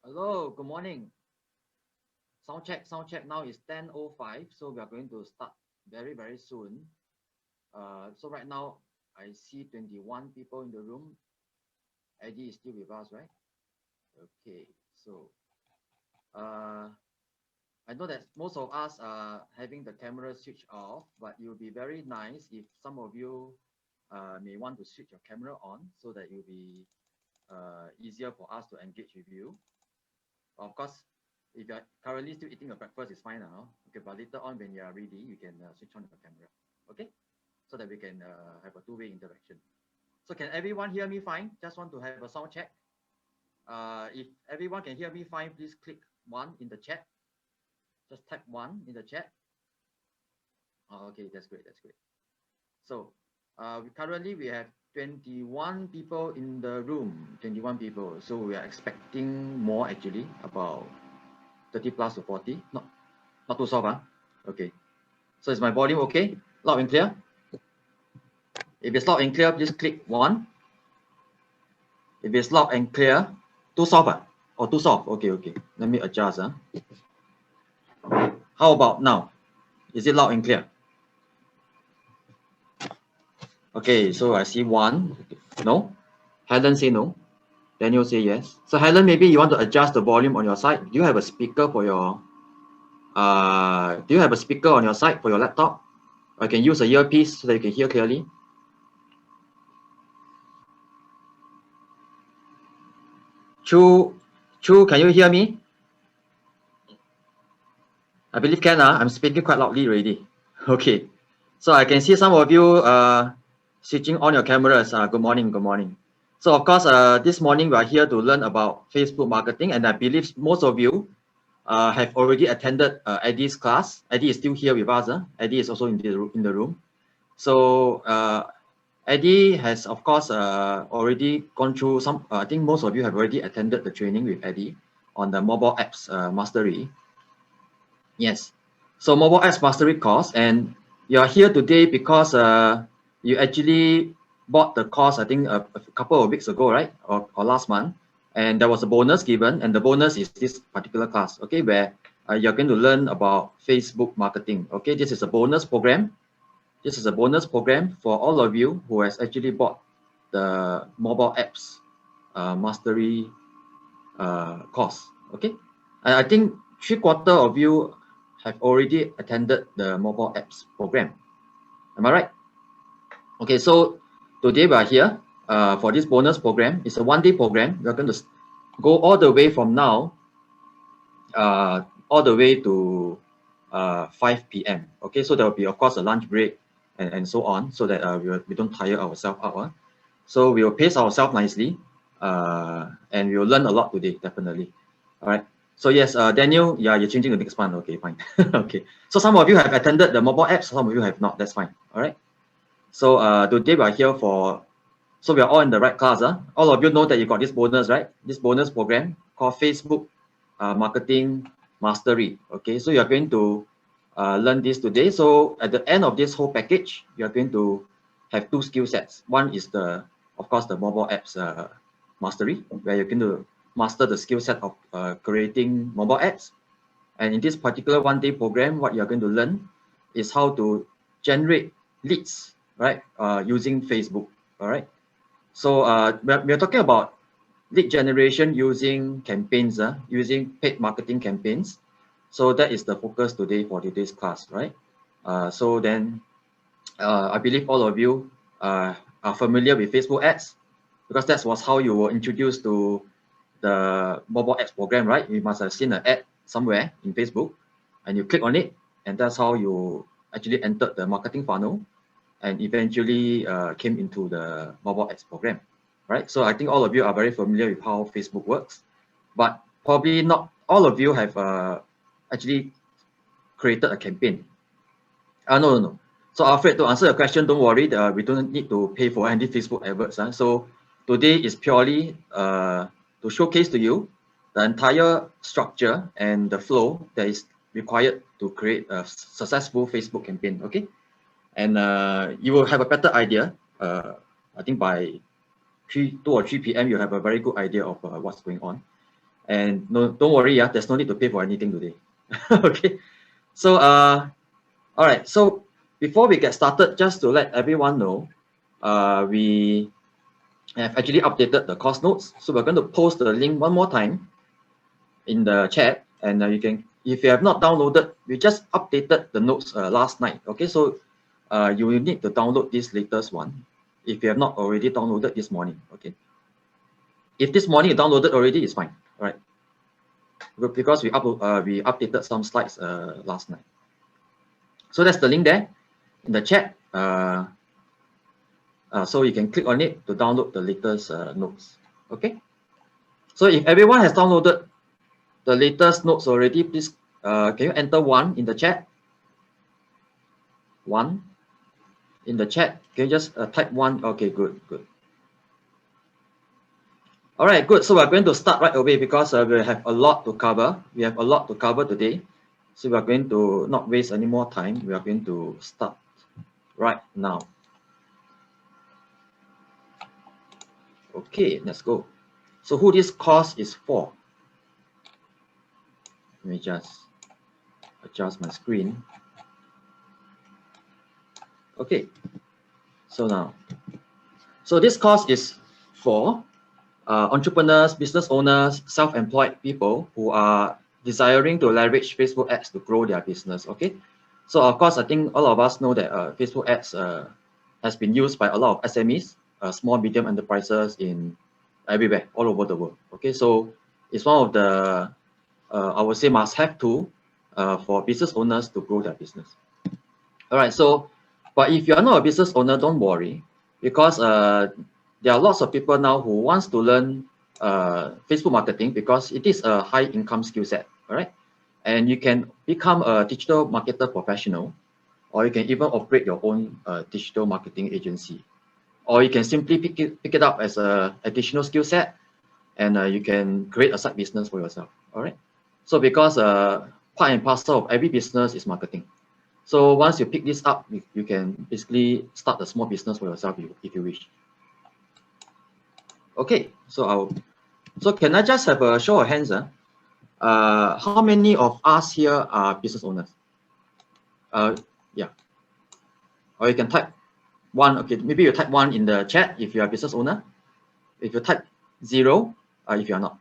Hello, good morning. Sound check, sound check. Now it's 10:05, so we are going to start very, very soon. So right now, I see 21 people in the room. Eddie is still with us, right? Okay, so I know that most of us are having the camera switched off, but it will be very nice if some of you may want to switch your camera on so that it will be easier for us to engage with you. Of course, if you are currently still eating your breakfast, it's fine now. Okay, but later on when you are ready, you can switch on your camera. Okay, so that we can have a two-way interaction. So can everyone hear me fine? Just want to have a sound check. If everyone can hear me fine, please click 1 in the chat. Just type 1 in the chat. Oh, okay, that's great. That's great. So currently we have 21 people in the room. 21 people. So we are expecting more actually, about 30 plus to 40. Not too soft, huh? Okay. So is my volume okay? Loud and clear? If it's loud and clear, please click 1. If it's loud and clear, too soft, huh? Or too soft? Okay, okay. Let me adjust. Huh? How about now? Is it loud and clear? Okay, so I see 1. No? Helen say no. Daniel say yes. So Helen, maybe you want to adjust the volume on your side. Do you have a speaker for your do you have a speaker on your side for your laptop? I can use a earpiece so that you can hear clearly. Chu, can you hear me? I believe can. I'm speaking quite loudly already. Okay. So I can see some of you switching on your cameras. Good morning, good morning. So of course, this morning we are here to learn about Facebook marketing, and I believe most of you have already attended Eddie's class. Eddie is still here with us. Eddie is also in the room. So Eddie has, of course, already gone through some. I think most of you have already attended the training with Eddie on the mobile apps mastery. Yes. So mobile apps mastery course, and you are here today because you actually bought the course, I think a couple of weeks ago, right? Or last month. And there was a bonus given, and the bonus is this particular class, okay, where you're going to learn about Facebook marketing. Okay, this is a bonus program. This is a bonus program for all of you who has actually bought the mobile apps mastery course. Okay, and I think 3/4 of you have already attended the mobile apps program. Am I right? Okay, so today we are here for this bonus program. It's a one-day program. We're going to go all the way from now all the way to 5 p.m. Okay, so there will be, of course, a lunch break and so on, so that we don't tire ourselves out. So we will pace ourselves nicely and we will learn a lot today, definitely. All right. So yes, Daniel, yeah, you're changing the next one. Okay, fine. Okay. So some of you have attended the mobile apps, some of you have not. That's fine. All right. So today we are here for, so we are all in the right class. All of you know that you got this bonus, right? This bonus program called Facebook Marketing Mastery. Okay, so you are going to learn this today. So at the end of this whole package, you are going to have 2 skill sets. One is the, of course, the mobile apps mastery, where you're going to master the skill set of creating mobile apps. And in this particular one-day program, what you're going to learn is how to generate leads, right? Using Facebook. All right. So we're talking about lead generation using campaigns, using paid marketing campaigns. So that is the focus today for today's class, right? So then I believe all of you are familiar with Facebook ads, because that was how you were introduced to the mobile ads program, right? You must have seen an ad somewhere in Facebook and you click on it, and that's how you actually entered the marketing funnel and eventually came into the mobile ads program, right? So I think all of you are very familiar with how Facebook works, but probably not all of you have actually created a campaign. No. So Alfred, to answer your question, don't worry, we don't need to pay for any Facebook adverts. So today is purely to showcase to you the entire structure and the flow that is required to create a successful Facebook campaign. Okay. and you will have a better idea. I think by 2 or 3 p.m. you have a very good idea of what's going on. And no, don't worry, yeah, there's no need to pay for anything today. Okay, so all right. So before we get started, just to let everyone know, we have actually updated the course notes. So we're going to post the link one more time in the chat, and you can, if you have not downloaded, we just updated the notes last night. Okay, so you will need to download this latest one if you have not already downloaded this morning. Okay, if this morning you downloaded already, it's fine. All right, because we updated some slides last night. So that's the link there in the chat. So you can click on it to download the latest notes. Okay, so if everyone has downloaded the latest notes already, please can you enter 1 in the chat? 1 in the chat. Can you just type 1? Okay, good. All right, good. So we're going to start right away because we have a lot to cover. We have a lot to cover today. So we are going to not waste any more time. We are going to start right now. Okay, let's go. So who this course is for? Let me just adjust my screen. Okay, so now, so this course is for entrepreneurs, business owners, self-employed people who are desiring to leverage Facebook ads to grow their business. Okay, so of course, I think all of us know that Facebook ads has been used by a lot of SMEs, small medium enterprises in everywhere, all over the world. Okay, so it's one of the I would say must-have tool for business owners to grow their business. All right, so but if you are not a business owner, don't worry, because there are lots of people now who wants to learn Facebook marketing because it is a high income skill set. All right, and you can become a digital marketer professional, or you can even operate your own digital marketing agency, or you can simply pick it up as a additional skill set, and you can create a side business for yourself. All right, so because part and parcel of every business is marketing. So once you pick this up, you can basically start a small business for yourself if you wish. Okay, so can I just have a show of hands? How many of us here are business owners? Yeah. Or you can type 1. Okay, maybe you type 1 in the chat if you are a business owner. If you type 0, if you are not.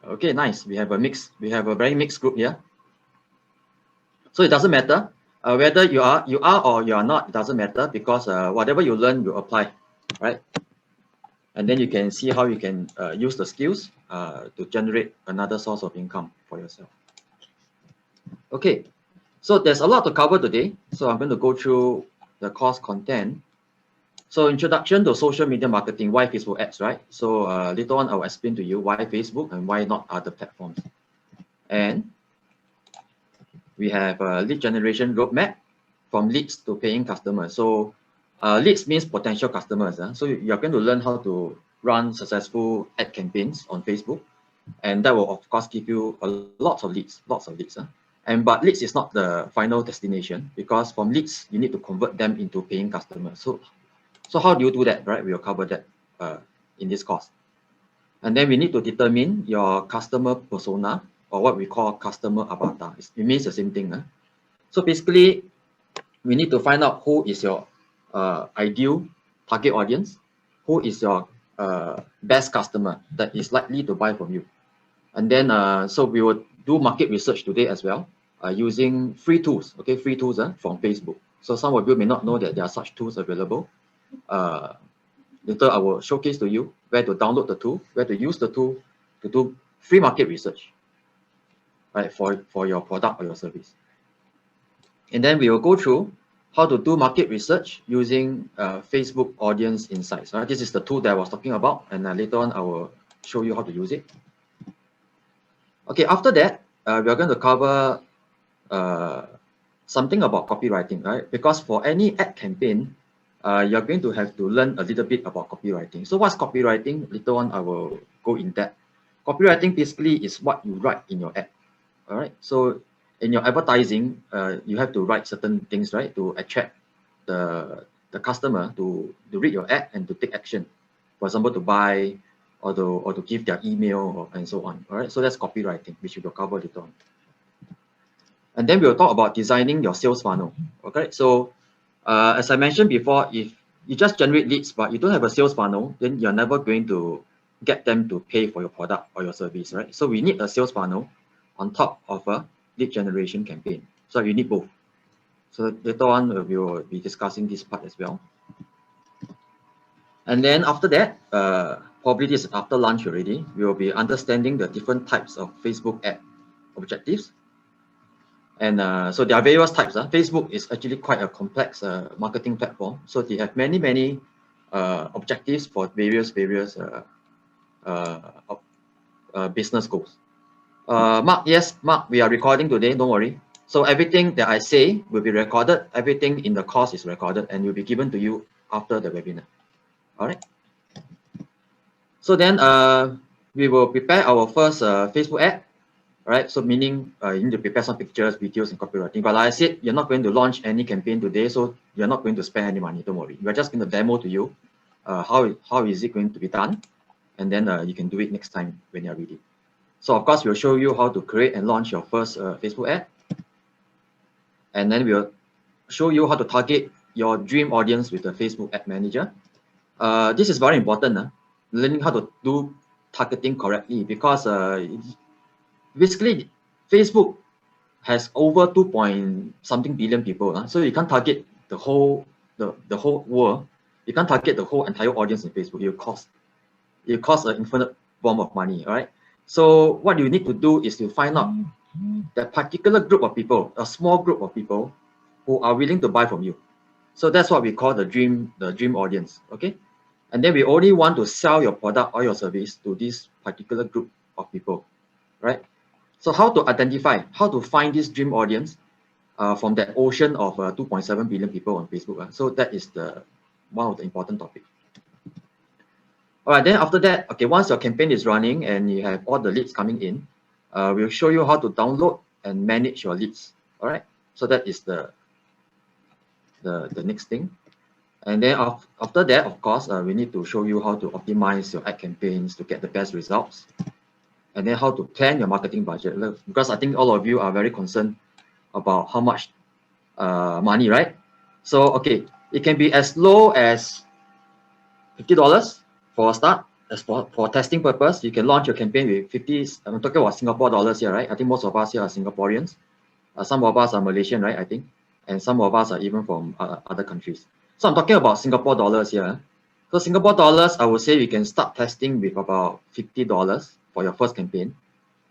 Okay, nice. We have a very mixed group here. So it doesn't matter whether you are or you are not. It doesn't matter because whatever you learn, you apply, right? And then you can see how you can use the skills to generate another source of income for yourself. Okay, so there's a lot to cover today. So I'm going to go through the course content. So introduction to social media marketing, why Facebook ads, right? So later on, I'll explain to you why Facebook and why not other platforms. And we have a lead generation roadmap from leads to paying customers. So leads means potential customers. So you're going to learn how to run successful ad campaigns on Facebook, and that will of course give you lots of leads. But leads is not the final destination, because from leads you need to convert them into paying customers. So how do you do that, right? We'll cover that in this course. And then we need to determine your customer persona, or what we call customer avatar. It means the same thing. So basically, we need to find out who is your ideal target audience, who is your best customer that is likely to buy from you. And then, so we will do market research today as well, using free tools, free tools from Facebook. So some of you may not know that there are such tools available. Later I will showcase to you where to download the tool, where to use the tool to do free market research, right, for your product or your service. And then we will go through how to do market research using Facebook Audience Insights. Right? This is the tool that I was talking about, and later on I will show you how to use it. Okay, after that, we are going to cover something about copywriting, right? Because for any ad campaign, you're going to have to learn a little bit about copywriting. So what's copywriting? Later on, I will go in depth. Copywriting basically is what you write in your ad. All right. So in your advertising, you have to write certain things, right, to attract the customer to read your ad and to take action. For example, to buy or to give their email and so on. All right, so that's copywriting, which we will cover later on. And then we'll talk about designing your sales funnel. Okay, so as I mentioned before, if you just generate leads but you don't have a sales funnel, then you're never going to get them to pay for your product or your service, right? So we need a sales funnel on top of a lead generation campaign. So you need both. So later on, we will be discussing this part as well. And then after that, probably this is after lunch already, we will be understanding the different types of Facebook ad objectives. And so there are various types. Facebook is actually quite a complex marketing platform. So they have many objectives for various business goals. Mark, yes, Mark, we are recording today, don't worry. So everything that I say will be recorded. Everything in the course is recorded and will be given to you after the webinar. All right. So then we will prepare our first Facebook ad. Right, so meaning you need to prepare some pictures, videos, and copywriting. But like I said, you're not going to launch any campaign today, so you're not going to spend any money. Don't worry. We're just going to demo to you how is it going to be done, and then you can do it next time when you're ready. So of course, we'll show you how to create and launch your first Facebook ad, and then we'll show you how to target your dream audience with the Facebook Ad Manager. This is very important. Learning how to do targeting correctly, because basically, Facebook has over 2-point-something billion people, so you can't target the whole world. You can't target the whole entire audience in Facebook. It costs an infinite bomb of money. All right. So what you need to do is to find out that particular group of people, a small group of people, who are willing to buy from you. So that's what we call the dream audience. Okay. And then we only want to sell your product or your service to this particular group of people, right? So how to identify, how to find this dream audience from that ocean of 2.7 billion people on Facebook. So that is one of the important topics. All right, then after that, okay, once your campaign is running and you have all the leads coming in, we'll show you how to download and manage your leads. All right, so that is the next thing. And then after that, of course, we need to show you how to optimize your ad campaigns to get the best results. And then how to plan your marketing budget, because I think all of you are very concerned about how much money, right? So okay, it can be as low as $50 for a start. As for testing purpose, you can launch your campaign with 50. I'm talking about Singapore dollars here, right? I think most of us here are Singaporeans. Some of us are Malaysian, right? I think, and some of us are even from other countries. So I'm talking about Singapore dollars here. So Singapore dollars, I would say we can start testing with about $50 for your first campaign.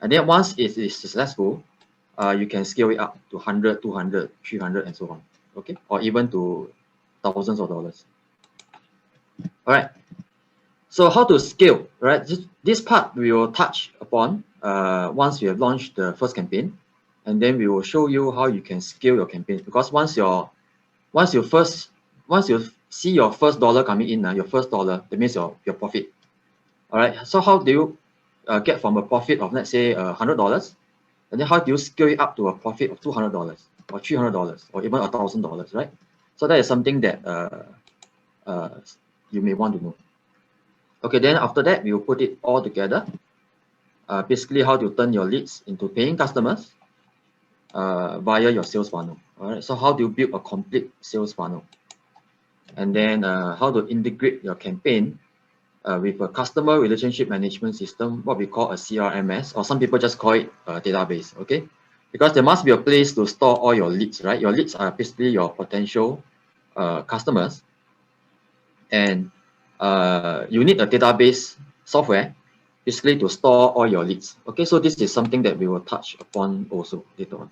And then once it is successful, you can scale it up to 100, 200, 300, and so on. Okay, or even to thousands of dollars. All right. So how to scale, right? This part we will touch upon once you have launched the first campaign, and then we will show you how you can scale your campaigns. Because once you see your first dollar coming in, your first dollar, that means your profit. All right. So how do you get from a profit of, let's say, $100, and then how do you scale it up to a profit of $200 or $300 or even $1,000, right? So that is something that you may want to know. Okay, then after that, we will put it all together. Basically, how to turn your leads into paying customers via your sales funnel. All right. So how do you build a complete sales funnel? And then how to integrate your campaign with a customer relationship management system, what we call a CRMS, or some people just call it a database. Okay, because there must be a place to store all your leads, right? Your leads are basically your potential customers, and you need a database software basically to store all your leads. Okay, so this is something that we will touch upon also later on.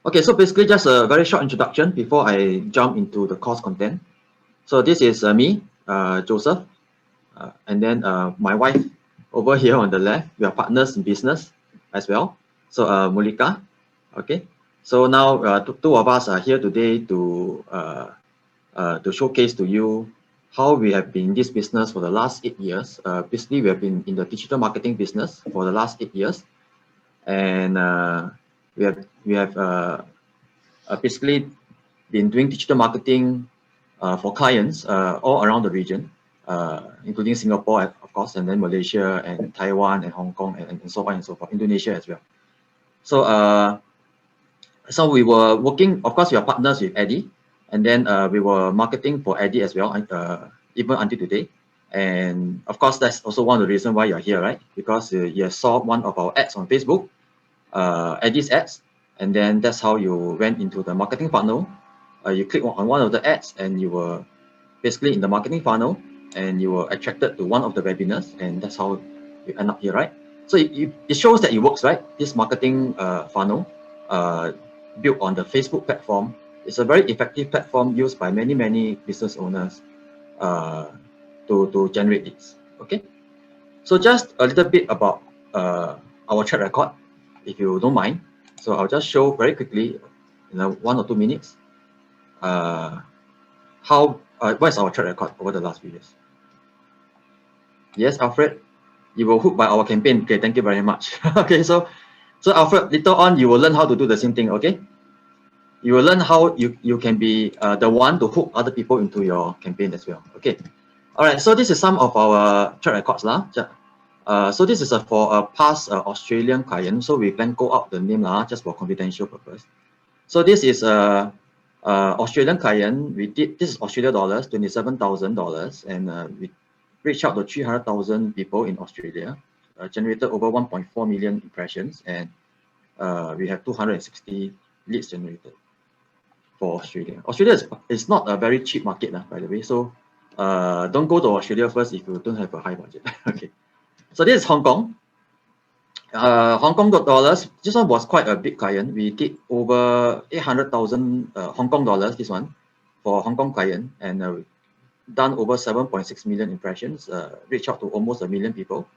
Okay, so basically just a very short introduction before I jump into the course content. So this is me, Joseph, and then my wife over here on the left. We are partners in business as well. So Mulikah. Okay, so now two of us are here today to showcase to you how we have been in this business for the last 8 years. Basically, we have been in the digital marketing business for the last 8 years. and we have basically been doing digital marketing for clients all around the region, including Singapore, of course, and then Malaysia and Taiwan and Hong Kong and so on and so forth, Indonesia as well. So so we were working, of course, we are partners with Eddie, and then we were marketing for Eddie as well, even until today. And of course, that's also one of the reasons why you're here, right? Because you saw one of our ads on Facebook, Eddie's ads, and then that's how you went into the marketing funnel. You click on one of the ads, and you were basically in the marketing funnel, and you were attracted to one of the webinars, and that's how you end up here, right? So it shows that it works, right? This marketing funnel built on the Facebook platform. It's a very effective platform used by many business owners to generate leads. Okay, so just a little bit about our track record, if you don't mind. So I'll just show very quickly, 1 or 2 minutes, what is our track record over the last few years. Yes, Alfred, you were hooked by our campaign. Okay, thank you very much. Okay, so Alfred, later on you will learn how to do the same thing. Okay, you will learn how you can be the one to hook other people into your campaign as well. Okay, all right, so this is some of our track records lah. So this is for a past Australian client, so we can go out the name lah, just for confidential purpose. So this is a Australian client. We did this is Australia dollars, $27,000, and we reached out to 300,000 people in Australia, generated over 1.4 million impressions, and we have 260 leads generated for Australia. Australia is not a very cheap market, by the way. So don't go to Australia first if you don't have a high budget. Okay. So this is Hong Kong. Hong Kong dollars. This one was quite a big client. We did over 800,000 Hong Kong dollars. This one for Hong Kong client, and done over 7.6 million impressions. Reached out to almost 1 million people,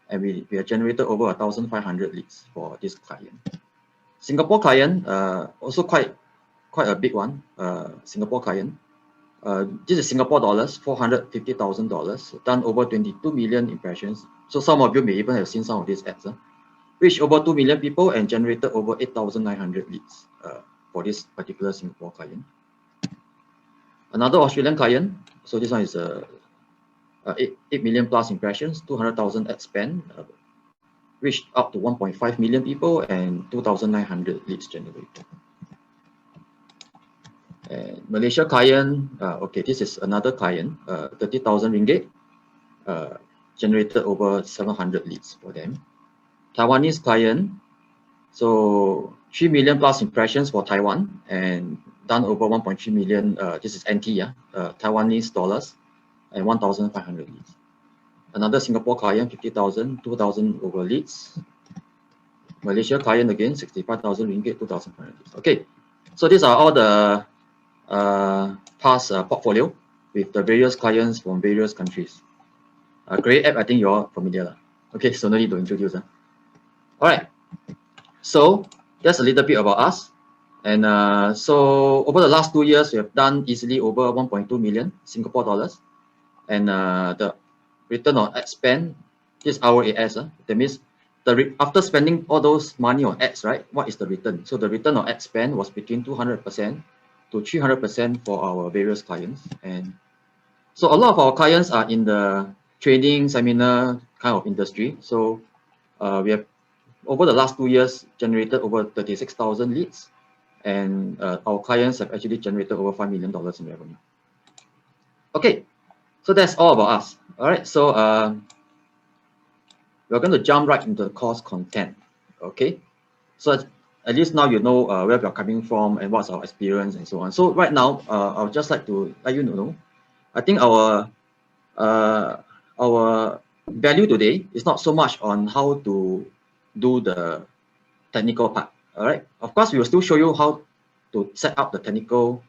and we have generated over 1,500 leads for this client. Singapore client, also quite a big one. Singapore client. This is Singapore dollars, $450,000, done over 22 million impressions. So some of you may even have seen some of these ads. Reached over 2 million people and generated over 8,900 leads for this particular Singapore client. Another Australian client, so this one is 8 million plus impressions, 200,000 ad spend, reached up to 1.5 million people and 2,900 leads generated. And Malaysia client, okay, this is another client, 30,000 ringgit, generated over 700 leads for them. Taiwanese client, so 3 million plus impressions for Taiwan and done over 1.3 million. This is NT, Taiwanese dollars, and 1,500 leads. Another Singapore client, 50,000, 2,000 over leads. Malaysia client again, 65,000 ringgit, 2,500 leads. Okay, so these are all the past portfolio with the various clients from various countries. Great app, I think you're all familiar. Okay, so no need to introduce. All right, so that's a little bit about us. And so over the last 2 years, we have done easily over 1.2 million Singapore dollars. And the return on ad spend, this ROAS, that means after spending all those money on ads, right, what is the return? So the return on ad spend was between 200% to 300% for our various clients. And so a lot of our clients are in the training, seminar kind of industry. So we have, over the last 2 years, generated over 36,000 leads. And our clients have actually generated over $5 million in revenue. Okay, so that's all about us. All right, so we're going to jump right into the course content. Okay, so at least now you know where we're coming from and what's our experience and so on. So right now, I would just like to let you know, I think our value today is not so much on how to do the technical part. All right, of course, we will still show you how to set up the technical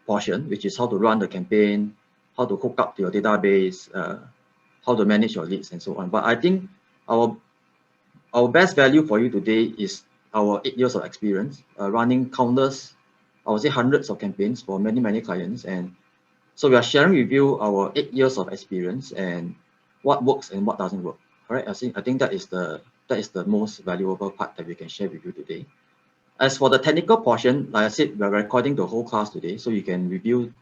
portion, which is how to run the campaign, how to hook up to your database, how to manage your leads and so on. But I think our best value for you today is our 8 years of experience running countless, I would say hundreds of campaigns for many clients. And so we are sharing with you our 8 years of experience and what works and what doesn't work. All right, I think that is the that is the most valuable part that we can share with you today. As for the technical portion, like I said, we're recording the whole class today, so you can review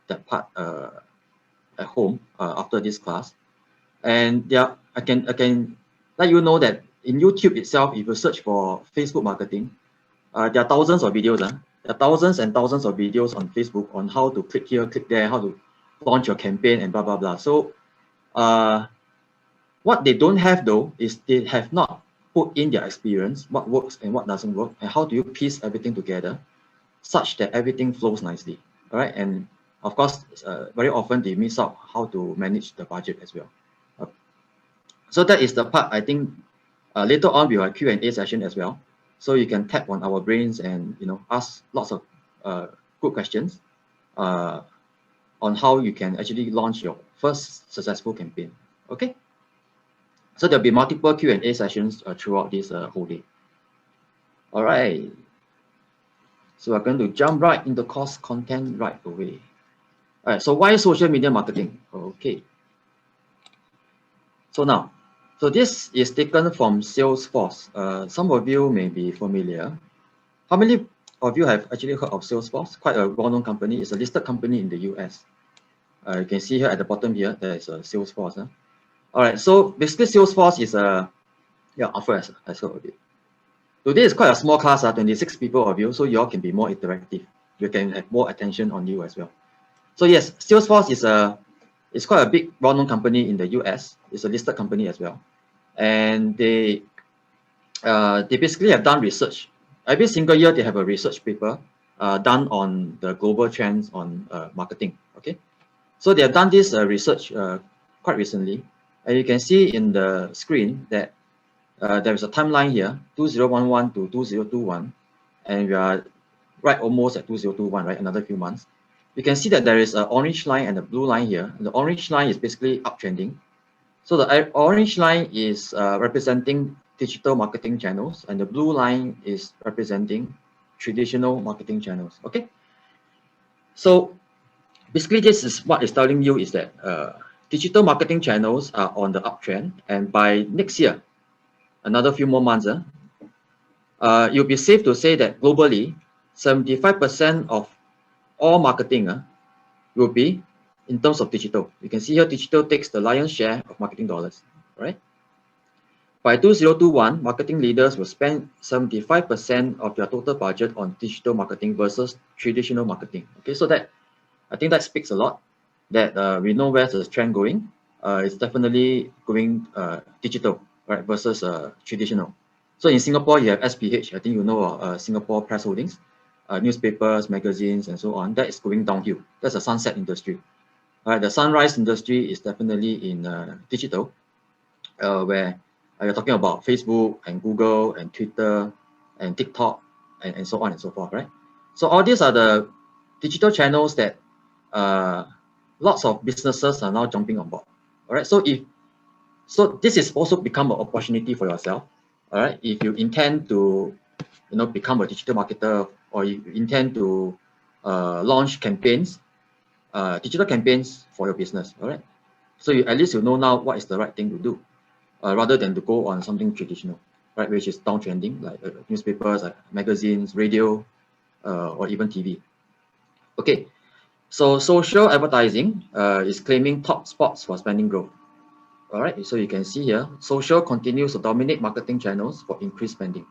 that part at home after this class. And yeah, I can let you know that in YouTube itself, if you search for Facebook marketing, there are thousands of videos. There are thousands and thousands of videos on Facebook on how to click here, click there, how to launch your campaign and blah, blah, blah. So what they don't have though is they have not put in their experience, what works and what doesn't work, and how do you piece everything together such that everything flows nicely. All right. And of course, very often they miss out how to manage the budget as well. So that is the part. I think later on we will have Q&A session as well. So you can tap on our brains and ask lots of good questions on how you can actually launch your first successful campaign. Okay. So there'll be multiple Q&A sessions throughout this whole day. All right. So we're going to jump right into course content right away. All right. So why social media marketing? Okay. So now, so this is taken from Salesforce. Some of you may be familiar. How many of you have actually heard of Salesforce? Quite a well-known company. It's a listed company in the US. You can see here at the bottom here, there is a Salesforce. All right, so basically Salesforce is a, first I heard of it. Today is quite a small class, 26 people of you, so you all can be more interactive. You can have more attention on you as well. So yes, Salesforce is quite a big, well-known company in the US. It's a listed company as well. And they basically have done research. Every single year, they have a research paper done on the global trends on marketing. Okay, so they have done this research quite recently, and you can see in the screen that there is a timeline here, 2011 to 2021, and we are right almost at 2021, right? Another few months. You can see that there is an orange line and a blue line here. The orange line is basically uptrending. So the orange line is representing digital marketing channels, and the blue line is representing traditional marketing channels. Okay. So basically, this is what it's telling you is that digital marketing channels are on the uptrend, and by next year, another few more months, you'll be safe to say that globally, 75% of all marketing will be in terms of digital. You can see here, digital takes the lion's share of marketing dollars, right? By 2021, marketing leaders will spend 75% of their total budget on digital marketing versus traditional marketing. Okay, so that I think that speaks a lot that we know where's the trend going. It's definitely going digital, right, versus traditional. So in Singapore, you have SPH. I think you know Singapore Press Holdings, newspapers, magazines, and so on. That is going downhill. That's a sunset industry. The sunrise industry is definitely in digital, where you're talking about Facebook and Google and Twitter and TikTok and so on and so forth, right? So all these are the digital channels that lots of businesses are now jumping on board. All right, so this is also become an opportunity for yourself. All right, if you intend to become a digital marketer, or you intend to launch campaigns, digital campaigns for your business. All right, so at least you know now what is the right thing to do, rather than to go on something traditional, right, which is downtrending, like newspapers, like magazines, radio, or even TV. Okay, so social advertising is claiming top spots for spending growth. All right, so you can see here, social continues to dominate marketing channels for increased spending.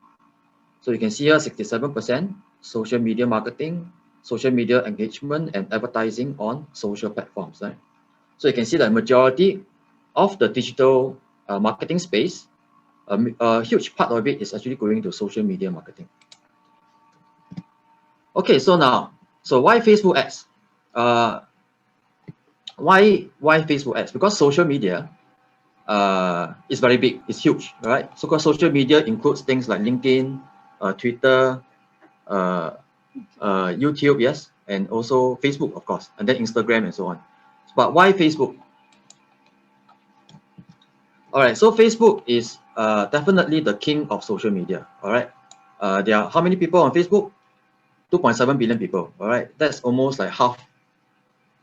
So you can see here 67% social media marketing, social media engagement, and advertising on social platforms. Right? So you can see that majority of the digital marketing space, a huge part of it is actually going to social media marketing. Okay, so now, so why Facebook ads? Why Facebook ads? Because social media is very big, it's huge, right? So because social media includes things like LinkedIn, Twitter, YouTube, yes, and also Facebook, of course, and then Instagram and so on. But why Facebook? All right, so Facebook is definitely the king of social media. All right, there are how many people on Facebook? 2.7 billion people. All right, that's almost half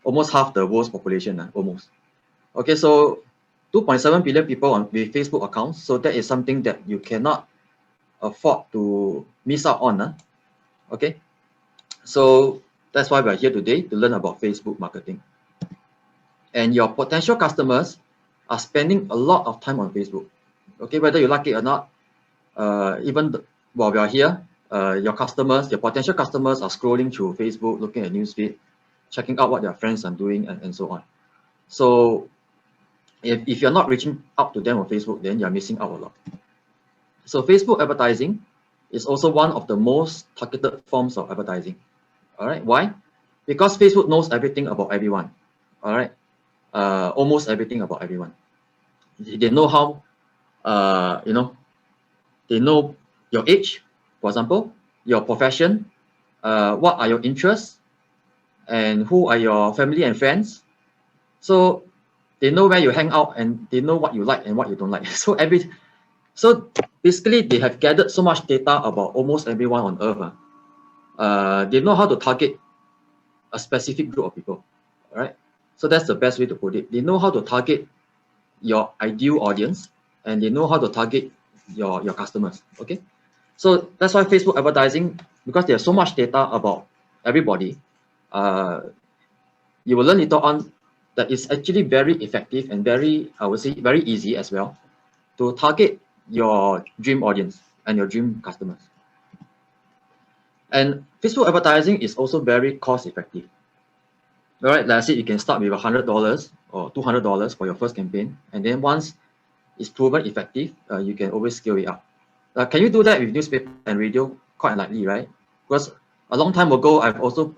the world's population. Almost. Okay, so 2.7 billion people with Facebook accounts. So that is something that you cannot afford to miss out on. Okay, so that's why we're here today, to learn about Facebook marketing. And your potential customers are spending a lot of time on Facebook. Okay, whether you like it or not, while we are here, your potential customers are scrolling through Facebook, looking at newsfeed, checking out what their friends are doing, and so on. So if you're not reaching out to them on Facebook, then you're missing out a lot. So Facebook advertising is also one of the most targeted forms of advertising. All right, why? Because Facebook knows everything about everyone. All right, almost everything about everyone. They know how, they know your age, for example, your profession, what are your interests, and who are your family and friends. So they know where you hang out, and they know what you like and what you don't like. So basically, they have gathered so much data about almost everyone on earth. They know how to target a specific group of people. All right. So that's the best way to put it. They know how to target your ideal audience, and they know how to target your customers. Okay. So that's why Facebook advertising, because there's so much data about everybody, you will learn later on that it's actually very effective and I would say, very easy as well to target your dream audience and your dream customers. And Facebook advertising is also very cost effective. All right, let's say you can start with $100 or $200 for your first campaign, and then once it's proven effective, you can always scale it up. Can you do that with newspaper and radio? Quite unlikely, right? Because a long time ago, I've also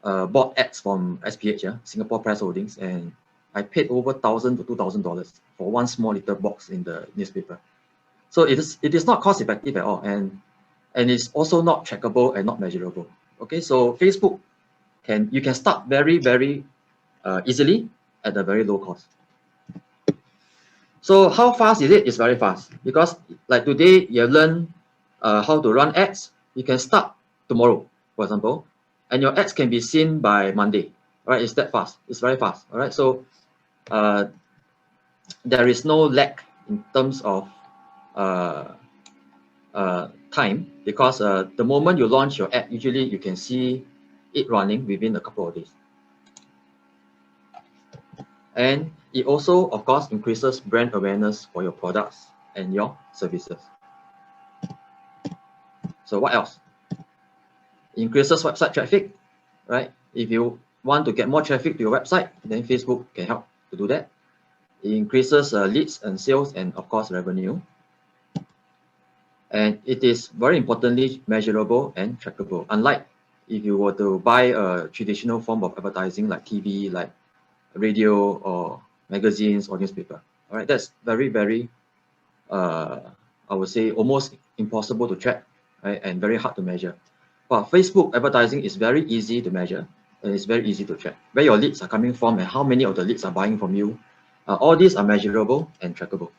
bought ads from SPH, Singapore Press Holdings, and I paid over $1,000 to $2,000 for one small little box in the newspaper. So it is not cost effective at all, and it's also not trackable and not measurable. Okay, so Facebook you can start very easily at a very low cost. So how fast is it? It's very fast, because like today you have learned how to run ads. You can start tomorrow, for example, and your ads can be seen by Monday. All right, it's that fast. It's very fast. All right, so there is no lag in terms of time, because the moment you launch your ad, usually you can see it running within a couple of days. And it also, of course, increases brand awareness for your products and your services. So what else? Increases website traffic, right? If you want to get more traffic to your website, then Facebook can help to do that. It increases leads and sales, and of course revenue. And it is very importantly measurable and trackable. Unlike if you were to buy a traditional form of advertising like TV, like radio or magazines or newspaper. All right, that's very I would say almost impossible to track, right, and very hard to measure. But Facebook advertising is very easy to measure, and it's very easy to track where your leads are coming from and how many of the leads are buying from you. All these are measurable and trackable.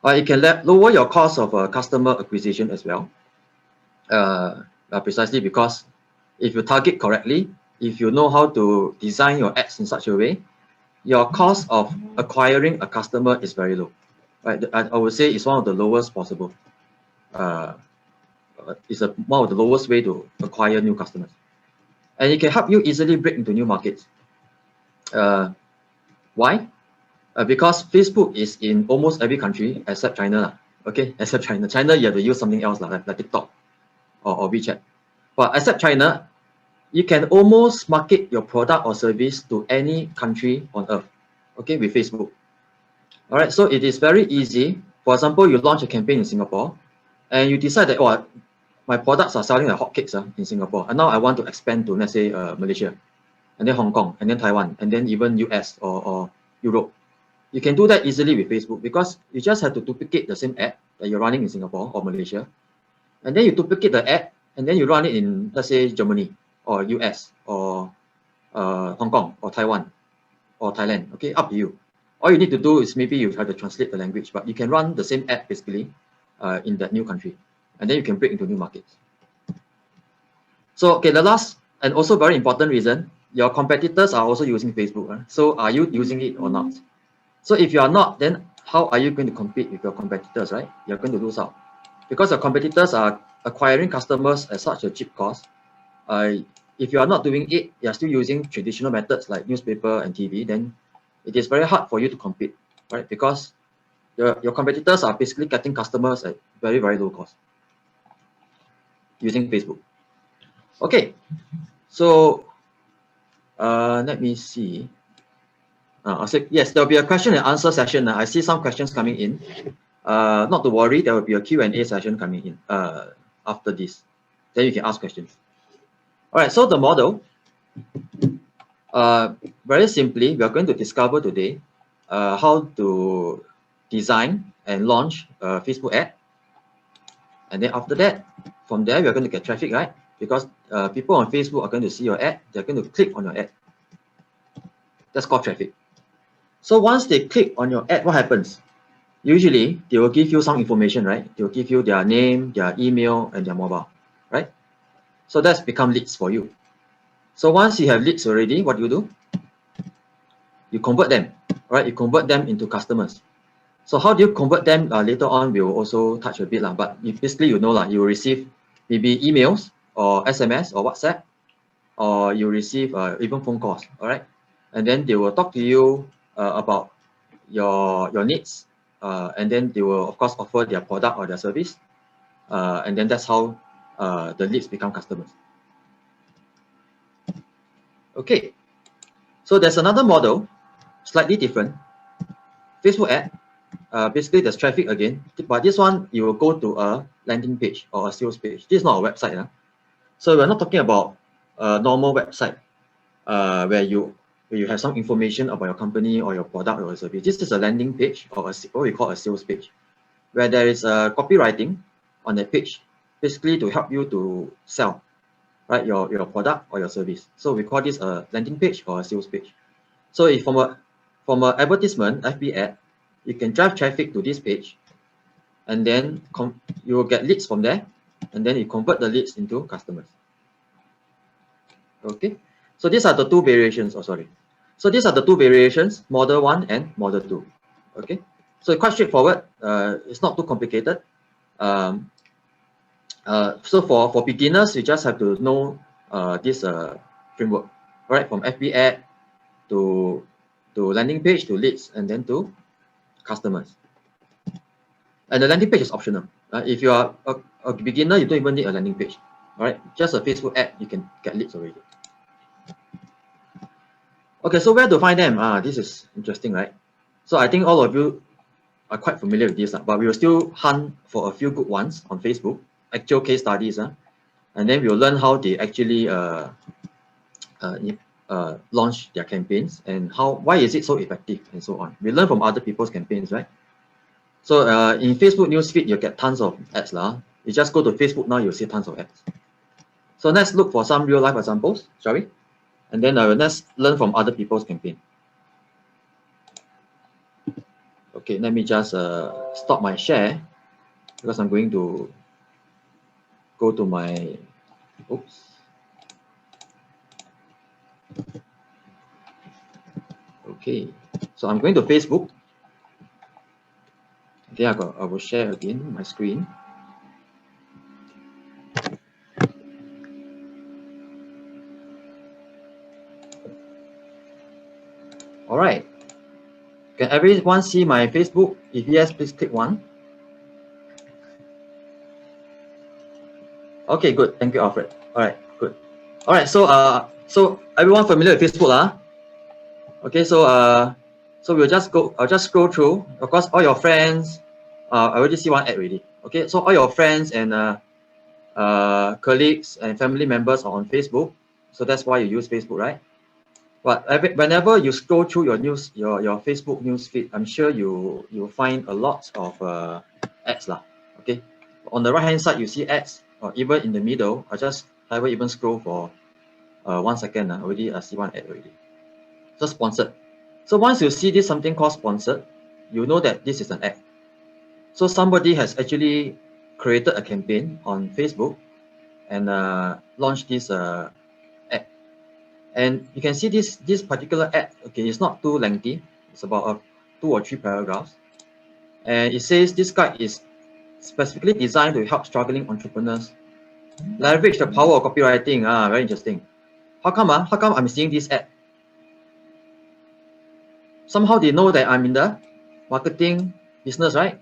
It can lower your cost of customer acquisition as well, precisely because if you target correctly, if you know how to design your ads in such a way, your cost of acquiring a customer is very low. Right? I would say it's one of the lowest possible. It's one of the lowest way to acquire new customers. And it can help you easily break into new markets. Why? Because Facebook is in almost every country except China. Okay, except China. China, you have to use something else like TikTok or WeChat. But except China, you can almost market your product or service to any country on earth, okay, with Facebook. All right, so it is very easy. For example, you launch a campaign in Singapore, and you decide that, oh, my products are selling like hotcakes in Singapore, and now I want to expand to, let's say, Malaysia, and then Hong Kong, and then Taiwan, and then even US or Europe. You can do that easily with Facebook, because you just have to duplicate the same ad that you're running in Singapore or Malaysia, and then you duplicate the ad, and then you run it in, let's say, Germany or US or Hong Kong or Taiwan or Thailand. Okay, up to you. All you need to do is maybe you try to translate the language, but you can run the same ad basically in that new country, and then you can break into new markets. So, okay, the last and also very important reason, your competitors are also using Facebook. So are you using it or not? So if you are not, then how are you going to compete with your competitors, right? You're going to lose out because your competitors are acquiring customers at such a cheap cost. If you are not doing it, you are still using traditional methods like newspaper and TV, then it is very hard for you to compete, right? Because your competitors are basically getting customers at very, very low cost using Facebook. Okay, so let me see. I'll say, yes, there'll be a question and answer session. I see some questions coming in. Not to worry, there will be a Q&A session coming in after this. Then you can ask questions. All right, so the model, very simply, we are going to discover today how to design and launch a Facebook ad. And then after that, from there, we are going to get traffic, right? Because people on Facebook are going to see your ad. They're going to click on your ad. That's called traffic. So once they click on your ad, what happens? Usually, they will give you some information, right? They will give you their name, their email, and their mobile, right? So that's become leads for you. So once you have leads already, what do you do? You convert them, right? You convert them into customers. So how do you convert them? Later on, we'll also touch a bit, but basically, you know, you will receive maybe emails or SMS or WhatsApp, or you receive even phone calls, all right? And then they will talk to you about your needs, and then they will, of course, offer their product or their service, and then that's how the leads become customers. Okay, so there's another model, slightly different. Facebook ad, basically there's traffic again, but this one you will go to a landing page or a sales page. This is not a website. So we're not talking about a normal website where you have some information about your company or your product or your service. This is a landing page or what we call a sales page, where there is a copywriting on that page, basically to help you to sell, right, your product or your service. So we call this a landing page or a sales page. So if from an advertisement, FB ad, you can drive traffic to this page, and then you will get leads from there, and then you convert the leads into customers. Okay, so these are the two variations. So these are the two variations, model 1 and model 2. Okay, so quite straightforward. It's not too complicated. So for beginners, you just have to know this framework, right? From FB ad to landing page to leads, and then to customers. And the landing page is optional. If you are a beginner, you don't even need a landing page. All right, just a Facebook ad, you can get leads already. Okay, so where to find them? This is interesting, right? So I think all of you are quite familiar with this, but we will still hunt for a few good ones on Facebook, actual case studies, and then we'll learn how they actually launch their campaigns and why is it so effective and so on. We learn from other people's campaigns, right? So in Facebook newsfeed, you get tons of ads. You just go to Facebook now, you'll see tons of ads. So let's look for some real life examples, shall we? And then let's learn from other people's campaign. Okay, let me just stop my share because I'm going to go to my, oops. Okay, so I'm going to Facebook. Okay, I will share again my screen. All right. Can everyone see my Facebook? If yes, please click 1. Okay, good. Thank you, Alfred. All right, good. All right, so everyone familiar with Facebook, Okay, so we'll just go. I'll just scroll through. Of course, all your friends. I already see one ad already. Okay, so all your friends and colleagues and family members are on Facebook. So that's why you use Facebook, right? But whenever you scroll through your Facebook news feed, I'm sure you'll find a lot of ads Okay, on the right hand side you see ads, or even in the middle. I just haven't even scroll for 1 second. Already I see one ad already. So sponsored. So once you see this something called sponsored, you know that this is an ad. So somebody has actually created a campaign on Facebook and launched this ad. And you can see this particular ad, okay, it's not too lengthy. It's about 2 or 3 paragraphs. And it says this guide is specifically designed to help struggling entrepreneurs leverage the power of copywriting. Very interesting. How come I'm seeing this ad? Somehow they know that I'm in the marketing business, right?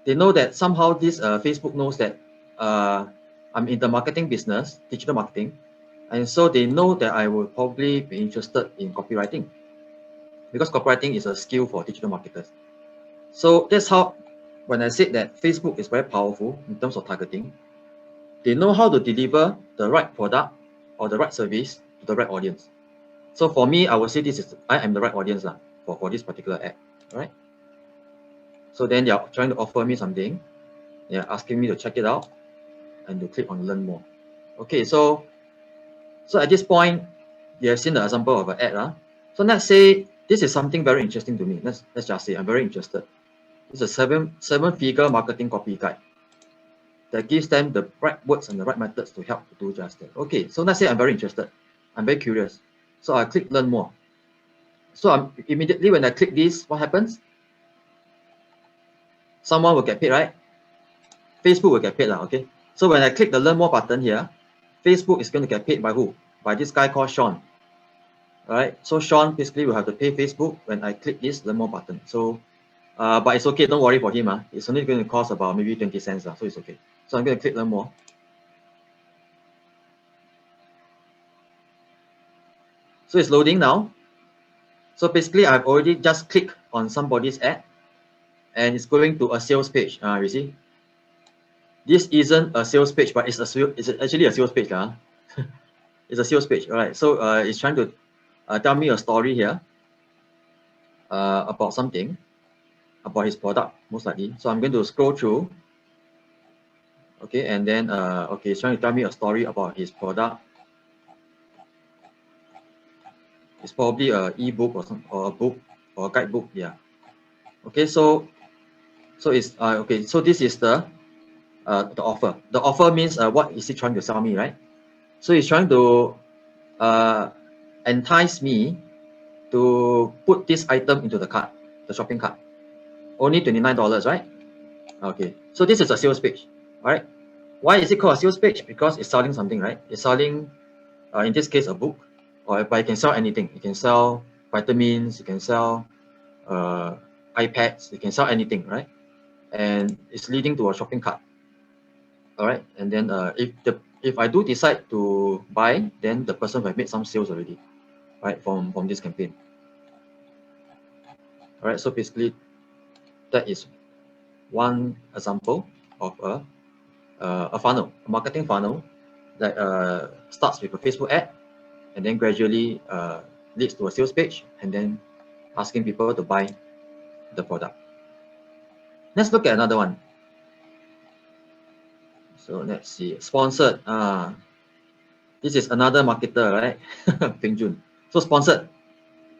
They know that somehow this Facebook knows that I'm in the marketing business, digital marketing. And so they know that I will probably be interested in copywriting, because copywriting is a skill for digital marketers. So that's how, when I said that Facebook is very powerful in terms of targeting, they know how to deliver the right product or the right service to the right audience. So for me, I would say I am the right audience for this particular ad, right? So then they are trying to offer me something. They are asking me to check it out and to click on learn more. Okay, so at this point, you have seen the example of an ad. So let's say this is something very interesting to me. Let's just say I'm very interested. It's a seven-figure marketing copy guide that gives them the right words and the right methods to help to do just that. Okay, so let's say I'm very interested. I'm very curious. So I click learn more. So immediately when I click this, what happens? Someone will get paid, right? Facebook will get paid, okay? So when I click the learn more button here, Facebook is going to get paid by who? By this guy called Sean. All right, so Sean basically will have to pay Facebook when I click this learn more button. So, but it's okay, don't worry for him. It's only going to cost about maybe 20 cents, so it's okay. So I'm going to click learn more. So it's loading now. So basically, I've already just clicked on somebody's ad, and it's going to a sales page. You see, this isn't a sales page, but it's actually a sales page. It's a sales page. All right. So it's trying to tell me a story here about something, about his product, most likely. So I'm going to scroll through. Okay, and then okay, it's trying to tell me a story about his product. It's probably a ebook or a book or a guidebook. Yeah. Okay, so it's okay. So this is the offer. The offer means what is he trying to sell me, right? So he's trying to entice me to put this item into the cart, the shopping cart. Only $29, right? Okay. So this is a sales page, all right? Why is it called a sales page? Because it's selling something, right? It's selling, in this case, a book, but you can sell anything. You can sell vitamins, you can sell iPads, you can sell anything, right? And it's leading to a shopping cart. All right, and then if I do decide to buy, then the person will have made some sales already, right, from this campaign. All right, so basically that is one example of a funnel, a marketing funnel that starts with a Facebook ad and then gradually leads to a sales page and then asking people to buy the product. Let's look at another one. So let's see, sponsored. This is another marketer, right? Peng Jun. So sponsored.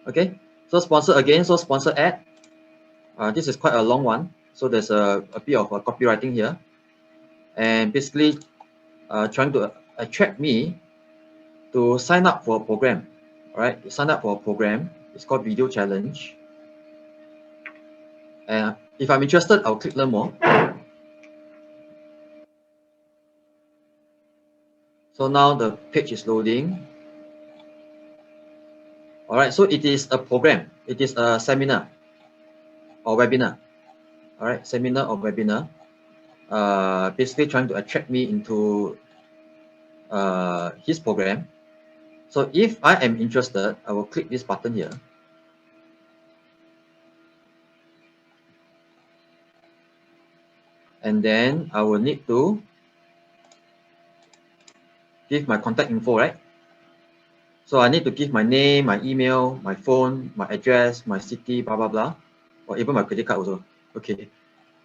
Okay. So sponsored again. So sponsored ad. This is quite a long one. So there's a bit of copywriting here, and basically trying to attract me to sign up for a program. All right. Sign up for a program. It's called Video Challenge. And if I'm interested, I'll click learn more. So now the page is loading. All right, so it is a program. It is a seminar or webinar. All right, seminar or webinar. Basically trying to attract me into his program. So if I am interested, I will click this button here. And then I will need to give my contact info, right? So I need to give my name, my email, my phone, my address, my city, blah, blah, blah, or even my credit card also. Okay.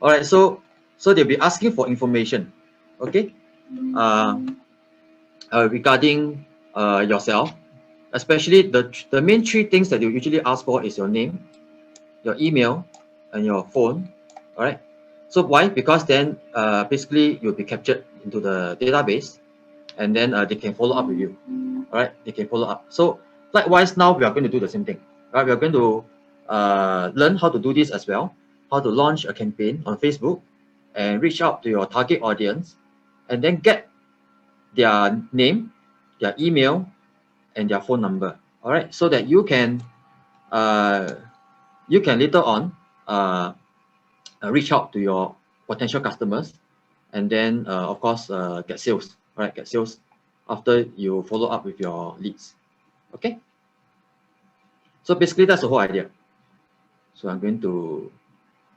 All right. So they'll be asking for information. Okay. Regarding yourself, especially the main 3 things that you usually ask for is your name, your email, and your phone. All right. So why? Because then basically you'll be captured into the database, and then they can follow up with you. All right, they can follow up. So likewise, now we are going to do the same thing. Right, we are going to learn how to do this as well, how to launch a campaign on Facebook and reach out to your target audience, and then get their name, their email, and their phone number. All right, so that you can later on reach out to your potential customers, and then of course get sales. Right, get sales after you follow up with your leads. Okay. So basically that's the whole idea. So I'm going to.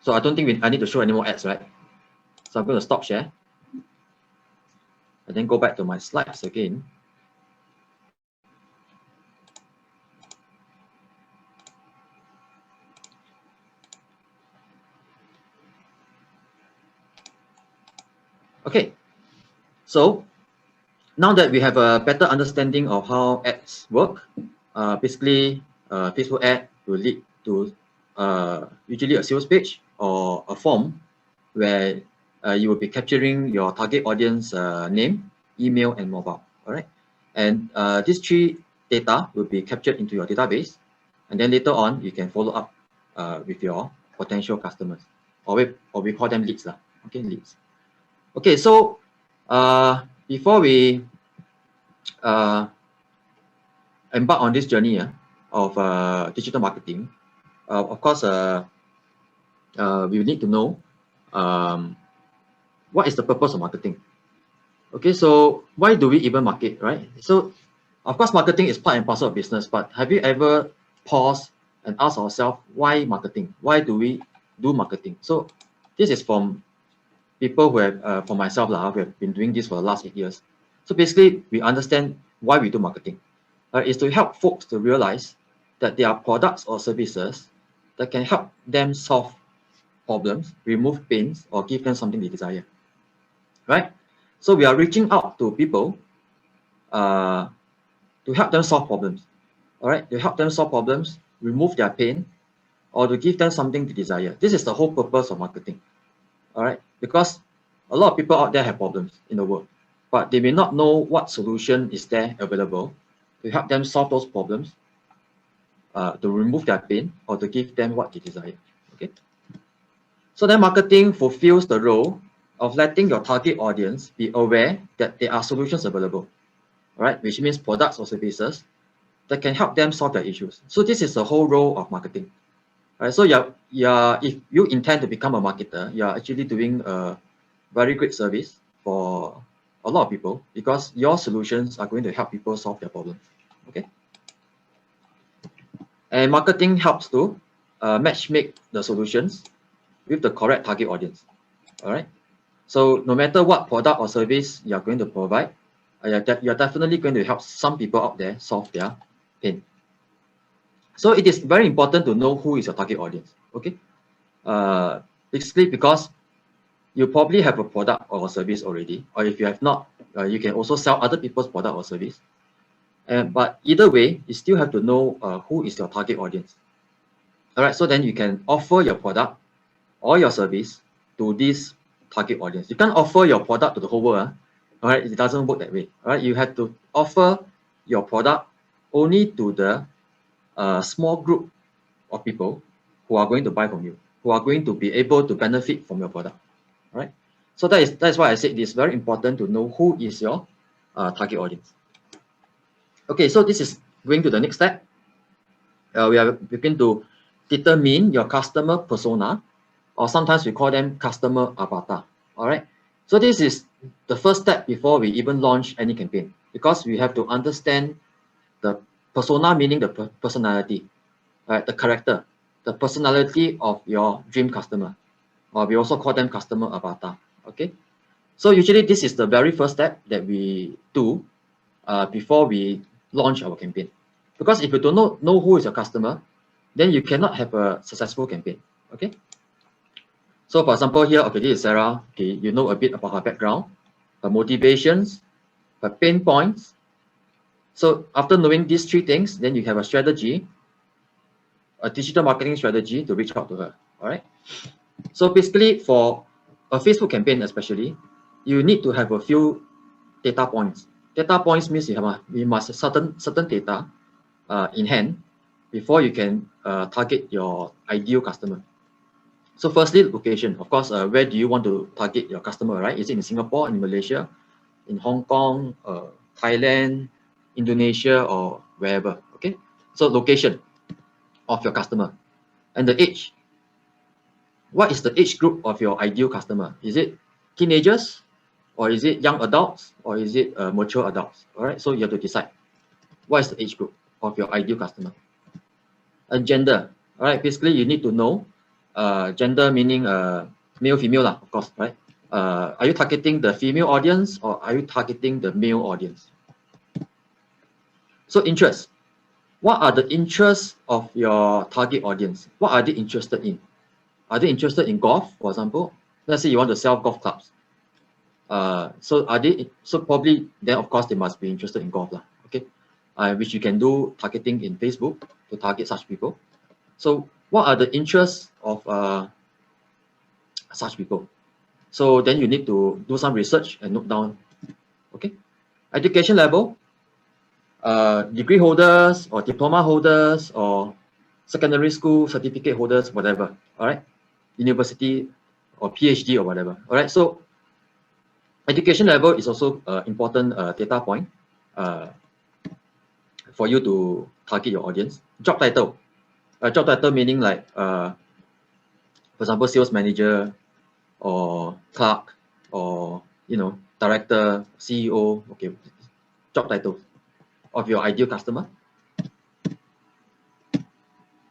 So I don't think I need to show any more ads, right? So I'm going to stop share and then go back to my slides again. Okay, so now that we have a better understanding of how ads work, basically Facebook ad will lead to usually a sales page or a form where you will be capturing your target audience name, email, and mobile. All right, and these three data will be captured into your database, and then later on you can follow up with your potential customers, or we call them leads lah. Okay, leads. Okay, so before we embark on this journey of digital marketing, of course, we need to know what is the purpose of marketing. Okay, so why do we even market, right? So, of course, marketing is part and parcel of business, but have you ever paused and asked ourselves, why marketing? Why do we do marketing? So, this is from people who have, for myself, who have been doing this for the last 8 years. So basically, we understand why we do marketing. Is to help folks to realize that there are products or services that can help them solve problems, remove pains, or give them something they desire. Right? So we are reaching out to people to help them solve problems. All right, to help them solve problems, remove their pain, or to give them something they desire. This is the whole purpose of marketing. All right, because a lot of people out there have problems in the world, but they may not know what solution is there available to help them solve those problems, to remove their pain, or to give them what they desire. Okay. So then marketing fulfills the role of letting your target audience be aware that there are solutions available, right? Which means products or services that can help them solve their issues. So this is the whole role of marketing. Right? So if you intend to become a marketer, you're actually doing a very great service for a lot of people, because your solutions are going to help people solve their problems. Okay. And marketing helps to match make the solutions with the correct target audience. All right. So no matter what product or service you're going to provide, you're definitely going to help some people out there solve their pain. So it is very important to know who is your target audience. Okay. Basically, because you probably have a product or a service already, or if you have not, you can also sell other people's product or service. But either way, you still have to know who is your target audience. All right, so then you can offer your product or your service to this target audience. You can't offer your product to the whole world. All right, it doesn't work that way. All right, you have to offer your product only to the small group of people who are going to buy from you, who are going to be able to benefit from your product. All right, so that's why I said it is very important to know who is your target audience. Okay, so this is going to the next step. We are going to determine your customer persona, or sometimes we call them customer avatar. All right, so this is the first step before we even launch any campaign, because we have to understand the persona, meaning the personality, right? The character, the personality of your dream customer, or we also call them customer avatar. Okay, so usually this is the very first step that we do before we launch our campaign, because if you do not know who is your customer, then you cannot have a successful campaign. Okay, so for example here, okay, this is Sarah. Okay, you know a bit about her background, her motivations, her pain points. So after knowing these three things, then you have a strategy, a digital marketing strategy to reach out to her. All right, so basically for a Facebook campaign especially, you need to have a few data points. Data points means we must have certain data in hand before you can target your ideal customer. So firstly, location. Of course, where do you want to target your customer, right? Is it in Singapore, in Malaysia, in Hong Kong, Thailand, Indonesia, or wherever? Okay. So location of your customer and the age. What is the age group of your ideal customer? Is it teenagers, or is it young adults, or is it mature adults? All right. So you have to decide what is the age group of your ideal customer. And gender. All right. Basically, you need to know gender meaning male, female, lah, of course, right? Are you targeting the female audience or are you targeting the male audience? So interest. What are the interests of your target audience? What are they interested in? Are they interested in golf, for example? Let's say you want to sell golf clubs. So probably then of course they must be interested in golf, lah. Okay, which you can do targeting in Facebook to target such people. So what are the interests of such people? So then you need to do some research and note down. Okay, education level, degree holders or diploma holders or secondary school certificate holders, whatever. All right, university or PhD or whatever. All right, so education level is also important data point for you to target your audience. Job title. Job title meaning like, for example, sales manager or clerk or director, CEO. Okay, job title of your ideal customer.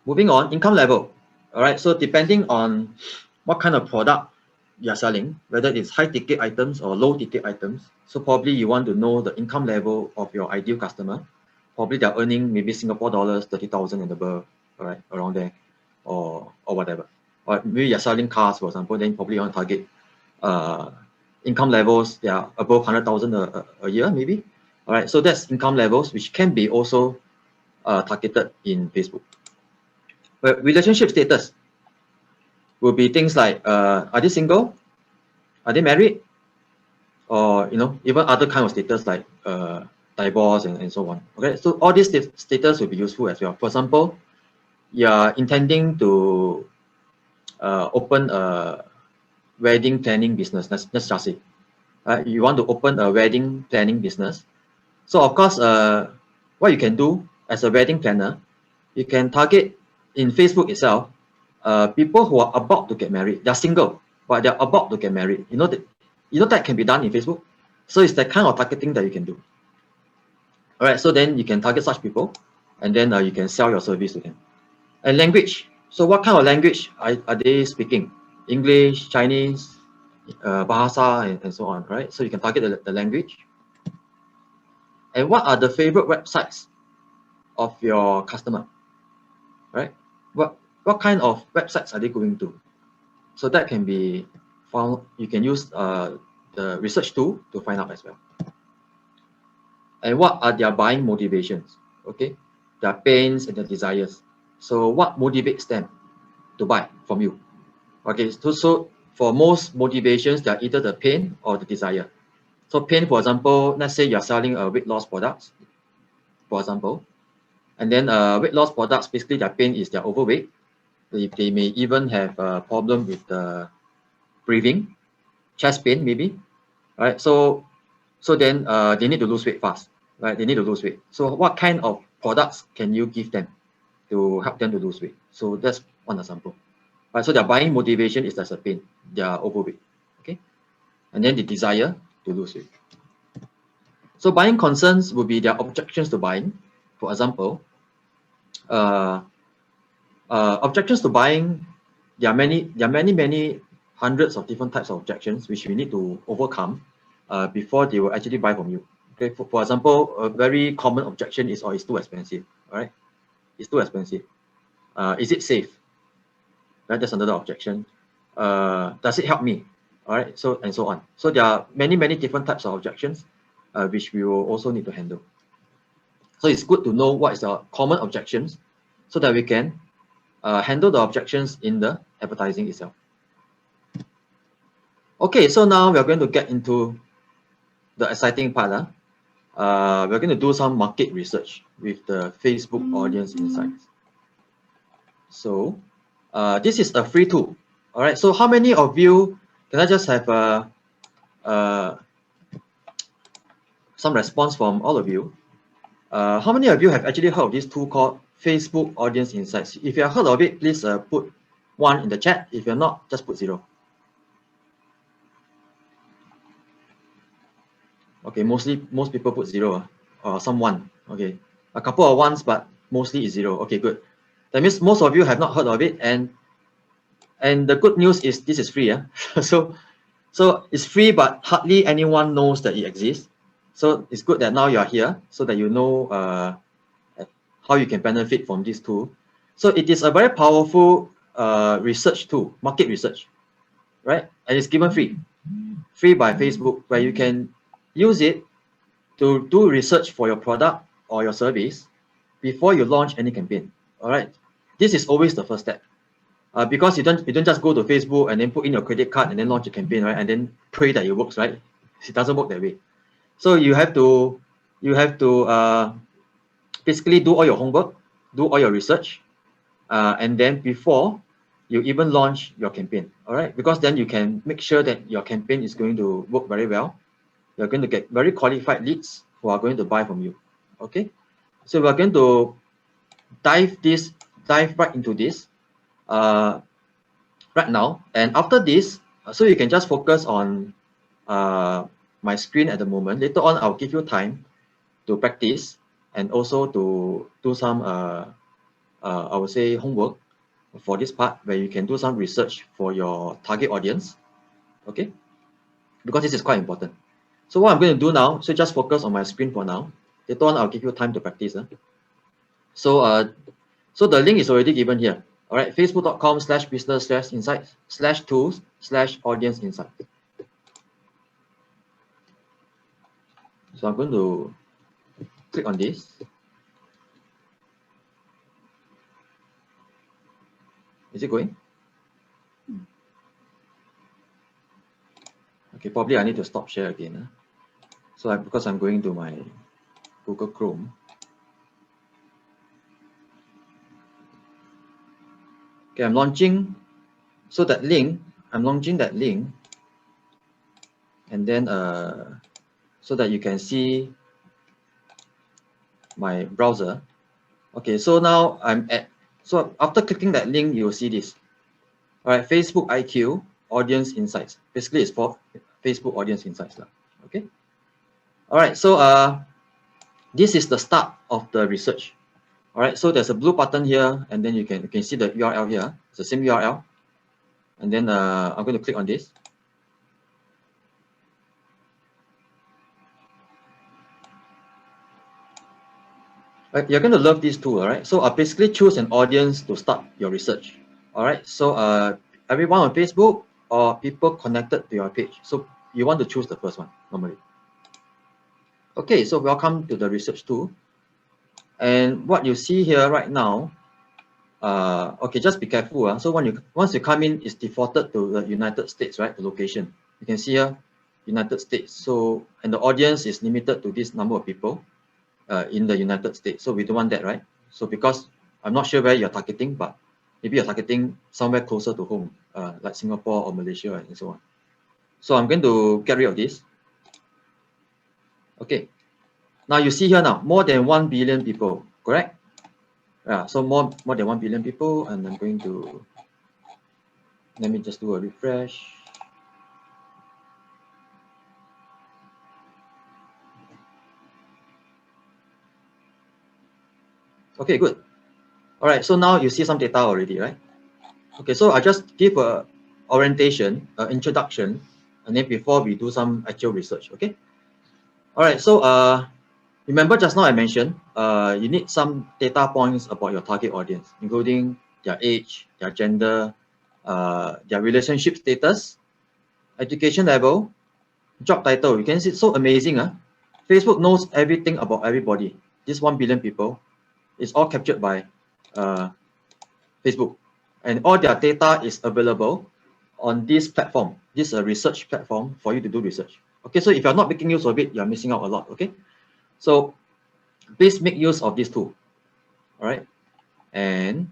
Moving on, income level. All right, so depending on what kind of product you are selling, whether it's high ticket items or low ticket items, so probably you want to know the income level of your ideal customer. Probably they're earning maybe Singapore dollars 30,000 and above, all right, around there, or whatever. Or maybe you're selling cars, for example, then probably you want to target income levels they are above 100,000 a year, maybe. All right, so that's income levels which can be also targeted in Facebook. But relationship status will be things like, are they single? Are they married? Or even other kind of status like divorce and so on. Okay, so all these status will be useful as well. For example, you are intending to open a wedding planning business. Let's just say you want to open a wedding planning business. So of course, what you can do as a wedding planner, you can target in Facebook itself people who are about to get married. They're single, but they're about to get married. That can be done in Facebook. So it's the kind of targeting that you can do. All right, so then you can target such people, and then you can sell your service to them. And language. So what kind of language are they speaking? English, Chinese, Bahasa, and so on, right? So you can target the language. And what are the favorite websites of your customer, right? What kind of websites are they going to? So that can be found. You can use the research tool to find out as well. And what are their buying motivations? Okay, their pains and their desires. So what motivates them to buy from you? Okay, so for most motivations, they are either the pain or the desire. So pain, for example, let's say you're selling a weight loss products, for example, and then weight loss products, basically their pain is they're overweight. They may even have a problem with breathing, chest pain maybe, right? So then they need to lose weight fast, right? They need to lose weight. So what kind of products can you give them to help them to lose weight? So that's one example. Right, so their buying motivation is as a pain, they are overweight, okay? And then the desire to lose weight. So buying concerns will be their objections to buying. For example, objections to buying, there are many hundreds of different types of objections which we need to overcome before they will actually buy from you. Okay, for example, a very common objection is, oh, it's too expensive. All right, it's too expensive. Is it safe? Right, that's another objection. Does it help me? All right, so and so on. So there are many different types of objections which we will also need to handle. So it's good to know what is the common objections so that we can handle the objections in the advertising itself. Okay, so now we are going to get into the exciting part. we're going to do some market research with the Facebook audience insights. So this is a free tool. All right. So how many of you, can I just have some response from all of you? How many of you have actually heard of this tool called Facebook Audience Insights? If you have heard of it, please put 1 in the chat. If you're not, just put 0. Okay, most people put 0 or some 1. Okay, a couple of 1s, but mostly is 0. Okay, good. That means most of you have not heard of it, and the good news is this is free. Yeah? so it's free, but hardly anyone knows that it exists. So it's good that now you are here, so that you know how you can benefit from this tool. So it is a very powerful research tool, market research, right? And it's given free by Facebook, where you can use it to do research for your product or your service before you launch any campaign. All right, this is always the first step, because you don't just go to Facebook and then put in your credit card and then launch a campaign, right? And then pray that it works, right? It doesn't work that way. So you have to basically do all your homework, do all your research, and then before you even launch your campaign, all right? Because then you can make sure that your campaign is going to work very well. You're going to get very qualified leads who are going to buy from you, okay? So we're going to dive right into this right now. And after this, so you can just focus on my screen at the moment. Later on, I'll give you time to practice and also to do some I would say homework for this part, where you can do some research for your target audience, okay? Because this is quite important. So what I'm going to do now, so just focus on my screen for now. Later on, I'll give you time to practice. So so the link is already given here. All right, facebook.com/business/insights/tools/audience insights. So I'm going to click on this. Is it going? Okay, probably I need to stop share again. So because I'm going to my Google Chrome. Okay, I'm launching. So that link, I'm launching that link, and then so that you can see my browser. Okay, so now I'm at. So after clicking that link, you will see this. All right, Facebook IQ Audience Insights. Basically, it's for Facebook Audience Insights. Okay. All right, so this is the start of the research. All right, so there's a blue button here, and then you can see the URL here. It's the same URL, and then I'm going to click on this. Right, you're going to love this tool. All right, so basically choose an audience to start your research. All right, so everyone on Facebook or people connected to your page. So you want to choose the first one normally. Okay, so welcome to the research tool. And what you see here right now, okay, just be careful. So once you come in, it's defaulted to the United States, right? The location. You can see here, United States. So, and the audience is limited to this number of people in the United States. So we don't want that, right? So because I'm not sure where you're targeting, but maybe you're targeting somewhere closer to home, like Singapore or Malaysia and so on. So I'm going to get rid of this. Okay. Now you see here now, more than 1 billion people, correct? Yeah, so more than 1 billion people, and I'm going to, let me just do a refresh. Okay, good. All right, so now you see some data already, right? Okay, so I just give a orientation, introduction, and then before we do some actual research, okay? All right, so remember just now I mentioned you need some data points about your target audience, including their age, their gender, their relationship status, education level, job title. You can see it's so amazing. Facebook knows everything about everybody. This 1 billion people is all captured by Facebook, and all their data is available on this platform. This is a research platform for you to do research. Okay, so if you're not making use of it, you're missing out a lot. Okay, So please make use of this tool. All right. And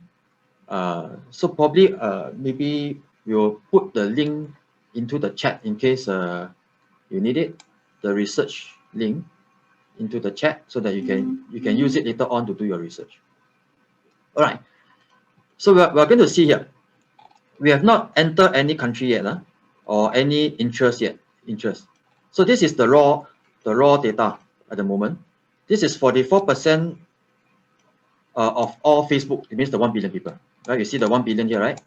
so probably maybe we'll put the link into the chat in case you need it, the research link into the chat so that you can use it later on to do your research. All right. So we're going to see here. We have not entered any country yet, or any interest yet. So this is the raw data at the moment. This is 44% of all Facebook. It means the 1 billion people, right? You see the 1 billion here, right?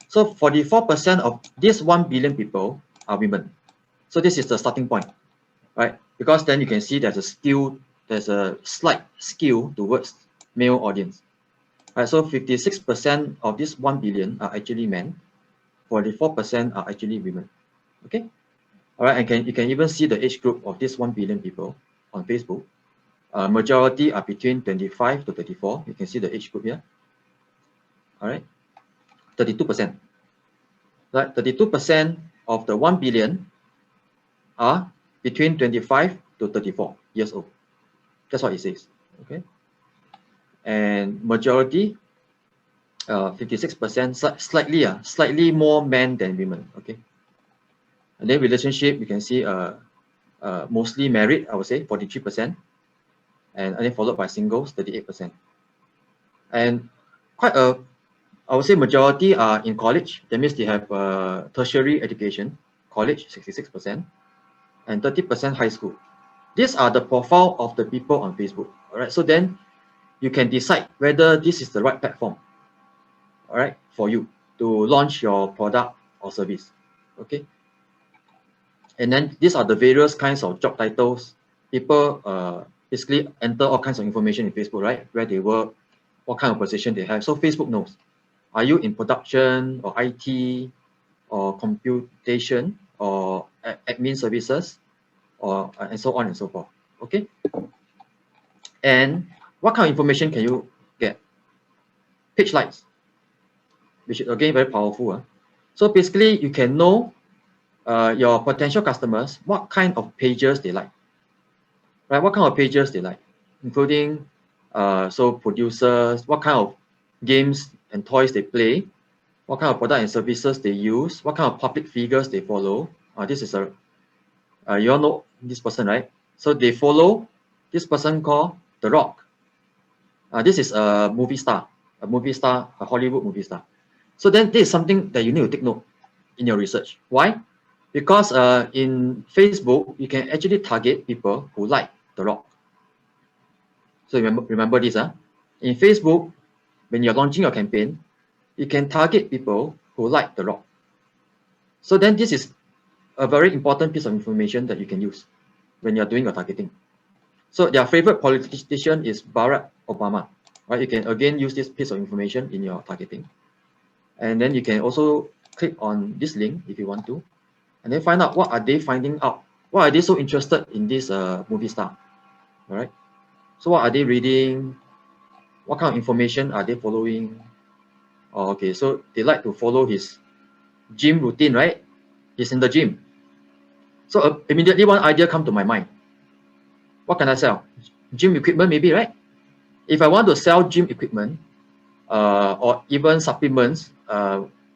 So 44% of these 1 billion people are women. So this is the starting point, right? Because then you can see there's a slight skew towards male audience. Right, so 56% of this 1 billion are actually men, 44% are actually women. Okay, all right, and you can even see the age group of this 1 billion people on Facebook. Majority are between 25 to 34. You can see the age group here. All right, 32%. Right, 32% of the 1 billion are between 25 to 34 years old. That's what it says. Okay, and majority 56%, slightly more men than women. Okay, and then relationship, you can see mostly married, I would say 43%, and then followed by singles 38%. And quite I would say majority are in college. That means they have tertiary education, college 66%, and 30% high school. These are the profile of the people on Facebook. All right, so then you can decide whether this is the right platform, all right, for you to launch your product or service. Okay, and then these are the various kinds of job titles. People basically enter all kinds of information in Facebook, right? Where they work, what kind of position they have. So Facebook knows, are you in production or IT or computation or admin services, or and so on and so forth. Okay, and what kind of information can you get? Page likes, which is again very powerful. So basically you can know your potential customers, what kind of pages they like, right? What kind of pages they like, including so producers, what kind of games and toys they play, what kind of product and services they use, what kind of public figures they follow. This is you all know this person, right? So they follow this person called The Rock. This is a movie star, a Hollywood movie star. So then this is something that you need to take note in your research. Why? Because in Facebook, you can actually target people who like The Rock. So remember this. In Facebook, when you're launching your campaign, you can target people who like The Rock. So then this is a very important piece of information that you can use when you're doing your targeting. So their favorite politician is Barack Obama, right? You can again use this piece of information in your targeting. And then you can also click on this link if you want to, and then find out what are they finding out. Why are they so interested in this movie star? All right. So what are they reading? What kind of information are they following? Oh, okay, so they like to follow his gym routine, right? He's in the gym. So immediately one idea come to my mind. What can I sell? Gym equipment maybe, right? If I want to sell gym equipment or even supplements,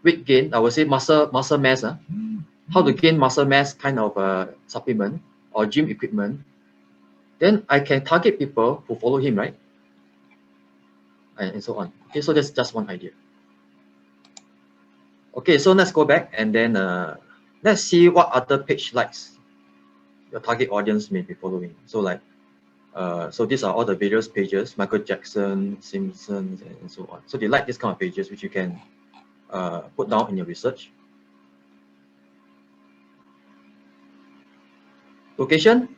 weight gain, I would say muscle mass, how to gain muscle mass kind of supplement or gym equipment, then I can target people who follow him, right? And so on. Okay, so that's just one idea. Okay, so let's go back and then let's see what other page likes your target audience may be following. So like, so these are all the various pages, Michael Jackson, Simpsons, and so on. So they like this kind of pages, which you can put down in your research. Location.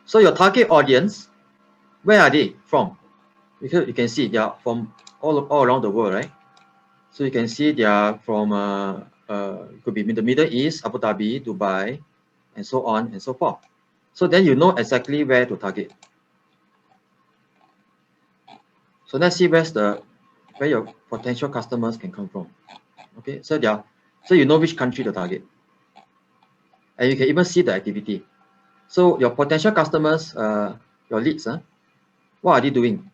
So your target audience, where are they from? Because you can see they are from all around the world, right? So you can see they are from could be in the Middle East, Abu Dhabi, Dubai, and so on and so forth. So then you know exactly where to target. So let's see where your potential customers can come from. Okay, so you know which country to target, and you can even see the activity. So your potential customers, your leads, what are they doing?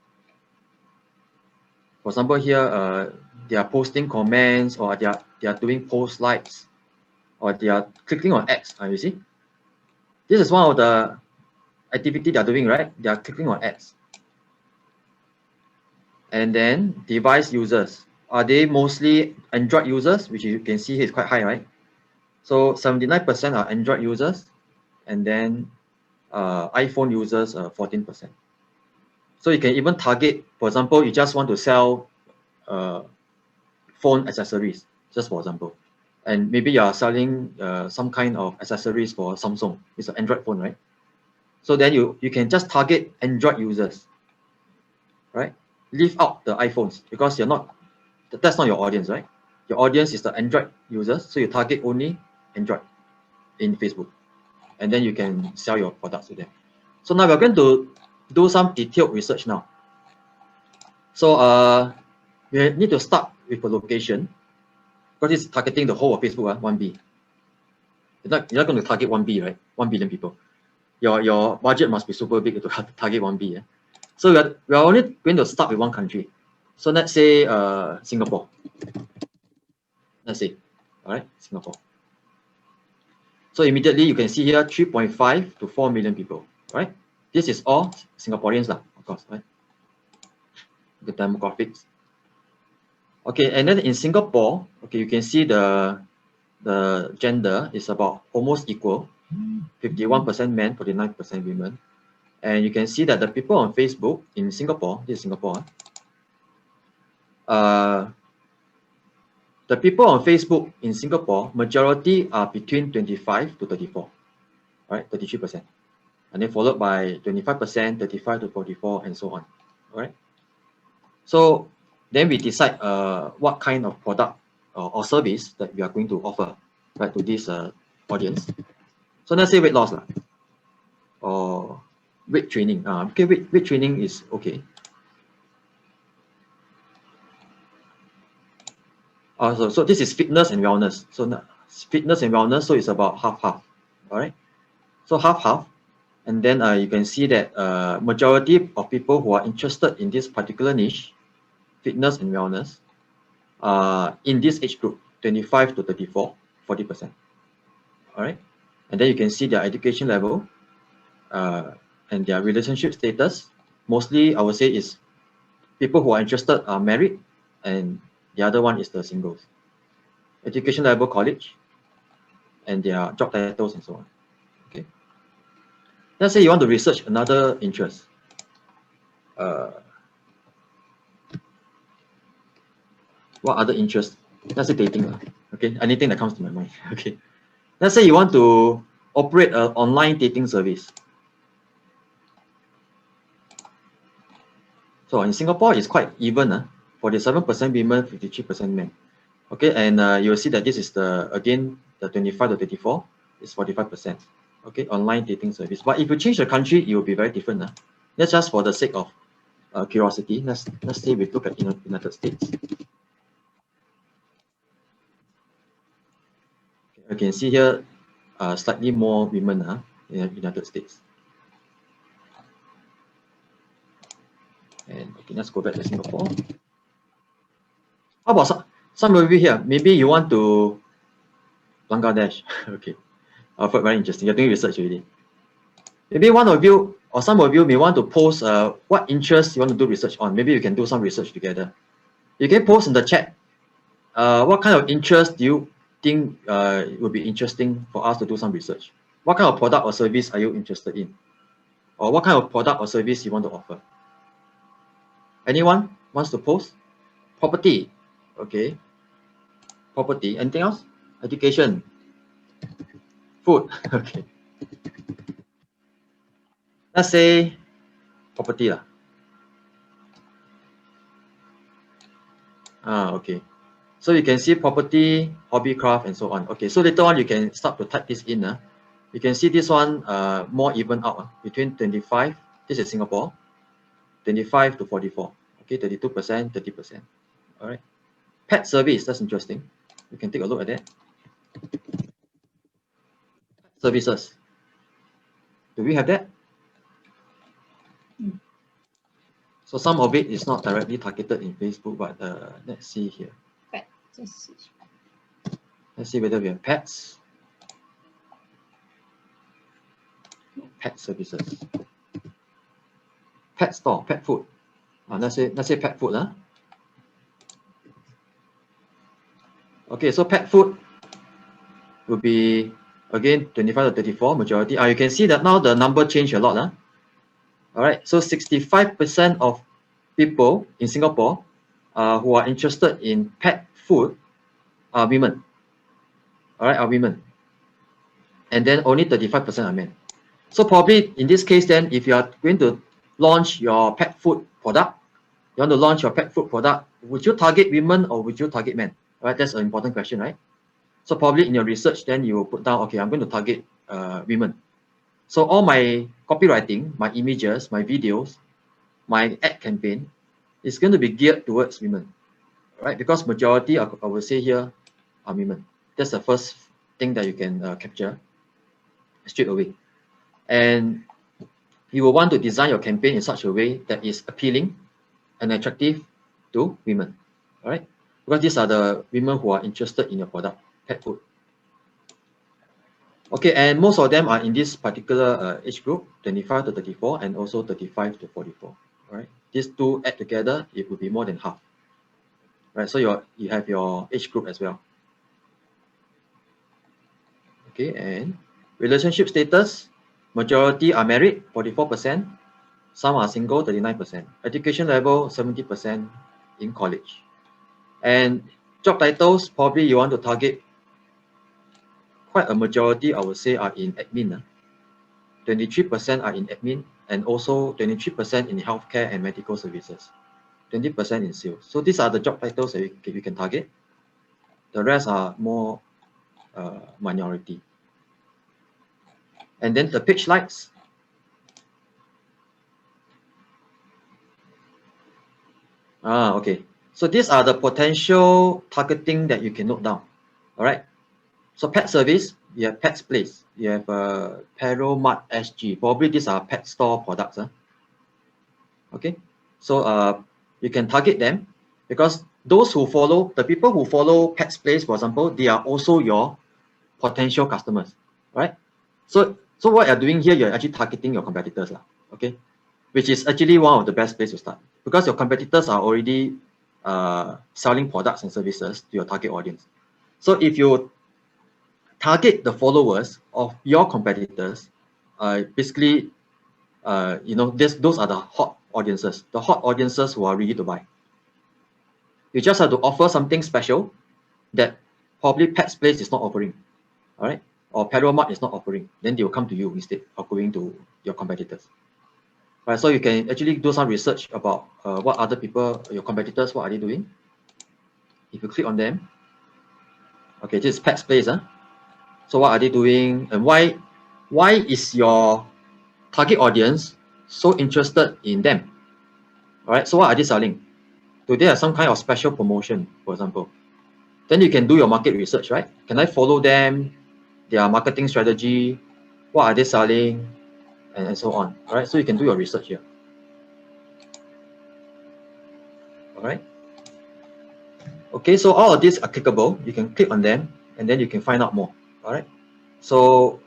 For example, here they are posting comments, or they are doing post likes, or they are clicking on ads. You see, this is one of the activity they are doing, right? They are clicking on ads. And then device users, are they mostly Android users, which you can see here is quite high, right? So 79% are Android users, and then iPhone users 14%. So you can even target, for example, you just want to sell phone accessories, just for example, and maybe you are selling some kind of accessories for Samsung. It's an Android phone, right? So then you can just target Android users, right? Leave out the iPhones, because that's not your audience, right? Your audience is the Android users, so you target only Android in Facebook, and then you can sell your products to them. So now we're going to do some detailed research now. So we need to start with a location, because it's targeting the whole of Facebook, 1B. You're not going to target 1B, right? 1 billion people. Your budget must be super big to target 1B. So we are only going to start with one country. So let's say Singapore. Let's say, all right, Singapore. So immediately you can see here 3.5 to 4 million people, right? This is all Singaporeans, of course, right? The demographics. Okay, and then in Singapore, okay, you can see the gender is about almost equal, 51% men, 49% women. And you can see that the people on Facebook in Singapore, this is Singapore, the people on Facebook in Singapore, majority are between 25 to 34, right? 33%. And then followed by 25%, 35 to 44, and so on, all right? So then we decide what kind of product or service that we are going to offer, right, to this audience. So let's say weight loss, or weight training. Okay, weight training is okay. So this is fitness and wellness. So fitness and wellness, so it's about half-half, all right? So half-half, and then you can see that majority of people who are interested in this particular niche, fitness and wellness, in this age group, 25 to 34, 40%, all right? And then you can see their education level and their relationship status. Mostly, I would say, is people who are interested are married, and the other one is the singles. Education level, college, and their job titles and so on. Okay. Let's say you want to research another interest. What other interests? Let's say dating. Okay, anything that comes to my mind. Okay. Let's say you want to operate an online dating service. So in Singapore, it's quite even. 47% women, 53% men. Okay, and you'll see that this is the 25 to 34 is 45%. Okay, online dating service. But if you change the country, it will be very different. That's just for the sake of curiosity. Let's say we look at United States. You can see here slightly more women in the United States. And okay, let's go back to Singapore. How about some of you here? Maybe you want to Bangladesh. Okay, I thought very interesting. You're doing research already. Maybe one of you or some of you may want to post what interests you want to do research on. Maybe you can do some research together. You can post in the chat. What kind of interest do you think would be interesting for us to do some research? What kind of product or service are you interested in? Or what kind of product or service you want to offer? Anyone wants to post? Property. Okay. Property. Anything else? Education. Food. Okay. Let's say property. Okay. So you can see property, hobby craft, and so on. Okay, so later on you can start to type this in. You can see this one more even out between 25, this is Singapore, 25 to 44. Okay, 32%, 30%. All right. Pet service, that's interesting. You can take a look at that. Services. Do we have that? So some of it is not directly targeted in Facebook, but let's see here. Let's see whether we have pets. Pet services. Pet store, pet food. Let's say pet food. Okay, so pet food will be again 25 to 34 majority. You can see that now the number changed a lot. All right, so 65% of people in Singapore who are interested in pet food are women. All right, are women. And then only 35% are men. So probably in this case, then if you are going to launch your pet food product, you want to launch your pet food product, would you target women or would you target men? All right, that's an important question, right? So probably in your research, then you will put down, okay, I'm going to target women. So all my copywriting, my images, my videos, my ad campaign is going to be geared towards women, right? Because majority, I will say here, are women. That's the first thing that you can capture straight away. And you will want to design your campaign in such a way that is appealing and attractive to women, all right? Because these are the women who are interested in your product, pet food. Okay, and most of them are in this particular age group, 25 to 34 and also 35 to 44, all right? These two add together, it will be more than half, right? So you have your age group as well. Okay, and relationship status, majority are married, 44%. Some are single, 39%. Education level, 70% in college. And job titles, probably you want to target quite a majority, I would say, are in admin. 23% are in admin and also 23% in healthcare and medical services. 20% in sales. So these are the job titles that you can target. The rest are more minority. And then the page likes. Okay. So these are the potential targeting that you can note down. All right. So pet service, you have Pets Place, you have Pero Mart SG. Probably these are pet store products. Okay. So you can target them because those who follow, the people who follow Pets Place, for example, they are also your potential customers, right? So what you're doing here, you're actually targeting your competitors, okay? Which is actually one of the best places to start because your competitors are already selling products and services to your target audience. So if you target the followers of your competitors, basically, those are the hot audiences, the hot audiences who are ready to buy. You just have to offer something special that probably Pets Place is not offering, all right? Or Mart is not offering. Then they will come to you instead of going to your competitors. Right, so you can actually do some research about what other people, your competitors, what are they doing. If you click on them, okay, this is Pets Place. So what are they doing and why is your target audience so interested in them? All right, so what are they selling? Do they have some kind of special promotion, for example? Then you can do your market research, right? Can I follow them, their marketing strategy, what are they selling, and so on. All right, so you can do your research here. All right. Okay, so all of these are clickable. You can click on them and then you can find out more. All right. So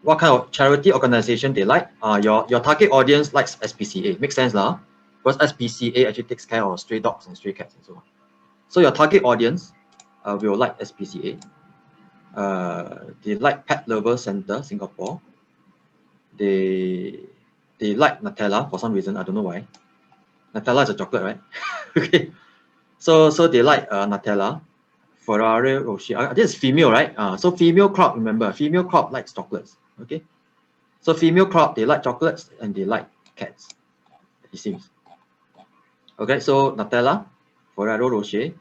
what kind of charity organization they like? Your target audience likes SPCA. Makes sense, because SPCA actually takes care of stray dogs and stray cats and so on. So your target audience will like SPCA. They like Pet Lover Center Singapore. They like Nutella for some reason. I don't know why. Nutella is a chocolate, right? Okay. So they like Nutella, Ferrari Rocher. This is female, right? So female crowd, remember, female crowd likes chocolates. Okay. So female crowd, they like chocolates and they like cats. It seems. Okay. So Nutella, Ferrero Rocher,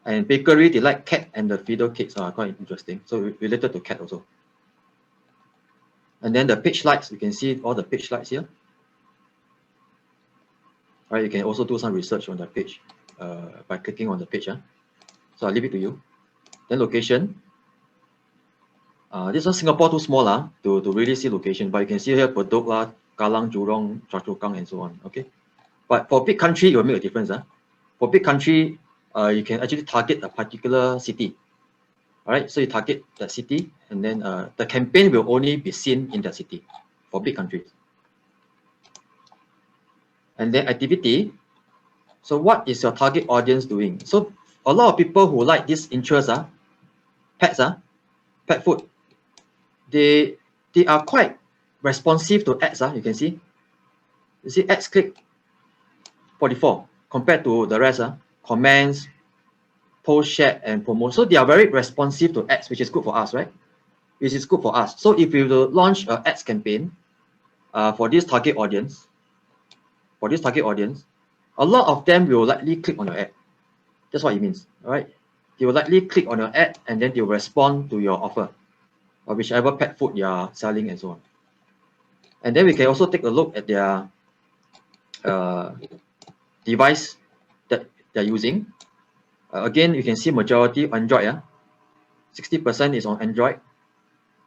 and bakery, they like cat and the fiddle cakes are quite interesting. So related to cat also. And then the page likes, you can see all the page likes here. Right, you can also do some research on the page by clicking on the page. So I'll leave it to you. Then location. This one Singapore too small to really see location, but you can see here Bedok lah, Kallang, Jurong, Choa Chu Kang, and so on. Okay, but for big country, it will make a difference. For big country, you can actually target a particular city. All right, so you target that city, and then the campaign will only be seen in that city for big countries. And then activity. So what is your target audience doing? So a lot of people who like this interest, pets, pet food, they are quite responsive to ads. You can see. You see ads click 44 compared to the rest. Comments, post, share, and promote. So they are very responsive to ads, which is good for us, right? Which is good for us. So if we will launch an ads campaign for this target audience, a lot of them will likely click on your ad. That's what it means, all right? They will likely click on your ad and then they will respond to your offer, or whichever pet food you are selling and so on. And then we can also take a look at their device that they're using. Again, you can see majority Android. 60% is on Android.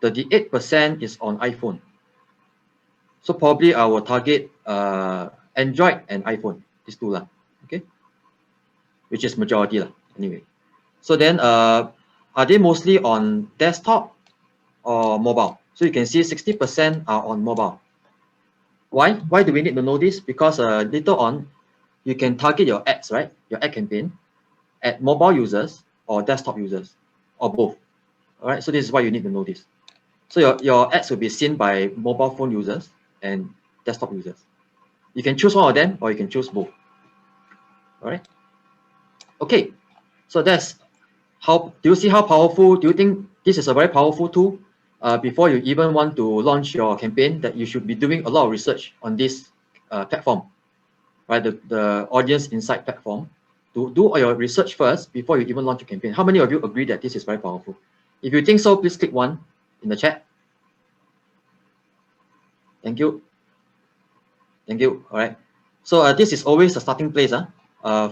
38% is on iPhone. So probably I will target Android and iPhone, these two lah. Okay, which is majority lah. Anyway, so then are they mostly on desktop or mobile? So you can see 60% are on mobile. Why? Why do we need to know this? Because later on, you can target your ads, right? Your ad campaign at mobile users or desktop users or both. All right. So this is why you need to know this. So your ads will be seen by mobile phone users and desktop users. You can choose one of them or you can choose both. All right. Okay. So that's how. Do you see how powerful? Do you think this is a very powerful tool? Before you even want to launch your campaign, that you should be doing a lot of research on this platform, right? The audience insight platform. To do all your research first before you even launch a campaign. How many of you agree that this is very powerful? If you think so, please click 1 in the chat. Thank you. Thank you. All right. So this is always a starting place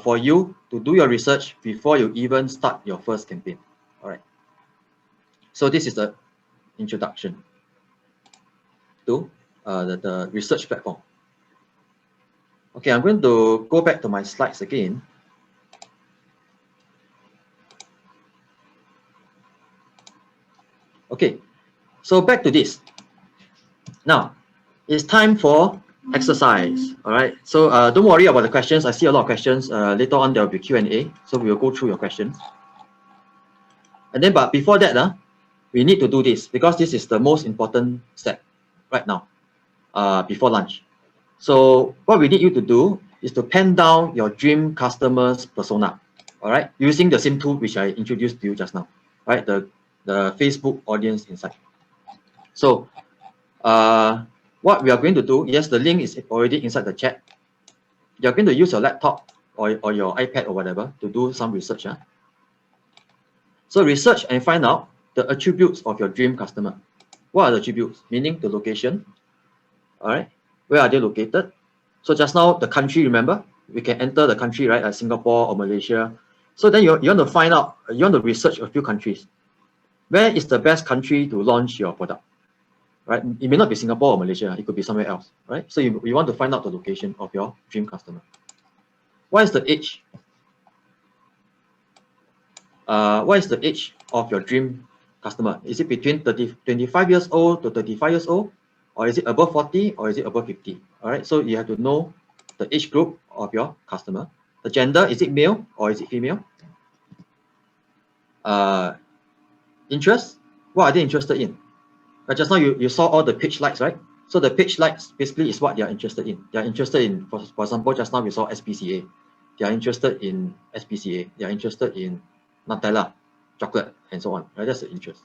for you to do your research before you even start your first campaign. All right. So this is the introduction to the research platform. Okay, I'm going to go back to my slides again. Okay, so back to this. Now, it's time for exercise. All right, so don't worry about the questions. I see a lot of questions. Later on, there will be Q&A, so we will go through your questions. And then, but before that, we need to do this because this is the most important step right now, before lunch. So what we need you to do is to pen down your dream customer's persona, all right, using the same tool which I introduced to you just now, right? The Facebook audience insight. So what we are going to do, yes, the link is already inside the chat. You're going to use your laptop or your iPad or whatever to do some research. So research and find out the attributes of your dream customer. What are the attributes? Meaning the location, all right? Where are they located? So just now, the country, remember? We can enter the country, right? Like Singapore or Malaysia. So then you want to find out, you want to research a few countries. Where is the best country to launch your product, right? It may not be Singapore or Malaysia. It could be somewhere else, right? So you want to find out the location of your dream customer. What is the age? What is the age of your dream customer? Is it between 25 years old to 35 years old? Or is it above 40 or is it above 50? All right, so you have to know the age group of your customer. The gender, is it male or is it female? Interest, what are they interested in? Just now you saw all the page likes, right? So the page likes basically is what they are interested in. They are interested in, for example, just now we saw SPCA. They are interested in SPCA. They are interested in Nutella, chocolate, and so on. Right? That's the interest.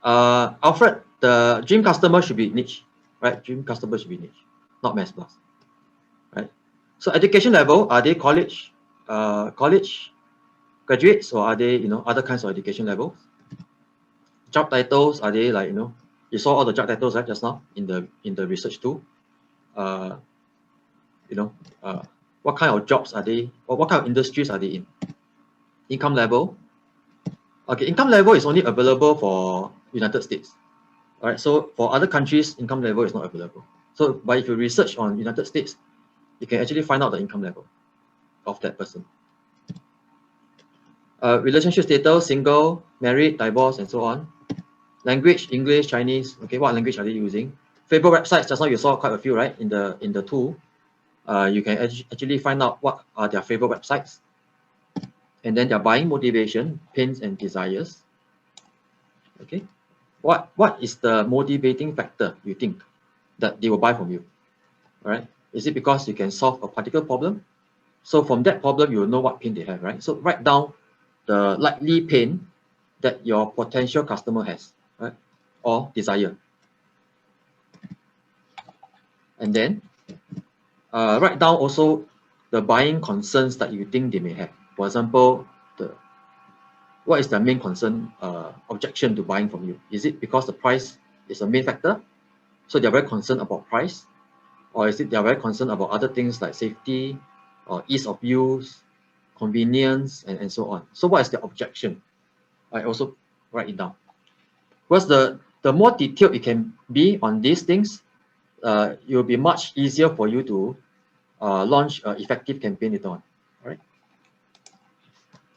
Alfred, the dream customer should be niche, right? Dream customer should be niche, not mass plus, right? So education level, are they college graduates, or are they other kinds of education levels? Job titles, are they like you saw all the job titles right just now in the research tool? What kind of jobs are they, or what kind of industries are they in? Income level, Okay, income level is only available for United States. All right, so for other countries, income level is not available. So, but if you research on United States, you can actually find out the income level of that person. Relationship status, single, married, divorced, and so on. Language, English, Chinese. Okay, what language are they using? Favorite websites, just now you saw quite a few, right? In the tool, you can actually find out what are their favorite websites, and then their buying motivation, pains and desires. Okay, what is the motivating factor you think that they will buy from you? All right, is it because you can solve a particular problem? So from that problem, you will know what pain they have, right? So write down the likely pain that your potential customer has, right? Or desire. And then write down also the buying concerns that you think they may have. For example, what is their main concern, objection to buying from you? Is it because the price is a main factor? So they're very concerned about price? Or is it they're very concerned about other things like safety or ease of use, convenience, and so on? So what is the objection? I also write it down. Because the more detailed it can be on these things, it will be much easier for you to launch an effective campaign later on. All right.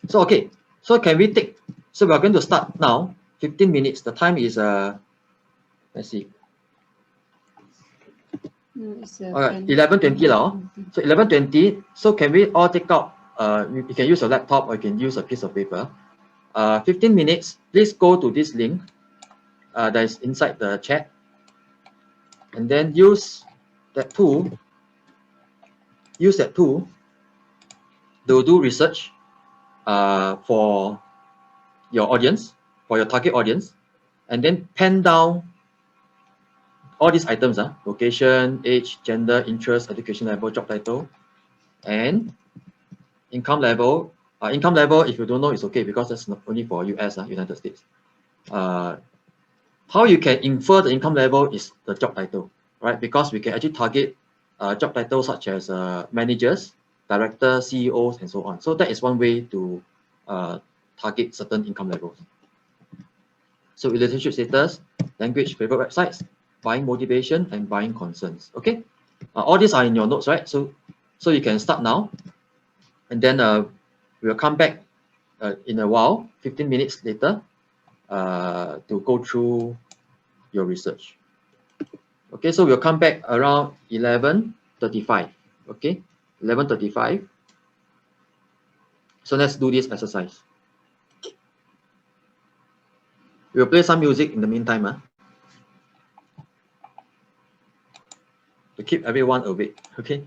So okay. So can we take? So we are going to start now. 15 minutes. The time is let's see. All right, 11:20 now. So 11:20. So can we all take out? You can use a laptop or you can use a piece of paper. 15 minutes. Please go to this link that is inside the chat, and then use that tool. Use that tool to do research for your audience, for your target audience, and then pen down all these items, location, age, gender, interest, education level, job title, and income level. Income level, if you don't know, it's okay because that's not only for US, United States. How you can infer the income level is the job title, right? Because we can actually target job titles such as managers, directors, CEOs, and so on. So that is one way to target certain income levels. So relationship status, language, favorite websites, buying motivation, and buying concerns. Okay, all these are in your notes, right? So you can start now, and then we'll come back in a while, 15 minutes later, to go through your research. Okay, so we'll come back around 11:35. Okay, 11:35. So let's do this exercise. We'll play some music in the meantime, to keep everyone awake. Okay.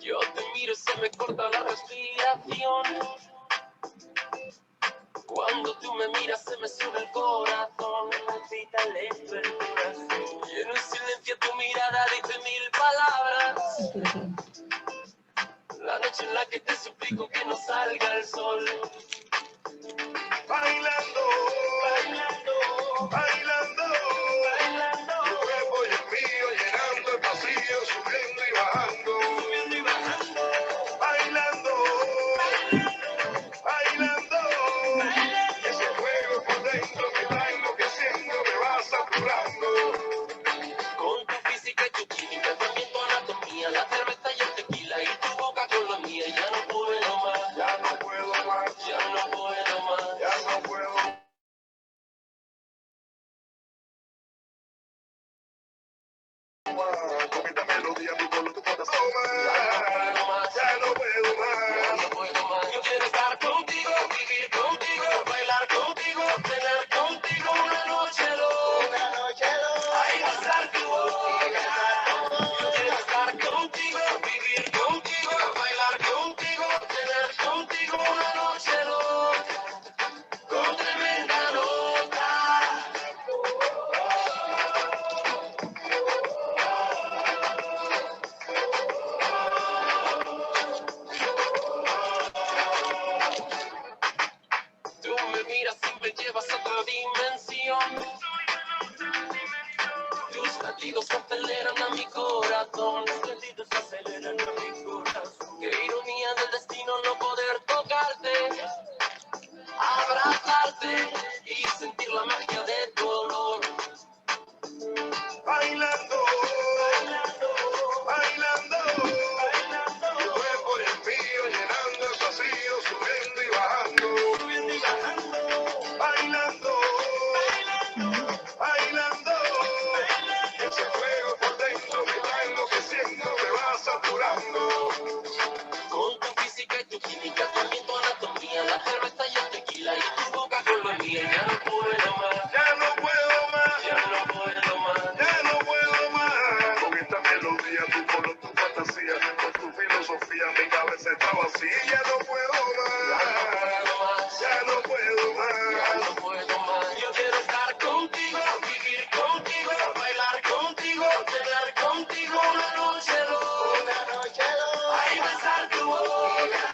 Yo te miro y se me corta la respiración. Cuando tú me miras se me sube el corazón. Palpita lento el corazón. Y en un silencio tu mirada dice mil palabras. La noche en la que te suplico que no salga el sol. Bailando, bailando, bailando, bailando. Tu cuerpo y el mío llenando el vacío, subiendo y bajando. Subiendo y bajando. Bailando, bailando, bailando. Ese fuego por dentro me va enloqueciendo, me va saturando. Con tu física y tu química, también tu anatomía, la cerveza y el tequila y tu boca con la mía. Ya no puedo más, ya no puedo más, ya no puedo más, ya no puedo más. Con esta melodía tu color, tu corazón. Ya no puedo más, ya no puedo más, ya no puedo más. Yo quiero estar contigo, vivir contigo, bailar contigo, tener contigo una noche loca, ahí pasar tu boca. Yo quiero estar contigo, vivir contigo, bailar contigo, tener contigo una noche loca, con tremenda nota. aceleran a mi corazón, los latidos aceleran a mi corazón. Qué ironía del destino no poder tocarte, abrazarte y sentir la magia de tu olor. Bailando, bailando, bailando, bailando. Tu cuerpo y el mío llenando el vacío, subiendo y bajando, subiendo y bajando. Bailando, bailando, bailando. Ese fuego por dentro me va enloqueciendo, me va saturando. Con tu física y tu química, también tu anatomía, la cerveza y el tequila y tu boca con la mía. Ya no puedo más, ya no puedo más, ya no puedo más, ya no puedo más. Con esta melodía, tu color, tu fantasía, con tu filosofía, mi cabeza está vacía. Ya no puedo más, ya no puedo más, ya no puedo más. Yo quiero estar contigo, vivir contigo, bailar contigo, tener contigo una noche ay, besar tu boca.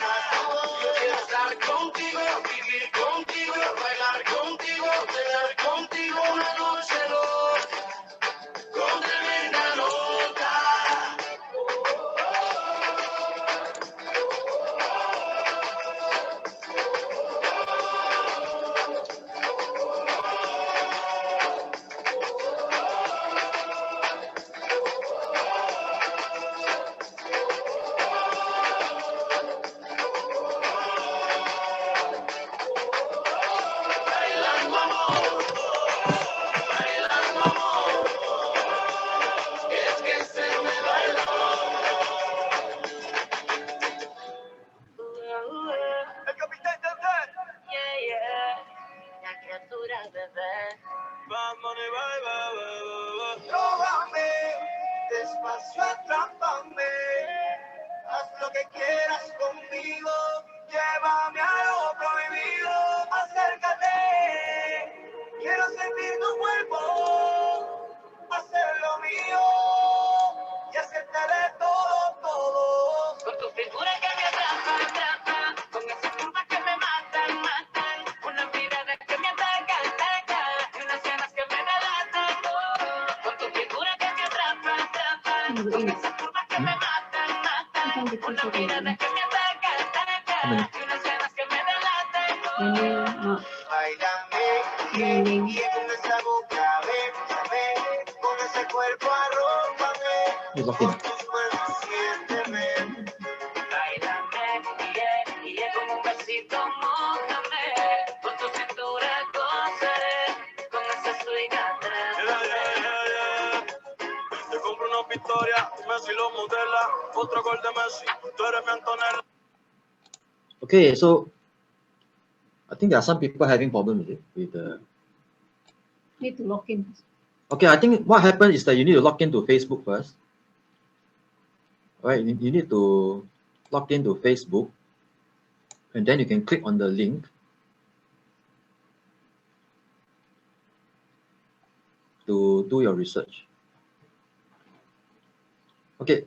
Yo quiero estar contigo, vivir contigo, bailar contigo, tener contigo una noche con tremenda nota. Bailando amor, bailando amor, es que se me bailó. El capitán Teuter. Yeah, yeah. La criatura bebé. Vamos, bye, bye, bye. Róbame, despacio atrápame. Haz lo que quieras conmigo. Llévame a lo prohibido. Acércate. Quiero sentir tu cuerpo. Hacer lo mío. Y hacerte de todo, todo. Con tu figura que me atrapa, atrapa. Con esas curvas que me matan, matan. Una mirada que me ataca, ataca. Y unas ganas que me delatan. Con tu figura que me atrapa, atrapa. Con esas curvas que me matan, matan. Una mirada que me ataca, ataca. Y unas ganas que me delatan. Báilame, y con esa boca, bésame. Con ese cuerpo arrópame. Con tus manos siénteme. Báilame, yeah, con un besito mójame. Con tu cintura gozaré. Con ese swing atrás. Te compro una victoria, Messi lo modela. Otro gol de Messi, tú eres mi Antonella. Okay, so I think there are some people having problems with the. Need to log in. Okay, I think what happened is that you need to log into Facebook first. All right, you need to log into Facebook, and then you can click on the link. To do your research. Okay.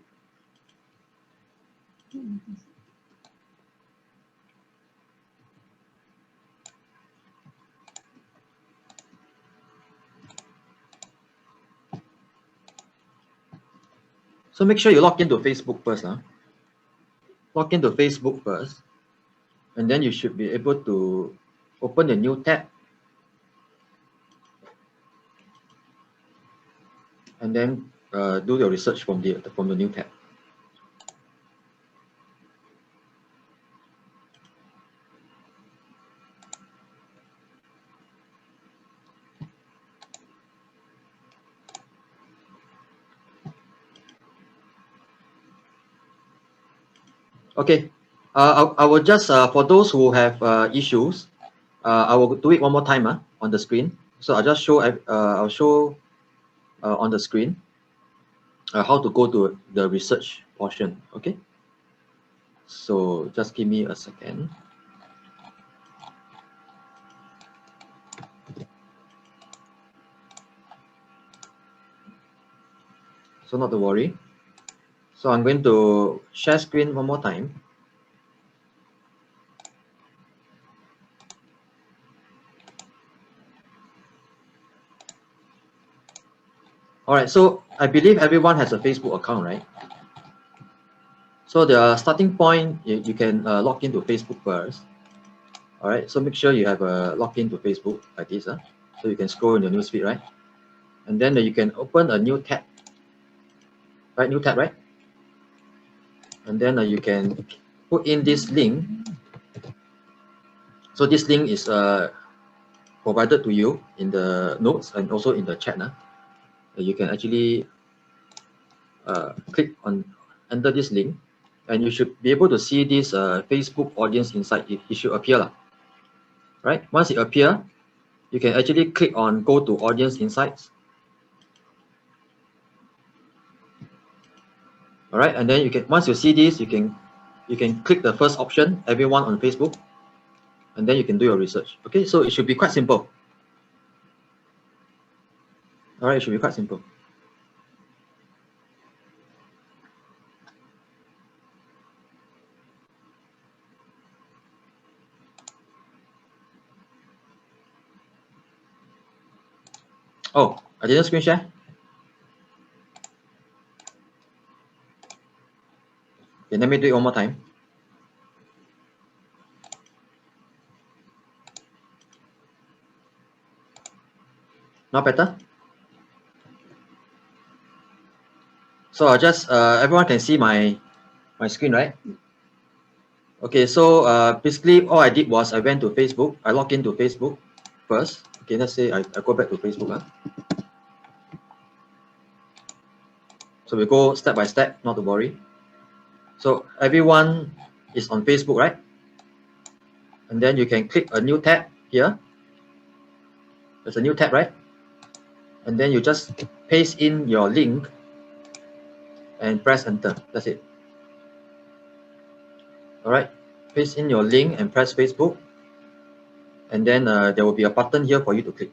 So make sure you log into Facebook first. Log into Facebook first, and then you should be able to open a new tab, and then do your research from the new tab. Okay, I will just for those who have issues, I will do it one more time on the screen. So I'll just show I'll show on the screen how to go to the research portion. Okay, so just give me a second. So not to worry. So I'm going to share screen one more time. All right, so I believe everyone has a Facebook account, right? So the starting point, you can log into Facebook first. All right, so make sure you have a login to Facebook like this. So you can scroll in your newsfeed, right? And then you can open a new tab, right? New tab, right? And then you can put in this link. So this link is provided to you in the notes and also in the chat. You can actually click on enter this link, and you should be able to see this Facebook audience insight. It should appear, right? Once it appear, you can actually click on go to audience insights. All right, and then you can, once you see this, you can click the first option, everyone on Facebook, and then you can do your research. Okay, so it should be quite simple. All right, it should be quite simple. Oh, I didn't screen share. Okay, let me do it one more time. Now better? So I just everyone can see my screen, right? Okay, so basically all I did was I went to Facebook. I logged into Facebook first. Okay, let's say I go back to Facebook. So we go step by step, not to worry. So everyone is on Facebook, right? And then you can click a new tab here. There's a new tab, right? And then you just paste in your link and press enter. That's it. All right, paste in your link and press Facebook. And then there will be a button here for you to click.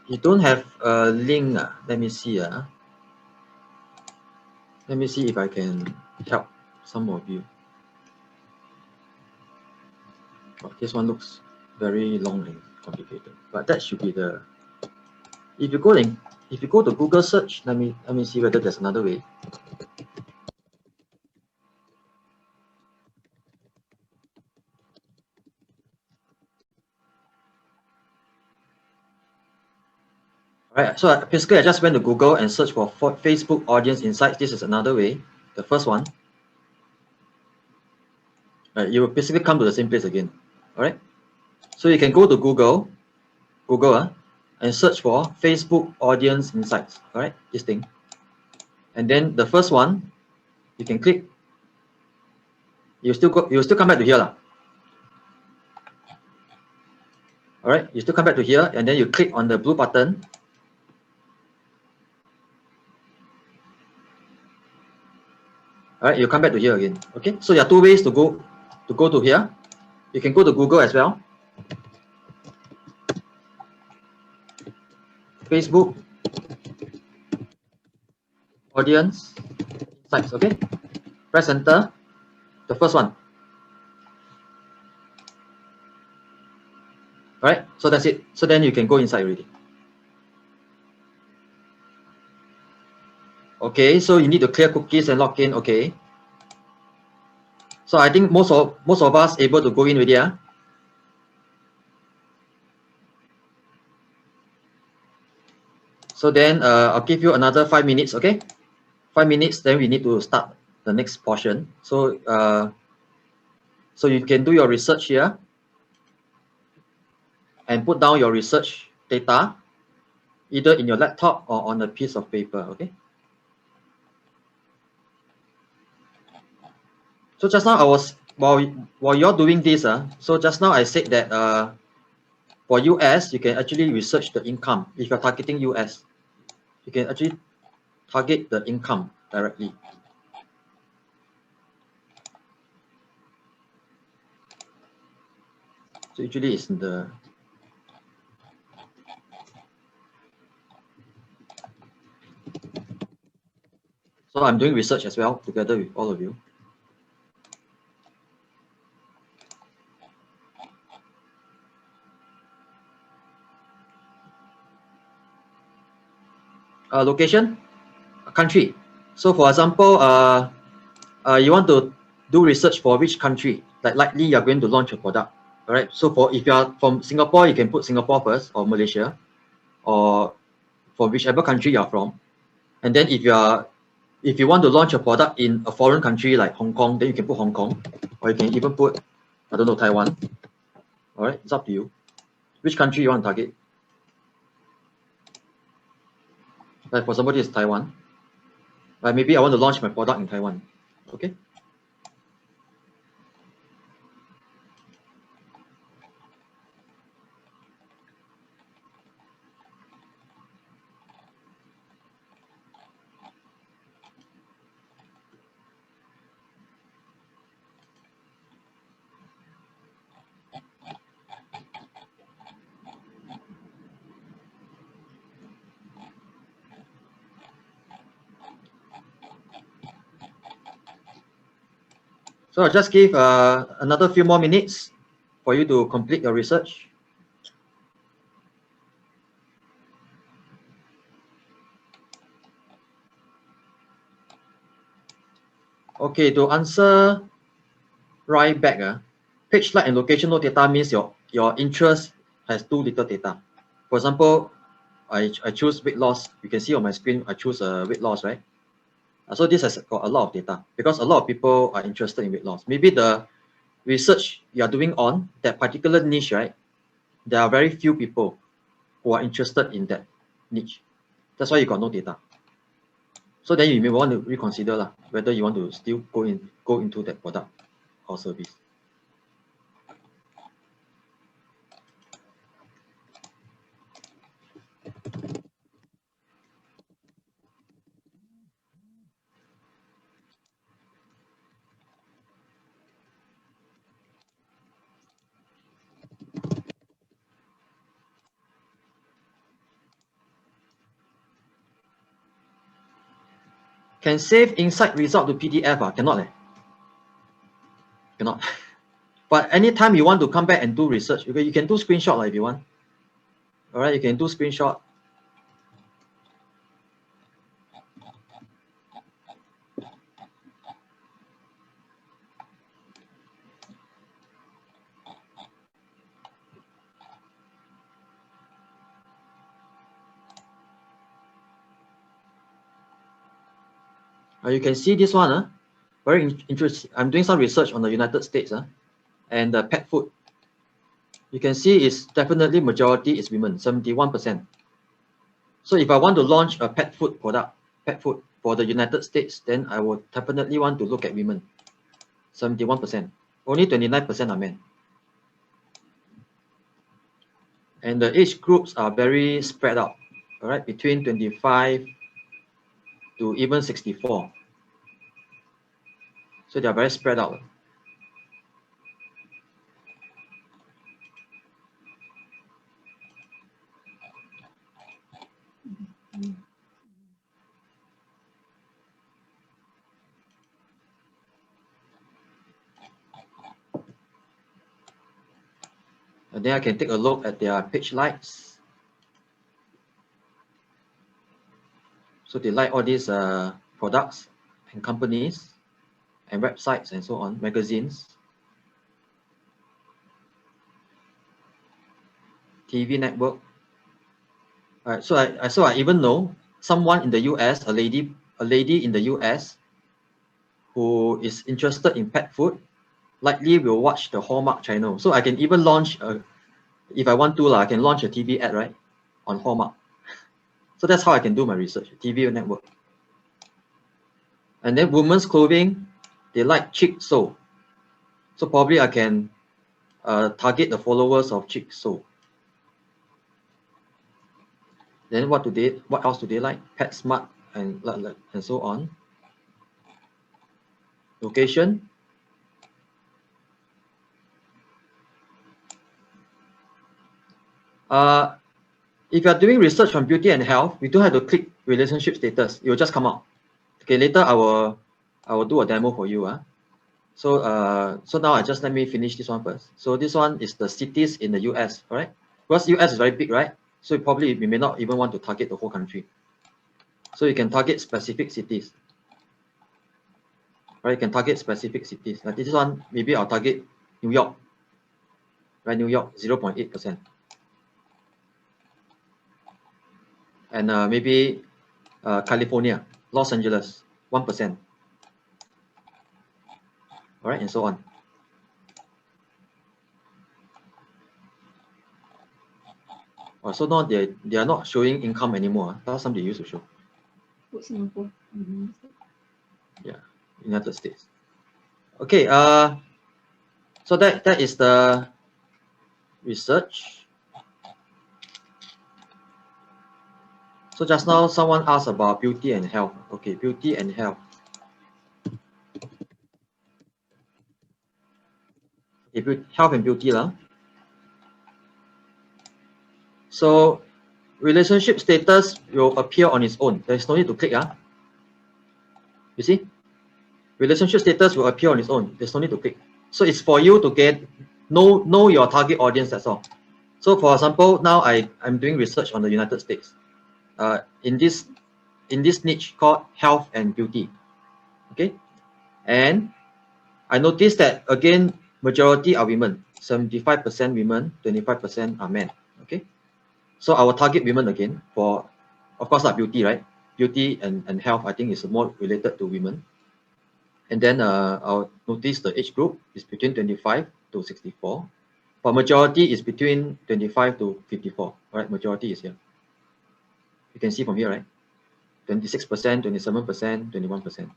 You don't have a link. Let me see. Let me see if I can help some of you. Oh, this one looks very long and complicated, but that should be the. If you go to Google search, let me see whether there's another way. All right, so basically I just went to Google and searched for Facebook audience insights. This is another way. The first one. Right, you will basically come to the same place again. All right. So you can go to Google, and search for Facebook audience insights. All right, this thing. And then the first one, you can click. You still come back to here, lah. All right, you still come back to here, and then you click on the blue button. All right, you come back to here again. Okay, so there are two ways to go to here. You can go to Google as well. Facebook audience insights. Okay, press enter. The first one. All right, so that's it. So then you can go inside already. Okay, so you need to clear cookies and log in. Okay. So I think most of us able to go in already. So then I'll give you another 5 minutes. Okay, 5 minutes. Then we need to start the next portion. So so you can do your research here and put down your research data either in your laptop or on a piece of paper. Okay. So just now I was while you're doing this, so just now I said that for US you can actually research the income. If you're targeting US, you can actually target the income directly. So usually it's in the so I'm doing research as well together with all of you. Location, country. So for example, you want to do research for which country, like likely you're going to launch a product. All right. So for if you are from Singapore, you can put Singapore first, or Malaysia, or for whichever country you're from. And then if you want to launch a product in a foreign country like Hong Kong, then you can put Hong Kong, or you can even put, I don't know, Taiwan. All right, it's up to you. Which country you want to target? Like for somebody, it's Taiwan. Maybe I want to launch my product in Taiwan. Okay. So I'll just give another few more minutes for you to complete your research. Okay, to answer right back, page light and location no data means your interest has too little data. For example, I choose weight loss. You can see on my screen, I choose weight loss, right? So this has got a lot of data because a lot of people are interested in weight loss. Maybe the research you are doing on that particular niche, right? There are very few people who are interested in that niche. That's why you got no data. So then you may want to reconsider whether you want to still go into that product or service. Can save inside result to PDF? Cannot. Cannot. But anytime you want to come back and do research, you can do screenshot if you want. All right, you can do screenshot. You can see this one. Very interesting. I'm doing some research on the United States and the pet food. You can see it's definitely majority is women, 71%. So if I want to launch a pet food product, pet food for the United States, then I would definitely want to look at women, 71%. Only 29% are men. And the age groups are very spread out, all right, between 25 to even 64. So they are very spread out. And then I can take a look at their page likes. So they like all these products and companies and websites and so on, magazines, TV network. All right, so I even know someone in the US, a lady in the US who is interested in pet food, likely will watch the Hallmark channel. So I can even launch if I want to, I can launch a TV ad, right, on Hallmark. So that's how I can do my research, TV network. And then women's clothing, they like chic sew. So probably I can target the followers of chic sew. Then what else do they like? PetSmart and so on. Location. If you are doing research on beauty and health, we don't have to click relationship status. It will just come out. Okay, later I will do a demo for you. So now let me finish this one first. So this one is the cities in the US, all right? Because US is very big, right? So probably we may not even want to target the whole country. So you can target specific cities. Right, you can target specific cities. Like this one, maybe I'll target New York. Right, New York 0.8%. And maybe California, Los Angeles 1%. All right, and so on. So now they are not showing income anymore. Last time they used to show. Put Singapore. Yeah, United States. Okay, so that is the research. So just now someone asked about beauty and health. Okay, beauty and health. Okay, health and beauty lah. So relationship status will appear on its own. There's no need to click. You see? Relationship status will appear on its own. There's no need to click. So it's for you to get know your target audience, that's all. So for example, now I'm doing research on the United States. In this niche called health and beauty. Okay. And I noticed that again, majority are women. 75% women, 25% are men. Okay. So I will target women again for, of course, not beauty, right? Beauty and health, I think, is more related to women. And then I'll notice the age group is between 25 to 64. But majority is between 25 to 54, right? Majority is here. You can see from here, right? 26%, 27%, 21%.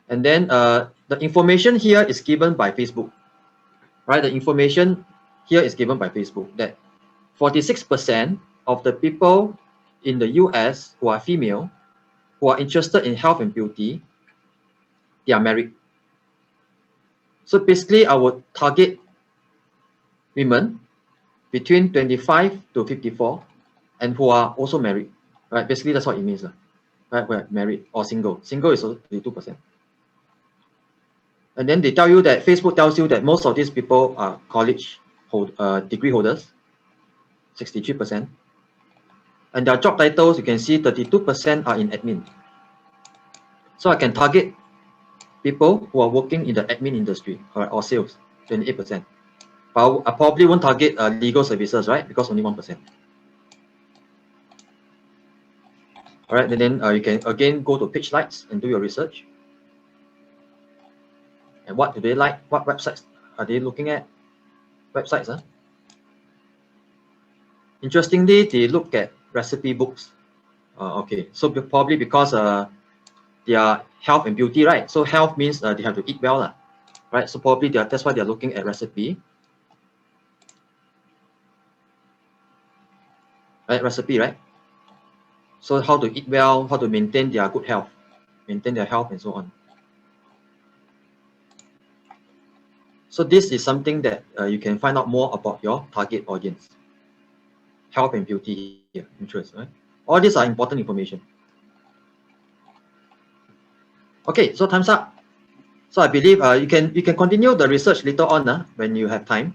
And then the information here is given by Facebook, right? The information here is given by Facebook that 46% of the people in the US who are female, who are interested in health and beauty, they are married. So basically, I would target women between 25 to 54 and who are also married, right? Basically, that's what it means, right? We're married or single. Single is also 32%. And then they tell you that Facebook tells you that most of these people are college degree holders, 63%. And their job titles, you can see 32% are in admin. So I can target people who are working in the admin industry, or sales, 28%. But I probably won't target legal services, right? Because only 1%. All right, and then you can again go to page likes and do your research. And what do they like? What websites are they looking at? Websites, huh? Interestingly, they look at recipe books. Okay, so probably because they are health and beauty, right? So health means they have to eat well, right? So probably that's why they're looking at recipe. Right, recipe, right? So how to eat well, how to maintain their good health, maintain their health and so on. So this is something that you can find out more about your target audience. Health and beauty here, interest, right? All these are important information. Okay, so time's up. So I believe you can continue the research later on when you have time.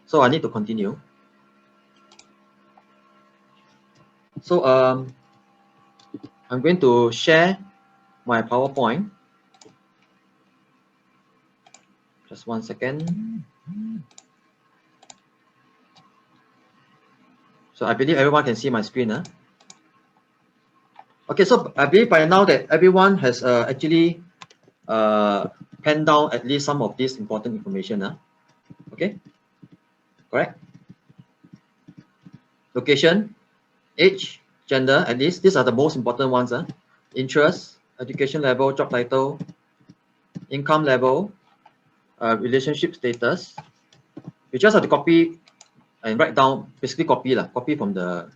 So I need to continue. So I'm going to share my PowerPoint. Just 1 second. So I believe everyone can see my screen. Okay, so I believe by now that everyone has actually penned down at least some of this important information. Okay, correct? Location, age, gender, at least these are the most important ones. Interest, education level, job title, income level, relationship status. You just have to copy and write down, basically copy from the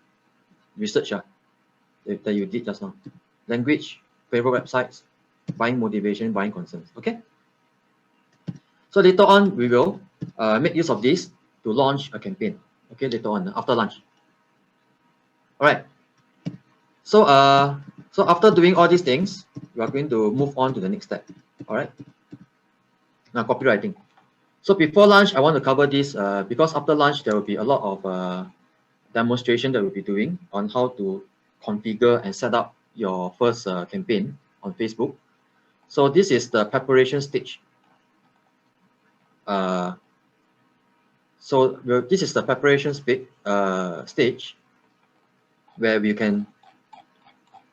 research that you did just now. Language, favorite websites, buying motivation, buying concerns. Okay. So later on, we will make use of this to launch a campaign. Okay, later on after lunch. All right. So so after doing all these things, we are going to move on to the next step. All right. Now copywriting. So before lunch, I want to cover this because after lunch there will be a lot of demonstration that we'll be doing on how to configure and set up your first campaign on Facebook. So this is the preparation stage. This is the preparation stage where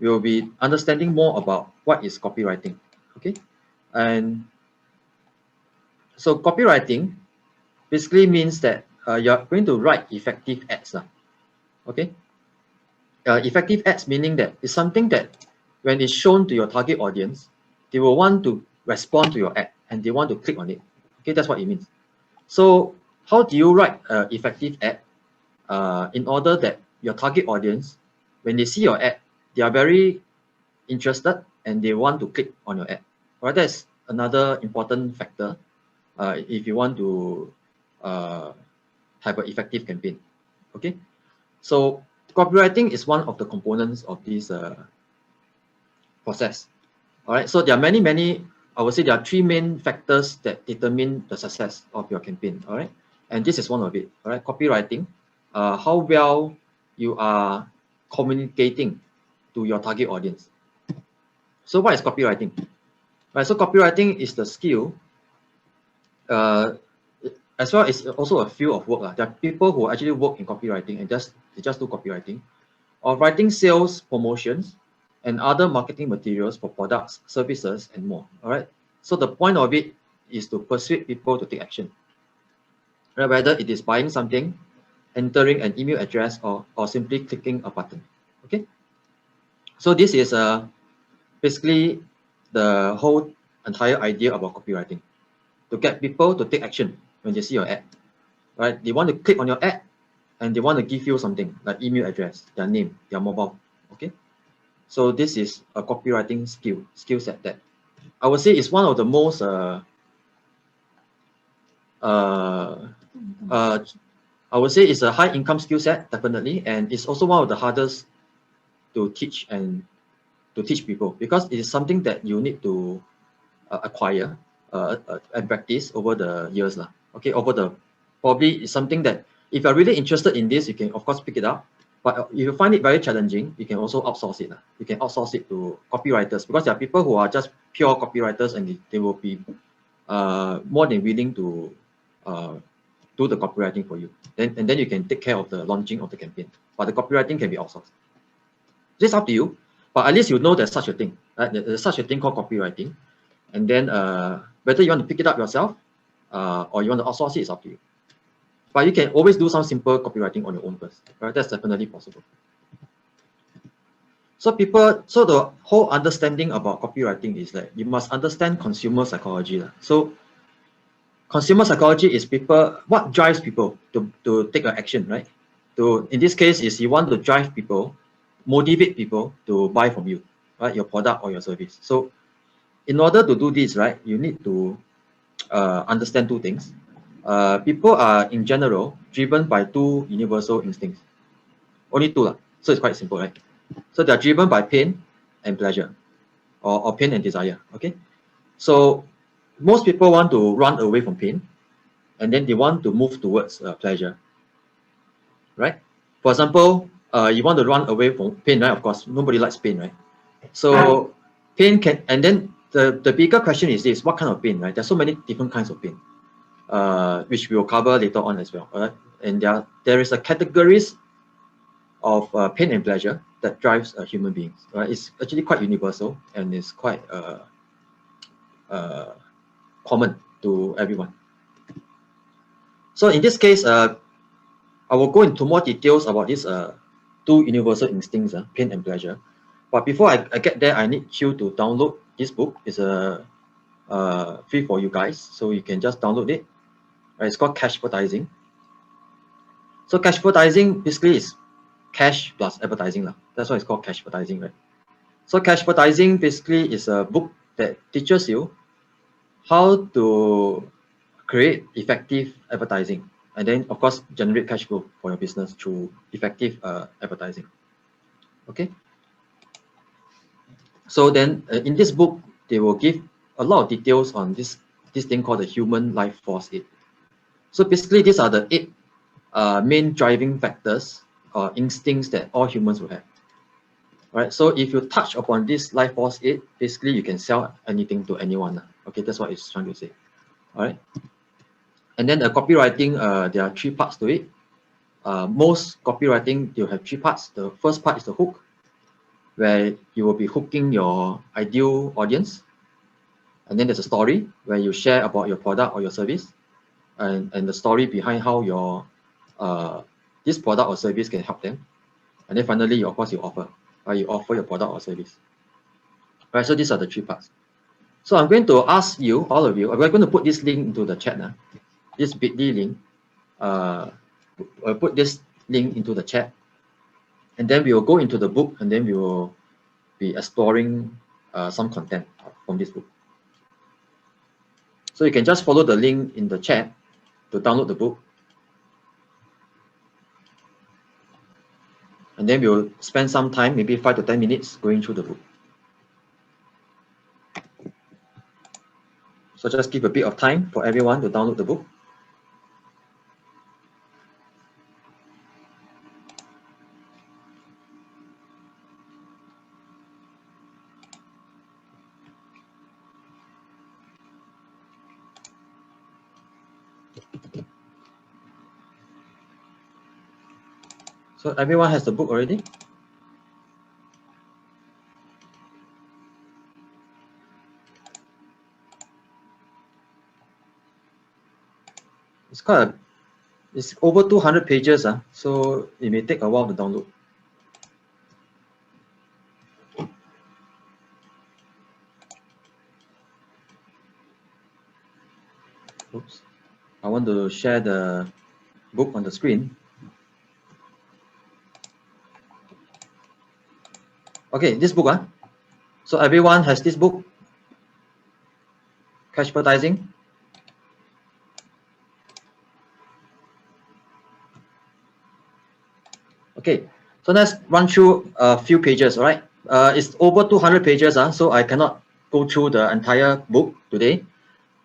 we'll be understanding more about what is copywriting. Okay, and so copywriting basically means that you're going to write effective ads. Okay, effective ads meaning that it's something that when it's shown to your target audience, they will want to respond to your ad and they want to click on it. Okay, that's what it means. So how do you write an effective ad in order that your target audience, when they see your ad, they are very interested and they want to click on your ad. Right, that's another important factor if you want to have an effective campaign. Okay, so copywriting is one of the components of this process. All right, so there are many, I would say there are three main factors that determine the success of your campaign. All right, and this is one of it. All right, copywriting, how well you are communicating to your target audience. So what is copywriting? Right, so copywriting is the skill, as well as also a field of work. There are people who actually work in copywriting and they just do copywriting, or writing sales promotions and other marketing materials for products, services, and more. All right. So the point of it is to persuade people to take action, right? Whether it is buying something, entering an email address, or simply clicking a button. Okay. So this is basically the whole entire idea about copywriting, to get people to take action when they see your ad, right? They want to click on your ad and they want to give you something like email address, their name, their mobile. Okay. So this is a copywriting skill set that I would say is one of the most I would say it's a high income skill set, definitely, and it's also one of the hardest to teach and to teach people, because it is something that you need to acquire and practice over the years. Okay, probably it's something that if you're really interested in this, you can of course pick it up. But if you find it very challenging, you can also outsource it. You can outsource it to copywriters, because there are people who are just pure copywriters and they will be more than willing to do the copywriting for you. And then you can take care of the launching of the campaign. But the copywriting can be outsourced. It's up to you, but at least you know there's such a thing. Right? There's such a thing called copywriting. And then whether you want to pick it up yourself or you want to outsource it, is up to you. But you can always do some simple copywriting on your own first. Right? That's definitely possible. So the whole understanding about copywriting is that you must understand consumer psychology. So consumer psychology is what drives people to take an action, right? In this case, is you want to drive people, motivate people to buy from you, right? Your product or your service. So in order to do this, right, you need to understand two things. People are in general driven by two universal instincts. Only two, so it's quite simple, right? So they're driven by pain and pleasure, or pain and desire. Okay, so most people want to run away from pain, and then they want to move towards pleasure, right? For example, you want to run away from pain, right? Of course, nobody likes pain, right? So pain can, and then the bigger question is this: what kind of pain, right? There's so many different kinds of pain, which we will cover later on as well. All right, and there is a categories of pain and pleasure that drives human beings. Right, it's actually quite universal and it's quite common to everyone. So in this case, I will go into more details about these two universal instincts, pain and pleasure. But before I get there, I need you to download this book. It's free for you guys, so you can just download it. It's called Cash Advertising. So cash advertising basically is cash plus advertising. That's why it's called cash advertising, right? So cash advertising basically is a book that teaches you how to create effective advertising, and then of course generate cash flow for your business through effective advertising. Okay. So then in this book, they will give a lot of details on this thing called the human life force 8. So basically these are the 8 main driving factors or instincts that all humans will have. Right, so if you touch upon this life force 8, basically you can sell anything to anyone. Okay, that's what it's trying to say. All right. And then the copywriting, there are 3 parts to it. Most copywriting, you have 3 parts. The first part is the hook, where you will be hooking your ideal audience. And then there's a story where you share about your product or your service, and the story behind how your this product or service can help them. And then finally, of course, you offer your product or service. Right, so these are the 3 parts. So I'm going to ask you, all of you, we're going to put this link into the chat now. This bit.ly link. I'll put this link into the chat. And then we will go into the book, and then we will be exploring some content from this book. So you can just follow the link in the chat to download the book. And then we'll spend some time, maybe 5 to 10 minutes, going through the book. So just give a bit of time for everyone to download the book. So everyone has the book already? It's over 200 pages, so it may take a while to download. Oops. I want to share the book on the screen. Okay, this book, so everyone has this book, Cash Advertising. Okay, so let's run through a few pages, all right? It's over 200 pages, so I cannot go through the entire book today.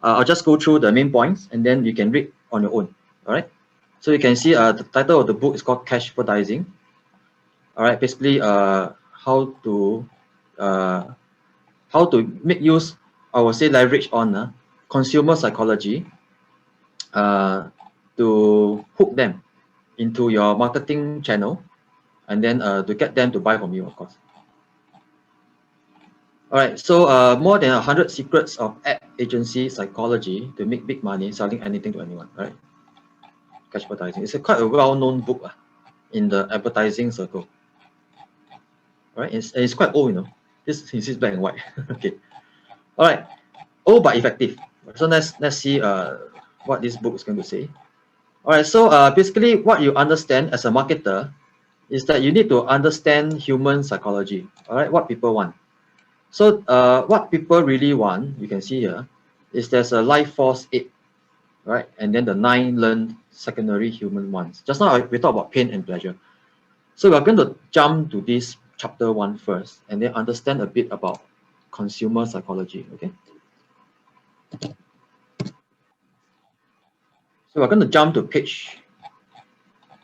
I'll just go through the main points, and then you can read on your own, all right? So you can see the title of the book is called Cash Advertising. All right, basically how to make use, I would say leverage on consumer psychology to hook them into your marketing channel, and then to get them to buy from you, of course. All right, so more than 100 secrets of ad agency psychology to make big money selling anything to anyone, right? Cash Advertising. It's quite a well-known book in the advertising circle. Right, it's quite old, you know. This is black and white. Okay. All right, old but effective. So let's see what this book is going to say. All right, so basically what you understand as a marketer is that you need to understand human psychology. All right, what people want. So what people really want, you can see here, is there's a life force 8, right? And then the 9 learned secondary human ones. Just now we talked about pain and pleasure. So we're going to jump to this chapter 1 first, and then understand a bit about consumer psychology, okay? So we're going to jump to page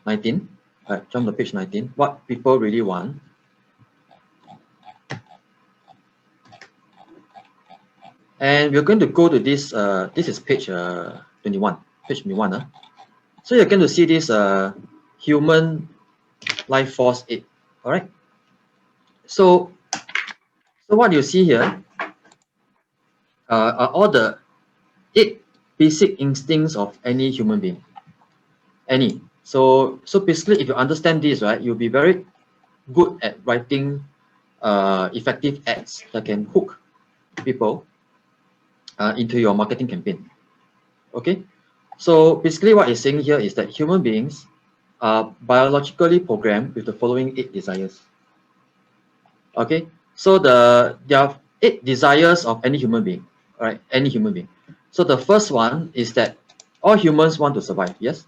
19. Right, jump to page 19, what people really want. And we're going to go to this, this is page 21, page 21. So you're going to see this human life force 8, all right? So what you see here are all the 8 basic instincts of any human being, any. So basically, if you understand this, right, you'll be very good at writing effective ads that can hook people into your marketing campaign. Okay, so basically what it's saying here is that human beings are biologically programmed with the following 8 desires. Okay, so there are 8 desires of any human being, right? Any human being. So the first one is that all humans want to survive. Yes,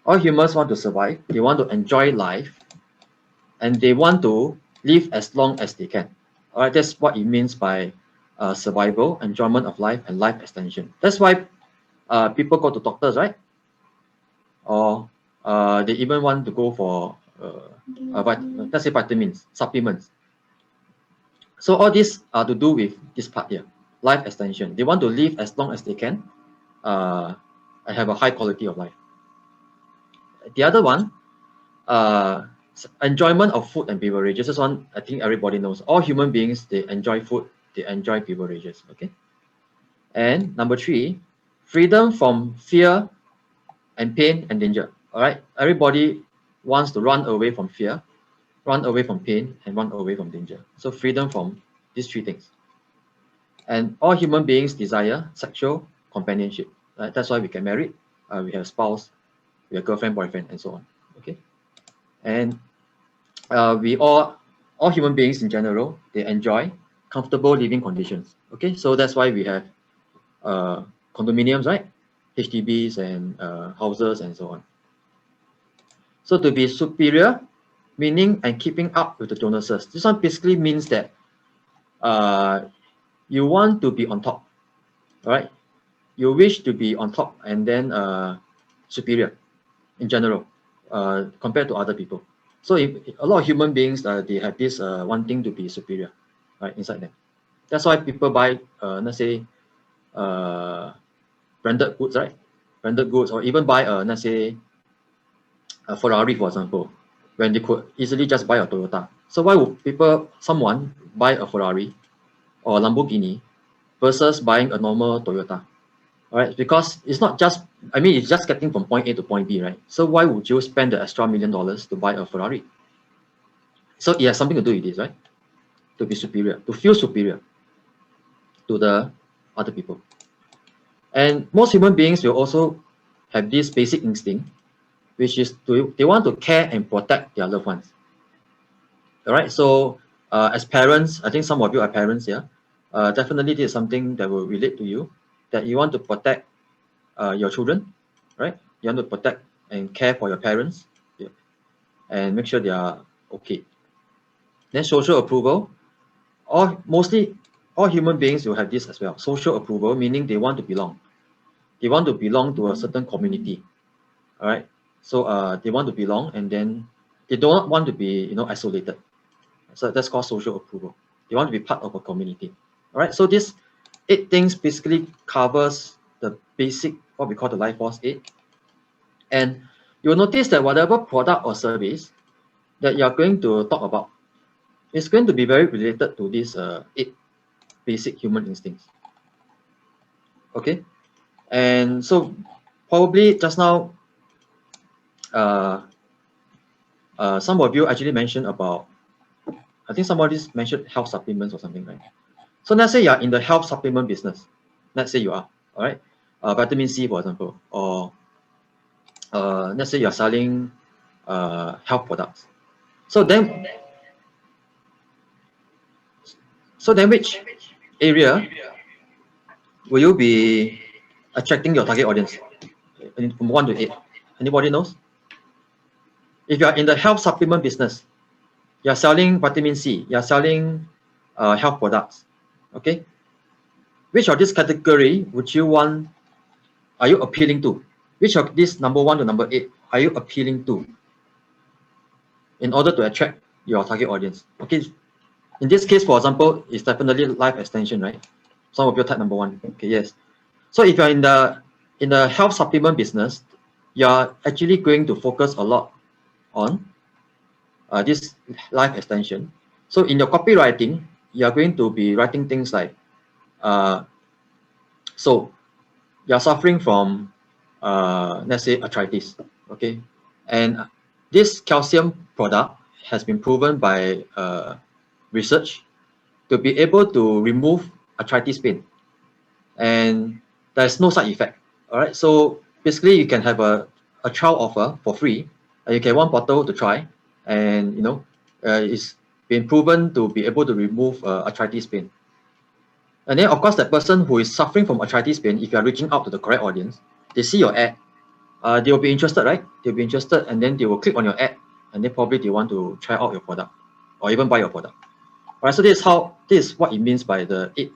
all humans want to survive. They want to enjoy life, and they want to live as long as they can. All right, that's what it means by survival, enjoyment of life, and life extension. That's why people go to doctors, right? Or they even want to go for let's say vitamins, supplements, So all these are to do with this part here, life extension. They want to live as long as they can and have a high quality of life. The other one, enjoyment of food and beverages. This one I think everybody knows. All human beings, they enjoy food, they enjoy beverages. Okay. And number 3, freedom from fear and pain and danger. All right. Everybody wants to run away from fear, run away from pain, and run away from danger. So freedom from these 3 things. And all human beings desire sexual companionship. Right? That's why we get married. We have spouse, we have girlfriend, boyfriend, and so on. Okay. And we all human beings in general, they enjoy comfortable living conditions. Okay, so that's why we have condominiums, right? HDBs and houses and so on. So to be superior, meaning and keeping up with the Jonases. This one basically means that you want to be on top, right? You wish to be on top and then superior in general compared to other people. So if a lot of human beings, they have this wanting to be superior, right, inside them. That's why people buy, let's say, branded goods, right? Branded goods, or even buy, let's say, a Ferrari, for example, when they could easily just buy a Toyota. So why would someone buy a Ferrari or a Lamborghini versus buying a normal Toyota? All right, because it's not just, I mean, it's just getting from point A to point B, right? So why would you spend the extra $1 million to buy a Ferrari? So it has something to do with this, right? To be superior, to feel superior to the other people. And most human beings will also have this basic instinct, which is they want to care and protect their loved ones. All right, so as parents, I think some of you are parents here. Definitely this is something that will relate to you, that you want to protect your children, right? You want to protect and care for your parents, yeah, and make sure they are okay. Then social approval, mostly all human beings will have this as well. Social approval, meaning they want to belong. They want to belong to a certain community, all right? So they want to belong, and then they don't want to be, isolated. So that's called social approval. They want to be part of a community, all right? So these 8 things basically covers the basic, what we call the life force 8. And you'll notice that whatever product or service that you're going to talk about is going to be very related to these 8 basic human instincts. Okay, and so probably just now, some of you actually mentioned about, I think somebody mentioned health supplements or something, right? So let's say you're in the health supplement business. Let's say you are, all right? Vitamin C, for example, or let's say you're selling health products. So then which area will you be attracting your target audience from 1 to 8? Anybody knows? If you are in the health supplement business, you're selling vitamin C, you're selling health products, okay? Which of this category are you appealing to? Which of this number 1 to number 8 are you appealing to in order to attract your target audience? Okay, in this case, for example, it's definitely life extension, right? Some of you type number 1. Okay, yes. So if you're in the health supplement business, you're actually going to focus a lot on this life extension. So in your copywriting, you're going to be writing things like, so you're suffering from, let's say, arthritis, okay? And this calcium product has been proven by research to be able to remove arthritis pain, and there's no side effect. All right, so basically you can have a trial offer for free, and you get 1 bottle to try, and it's been proven to be able to remove arthritis pain. And then of course that person who is suffering from arthritis pain, if you are reaching out to the correct audience, they see your ad, they will be interested, right? They'll be interested, and then they will click on your ad, and then probably they want to try out your product or even buy your product. All right, so this is what it means by the 8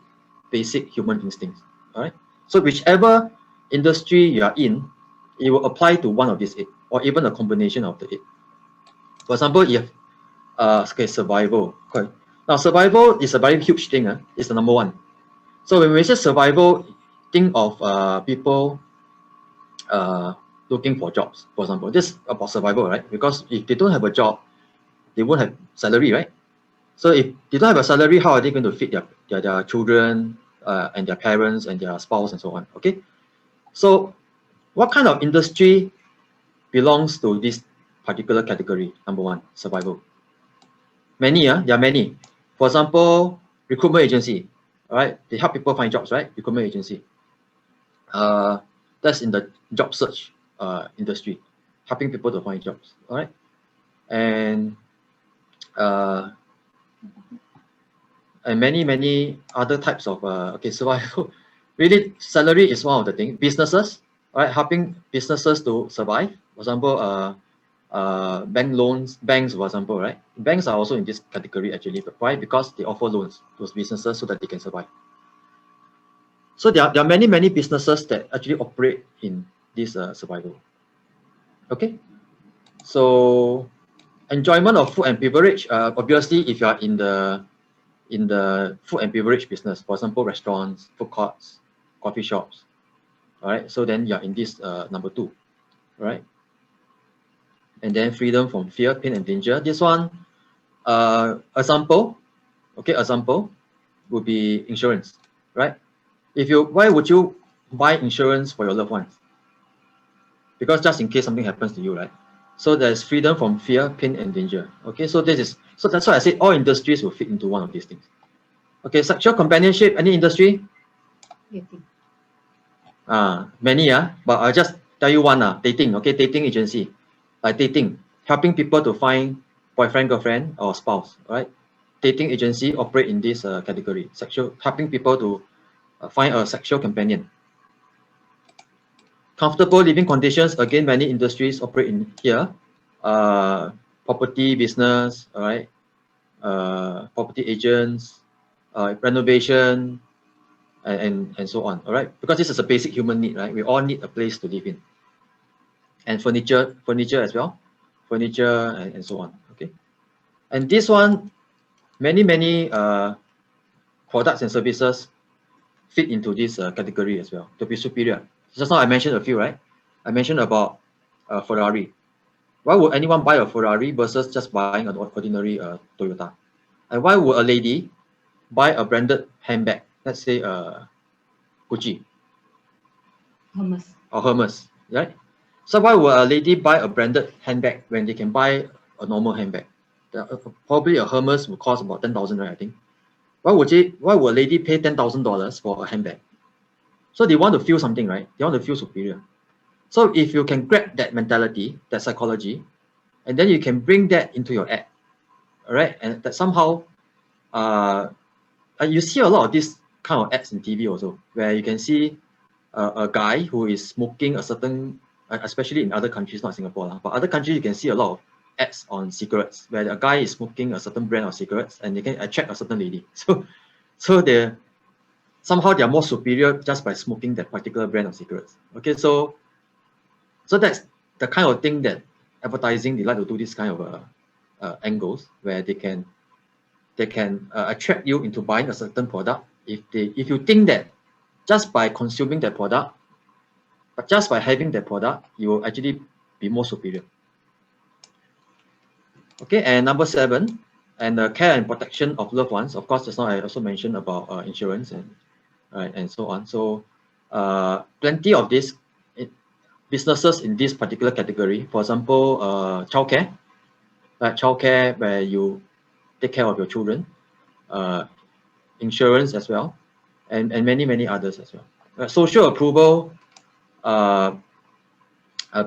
basic human instincts. All right, so whichever industry you are in, it will apply to one of these 8, or even a combination of the 8. For example, if okay, survival. Okay. Now, survival is a very huge thing. It's the number one. So when we say survival, think of people looking for jobs, for example. This is about survival, right? Because if they don't have a job, they won't have salary, right? So if they don't have a salary, how are they going to feed their children and their parents and their spouse and so on? Okay. So what kind of industry belongs to this particular category? Number one, survival. Many, there are many. For example, recruitment agency. All right, they help people find jobs, right? Recruitment agency. That's in the job search industry, helping people to find jobs. All right, and uh, and many other types of okay survival. Really, salary is one of the things. Businesses, all right, helping businesses to survive. For example, bank loans, banks, for example, right? Banks are also in this category actually. But why? Because they offer loans to businesses so that they can survive. So there are many businesses that actually operate in this survival. Okay, so enjoyment of food and beverage. Obviously, if you are in the food and beverage business, for example, restaurants, food courts, coffee shops, all right. So then you are in this number two, right? And then freedom from fear, pain, and danger. This one, example, okay, example would be insurance, right? Why would you buy insurance for your loved ones? Because just in case something happens to you, right? So there's freedom from fear, pain, and danger. Okay, so that's why I say all industries will fit into one of these things. Okay, sexual companionship, any industry? Dating. Many, but I'll just tell you one, dating, okay, dating agency, like dating, helping people to find boyfriend, girlfriend, or spouse, right? Dating agency operate in this category, helping people to find a sexual companion. Comfortable living conditions, again, many industries operate in here. Property business, all right, property agents, renovation, and so on, all right? Because this is a basic human need, right? We all need a place to live in. And furniture as well, furniture and so on, okay? And this one, many products and services fit into this category as well, to be superior. Just now I mentioned a few, right? I mentioned about Ferrari. Why would anyone buy a Ferrari versus just buying an ordinary Toyota? And why would a lady buy a branded handbag, let's say Gucci Hummus. or Hermes, right? So why would a lady buy a branded handbag when they can buy a normal handbag? Probably a Hermes would cost about 10,000, right? I think. Why would a lady pay $10,000 for a handbag? So they want to feel something, right? They want to feel superior. So if you can grab that mentality, that psychology, and then you can bring that into your ad, all right? And that somehow, you see a lot of this kind of ads in TV also, where you can see a guy who is smoking a certain, especially in other countries, not Singapore, but other countries you can see a lot of ads on cigarettes, where a guy is smoking a certain brand of cigarettes and they can attract a certain lady. So they're more superior just by smoking that particular brand of cigarettes. Okay, so that's the kind of thing that advertising, they like to do this kind of angles where they can attract you into buying a certain product if you think that just by consuming that product, but just by having that product, you will actually be more superior. Okay, and number 7, and the care and protection of loved ones. Of course, just now I also mentioned about insurance and so on. So plenty of these businesses in this particular category. For example, childcare, like childcare where you take care of your children, insurance as well, and many others as well. Social approval,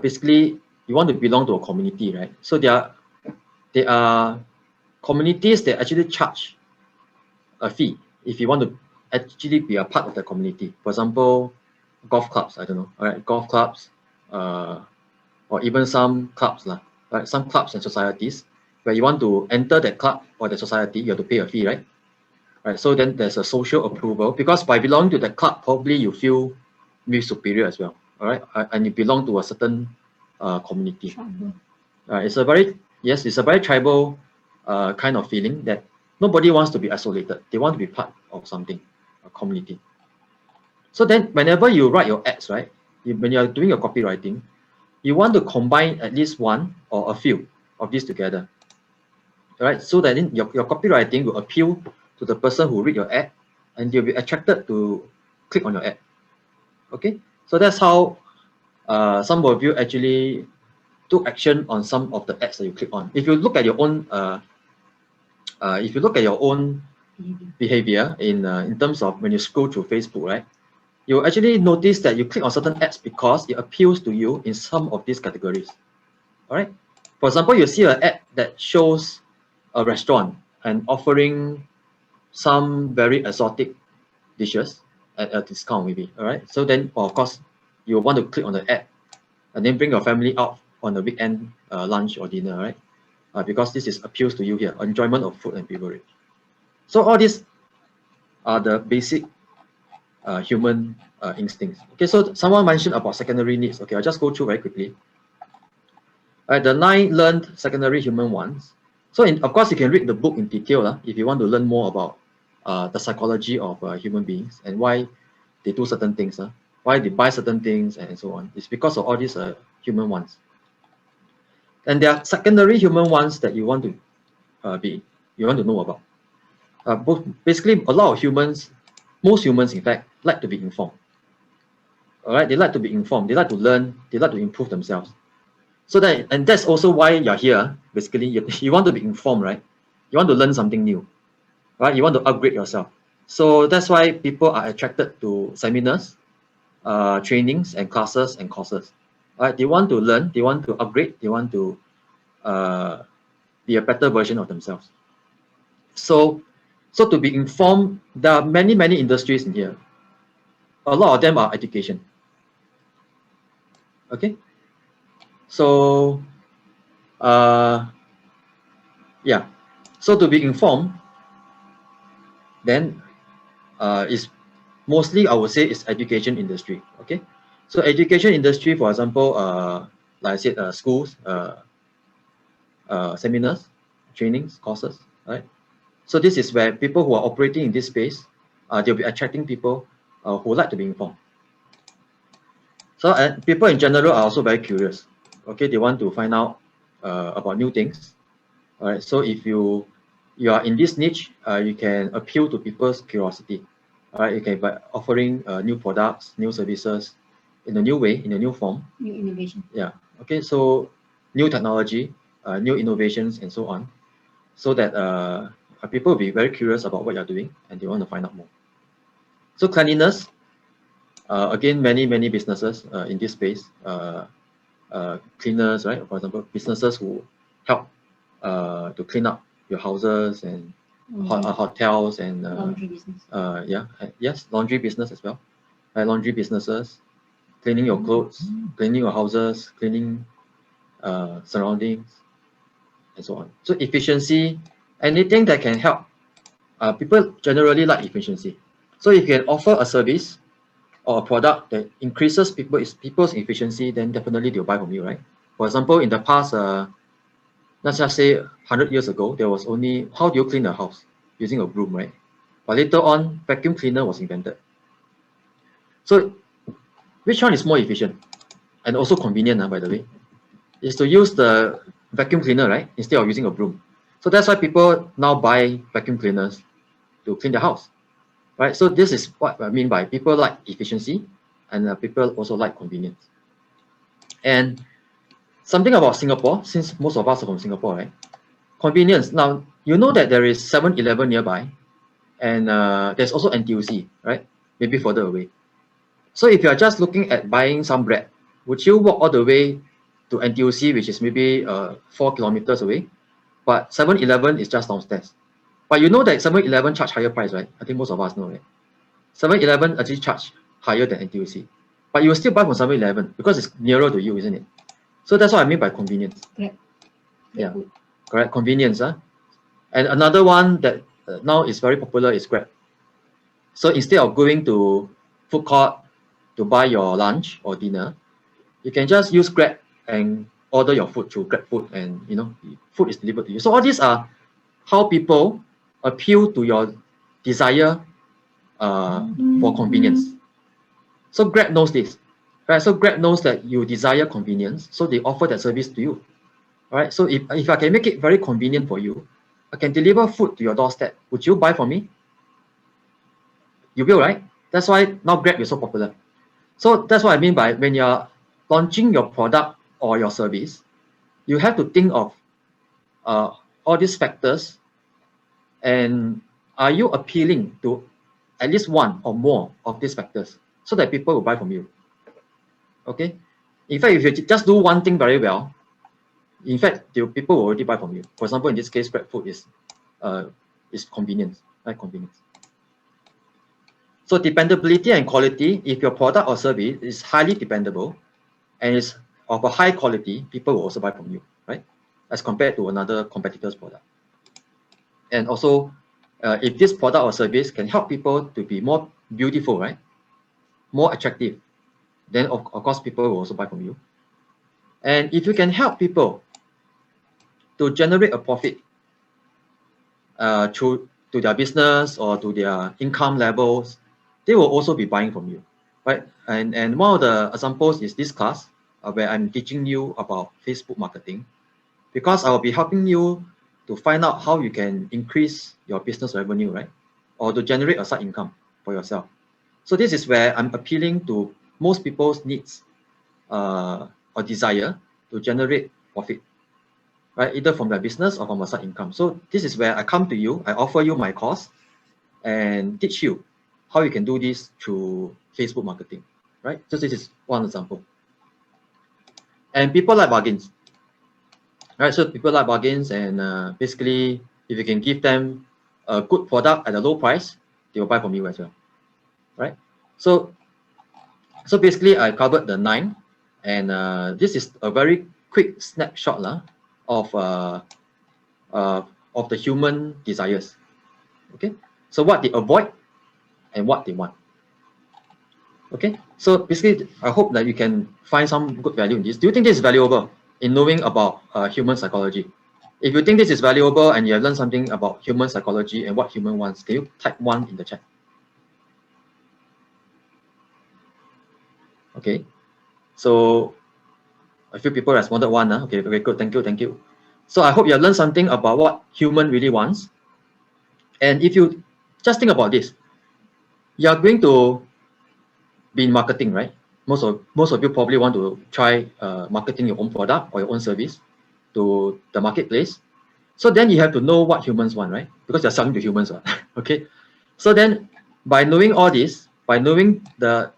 basically you want to belong to a community, right? So there are communities that actually charge a fee if you want to actually be a part of the community. For example, golf clubs, I don't know, all right, golf clubs, or even some clubs, right? Some clubs and societies where you want to enter that club or the society, you have to pay a fee, right? Right. So then there's a social approval, because by belonging to that club, probably you feel maybe superior as well. All right, and you belong to a certain community. Tribal. It's a very tribal kind of feeling that Nobody wants to be isolated. They want to be part of something, a community. So then whenever you write your ads, right, when you're doing your copywriting, you want to combine at least one or a few of these together. Right? So that in your copywriting will appeal to the person who read your ad and they'll be attracted to click on your ad. Okay, so that's how some of you actually took action on some of the ads that you click on. If you look at your own behavior in terms of when you scroll through Facebook, right, you actually notice that you click on certain ads because it appeals to you in some of these categories. All right. For example, you see an ad that shows a restaurant and offering some very exotic dishes at a discount, maybe. All right. So then, of course, you want to click on the ad and then bring your family out on a weekend lunch or dinner, right? Because this is appeals to you here, enjoyment of food and beverage. So all these are the basic human instincts. Okay, so someone mentioned about secondary needs. Okay, I'll just go through very quickly. The 9 learned secondary human wants. So of course, you can read the book in detail if you want to learn more about the psychology of human beings and why they do certain things, why they buy certain things and so on. It's because of all these human wants. And there are secondary human wants that you want to know about. Basically, a lot of humans, most humans in fact, like to be informed. All right, they like to be informed. They like to learn. They like to improve themselves. So that's also why you're here. Basically, you want to be informed, right? You want to learn something new, right? You want to upgrade yourself. So that's why people are attracted to seminars, trainings, and classes and courses. Right? They want to learn. They want to upgrade. They want to be a better version of themselves. So to be informed, there are many industries in here. A lot of them are education. Okay. So yeah. So to be informed, then is mostly, I would say, is education industry. Okay. So education industry, for example, like I said, schools, seminars, trainings, courses, right? So this is where people who are operating in this space, they'll be attracting people who like to be informed. So people in general are also very curious. Okay, they want to find out about new things. All right. So if you are in this niche, you can appeal to people's curiosity. All right. You can by offering new products, new services, in a new way, in a new form. New innovation. Yeah. Okay. So new technology, new innovations, and so on, so that people will be very curious about what you're doing and they want to find out more. So cleanliness. Again, many businesses in this space, cleaners, right? For example, businesses who help to clean up your houses and hotels and laundry business. Yes, laundry business as well. Laundry businesses, cleaning your clothes, cleaning your houses, cleaning surroundings, and so on. So efficiency, anything that can help. People generally like efficiency. So if you can offer a service or a product that increases people's efficiency, then definitely they'll buy from you, right? For example, in the past, let's just say 100 years ago, there was only how do you clean a house using a broom, right? But later on, vacuum cleaner was invented. So which one is more efficient and also convenient, by the way, is to use the vacuum cleaner, right, instead of using a broom. So that's why people now buy vacuum cleaners to clean their house, right? So this is what I mean by people like efficiency and people also like convenience. And something about Singapore, since most of us are from Singapore, right? Convenience. Now, you know that there is 7-Eleven nearby and there's also NTUC, right? Maybe further away. So if you are just looking at buying some bread, would you walk all the way to NTUC, which is maybe 4 kilometers away? But 7-Eleven is just downstairs. But you know that 7-Eleven charge higher price, right? I think most of us know, right? 7-Eleven actually charge higher than NTUC. But you will still buy from 7-Eleven because it's nearer to you, isn't it? So that's what I mean by convenience. Correct. Yeah, correct. Convenience. And another one that now is very popular is Grab. So instead of going to food court to buy your lunch or dinner, you can just use Grab and order your food through Grab Food, and food is delivered to you. So all these are how people appeal to your desire for convenience. So Grab knows this, right? So Grab knows that you desire convenience, so they offer that service to you, right? So if I can make it very convenient for you, I can deliver food to your doorstep. Would you buy from me? You will, right? That's why now Grab is so popular. So that's what I mean by when you're launching your product or your service, you have to think of all these factors, and are you appealing to at least one or more of these factors so that people will buy from you. Okay. In fact, if you just do one thing very well, in fact, the people will already buy from you. For example, in this case, GrabFood is convenience, right? Convenience. So dependability and quality, if your product or service is highly dependable and is of a high quality, people will also buy from you, right? As compared to another competitor's product. And also, if this product or service can help people to be more beautiful, right? More attractive, then of course people will also buy from you. And if you can help people to generate a profit through to their business or to their income levels, they will also be buying from you, right? And one of the examples is this class where I'm teaching you about Facebook marketing, because I will be helping you to find out how you can increase your business revenue, right? Or to generate a side income for yourself. So this is where I'm appealing to most people's needs or desire to generate profit, right? Either from their business or from a side income. So this is where I come to you, I offer you my course and teach you how you can do this through Facebook marketing, right? So this is one example. And people like bargains, right? So people like bargains, and basically, if you can give them a good product at a low price, they will buy from you as well, right? So basically, I covered the 9, and this is a very quick snapshot of the human desires. Okay, so what they avoid and what they want. Okay, so basically, I hope that you can find some good value in this. Do you think this is valuable in knowing about human psychology? If you think this is valuable and you have learned something about human psychology and what human wants, can you type 1 in the chat? Okay, so a few people responded 1. Okay, very good. Thank you. So I hope you have learned something about what human really wants. And if you just think about this, you are going to be in marketing, right? Most of you probably want to try marketing your own product or your own service to the marketplace. So then you have to know what humans want, right? Because you're selling to humans, right? Okay. So then by knowing all this, by knowing the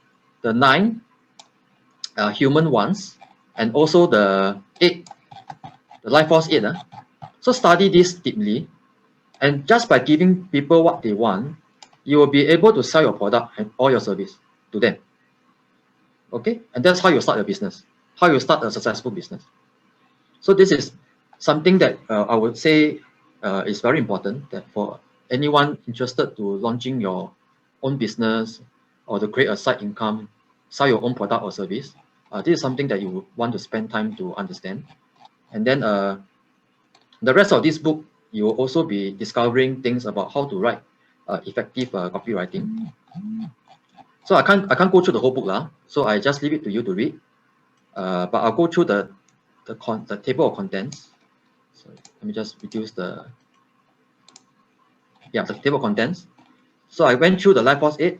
9 human wants, and also the 8, the life force 8, so study this deeply, and just by giving people what they want, you will be able to sell your product and all your service to them. Okay, and that's how you start your business, how you start a successful business. So this is something that I would say is very important, that for anyone interested to launching your own business or to create a side income, sell your own product or service, this is something that you would want to spend time to understand. And then the rest of this book, you will also be discovering things about how to write effective copywriting. So I can't go through the whole book, so I just leave it to you to read. But I'll go through the table of contents. So let me just reduce the table of contents. So I went through the life force 8,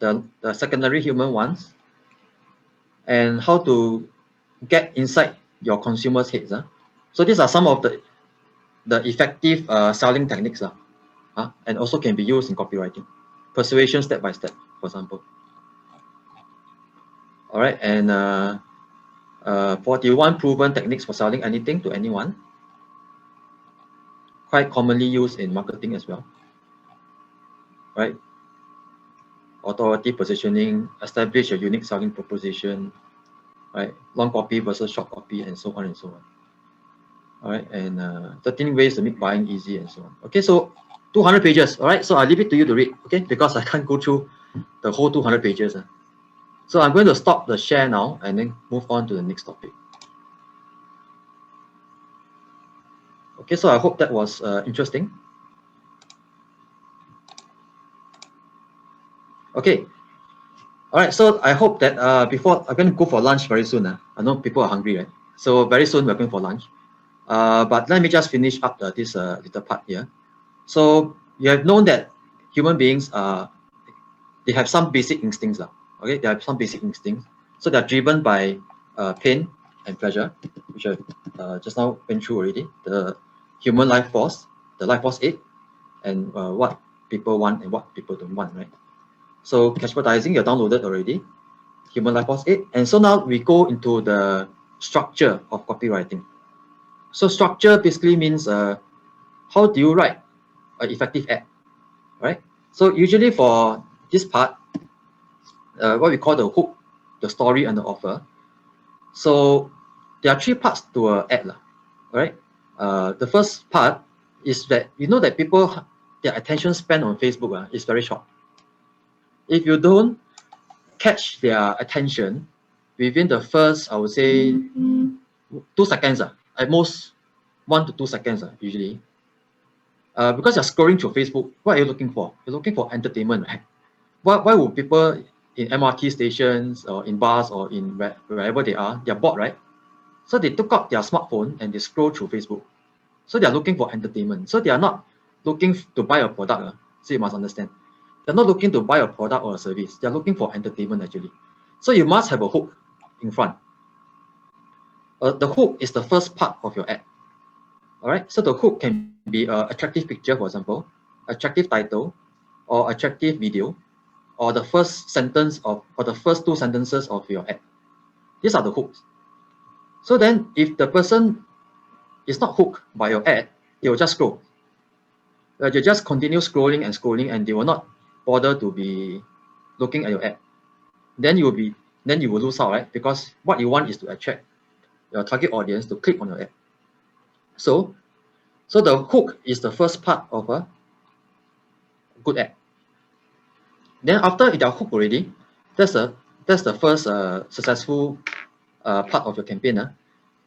the secondary human ones, and how to get inside your consumers' heads. So these are some of the effective selling techniques, and also can be used in copywriting. Persuasion step by step, for example. All right, and 41 proven techniques for selling anything to anyone. Quite commonly used in marketing as well, right? Authority positioning, establish a unique selling proposition, right? Long copy versus short copy, and so on and so on. All right, and 13 ways to make buying easy, and so on. Okay, so 200 pages. All right, so I'll leave it to you to read, okay? Because I can't go through the whole 200 pages. So I'm going to stop the share now and then move on to the next topic. Okay, so I hope that was interesting. Okay. All right. So I hope that before I'm going to go for lunch very soon. I know people are hungry, right? So very soon we're going for lunch. But let me just finish up this little part here. So you have known that human beings they have some basic instincts. Okay, they have some basic instincts. So they're driven by pain and pleasure, which I just now went through already. The human life force, the life force 8, and what people want and what people don't want, right? So advertising, you're downloaded already, human life force 8. And so now we go into the structure of copywriting. So structure basically means how do you write an effective ad, right? So usually for this part, what we call the hook, the story, and the offer. So there are 3 parts to an ad, right? The first part is that you know that people, their attention span on Facebook is very short. If you don't catch their attention within the first, I would say, 2 seconds, at most 1 to 2 seconds, usually. Because you're scrolling through Facebook, what are you looking for? You're looking for entertainment, right? Why would people in MRT stations or in bars or in wherever they are, they're bored, right? So they took out their smartphone and they scroll through Facebook. So they are looking for entertainment. So they are not looking to buy a product. So you must understand. They're not looking to buy a product or a service. They're looking for entertainment actually. So you must have a hook in front. The hook is the first part of your ad. All right. So the hook can be an attractive picture, for example, attractive title, or attractive video, or the first sentence of, or the first 2 sentences of your ad. These are the hooks. So then, if the person is not hooked by your ad, they will just scroll. They just continue scrolling and scrolling, and they will not bother to be looking at your ad. Then you will lose out, right? Because what you want is to attract your target audience to click on your ad. So the hook is the first part of a good ad. Then after you are hooked already, that's the first successful part of your campaign.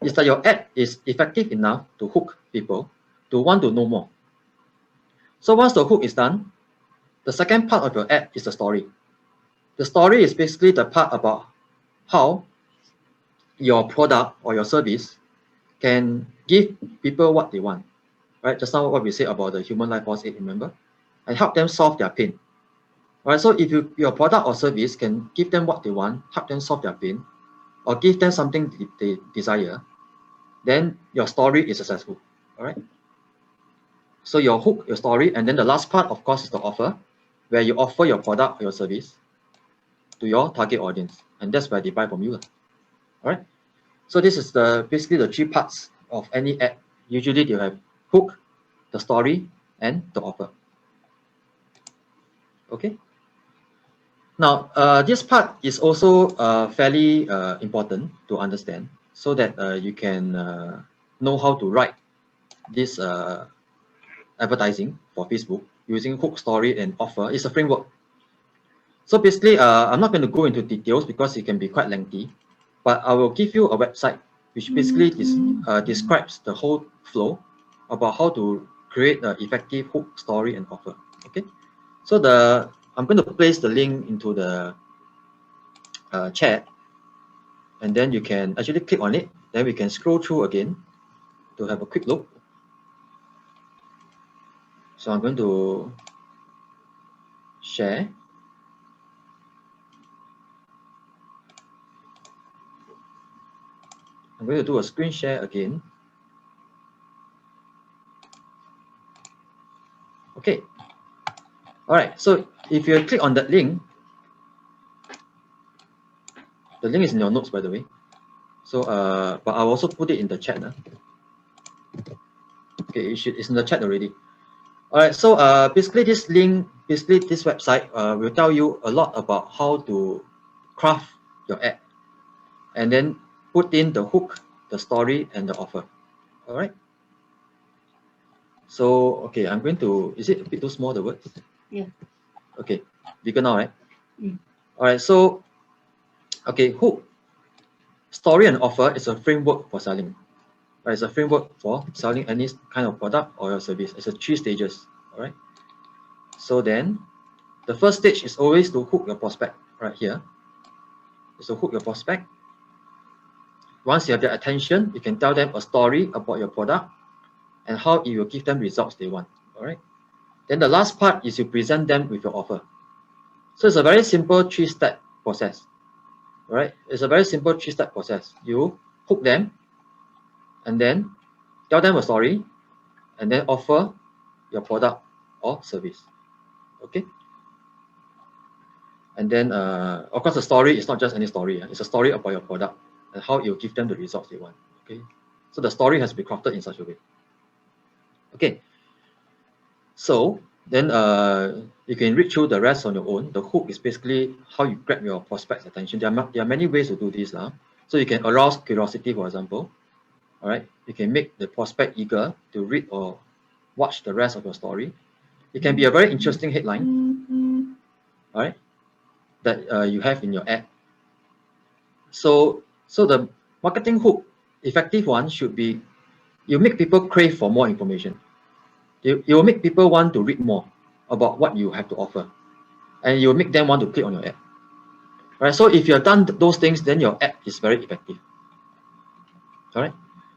Is that your ad is effective enough to hook people to want to know more. So once the hook is done, the second part of your ad is the story. The story is basically the part about how your product or your service can give people what they want, right? Just now what we said about the human life force 8, remember? And help them solve their pain. Right? So if your product or service can give them what they want, help them solve their pain, or give them something they desire, then your story is successful. All right. So your hook, your story, and then the last part, of course, is the offer, where you offer your product or your service to your target audience, and that's where they buy from you. All right. So this is basically the 3 parts of any ad. Usually they have hook, the story, and the offer. Okay. Now, this part is also fairly important to understand, so that you can know how to write this advertising for Facebook using hook, story, and offer. It's a framework. So basically, I'm not going to go into details because it can be quite lengthy, but I will give you a website which basically describes the whole flow about how to create an effective hook, story, and offer. Okay, so I'm going to place the link into the chat, and then you can actually click on it. Then we can scroll through again to have a quick look. So I'm going to share. I'm going to do a screen share again. Okay. All right. So if you click on that link, the link is in your notes, by the way. So, but I'll also put it in the chat. Okay, it's in the chat already. All right. So basically this link, basically this website will tell you a lot about how to craft your ad, and then put in the hook, the story, and the offer. All right. So, okay, I'm going to, is it a bit too small, the words? Yeah. Okay, bigger now, right? Mm. All right, so, okay, hook, story, and offer is a framework for selling. Right? It's a framework for selling any kind of product or your service. It's a 3 stages, all right? So then, the first stage is always to hook your prospect right here. Is to hook your prospect. Once you have their attention, you can tell them a story about your product and how it will give them results they want. All right. Then the last part is you present them with your offer. So it's a very simple 3-step process. All right. It's a very simple 3-step process. You hook them, and then tell them a story, and then offer your product or service. Okay. And then, of course, the story is not just any story. It's a story about your product and how it will give them the results they want. Okay. So the story has to be crafted in such a way. Okay. So then you can read through the rest on your own. The hook is basically how you grab your prospect's attention. There are many ways to do this. So you can arouse curiosity, for example. All right. You can make the prospect eager to read or watch the rest of your story. It can be a very interesting headline, all right, that you have in your ad. So the marketing hook, effective one, should be you make people crave for more information. You will make people want to read more about what you have to offer, and you will make them want to click on your ad. All right. So if you have done those things, then your ad is very effective. All right.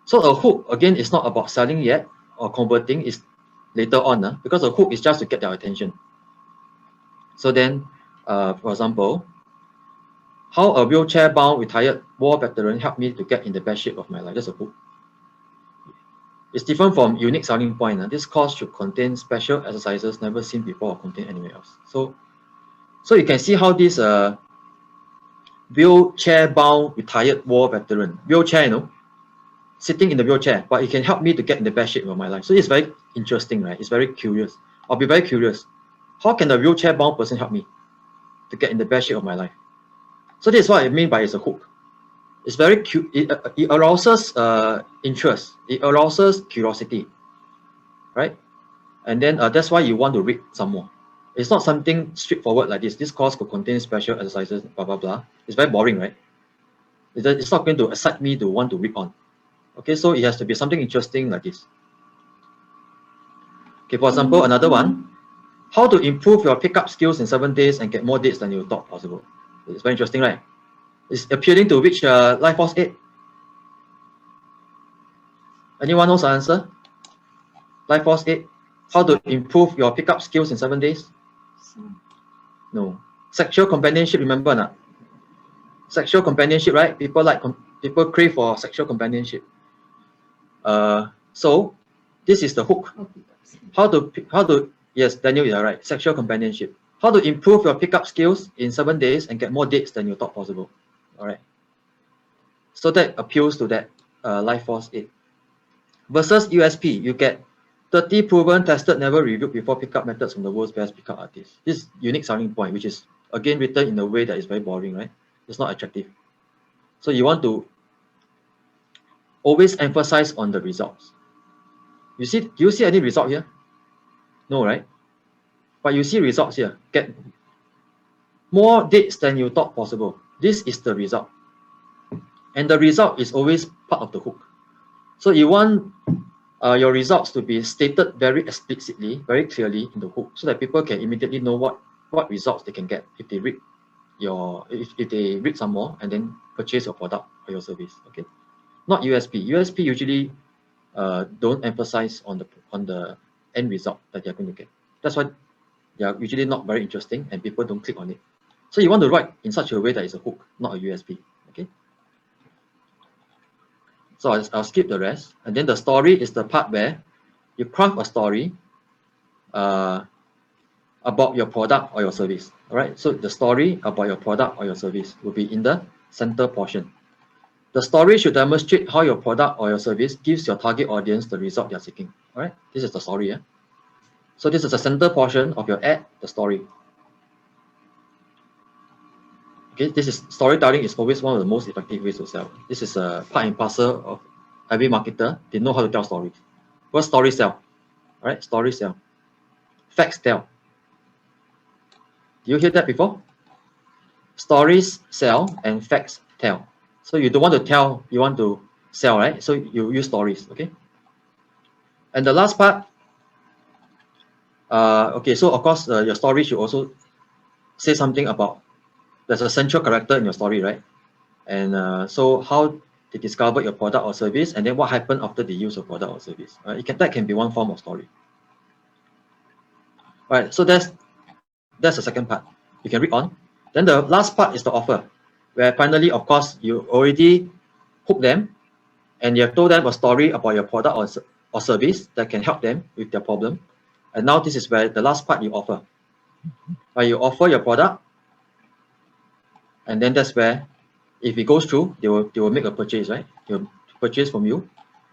So a hook again is not about selling yet or converting. Is later on, because a hook is just to get their attention. So then, for example, how a wheelchair-bound retired war veteran helped me to get in the best shape of my life. That's a hook. It's different from unique selling point. This course should contain special exercises never seen before or contained anywhere else. So you can see how this wheelchair-bound retired war veteran, wheelchair, sitting in the wheelchair, but it can help me to get in the best shape of my life. So it's very interesting, right? It's very curious. I'll be very curious. How can a wheelchair-bound person help me to get in the best shape of my life? So this is what I mean by it's a hook. It's very cute. It arouses interest. It arouses curiosity, right? And then that's why you want to read some more. It's not something straightforward like this. This course could contain special exercises, blah, blah, blah. It's very boring, right? It's not going to excite me to want to read on. Okay, so it has to be something interesting like this. Okay, for example, another one. How to improve your pickup skills in 7 days and get more dates than you thought possible. It's very interesting, right? It's appealing to which Life Force 8? Anyone knows the answer? Life Force 8. How to improve your pickup skills in 7 days? No. Sexual companionship, remember not? Sexual companionship, right? People crave for sexual companionship. So this is the hook. How to yes, Daniel, you're right. Sexual companionship. How to improve your pickup skills in 7 days and get more dates than you thought possible. All right. So that appeals to that Life Force 8. Versus USP, you get 30 proven, tested, never reviewed before pickup methods from the world's best pickup artists. This unique selling point, which is again written in a way that is very boring, right? It's not attractive. So you want to always emphasize on the results. Do you see any result here? No, right? But you see results here. Get more dates than you thought possible. This is the result. And the result is always part of the hook. So you want your results to be stated very explicitly, very clearly in the hook, so that people can immediately know what results they can get if they read if they read some more and then purchase your product or your service. Okay, not USP. USP usually don't emphasize on the end result that they're going to get. That's why they are usually not very interesting and people don't click on it. So you want to write in such a way that it's a hook, not a USP. Okay. So I'll skip the rest. And then the story is the part where you craft a story about your product or your service. All right. So the story about your product or your service will be in the center portion. The story should demonstrate how your product or your service gives your target audience the result they are seeking. All right. This is the story. Yeah. So this is the center portion of your ad, the story. Okay, storytelling is always one of the most effective ways to sell. This is a part and parcel of every marketer. They know how to tell stories. What stories sell? All right, stories sell. Facts tell. Do you hear that before? Stories sell and facts tell. So you don't want to tell, you want to sell, right? So you use stories, okay? And the last part, okay, so of course your story should also say something about, there's a central character in your story, right? And so how they discovered your product or service, and then what happened after they use your product or service. That can be one form of story. Right, so that's the second part. You can read on. Then the last part is the offer, where finally, of course, you already hook them and you have told them a story about your product or service that can help them with their problem. And now this is where the last part you offer. You offer your product, and then that's where, if it goes through, they will make a purchase, right? They'll purchase from you,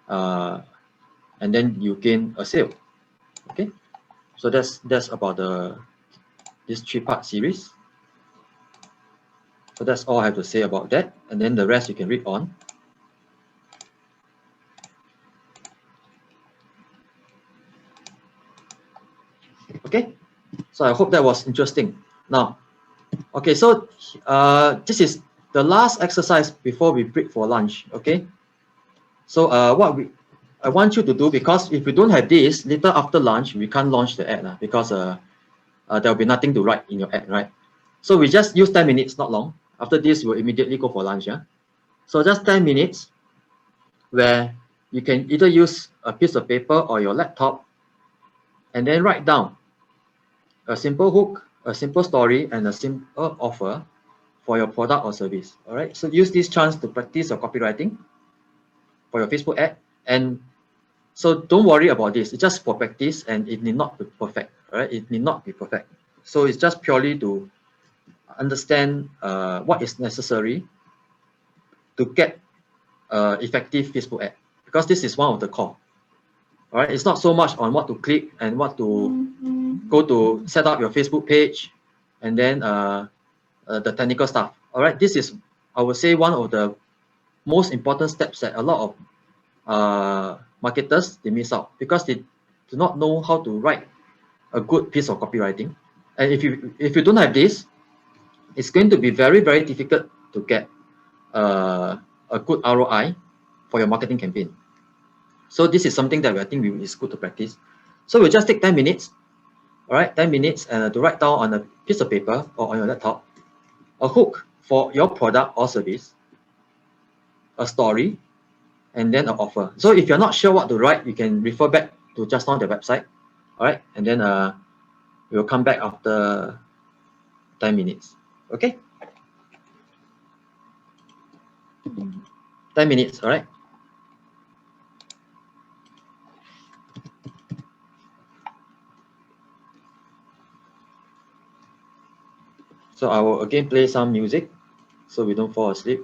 and then you gain a sale. Okay, so that's about this 3-part series. So that's all I have to say about that, and then the rest you can read on. Okay, so I hope that was interesting. Now, okay, so this is the last exercise before we break for lunch. Okay, so I want you to do, because if we don't have this later after lunch, we can't launch the ad because there will be nothing to write in your ad, right? So we just use 10 minutes, not long. After this, we'll immediately go for lunch. Yeah, so just 10 minutes where you can either use a piece of paper or your laptop and then write down a simple hook, a simple story, and a simple offer for your product or service. All right, so use this chance to practice your copywriting for your Facebook ad. And so don't worry about this, it's just for practice and it need not be perfect. All right, it need not be perfect. So it's just purely to understand what is necessary to get effective Facebook ad, because this is one of the core. All right, it's not so much on what to click and what to go to set up your Facebook page, and then the technical stuff. All right, this is, I would say, one of the most important steps that a lot of marketers, they miss out, because they do not know how to write a good piece of copywriting. And if you don't have this, it's going to be very, very difficult to get a good ROI for your marketing campaign. So this is something that I think is good to practice. So we'll just take 10 minutes, all right, 10 minutes to write down on a piece of paper or on your laptop a hook for your product or service, a story, and then an offer. So if you're not sure what to write, you can refer back to just on the website, all right, and then we'll come back after 10 minutes. Okay, 10 minutes, all right. So I will again play some music so we don't fall asleep.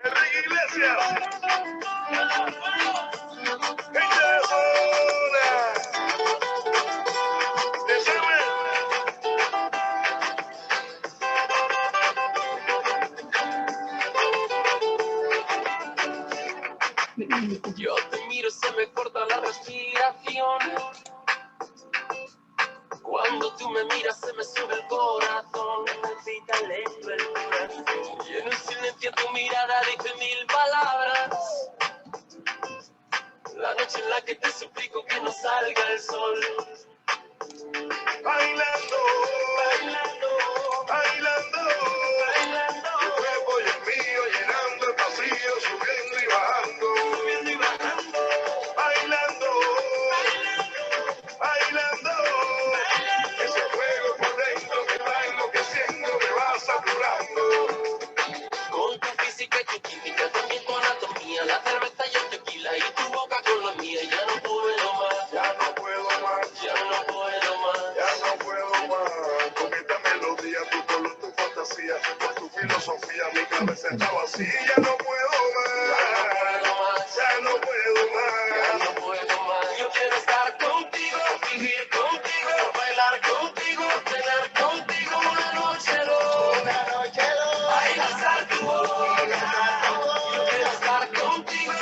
Enrique Iglesias. Gente de zona. Decime. Yo te miro, se me corta la respiración. Cuando tú me miras, se me sube el corazón. Me palpita lento el corazón. Y en un silencio tu mirada dice 1000 palabras. La noche en la que te suplico que no salga el sol. Bailando, bailando, bailando, bailando. Tu cuerpo y el mío llenando el vacío, subiendo y bajando, subiendo y bajando. Bailando, bailando, bailando. Ese fuego por dentro me va enloqueciendo, me va saturando. Con tu física y tu química, también tu anatomía, la cerveza y el tequila y tu boca con la mía. Ya no puedo más, Ya no puedo más, ya no puedo más. ya no puedo más. Con esta melodía, tu color, tu fantasía, con tu filosofía, mi cabeza está vacía. Ya no puedo más, ya no puedo más. Ya no puedo más. Yo quiero estar contigo, vivir contigo, bailar contigo, tener contigo una noche loca, ay, besar tu boca. Yo quiero estar contigo,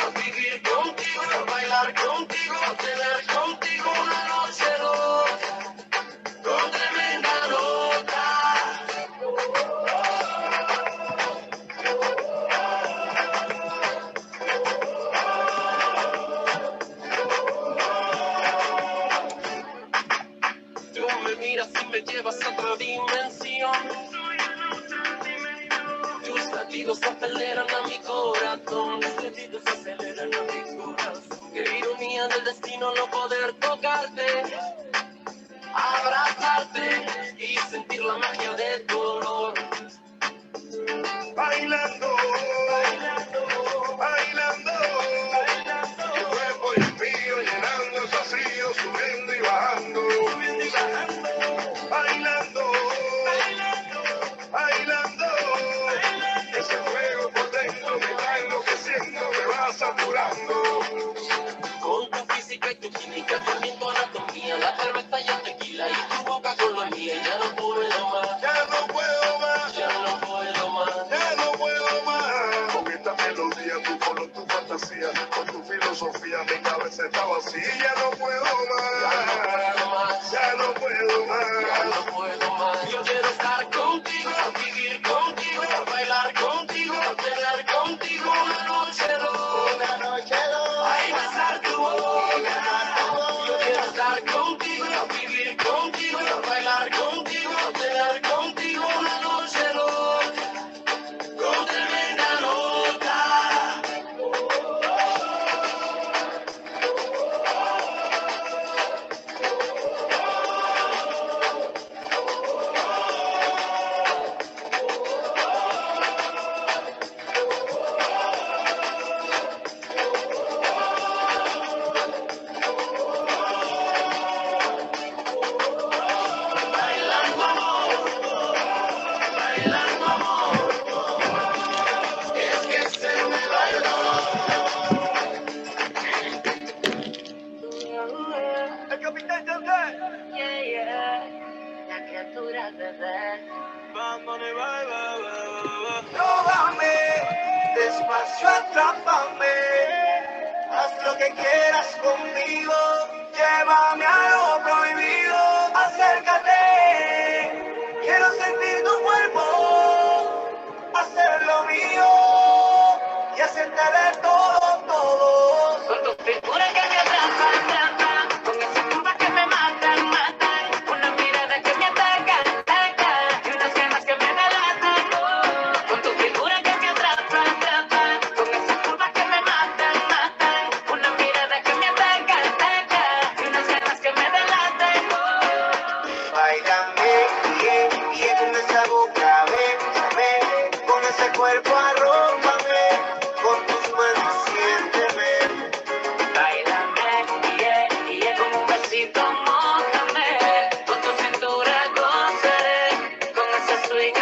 otra dimensión. Tus latidos aceleran a mi corazón. Tus latidos aceleran a mi corazón. Qué ironía del destino no poder tocarte, abrazarte y sentir la magia de tu olor. Bailando, bailando, bailando, tu cuerpo y el mío llenando el vacío, subiendo y bajando, bailando, bailando, ese fuego por dentro me va enloqueciendo, me va saturando. Con tu física y tu química, también tu anatomía, la cerveza y el tequila y tu boca con la mía, ya no puedo más, Ya no puedo más, ya no puedo más. ya no puedo más. Con esta melodía, tu color, tu fantasía, con tu filosofía, mi cabeza está vacía. Ya no puedo más, ya no puedo más. Ya no puedo más. Yo quiero estar contigo, vivir contigo, bailar contigo, tener contigo una noche loca. Ay, besar tu boca. Yo quiero estar contigo, vivir contigo, bailar contigo, tener contigo una noche loca. Con tremenda nota. Bailando amor, bailando amor. Es que se me bailó. El capitán Tandé. Yeah, yeah. La criatura bebé. Róbame, despacio atrápame, haz lo que quieras conmigo, llévame a lo prohibido, acércate, quiero sentir tu cuerpo, hacer lo mío y hacerte de todo, todo. Con tu figura que me atrapa, atrapa, con esas curvas que me matan, matan, una mirada que me ataca, ataca, y unas ganas que me delatan. Oh, con tu figura que me atrapa, atrapa, con esas curvas que me matan, matan, una mirada que me ataca, ataca, y unas ganas que me delatan. Oh. Báilame, bien, bien con esa boca, bésame, con ese cuerpo arrópame, con tus manos siénteme. Báilame, yeah, yeah, con un besito mójame, con tu cintura gozaré, con ese swing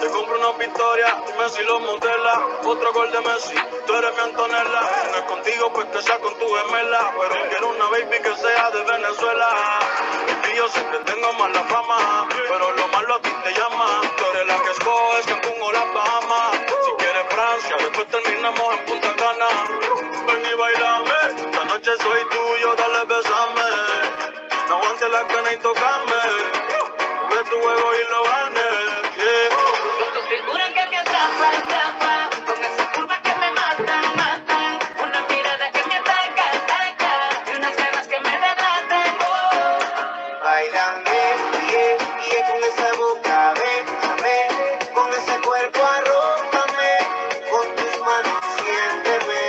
Te compro una Victoria, dime si lo modela. Otro gol de Messi, tú eres mi Antonella. No es contigo, pues que sea con tu gemela. Pero quiero una baby que sea de Venezuela. Y yo sé que tengo mala fama, pero lo malo a ti te llama. Tú eres la que escoges Cancún o las Bahamas. Si quieres Francia, después terminamos en Punta Cana. Ven y bailame, esta noche soy tuyo, dale besame. No aguantes la cana y tocame. Ve tu juego y lo ganes, yeah. con tu figura que me atrapa, atrapa, con esas curvas que me matan, matan, una mirada que me ataca, ataca, y unas ganas que me delatan. Oh. Báilame, bien, bien con esa boca, bésame, con ese cuerpo arrópame, con tus manos siénteme.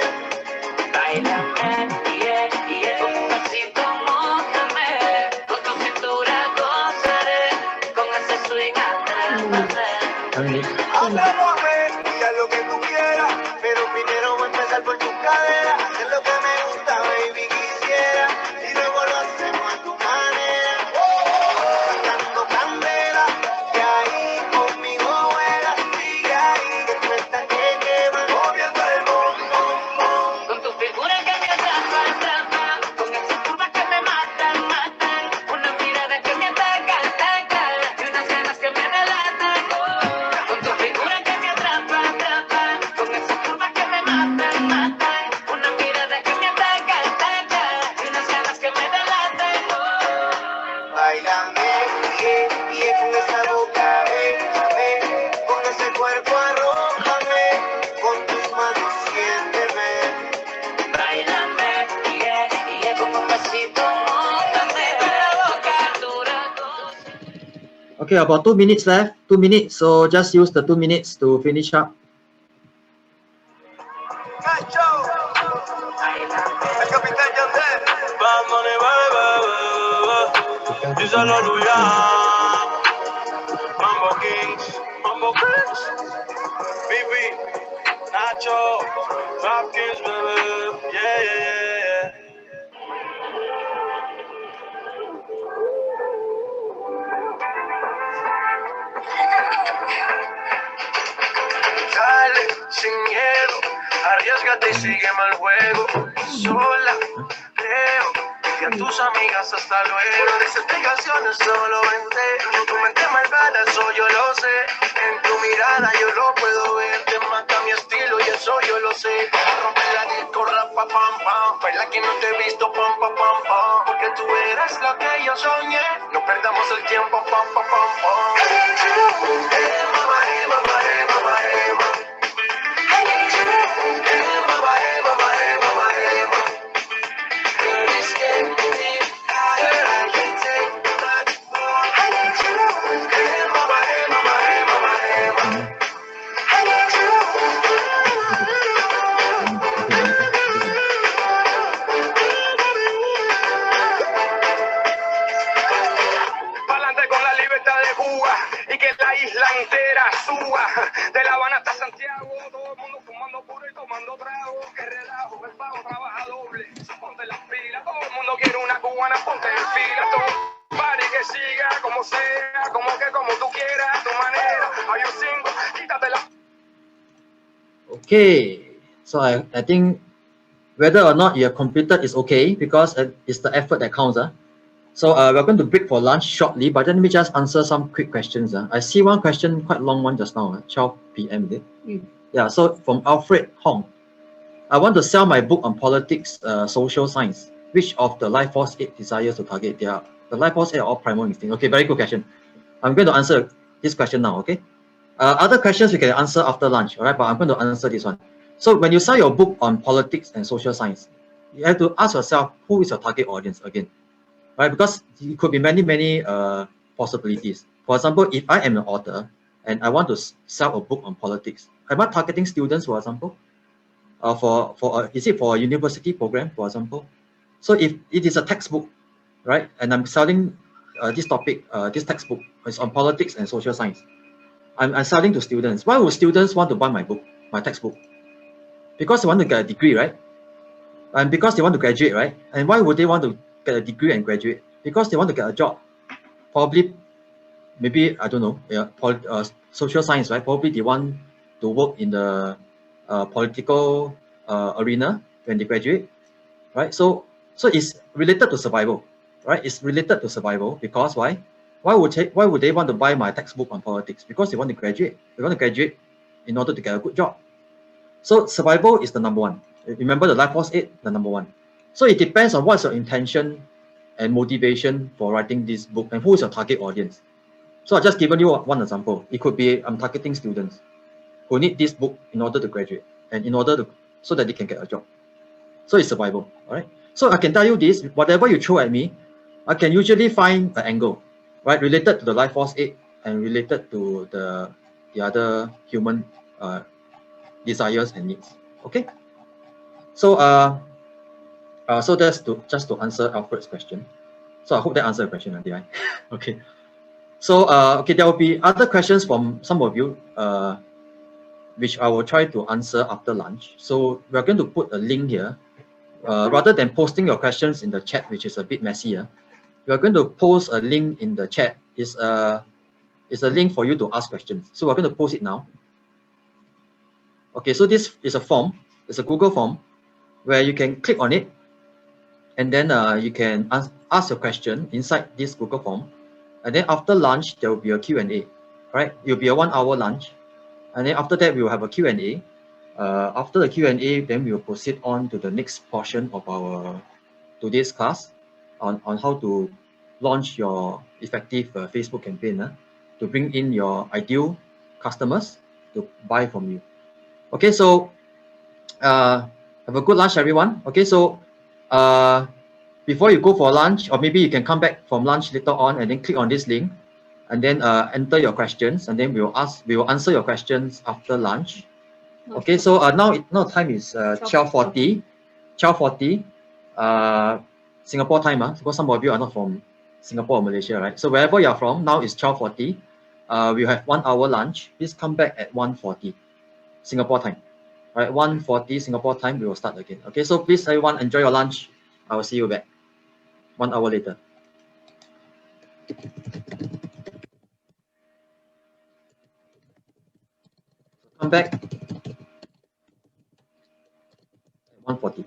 Báilame, yeah, yeah, con un besito mójame, con tu cintura Okay, about 2 minutes left. 2 minutes. So just use the 2 minutes to finish up. Cacho, el capitán Yandel. Vamos, díselo a Luya. Mambo Kings, BB, Nacho, Hopkins, baby. Yeah, yeah, yeah, yeah. Dale, sin miedo, arriesgate y sígueme al juego. Sola, creo que a tus amigas hasta luego. De explicaciones solo vente. Tu mente malvada, eso yo lo sé. En tu mirada yo lo puedo ver. Te mata mi estilo y eso yo lo sé. Rompe la disco, rapa, pam, pam. Baila que no te he visto, pam, pam, pam, pam. Porque tú eres lo que yo soñé. No perdamos el tiempo, pam, pam, pam, pam. Pa'lante con la libertad de Cuba y que la isla entera suba. De La Habana hasta Santiago, todo el mundo fumando puro y tomando trago. Que relajo, el pavo trabaja doble. Ponte las pilas, todo el mundo quiere una cubana, ponte en fila. Todo party que siga, como sea, como tú quieras, a tu manera. Are you single? Quítate la... Okay, so I think whether or not you have completed is okay because it's the effort that counts. So we're going to break for lunch shortly, but let me just answer some quick questions. I see one question, quite long one just now, 12 p.m. is it? Yeah, so from Alfred Hong. I want to sell my book on politics, social science. Which of the Life Force 8 desires to target? The Life Force 8 are all primal instinct. Okay, very good question. I'm going to answer this question now, okay? Other questions we can answer after lunch, all right? But I'm going to answer this one. So when you sell your book on politics and social science, you have to ask yourself, who is your target audience again? Right? Because it could be many possibilities. For example, if I am an author and I want to sell a book on politics, am I targeting students, for example? Is it for a university program, for example? So if it is a textbook, right, and I'm selling this topic, this textbook is on politics and social science, I'm selling to students. Why would students want to buy my book, my textbook? Because they want to get a degree, right? And because they want to graduate, right? And why would they want to get a degree and graduate? Because they want to get a job. Probably, maybe, I don't know, social science, right? Probably they want to work in the political arena when they graduate, right? So it's related to survival, right? It's related to survival because why? Why would they want to buy my textbook on politics? Because they want to graduate. They want to graduate in order to get a good job. So survival is the number one. Remember the Life Force 8, the number one. So it depends on what's your intention and motivation for writing this book and who is your target audience. So I've just given you one example. It could be I'm targeting students who need this book in order to graduate and so that they can get a job. So it's survival, all right? So I can tell you this, whatever you throw at me, I can usually find an angle, right, related to the Life Force 8 and related to the other human desires and needs. Okay. So so that's just to answer Alfred's question. So I hope that answered the question, did I? Okay. So okay, there will be other questions from some of you, which I will try to answer after lunch. So we're going to put a link here. Rather than posting your questions in the chat, which is a bit messier, we are going to post a link in the chat. It's a link for you to ask questions. So we're going to post it now. Okay, so this is a form. It's a Google form where you can click on it, and then you can ask your question inside this Google form. And then after lunch, there will be a Q&A, right? It will be a 1 hour lunch. And then after that, we will have a Q&A. After the Q&A, then we will proceed on to the next portion of our today's class on how to launch your effective Facebook campaign to bring in your ideal customers to buy from you. Okay, so have a good lunch, everyone. Okay, so before you go for lunch, or maybe you can come back from lunch later on and then click on this link. and then enter your questions, and then we will answer your questions after lunch. Okay, so now time is 12:40, 12:40 Singapore time, because some of you are not from Singapore or Malaysia, right? So wherever you are from, now is 12:40. We'll have 1 hour lunch. Please come back at 1:40 Singapore time. All right, 1:40 Singapore time, we will start again. Okay, so please everyone enjoy your lunch. I will see you back 1 hour later. Come back at 1:40.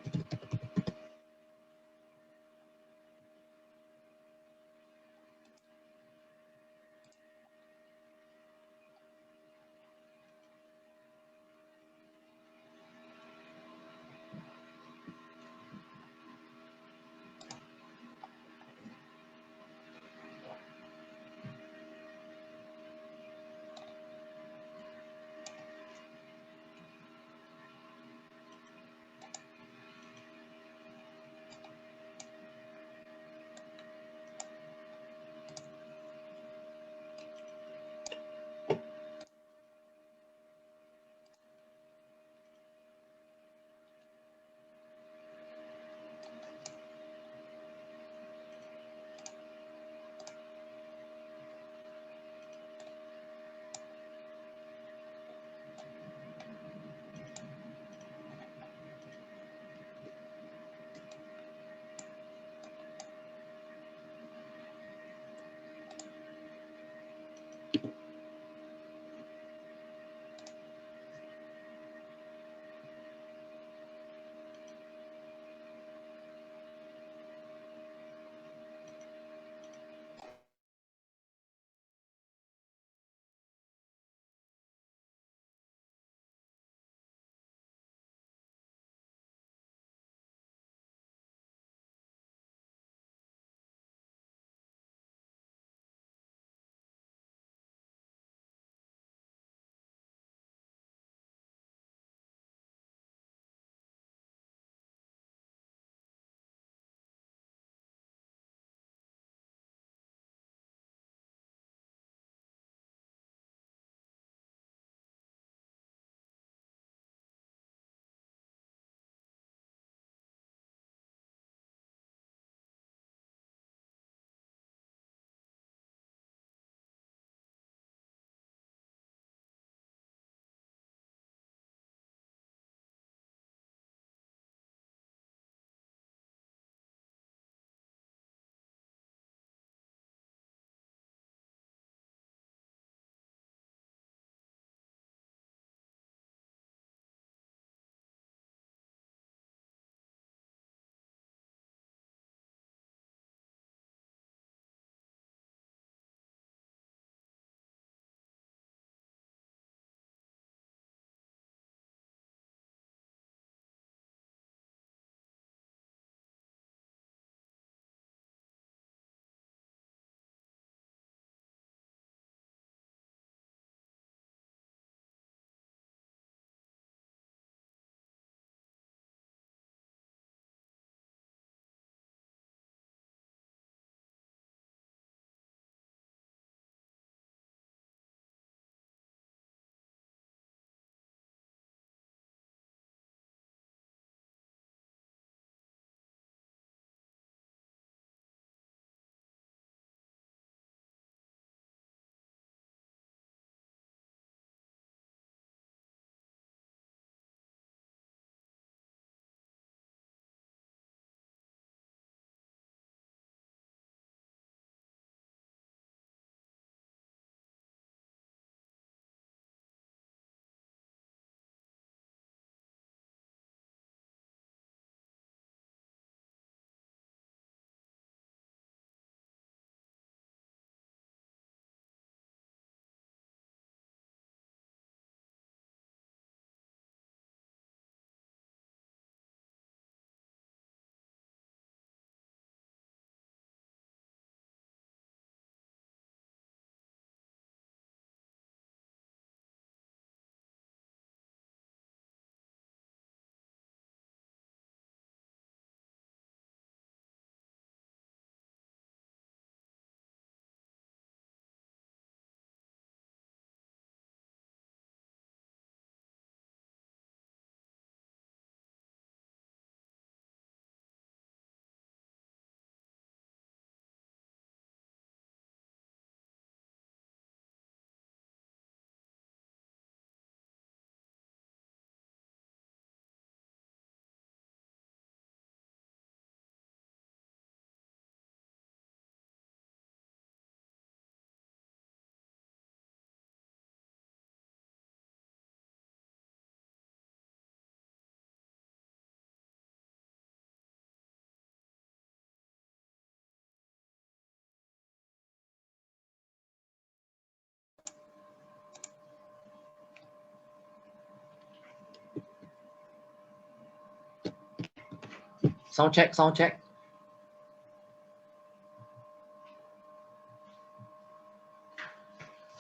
Sound check, sound check.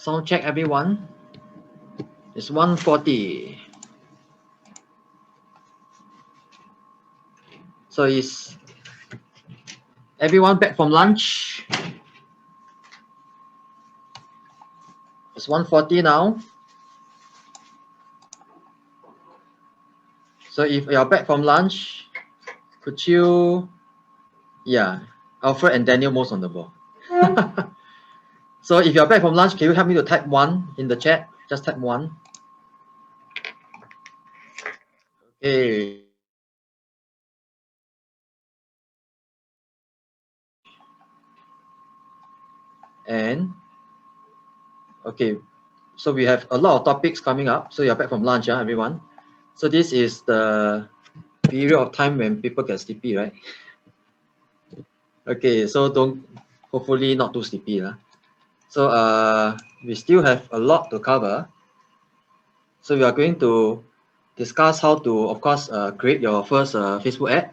Sound check, everyone. It's 1:40. So is everyone back from lunch? It's 1:40 now. So if you're back from lunch, could you, yeah, Alfred and Daniel most on the ball. So if you're back from lunch, can you help me to type 1 in the chat? Just type 1. Okay. And okay, so we have a lot of topics coming up. So you're back from lunch, everyone. So this is the period of time when people get sleepy, right? Okay, so hopefully not too sleepy. So we still have a lot to cover. So we are going to discuss how to, of course, create your first Facebook ad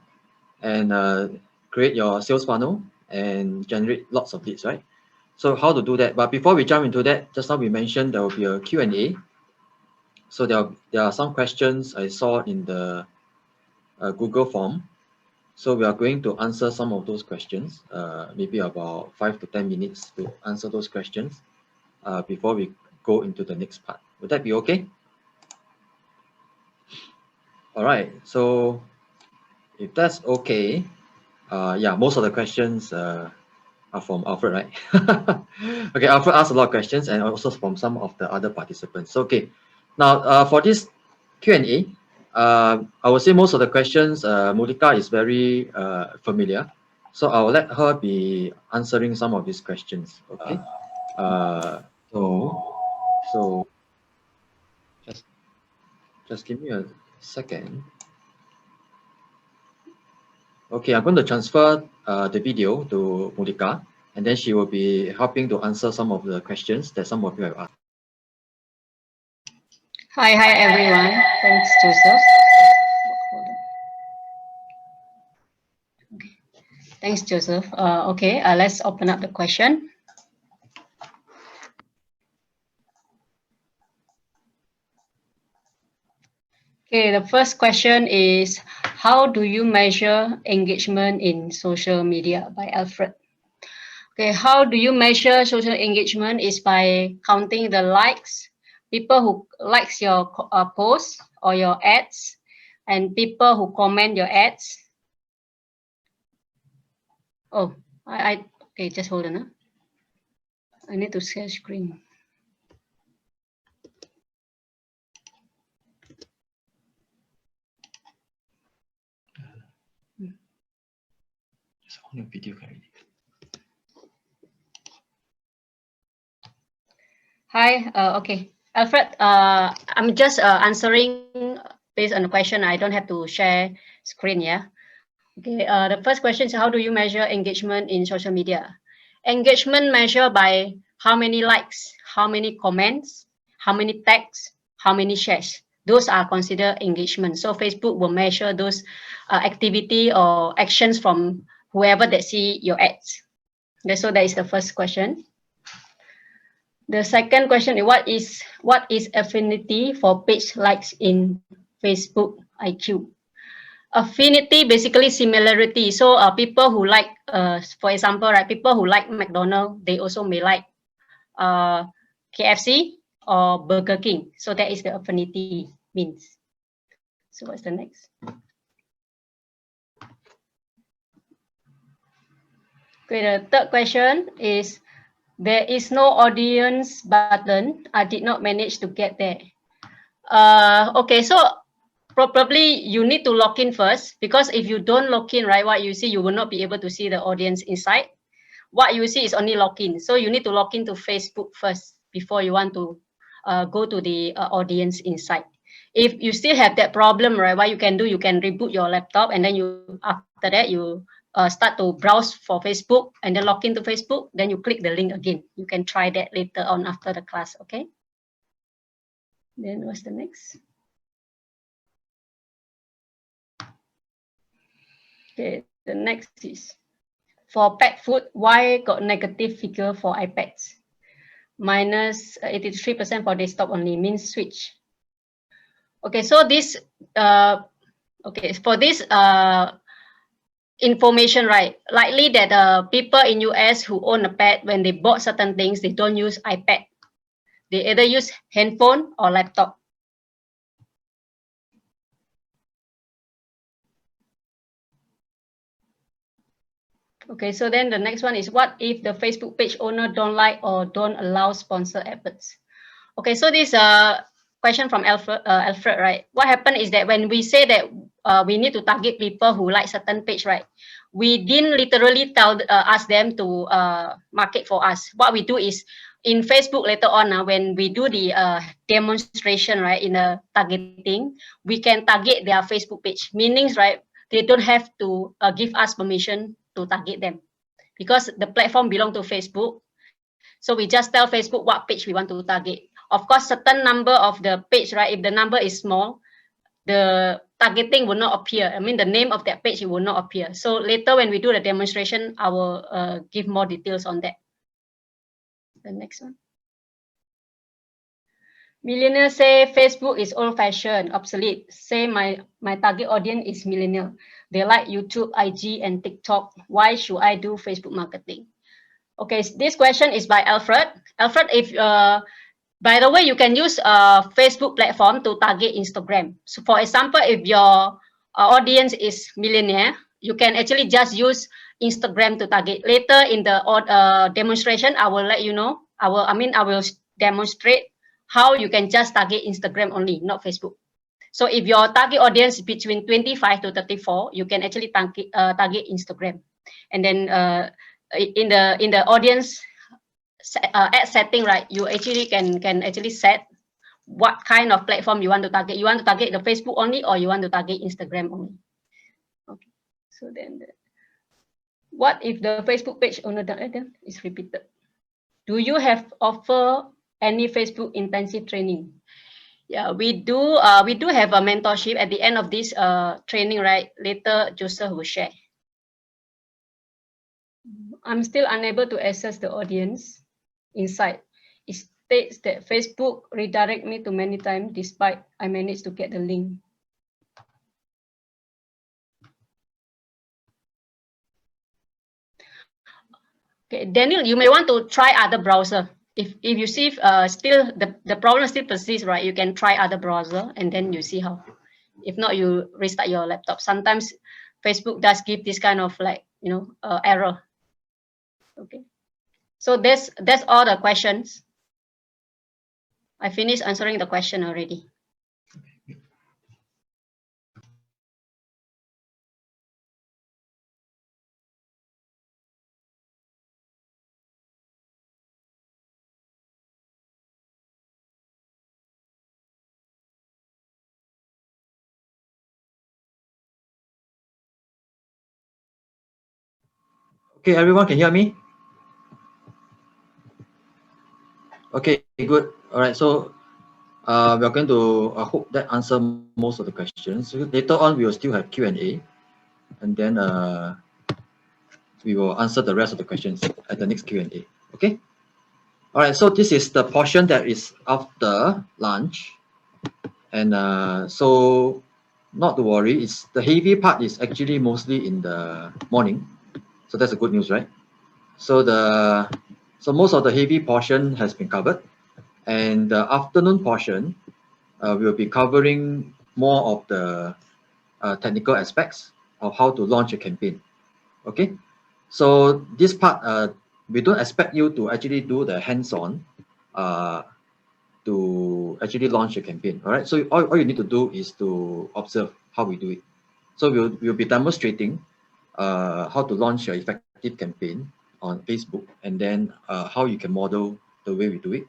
and create your sales funnel and generate lots of leads, right? So how to do that? But before we jump into that, just now we mentioned there will be a Q&A. So there are some questions I saw in the Google form. So we are going to answer some of those questions, maybe about 5 to 10 minutes to answer those questions before we go into the next part. Would that be okay? All right, so if that's okay, yeah, most of the questions are from Alfred, right? Okay, Alfred asked a lot of questions and also from some of the other participants. So, okay, now for this Q&A, I would say most of the questions, Mulikah is very familiar. So I will let her be answering some of these questions, okay? So just give me a second. Okay, I'm going to transfer the video to Mulikah, and then she will be helping to answer some of the questions that some of you have asked. Hi everyone. Thanks, Joseph. Okay. Thanks, Joseph. Okay, let's open up the question. Okay, the first question is, how do you measure engagement in social media, by Alfred? Okay, how do you measure social engagement is by counting the likes, people who likes your posts or your ads, and people who comment your ads. Oh, okay, just hold on. I need to share screen. Just on your video, Hi, okay. Alfred, I'm just answering based on the question. I don't have to share screen, yeah? Okay, the first question is, how do you measure engagement in social media? Engagement measured by how many likes, how many comments, how many tags, how many shares. Those are considered engagement. So Facebook will measure those activity or actions from whoever that see your ads. Okay, so that is the first question. The second question is, what is affinity for page likes in Facebook IQ? Affinity, basically similarity. So people who like, for example, right, people who like McDonald's, they also may like KFC or Burger King. So that is the affinity means. So what's the next? Okay, the third question is, there is no audience button. I did not manage to get there. Okay, so probably you need to log in first, because if you don't log in, right, what you see, you will not be able to see the audience inside. What you see is only login. So you need to log into Facebook first before you want to go to the audience inside. If you still have that problem, right, what you can do, you can reboot your laptop, and then after that you start to browse for Facebook and then log into Facebook. Then you click the link again. You can try that later on after the class, okay? Then what's the next? Okay, the next is for pet food, why got negative figure for iPads? Minus 83% for desktop only, means switch. Okay, so this okay, for this information, right? Likely that people in US who own a pet, when they bought certain things, they don't use iPad. They either use handphone or laptop. Okay, so then the next one is, what if the Facebook page owner don't like or don't allow sponsor adverts? Okay, so this question from Alfred, right? What happened is that when we say that we need to target people who like certain page, right? We didn't literally ask them to market for us. What we do is, in Facebook later on, when we do the demonstration, right, in the targeting, we can target their Facebook page. Meanings, right, they don't have to give us permission to target them, because the platform belong to Facebook. So we just tell Facebook what page we want to target. Of course, certain number of the page, right? If the number is small, the targeting will not appear. I mean, the name of that page, it will not appear. So later when we do the demonstration, I will give more details on that. The next one. Millionaires say Facebook is old-fashioned, obsolete. Say my target audience is millennial. They like YouTube, IG, and TikTok. Why should I do Facebook marketing? Okay, this question is by Alfred. Alfred, if by the way, you can use Facebook platform to target Instagram. So for example, if your audience is millionaire, you can actually just use Instagram to target. Later in the demonstration, I will let you know. I will demonstrate how you can just target Instagram only, not Facebook. So if your target audience is between 25 to 34, you can actually target Instagram. And then in the audience ad setting, right, you actually can actually set what kind of platform you want to target. You want to target the Facebook only, or you want to target Instagram only. Okay, so then what if the Facebook page owner is repeated? Do you have offer any Facebook intensive training? Yeah, we do have a mentorship at the end of this training, right? Later Joseph will share. I'm still unable to access the audience inside. It states that Facebook redirect me to many times despite I managed to get the link. Okay, Daniel, you may want to try other browser. If you see still the problem still persists, right? You can try other browser and then you see how. If not, you restart your laptop. Sometimes Facebook does give this kind of error. Okay, so that's all the questions. I finished answering the question already. Okay, everyone can hear me? Okay, good. All right, so we're going to hope that answer most of the questions. So later on, we will still have Q&A, and then we will answer the rest of the questions at the next Q&A. Okay. All right. So this is the portion that is after lunch, and so not to worry. It's the heavy part is actually mostly in the morning, so that's a good news, right? So most of the heavy portion has been covered, and the afternoon portion we will be covering more of the technical aspects of how to launch a campaign. Okay, so this part we don't expect you to actually do the hands-on to actually launch a campaign. All right, so all you need to do is to observe how we do it. So we'll be demonstrating how to launch your effective campaign on Facebook, and then how you can model the way we do it,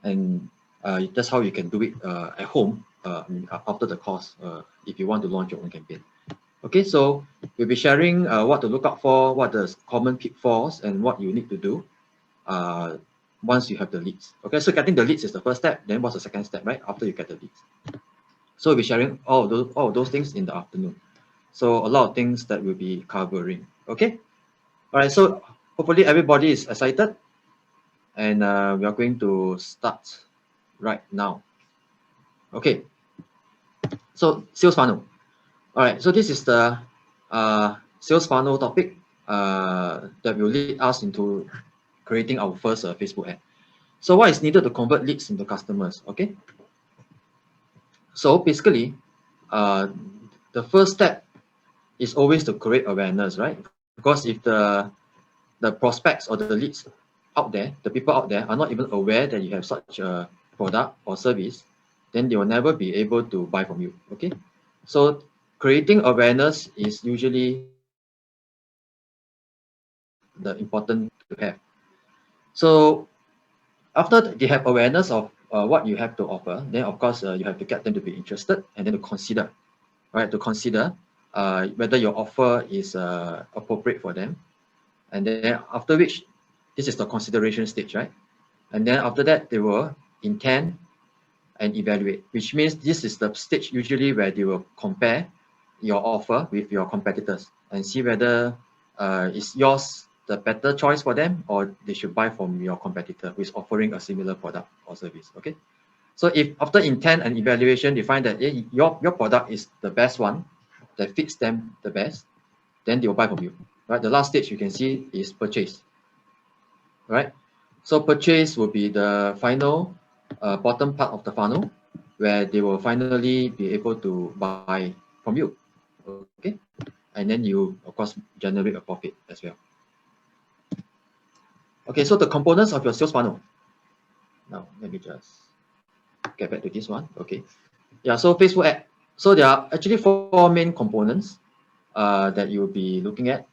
and that's how you can do it at home after the course if you want to launch your own campaign. Okay, so we'll be sharing what to look out for, what the common pitfalls, and what you need to do once you have the leads. Okay, so getting the leads is the first step. Then what's the second step, right? After you get the leads. So we'll be sharing all of those things in the afternoon. So a lot of things that we'll be covering. Okay. All right. So hopefully everybody is excited, and we are going to start right now. Okay. So sales funnel. All right. So this is the sales funnel topic that will lead us into creating our first Facebook ad. So what is needed to convert leads into customers? Okay. So basically, the first step is always to create awareness, right? Because if the prospects or the leads out there, the people out there are not even aware that you have such a product or service, then they will never be able to buy from you. Okay. So creating awareness is usually the important to have. So after they have awareness of what you have to offer, then of course you have to get them to be interested and then to consider, right? To consider whether your offer is appropriate for them, and then after which, this is the consideration stage, right? And then after that, they will intend and evaluate, which means this is the stage usually where they will compare your offer with your competitors and see whether is yours the better choice for them, or they should buy from your competitor who is offering a similar product or service. Okay. So if after intent and evaluation, you find that your product is the best one that fits them the best, then they will buy from you. Right. The last stage you can see is purchase. Right. So purchase will be the final bottom part of the funnel, where they will finally be able to buy from you. Okay. And then you of course generate a profit as well. Okay, so the components of your sales funnel. Now let me just get back to this one. Okay. Yeah, so Facebook ad. So there are actually four main components that you'll be looking at.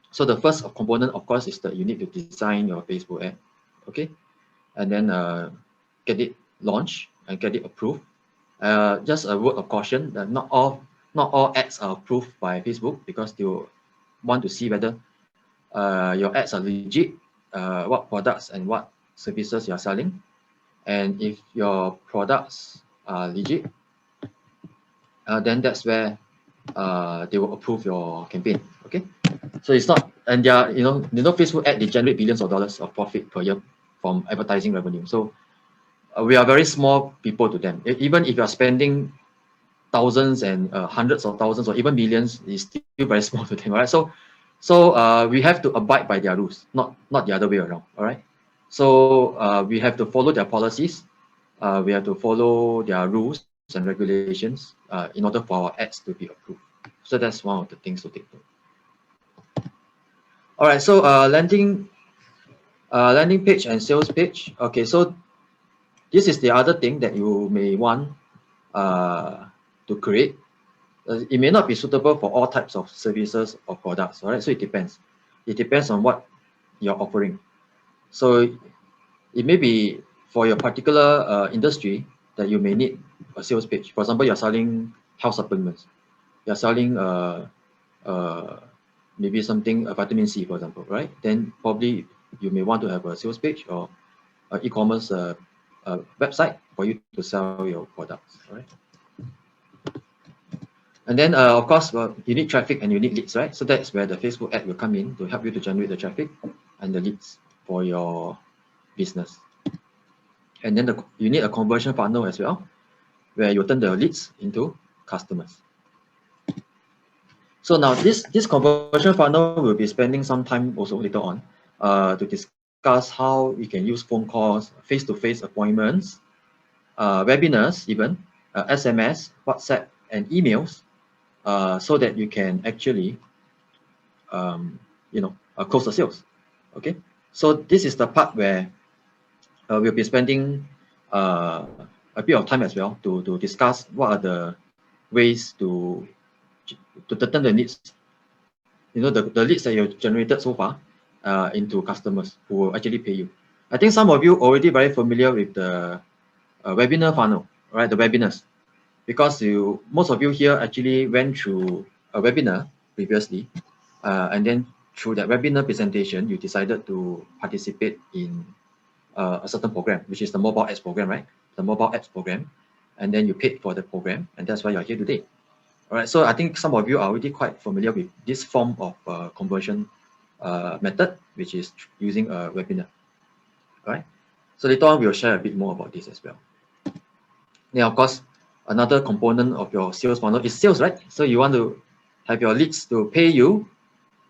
So the first component, of course, is that you need to design your Facebook ad. Okay. And then get it launched and get it approved. Just a word of caution that not all ads are approved by Facebook, because they will want to see whether your ads are legit, what products and what services you are selling, and if your products are legit, then that's where they will approve your campaign. Okay, so it's not, and they are, Facebook ad, they generate billions of dollars of profit per year from advertising revenue. So we are very small people to them. Even if you are spending thousands and hundreds of thousands or even millions, is still very small to them. All right, so we have to abide by their rules, not the other way around. All right, so we have to follow their policies. We have to follow their rules and regulations in order for our ads to be approved. So that's one of the things to take note. All right, so landing page and sales page. Okay, so this is the other thing that you may want to create. It may not be suitable for all types of services or products. All right, so it depends. It depends on what you're offering. So it may be for your particular industry that you may need a sales page. For example, you're selling health supplements. You're selling maybe something, vitamin C, for example, right? Then probably you may want to have a sales page or e-commerce website for you to sell your products. All right. And then of course, you need traffic and you need leads, right? So that's where the Facebook ad will come in to help you to generate the traffic and the leads for your business. And then you need a conversion funnel as well, where you turn the leads into customers. So now this conversion funnel will be spending some time also later on to discuss how we can use phone calls, face-to-face appointments, webinars, even SMS, WhatsApp, and emails, so that you can actually close the sales. Okay, so this is the part where we'll be spending a bit of time as well to discuss what are the ways to turn the leads, the leads that you've generated so far into customers who will actually pay you. I think some of you already very familiar with the webinar funnel, right? The webinars, because most of you here actually went through a webinar previously, and then through that webinar presentation, you decided to participate in a certain program, which is the mobile ads program, right? The mobile ads program, and then you paid for the program, and that's why you're here today. All right, so I think some of you are already quite familiar with this form of conversion method, which is using a webinar. All right, so later on we'll share a bit more about this as well. Now, of course, another component of your sales funnel is sales, right? So you want to have your leads to pay you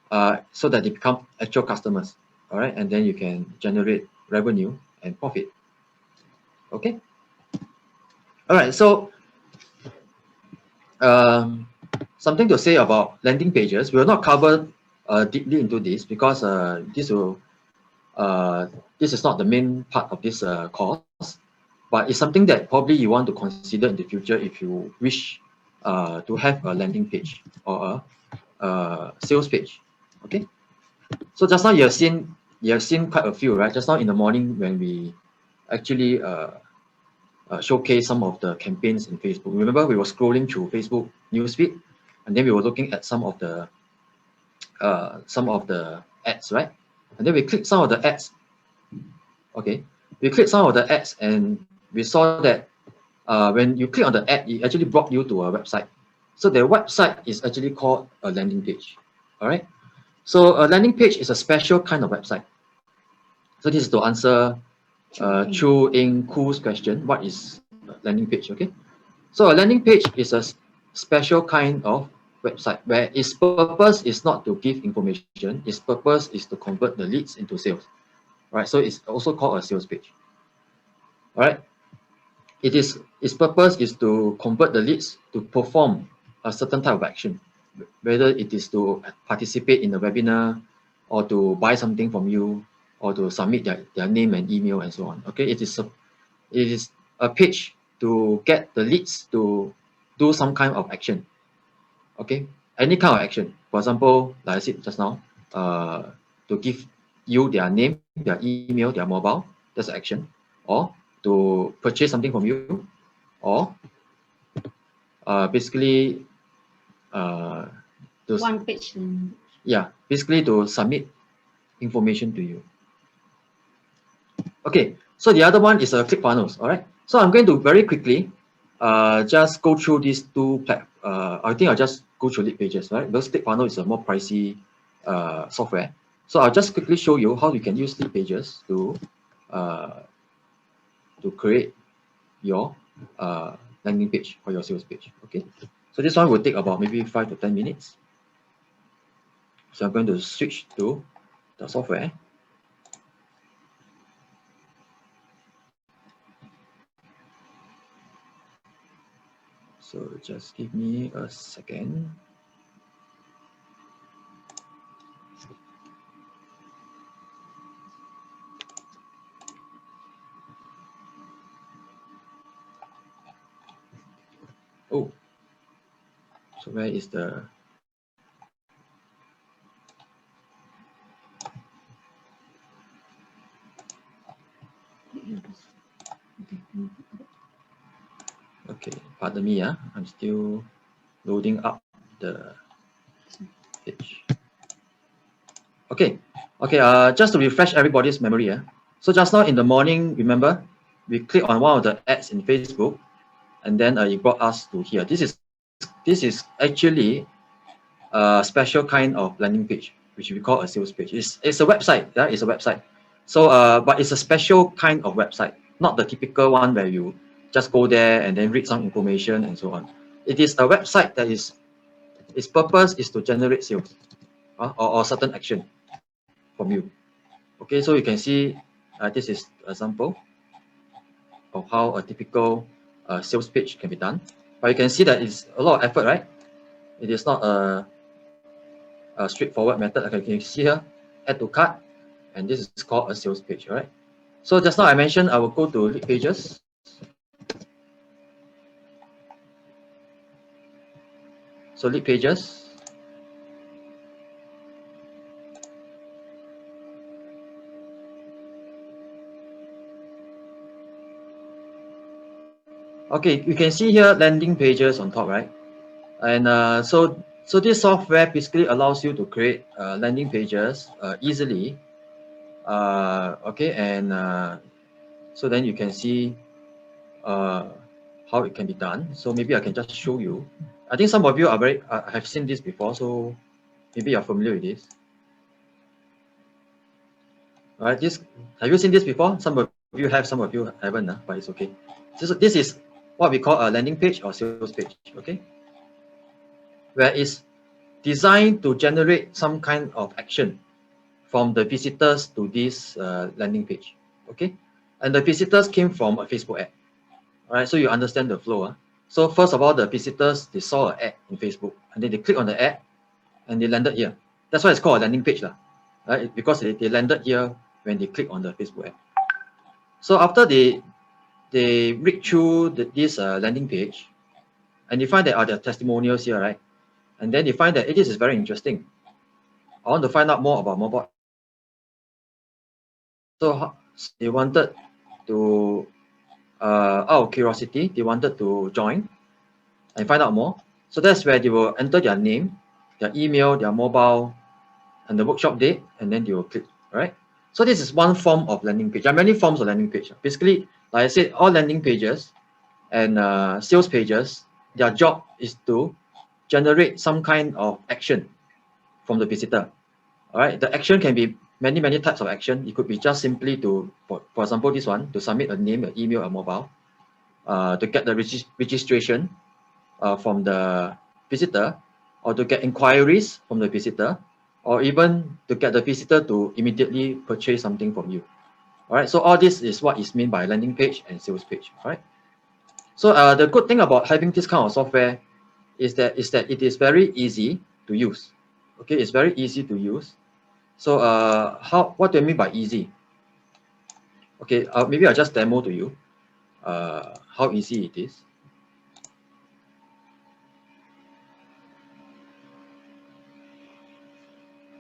so that they become actual customers. All right, and then you can generate revenue and profit. Okay. All right, so something to say about landing pages. We will not cover deeply into this because this is not the main part of this course, but it's something that probably you want to consider in the future if you wish to have a landing page or a sales page. Okay. So just now you have seen quite a few, right? Just now in the morning when we actually showcase some of the campaigns in Facebook. Remember, we were scrolling through Facebook newsfeed, and then we were looking at some of the ads, right? And then we clicked some of the ads. Okay, we clicked some of the ads, and we saw that when you click on the ad, it actually brought you to a website. So the website is actually called a landing page. All right. So a landing page is a special kind of website. So this is to answer Chu Ing Ku's question, what is a landing page? Okay, so a landing page is a special kind of website where its purpose is not to give information, its purpose is to convert the leads into sales. Right, so it's also called a sales page. All right, its purpose is to convert the leads to perform a certain type of action, whether it is to participate in a webinar or to buy something from you or to submit their name and email and so on. Okay, it is a page to get the leads to do some kind of action. Okay, any kind of action. For example, like I said just now, to give you their name, their email, their mobile, that's action, or to purchase something from you, or basically to One page. yeah, basically to submit information to you. Okay, so the other one is ClickFunnels. All right, so I'm going to very quickly just go through these two I think I'll just go through lead pages, right? Because ClickFunnels is a more pricey software. So I'll just quickly show you how you can use lead pages to create your landing page or your sales page. Okay, so this one will take about maybe 5 to 10 minutes. So I'm going to switch to the software. So just give me a second. Oh, so where is the okay, pardon me, I'm still loading up the page. Okay, just to refresh everybody's memory. So just now in the morning, remember, we click on one of the ads in Facebook, and then it brought us to here. This is actually a special kind of landing page, which we call a sales page. It's a website, yeah, it's a website. So, but it's a special kind of website, not the typical one where you just go there and then read some information and so on. It is a website that its purpose is to generate sales or certain action from you. Okay, so you can see this is an example of how a typical sales page can be done. But you can see that it's a lot of effort, right? It is not a straightforward method. Okay, you can see here, add to cart, and this is called a sales page, all right? So just now I mentioned I will go to lead pages. So lead pages. Okay, you can see here landing pages on top, right? And so this software basically allows you to create landing pages easily. Okay, and so then you can see how it can be done. So maybe I can just show you. I think some of you are have seen this before, so maybe you're familiar with this. All right, have you seen this before? Some of you have, some of you haven't, but it's okay. This is what we call a landing page or sales page, okay? Where it's designed to generate some kind of action from the visitors to this landing page, okay? And the visitors came from a Facebook ad. All right, so you understand the flow. So first of all, the visitors, they saw an ad in Facebook, and then they click on the ad, and they landed here. That's why it's called a landing page, right? Because they landed here when they click on the Facebook ad. So after they read through this landing page, and they find that there are testimonials here, right? And then they find that this is very interesting. I want to find out more about mobile. So they wanted to, out of curiosity, they wanted to join and find out more. So that's where they will enter their name, their email, their mobile, and the workshop date, and then they will click, right? So this is one form of landing page. There are many forms of landing page. Basically, like I said, all landing pages and sales pages, their job is to generate some kind of action from the visitor. All right, the action can be many types of action. It could be just simply to, for example, this one, to submit a name, an email, a mobile, to get the registration from the visitor, or to get inquiries from the visitor, or even to get the visitor to immediately purchase something from you. All right, so all this is what is meant by landing page and sales page. All right. So the good thing about having this kind of software is that it is very easy to use. Okay, it's very easy to use. So what do I mean by easy? Okay, maybe I'll just demo to you how easy it is.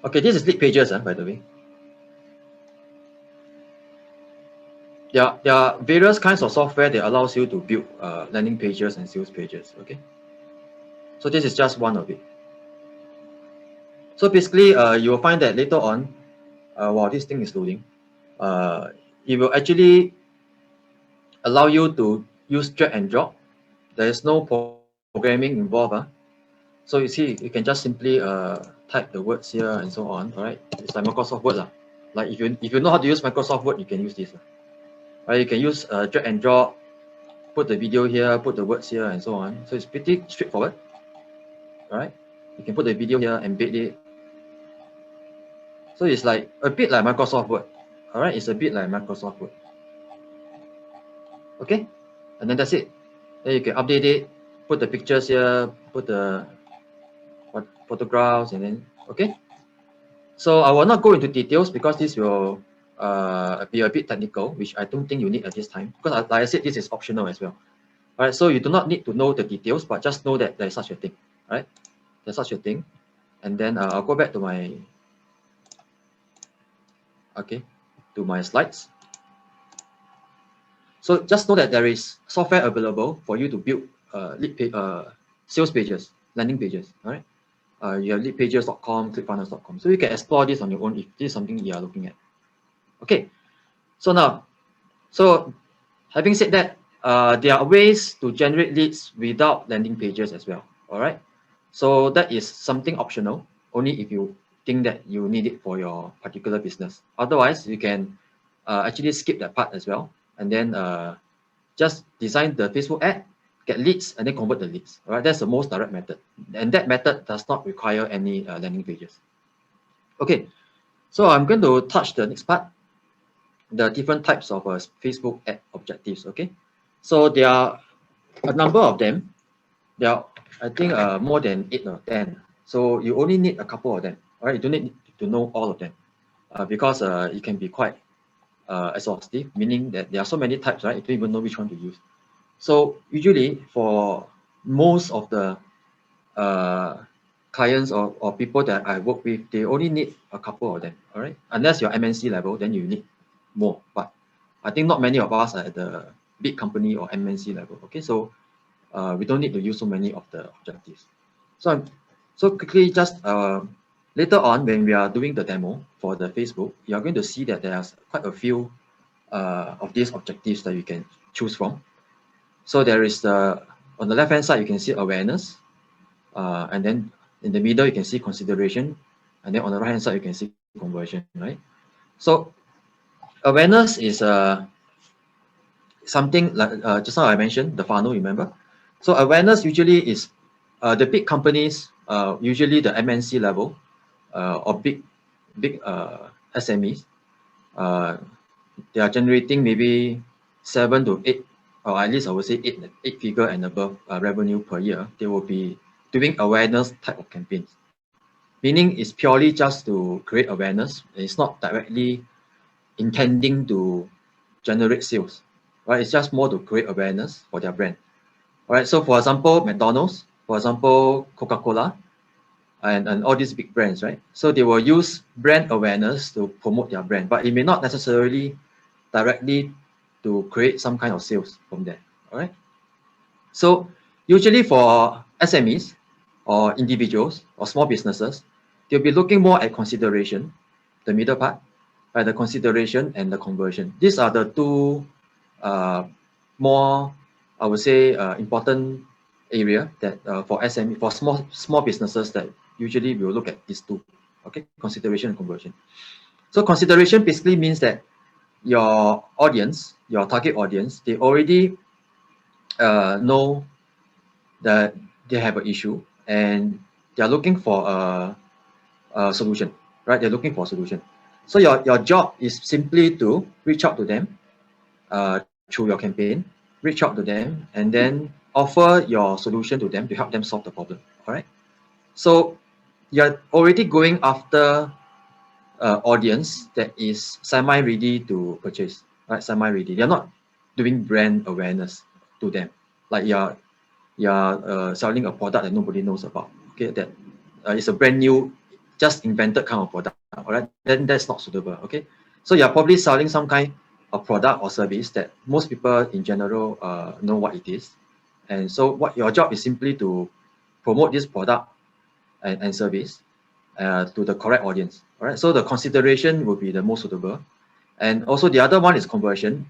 Okay, this is lead pages, by the way. There are various kinds of software that allows you to build landing pages and sales pages. Okay, so this is just one of it. So basically, you will find that later on, while this thing is loading, it will actually allow you to use drag and drop. There is no programming involved. So you see, you can just simply type the words here and so on. All right, it's like Microsoft Word. Like if you know how to use Microsoft Word, you can use this. Right, you can use drag and drop, put the video here, put the words here, and so on. So it's pretty straightforward. All right, you can put the video here, embed it. So it's like a bit like Microsoft Word. All right, it's a bit like Microsoft Word. Okay, and then that's it. Then you can update it, put the pictures here, put the photographs, and then okay. So I will not go into details because this will be a bit technical, which I don't think you need at this time. Because like I said, this is optional as well. All right, so you do not need to know the details, but just know that there's such a thing. All right, there's such a thing. And then I'll go back to my slides. So just know that there is software available for you to build sales pages, landing pages. All right, you have leadpages.com, clickfunnels.com. So you can explore this on your own if this is something you are looking at. Okay, so now, having said that, there are ways to generate leads without landing pages as well. All right, so that is something optional, only if you think that you need it for your particular business. Otherwise, you can actually skip that part as well, and then just design the Facebook ad, get leads, and then convert the leads. All right, that's the most direct method, and that method does not require any landing pages. Okay, so I'm going to touch the next part, the different types of Facebook ad objectives. Okay, so there are a number of them. There are, I think, more than 8 or 10. So you only need a couple of them. All right, you don't need to know all of them because it can be quite exhaustive, meaning that there are so many types, right? You don't even know which one to use. So usually for most of the clients or people that I work with, they only need a couple of them. All right, unless you're MNC level, then you need more. But I think not many of us are at the big company or MNC level. Okay, so we don't need to use so many of the objectives. So quickly, just later on when we are doing the demo for the Facebook, you are going to see that there's quite a few of these objectives that you can choose from. So there is on the left hand side, you can see awareness. and then in the middle you can see consideration, and then on the right hand side you can see conversion, right? So awareness is something like just now I mentioned the funnel, remember? So awareness usually is the big companies, usually the MNC level or big SMEs, they are generating maybe 7 to 8, or at least I would say 8 figure and above revenue per year. They will be doing awareness type of campaigns, meaning it's purely just to create awareness. It's not directly intending to generate sales, right? It's just more to create awareness for their brand. All right. So for example, McDonald's, for example, Coca-Cola, and all these big brands, right? So they will use brand awareness to promote their brand, but it may not necessarily directly to create some kind of sales from there. All right. So usually for SMEs or individuals or small businesses, they'll be looking more at consideration, the middle part, right? The consideration and the conversion. These are the two more, I would say, important area that for SME, for small businesses, that usually we will look at these two. Okay, consideration and conversion. So consideration basically means that your audience, your target audience, they already know that they have an issue and they are looking for a solution, right? They're looking for a solution. So your job is simply to reach out to them through your campaign, reach out to them, and then offer your solution to them to help them solve the problem. All right. So you're already going after audience that is semi-ready to purchase, right? Semi-ready. You're not doing brand awareness to them, like you're selling a product that nobody knows about. Okay, that it's a brand new, just invented kind of product. All right, then that's not suitable. Okay, so you're probably selling some kind of product or service that most people in general know what it is, and so what your job is simply to promote this product and service to the correct audience. All right, so the consideration will be the most suitable, and also the other one is conversion.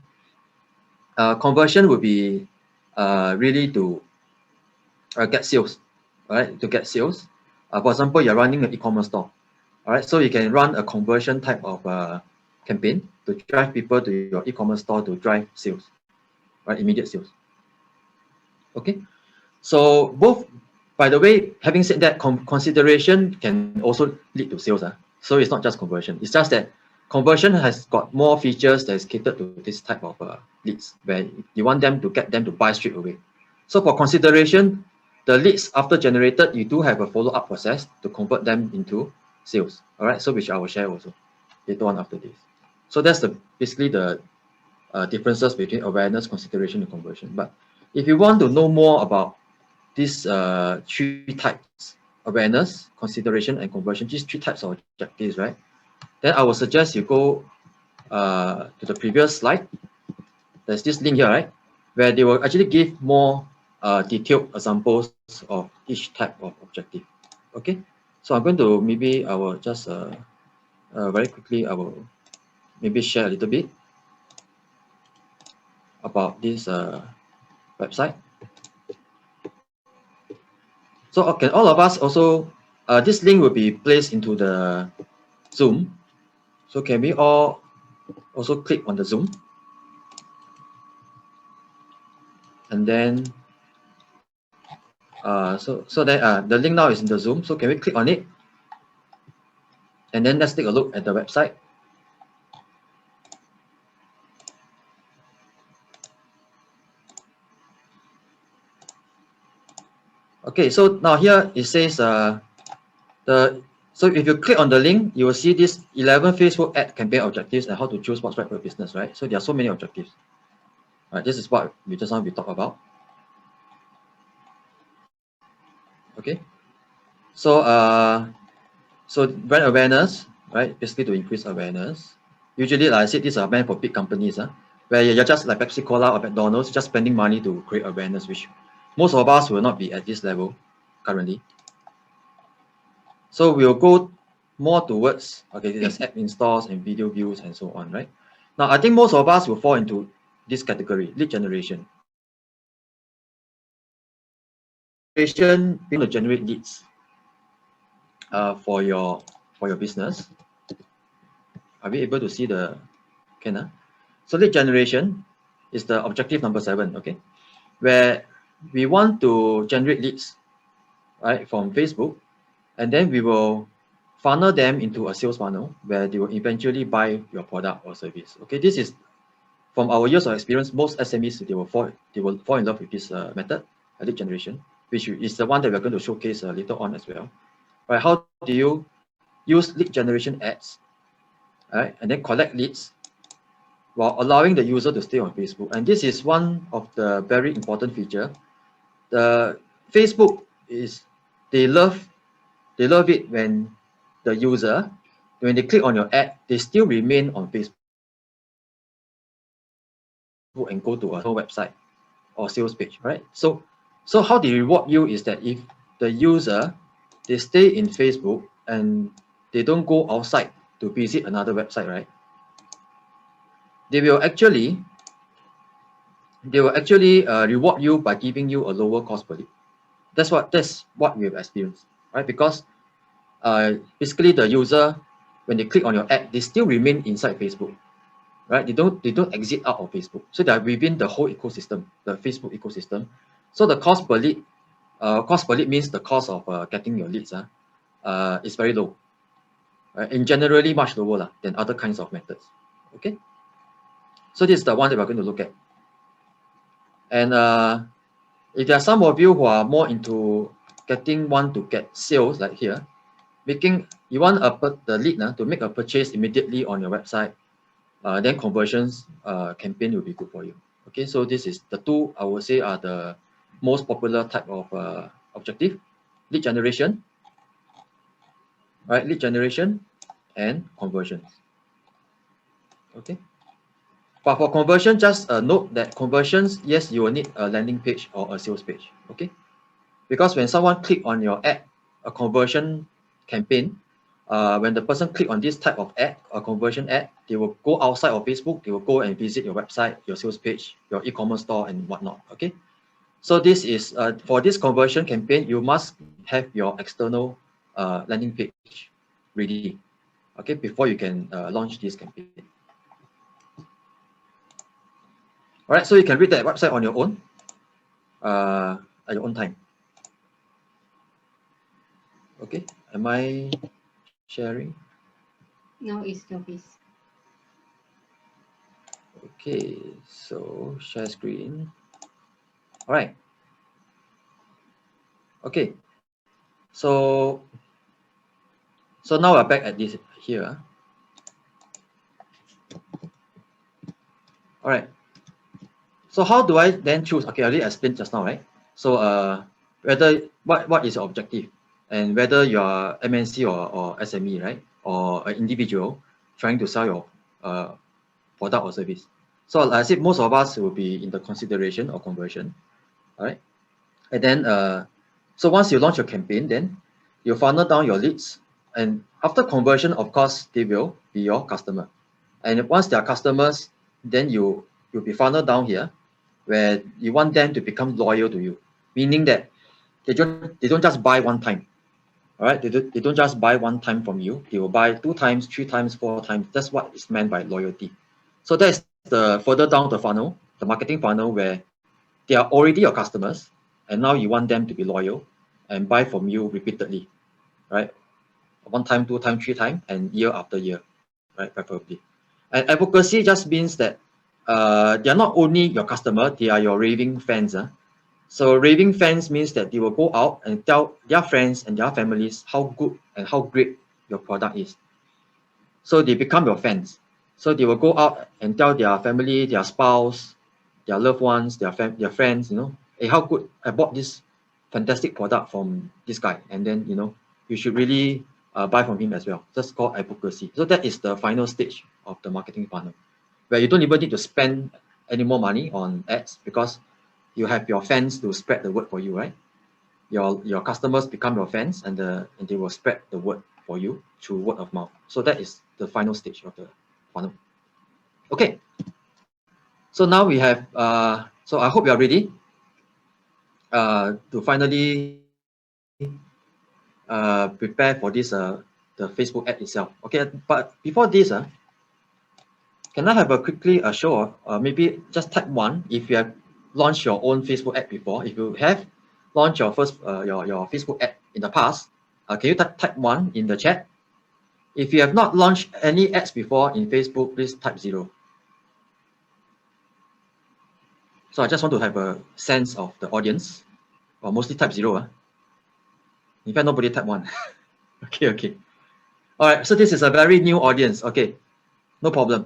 Conversion will be really to get sales, right? To get sales. For example, you're running an e-commerce store, all right? So you can run a conversion type of campaign to drive people to your e-commerce store to drive sales, right? Immediate sales. Okay. So both, by the way, having said that, consideration can also lead to sales. So it's not just conversion. It's just that conversion has got more features that is catered to this type of leads, where you want them to get them to buy straight away. So for consideration, the leads after generated, you do have a follow-up process to convert them into sales. All right, so which I will share also later on after this. So that's basically the differences between awareness, consideration, and conversion. But if you want to know more about these three types, awareness, consideration, and conversion, these three types of objectives, right? Then I would suggest you go to the previous slide. There's this link here, right? Where they will actually give more detailed examples of each type of objective. Okay, so I'm going to maybe I will just very quickly I will maybe share a little bit about this website. So okay, all of us also this link will be placed into the Zoom. So can we all also click on the Zoom? And then so that the link now is in the Zoom. So can we click on it? And then let's take a look at the website. Okay, so now here it says so if you click on the link, you will see this 11 Facebook ad campaign objectives and how to choose what's right for your business, right? So there are so many objectives. All right, this is what we just now we talked about. Okay, so so brand awareness, right? Basically to increase awareness. Usually, like I said, these are meant for big companies, where you're just like Pepsi Cola or McDonald's, just spending money to create awareness, which most of us will not be at this level currently. So we'll go more towards, okay, there's app installs and video views and so on, right? Now, I think most of us will fall into this category, lead generation. generation, you want to generate leads for your business. Are we able to see the So lead generation is the objective number 7, okay, where we want to generate leads, right, from Facebook, and then we will funnel them into a sales funnel where they will eventually buy your product or service. Okay, this is from our years of experience. Most SMEs, they will fall in love with this method, lead generation, which is the one that we're going to showcase later on as well. Right? How do you use lead generation ads, right, and then collect leads while allowing the user to stay on Facebook? And this is one of the very important feature. The Facebook is they love it when the user, when they click on your ad, they still remain on Facebook and go to a whole website or sales page, right? So how they reward you is that if the user, they stay in Facebook and they don't go outside to visit another website, right? They will actually reward you by giving you a lower cost per lead. That's what we have experienced, right? Because basically the user, when they click on your ad, they still remain inside Facebook, right? They don't exit out of Facebook. So they're within the whole ecosystem, the Facebook ecosystem. So the cost per lead means the cost of getting your leads is very low, right? And generally much lower than other kinds of methods. Okay. So this is the one that we're going to look at. And if there are some of you who are more into want to get sales, like here, you want the lead to make a purchase immediately on your website, then conversions campaign will be good for you. Okay, so this is the two I would say are the most popular type of objective: lead generation, right? Lead generation and conversions. Okay, but for conversion, just note that conversions, yes, you will need a landing page or a sales page. Okay, because when someone click on your ad, a conversion campaign, when the person click on this type of ad, a conversion ad, they will go outside of Facebook, they will go and visit your website, your sales page, your e-commerce store and whatnot. Okay, so this is for this conversion campaign, you must have your external landing page ready, okay, before you can launch this campaign. All right, so you can read that website on your own at your own time. Okay, am I sharing? Now is your piece. Okay, so share screen. All right. Okay, so now we're back at this here. All right. So how do I then choose? Okay, I already explained just now, right? So whether what is your objective, and whether you are MNC or SME, right, or an individual trying to sell your product or service. So like I said, most of us will be in the consideration or conversion. All right, and then so once you launch your campaign, then you funnel down your leads, and after conversion, of course, they will be your customer. And once they are customers, then you'll be funneled down here, where you want them to become loyal to you, meaning that they don't just buy one time. All right, they don't just buy one time from you. They will buy 2 times, 3 times, 4 times. That's what is meant by loyalty. So that's the further down the funnel, the marketing funnel, where they are already your customers, and now you want them to be loyal and buy from you repeatedly, right? 1 time, 2 time, 3 time, and year after year, right? Preferably. And advocacy just means that they are not only your customer, they are your raving fans. So raving fans means that they will go out and tell their friends and their families how good and how great your product is. So they become your fans. So they will go out and tell their family, their spouse, their loved ones, their friends, hey, how good, I bought this fantastic product from this guy, and then you should really buy from him as well. That's called advocacy. So that is the final stage of the marketing funnel, where you don't even need to spend any more money on ads, because you have your fans to spread the word for you, right? Your customers become your fans, and they will spread the word for you through word of mouth. So that is the final stage of the funnel. Okay, so now we have so I hope you are ready. to finally prepare for this the Facebook ad itself. Okay, but before this, can I have a quickly a show? Maybe just type one if you have launched your own Facebook ad before. If you have launched your first your Facebook ad in the past, can you type one in the chat? If you have not launched any ads before in Facebook, please type 0. So I just want to have a sense of the audience. Or mostly type 0. In fact, nobody type 1. Okay, okay. All right, so this is a very new audience. Okay, no problem.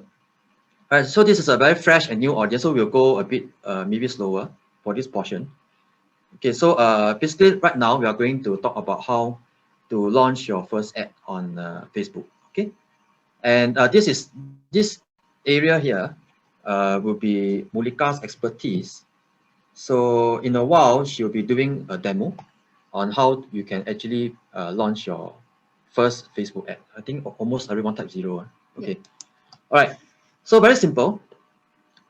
All right, so this is a very fresh and new audience, so we'll go a bit maybe slower for this portion. Okay, so basically right now we are going to talk about how to launch your first ad on Facebook. Okay, and this area here will be Mulikah's expertise. So in a while, she'll be doing a demo on how you can actually launch your first Facebook ad. I think almost everyone type 0. Okay. All right. So very simple.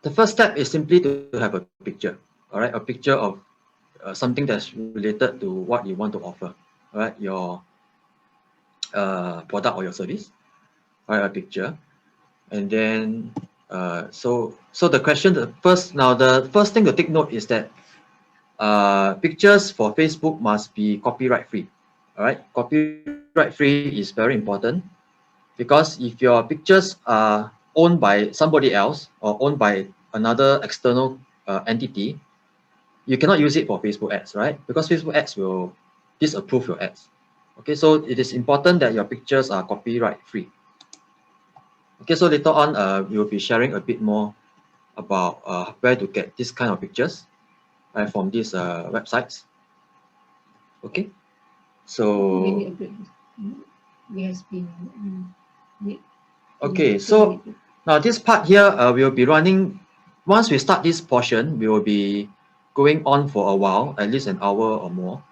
The first step is simply to have a picture. All right. A picture of something that's related to what you want to offer. All right. Your product or your service. All right. A picture. And then so the question, the first thing to take note is that pictures for Facebook must be copyright free. All right, copyright free is very important because if your pictures are owned by somebody else or owned by another external entity, you cannot use it for Facebook ads, right? Because Facebook ads will disapprove your ads. Okay, so it is important that your pictures are copyright free. Okay, so later on, we will be sharing a bit more about where to get this kind of pictures from these websites. Okay, so Maybe a bit. We has been. okay, so now this part here will be running. Once we start this portion, we will be going on for a while, at least an hour or more.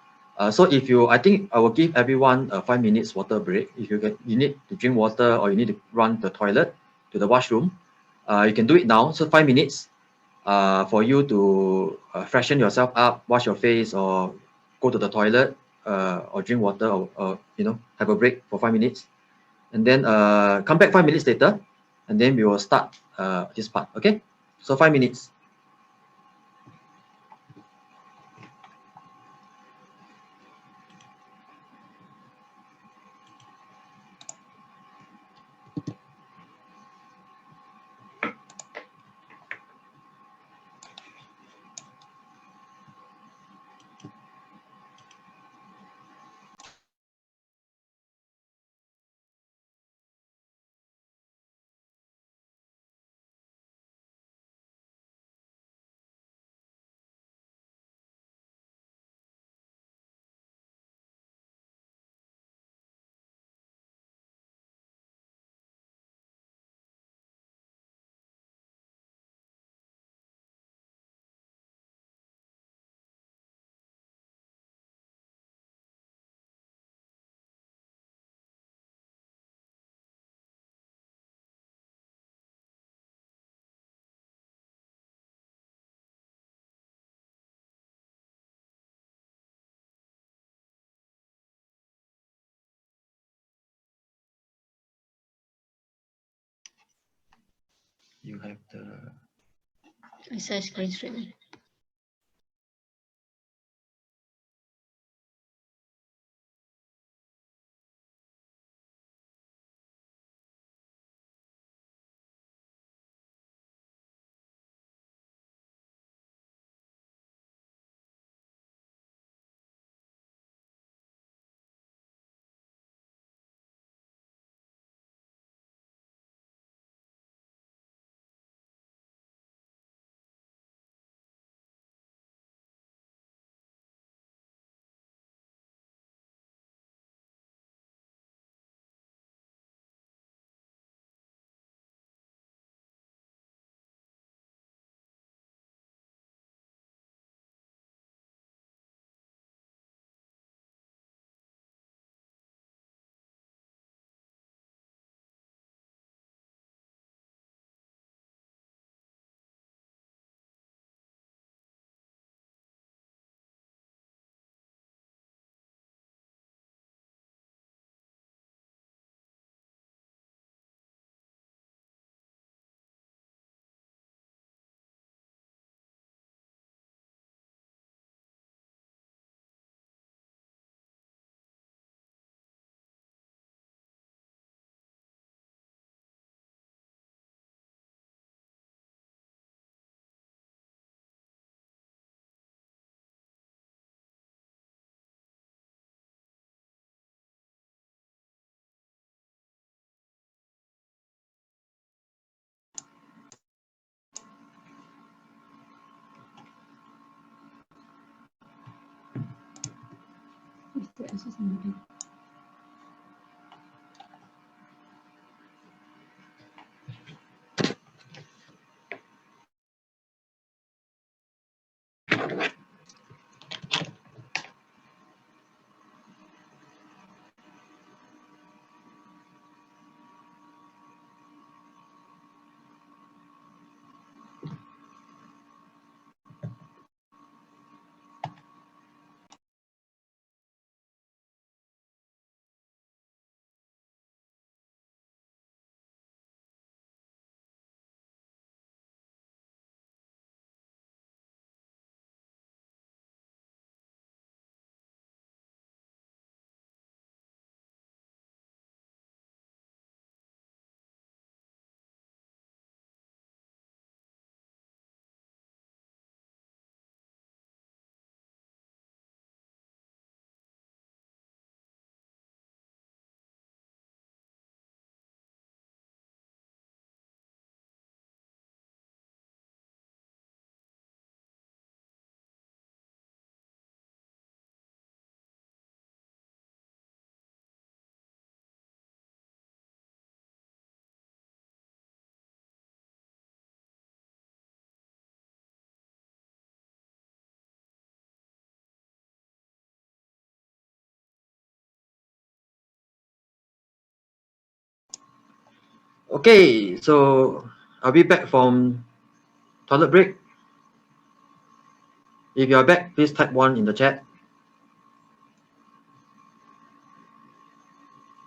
So if you, I think I will give everyone a 5 minutes water break. If you need to drink water or you need to run the toilet to the washroom, you can do it now. So 5 minutes for you to freshen yourself up, wash your face, or go to the toilet, or drink water, or have a break for 5 minutes, and then come back 5 minutes later, and then we will start this part. Okay, so 5 minutes. You have the I share screen straight away. to access somebody. Okay, so are we back from toilet break? If you are back, please type 1 in the chat.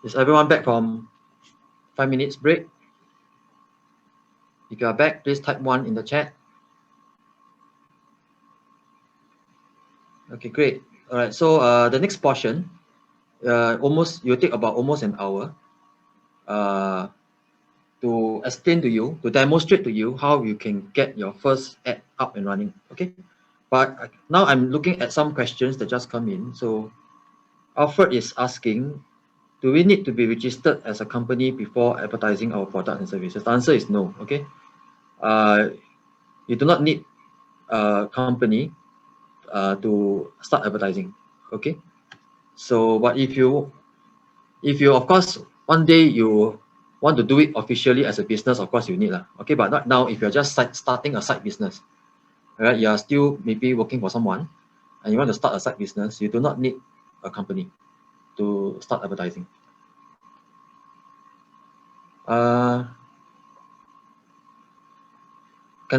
Is everyone back from 5 minutes break? If you are back, please type 1 in the chat. Okay, great. All right, so the next portion, you'll take about almost an hour to explain to you, to demonstrate to you how you can get your first ad up and running. Okay, but now I'm looking at some questions that just come in. So Alfred is asking, do we need to be registered as a company before advertising our product and services? The answer is no. Okay, you do not need a company to start advertising. Okay, so but if you of course one day you want to do it officially as a business, of course you need lah. Okay, but not now. If you're just starting a side business, right? You are still maybe working for someone, and you want to start a side business, you do not need a company to start advertising. Can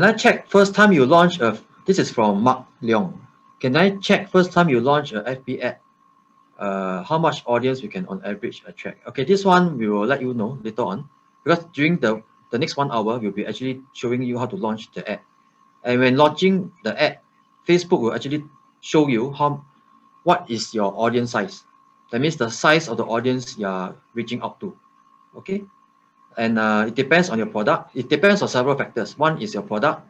I check first time you launch a? This is from Mark Leong. Can I check first time you launch a FB ad? How much audience we can on average attract? Okay, this one we will let you know later on, because during the next 1 hour we'll be actually showing you how to launch the ad. And when launching the ad, Facebook will actually show you what is your audience size. That means the size of the audience you are reaching out to. Okay, and it depends on your product. It depends on several factors. One is your product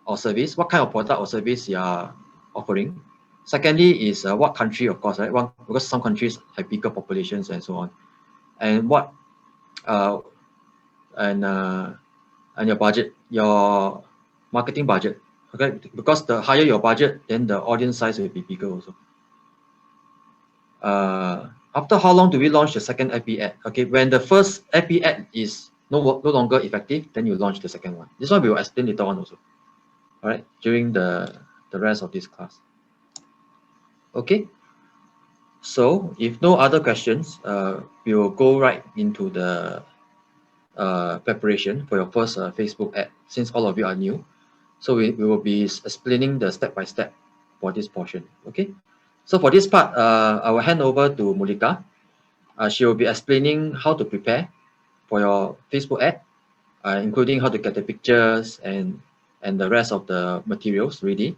or service, what kind of product or service you are offering. Secondly is what country, of course, right? One, because some countries have bigger populations and so on. And what and your budget, your marketing budget. Okay, because the higher your budget, then the audience size will be bigger also. After how long do we launch the second FB ad? Okay, when the first FB ad is no longer effective, then you launch the second one. This one we will explain later on also. All right, during the rest of this class. Okay, so if no other questions, we will go right into the preparation for your first Facebook ad, since all of you are new. So we will be explaining the step-by-step for this portion. Okay, so for this part, I will hand over to Mulikah. She will be explaining how to prepare for your Facebook ad, including how to get the pictures and the rest of the materials ready.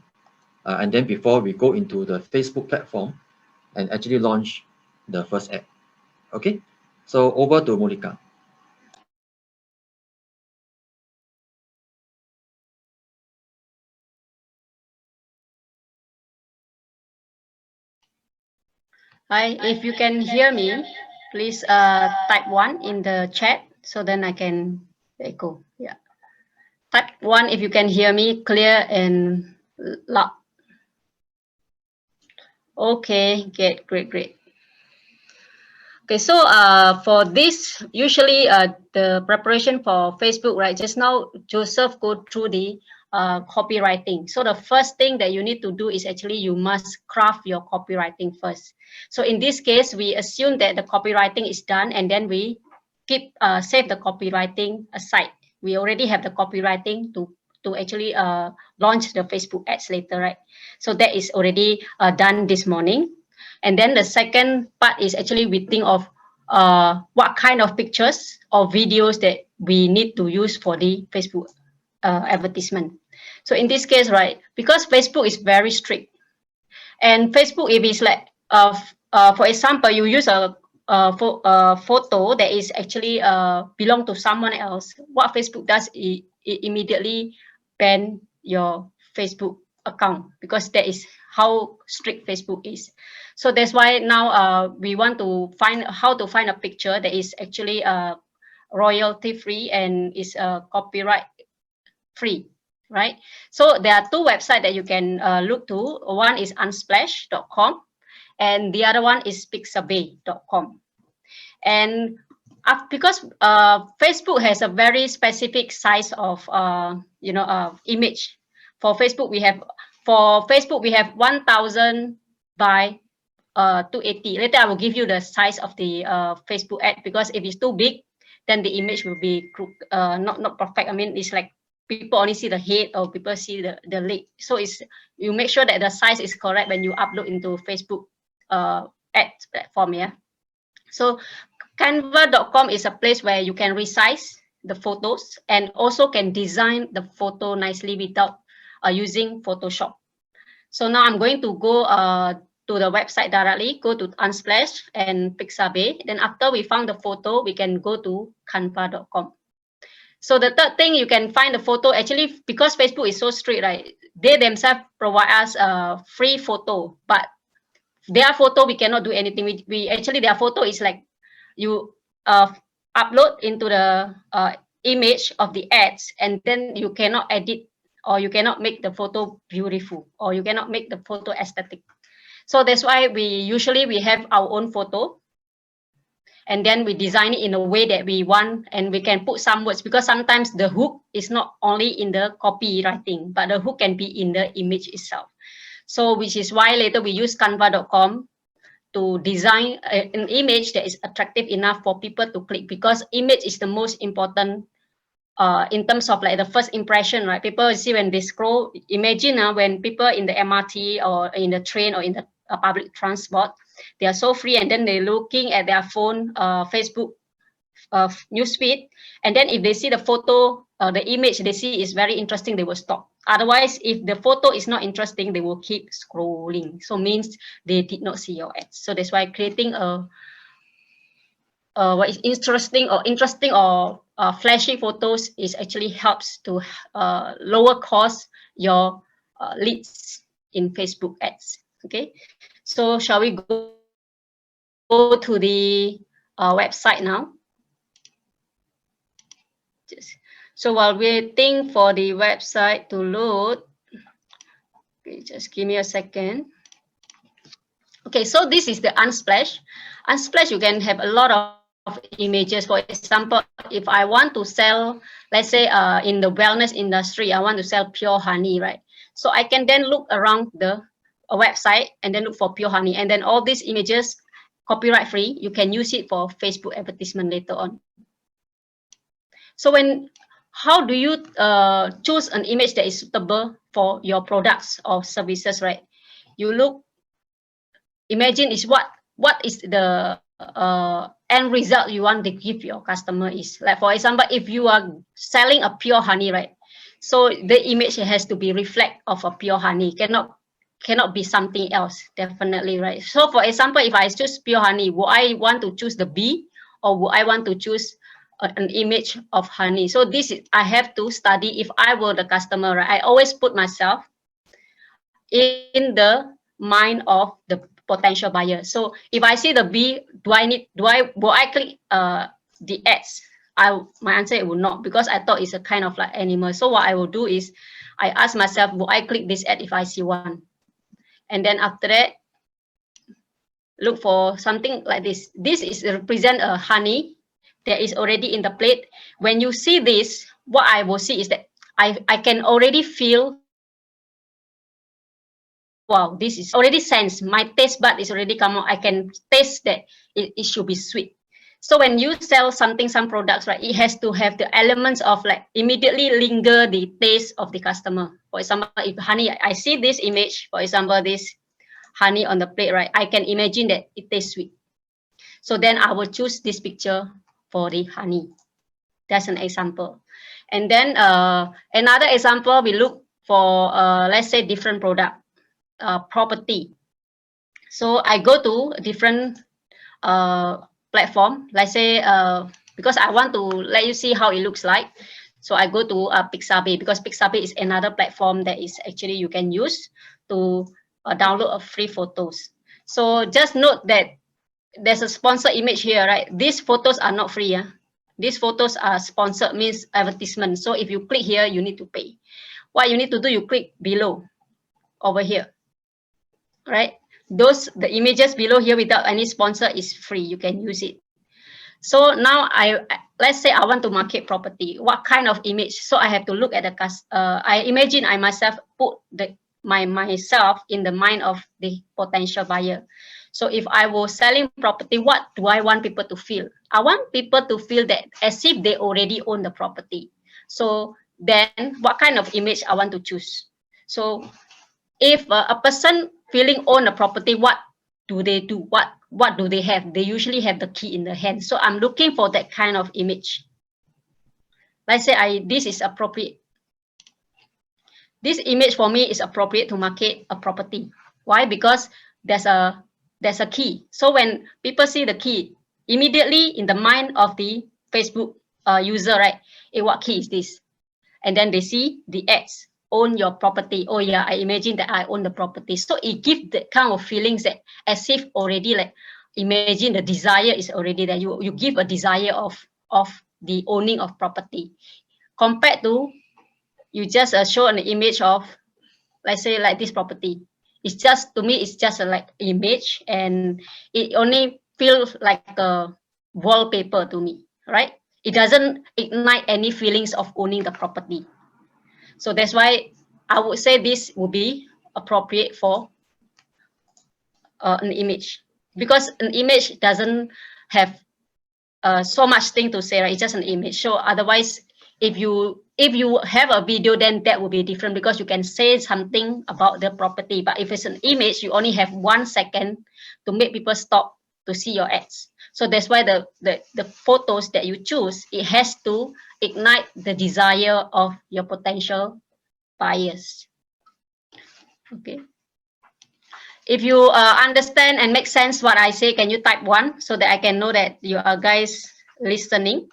And then before we go into the Facebook platform and actually launch the first ad. Okay, so over to Mulikah. Hi, if you can hear me, please type 1 in the chat so then I can echo. Yeah. Type 1 if you can hear me clear and loud. Okay, great. Okay, so for this, usually the preparation for Facebook, right? Just now, Joseph go through the copywriting. So the first thing that you need to do is actually you must craft your copywriting first. So in this case, we assume that the copywriting is done, and then we keep save the copywriting aside. We already have the copywriting to actually launch the Facebook ads later, right? So that is already done this morning. And then the second part is actually we think of what kind of pictures or videos that we need to use for the Facebook advertisement. So in this case, right, because Facebook is very strict, and Facebook, if it's like, for example, you use a photo that is actually belong to someone else, what Facebook does is it immediately ban your Facebook account, because that is how strict Facebook is. So that's why now we want to find how to find a picture that is actually royalty free and is copyright free, right? So there are two websites that you can look to. One is unsplash.com and the other one is pixabay.com. And because Facebook has a very specific size of image. For Facebook we have 1000 by 280. Later I will give you the size of the Facebook ad, because if it's too big, then the image will be not perfect. I mean, it's like people only see the head or people see the leg. So you make sure that the size is correct when you upload into Facebook ads platform. Yeah. So canva.com is a place where you can resize the photos and also can design the photo nicely without using Photoshop. So now I'm going to go to the website directly, go to Unsplash and Pixabay. Then after we found the photo, we can go to canva.com. So the third thing, you can find the photo. Actually, because Facebook is so strict, right? They themselves provide us a free photo, but their photo we cannot do anything. We actually, their photo is like you upload into the image of the ads, and then you cannot edit or you cannot make the photo beautiful or you cannot make the photo aesthetic. So that's why we have our own photo, and then we design it in a way that we want, and we can put some words, because sometimes the hook is not only in the copywriting, but the hook can be in the image itself. So which is why later we use canva.com to design an image that is attractive enough for people to click, because image is the most important in terms of like the first impression, right? People see when they scroll. Imagine when people in the MRT or in the train or in the public transport, they are so free, and then they're looking at their phone, Facebook newsfeed, and then if they see the photo, the image they see is very interesting, they will stop. Otherwise, if the photo is not interesting, they will keep scrolling. So means they did not see your ads. So that's why creating a what is interesting or flashy photos is actually helps to lower cost your leads in Facebook ads. Okay, so shall we go to the website now? So while waiting for the website to load, okay, just give me a second. Okay, so this is the Unsplash. Unsplash, you can have a lot of images. For example, if I want to sell, let's say in the wellness industry, I want to sell pure honey, right? So I can then look around the website and then look for pure honey. And then all these images, copyright free, you can use it for Facebook advertisement later on. So how do you choose an image that is suitable for your products or services, right? You look, imagine is what is the end result you want to give your customer is. Like for example, if you are selling a pure honey, right? So the image has to be reflect of a pure honey, cannot be something else, definitely, right? So for example, if I choose pure honey, would I want to choose the bee, or would I want to choose an image of honey? So this is, I have to study. If I were the customer, right, I always put myself in the mind of the potential buyer. So if I see the bee, will I click the ads? My answer would not, because I thought it's a kind of like animal. So what I will do is I ask myself, will I click this ad if I see one? And then after that, look for something like this. This is represent a honey that is already in the plate. When you see this, what I will see is that I can already feel, wow, this is already sense. My taste bud is already come out. I can taste that it should be sweet. So when you sell something, some products, right, it has to have the elements of like immediately linger the taste of the customer. For example, if honey, I see this image, for example, this honey on the plate, right, I can imagine that it tastes sweet. So then I will choose this picture for the honey. That's an example. And then another example, we look for, let's say, different product, property. So I go to a different platform, let's say, because I want to let you see how it looks like. So I go to Pixabay, because Pixabay is another platform that is actually you can use to download a free photos. So just note that there's a sponsor image here, right? These photos are not free. These photos are sponsored, means advertisement. So if you click here, you need to pay. What you need to do, you click below over here, right? The images below here without any sponsor is free. You can use it. So now let's say I want to market property. What kind of image? So I have to look at the I imagine I myself put myself in the mind of the potential buyer. So if I was selling property, what do I want people to feel? I want people to feel that as if they already own the property. So then what kind of image I want to choose? So if a person feeling own a property, what do they do? What do they have? They usually have the key in the hand. So I'm looking for that kind of image. Let's say this is appropriate. This image for me is appropriate to market a property. Why? Because there's a key. So when people see the key, immediately in the mind of the Facebook user, right? Hey, what key is this? And then they see the ads. Own your property. Oh yeah, I imagine that I own the property. So it gives the kind of feelings that as if already like imagine the desire is already there. You give a desire of the owning of property compared to you just show an image of, let's say, like this property. It's just, to me, it's just a like image, and it only feels like a wallpaper to me, right? It doesn't ignite any feelings of owning the property. So that's why I would say this would be appropriate for an image, because an image doesn't have so much thing to say, right? It's just an image. So otherwise, if you have a video, then that will be different, because you can say something about the property. But if it's an image, you only have 1 second to make people stop to see your ads. So that's why the photos that you choose, it has to ignite the desire of your potential buyers. Okay. If you understand and make sense what I say, can you type 1 so that I can know that you are guys listening?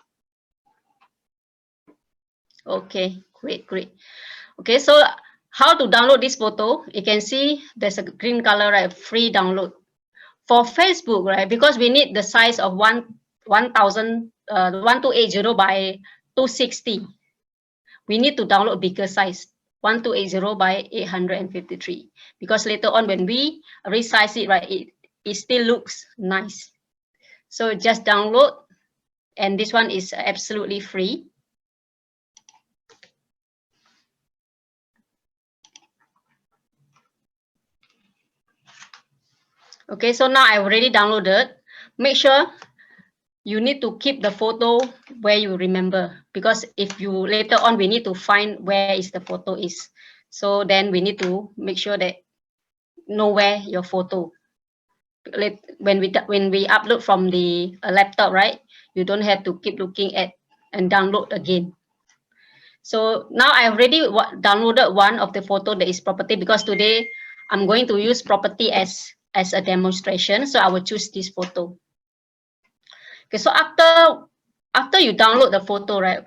Okay, great. Okay, so how to download this photo? You can see there's a green color, right? Free download. For Facebook, right? Because we need the size of 1280 by 260. We need to download bigger size, 1280 by 853. Because later on when we resize it, right, it still looks nice. So just download, and this one is absolutely free. Okay, so now I already downloaded. Make sure you need to keep the photo where you remember, because if you later on we need to find where is the photo is. So then we need to make sure that know where your photo. When we upload from the laptop, right? You don't have to keep looking at and download again. So now I already downloaded one of the photo that is property, because today I'm going to use property as a demonstration. So I will choose this photo. Okay, so after you download the photo, right,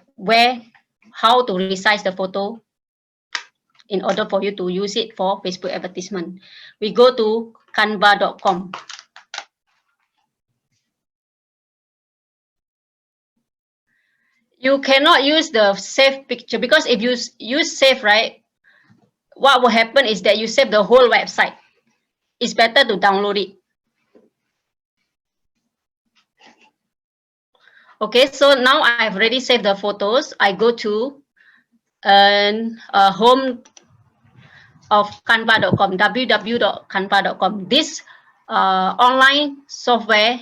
how to resize the photo in order for you to use it for Facebook advertisement. We go to canva.com. You cannot use the save picture, because if you use save, right, what will happen is that you save the whole website. It's better to download it. Okay, so now I've already saved the photos. I go to home of canva.com, www.canva.com. This online software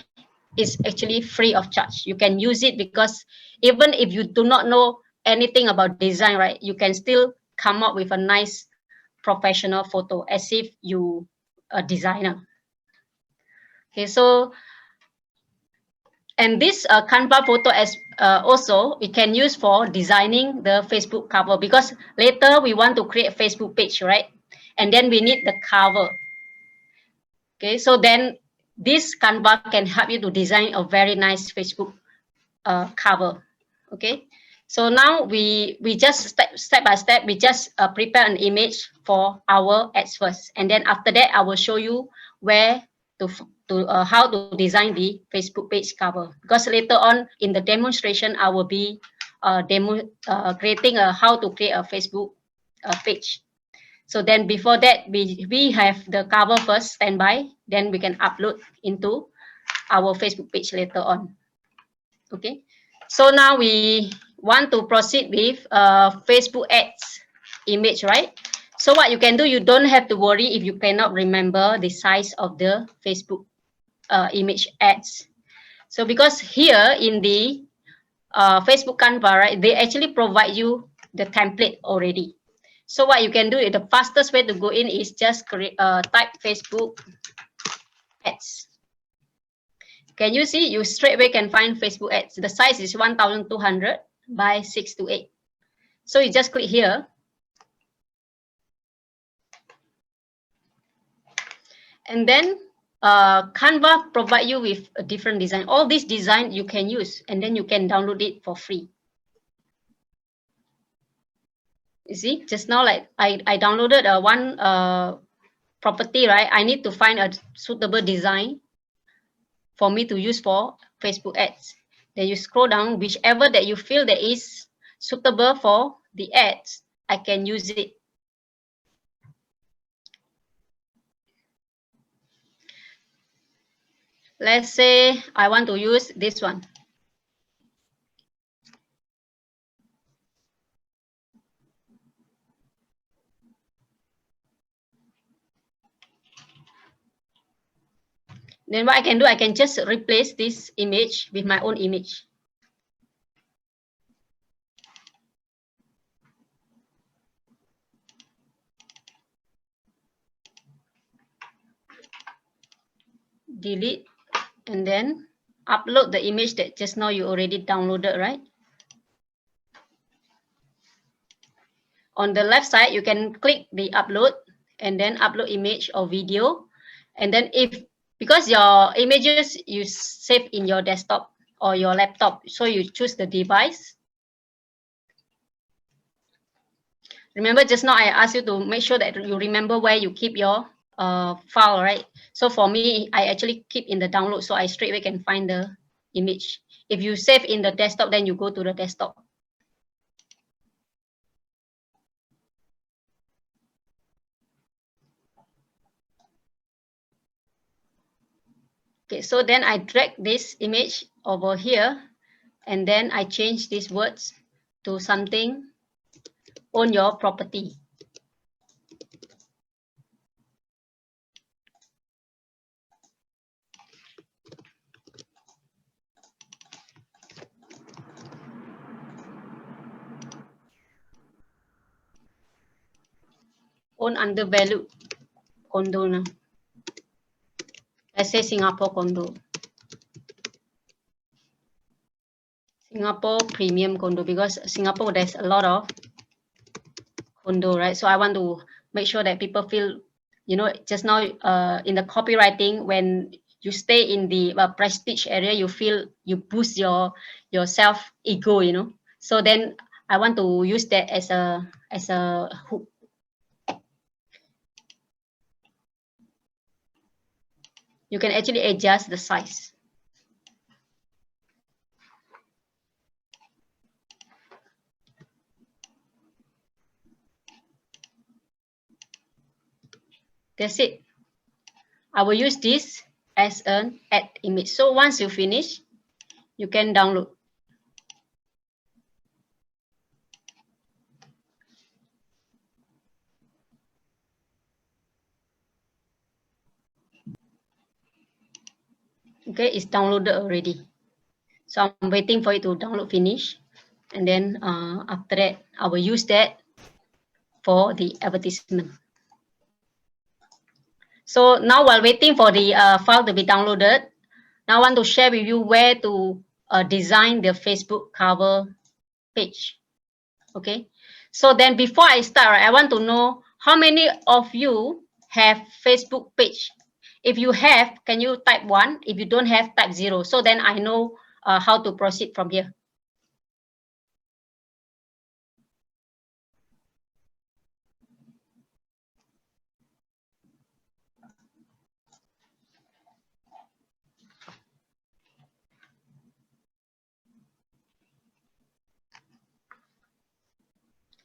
is actually free of charge. You can use it because even if you do not know anything about design, right, you can still come up with a nice professional photo as if you a designer. Okay, so and this Canva photo as also we can use for designing the Facebook cover, because later we want to create a Facebook page, right? And then we need the cover. Okay, so then this Canva can help you to design a very nice Facebook cover. Okay, so now we just step by step we just prepare an image for our ads first, and then after that I will show you where to how to design the Facebook page cover, because later on in the demonstration I will be creating how to create a Facebook page. So then before that we have the cover first standby, then we can upload into our Facebook page later on. Okay, so now we want to proceed with Facebook ads image, right? So what you can do, you don't have to worry if you cannot remember the size of the Facebook image ads. So because here in the Facebook Canva, right, they actually provide you the template already. So what you can do, the fastest way to go in is just type Facebook ads. Can you see? You straight away can find Facebook ads. The size is 1,200 by 628. So you just click here. And then Canva provide you with a different design. All this design you can use, and then you can download it for free. You see, just now like I downloaded one property, right? I need to find a suitable design for me to use for Facebook ads. Then you scroll down, whichever that you feel that is suitable for the ads, I can use it. Let's say I want to use this one. Then what I can do, I can just replace this image with my own image. Delete, and then upload the image that just now you already downloaded, right? On the left side, you can click the upload and then upload image or video. And then because your images you save in your desktop or your laptop, so you choose the device. Remember just now I asked you to make sure that you remember where you keep your file, right? So for me, I actually keep in the download, so I straight away can find the image. If you save in the desktop, then you go to the desktop. Okay, so then I drag this image over here, and then I change these words to something on your property. Own undervalued condo now. Let's say Singapore condo. Singapore premium condo, because Singapore there's a lot of condo, right? So I want to make sure that people feel, you know, just now in the copywriting, when you stay in the prestige area, you feel you boost your self ego, you know. So then I want to use that as a hook. You can actually adjust the size. That's it. I will use this as an ad image. So once you finish, you can download. Okay, it's downloaded already. So I'm waiting for it to download finish. And then after that, I will use that for the advertisement. So now while waiting for the file to be downloaded, now I want to share with you where to design the Facebook cover page. Okay. So then before I start, right, I want to know how many of you have Facebook page. If you have, can you type 1? If you don't have, type 0. So then I know how to proceed from here.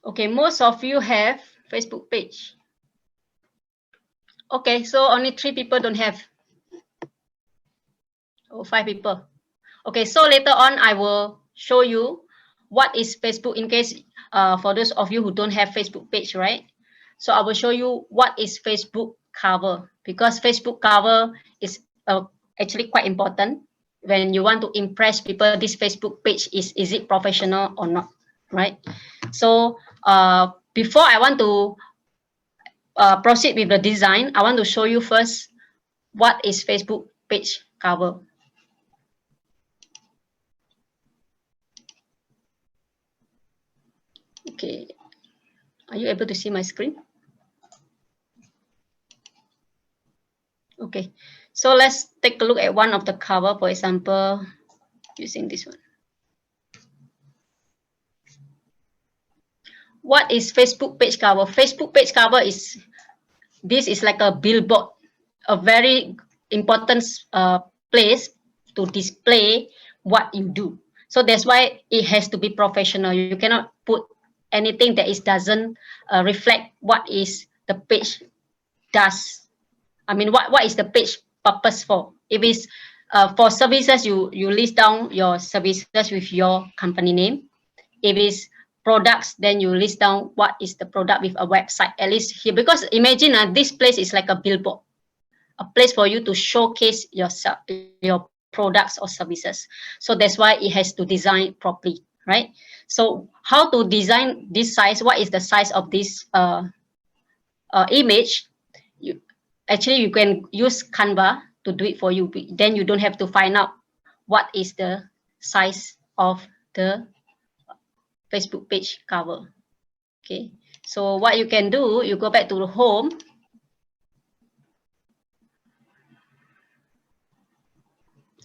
Okay, most of you have Facebook page. Okay, so only 3 people don't have. Oh, 5 people. Okay, so later on, I will show you what is Facebook in case for those of you who don't have Facebook page, right? So I will show you what is Facebook cover because Facebook cover is actually quite important when you want to impress people. This Facebook page is it professional or not, right? So before I want to proceed with the design, I want to show you first what is Facebook page cover. Okay, are you able to see my screen? Okay, so let's take a look at one of the cover, for example, using this one. What is Facebook page cover? Facebook page cover is, this is like a billboard, a very important place to display what you do. So that's why it has to be professional. You cannot put anything that is doesn't reflect what is the page does. I mean, what is the page purpose for? If it's for services, you list down your services with your company name. If it's products, then you list down what is the product with a website, at least here. Because imagine this place is like a billboard, a place for you to showcase your products or services. So that's why it has to design properly, right? So how to design this size? What is the size of this image? Actually, you can use Canva to do it for you. Then you don't have to find out what is the size of the Facebook page cover. Okay, so what you can do, you go back to the home.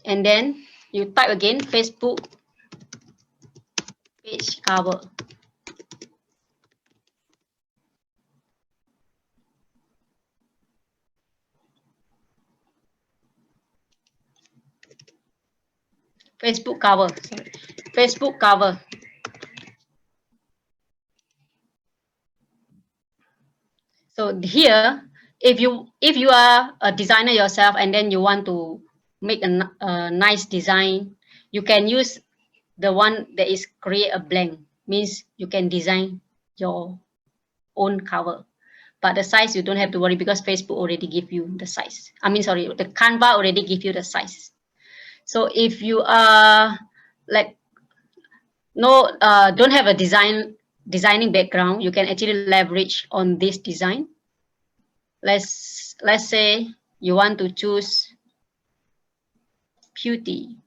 And then you type again Facebook page cover. Facebook cover, sorry. Facebook cover. So here, if you are a designer yourself and then you want to make a nice design, you can use the one that is create a blank, means you can design your own cover. But the size you don't have to worry because Facebook already give you the size. I mean, sorry, the Canva already give you the size. So if you are like don't have a designing background, you can actually leverage on this design. Let's say you want to choose beauty.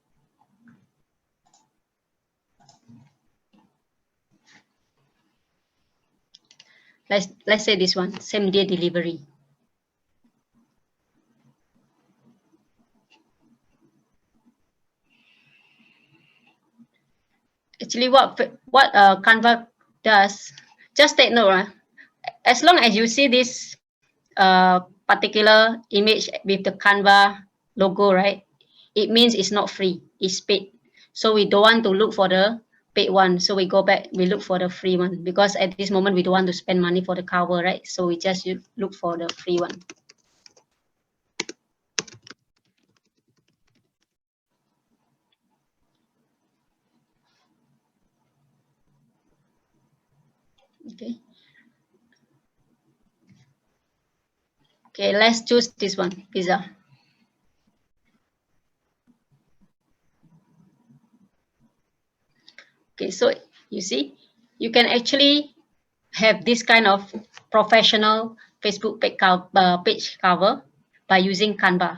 Let's say this one, same day delivery. Actually, what Canva does, just take note. As long as you see this particular image with the Canva logo, right? It means it's not free, it's paid. So we don't want to look for the paid one. So we go back, we look for the free one because at this moment we don't want to spend money for the cover, right? So we just look for the free one. Okay. Okay, let's choose this one, pizza. Okay, so you see, you can actually have this kind of professional Facebook page cover by using Canva.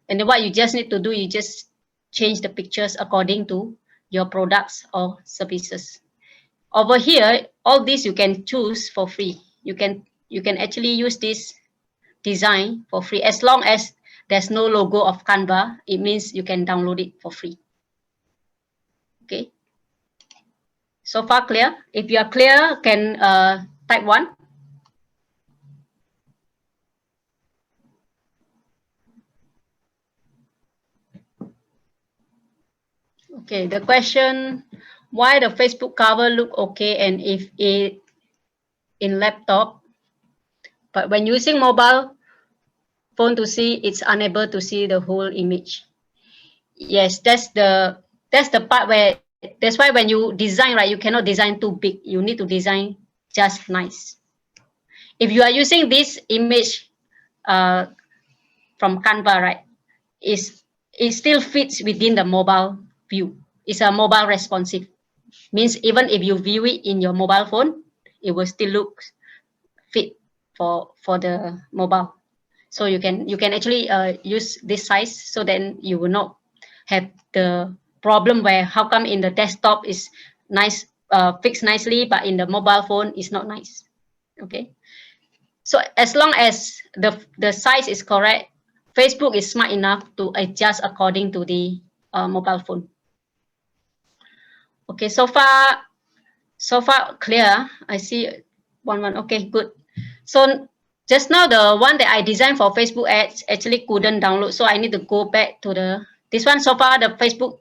And then what you just need to do, you just change the pictures according to your products or services. Over here, all this you can choose for free. You can actually use this design for free as long as there's no logo of Canva. It means you can download it for free. Okay. So far clear? If you are clear, can type 1. Okay, the question, why the Facebook cover look okay and if it in laptop, but when using mobile phone to see, it's unable to see the whole image. Yes, that's the part where, that's why when you design, right, you cannot design too big. You need to design just nice. If you are using this image from Canva, right, it still fits within the mobile view. It's a mobile responsive. Means even if you view it in your mobile phone, it will still look fit for the mobile. So you can actually use this size, so then you will not have the problem where how come in the desktop is nice, fixed nicely, but in the mobile phone is not nice. Okay, so as long as the size is correct, Facebook is smart enough to adjust according to the mobile phone. Okay, so far clear. I see one. Okay, good. So just now the one that I designed for Facebook ads actually couldn't download, so I need to go back to this one. So far the Facebook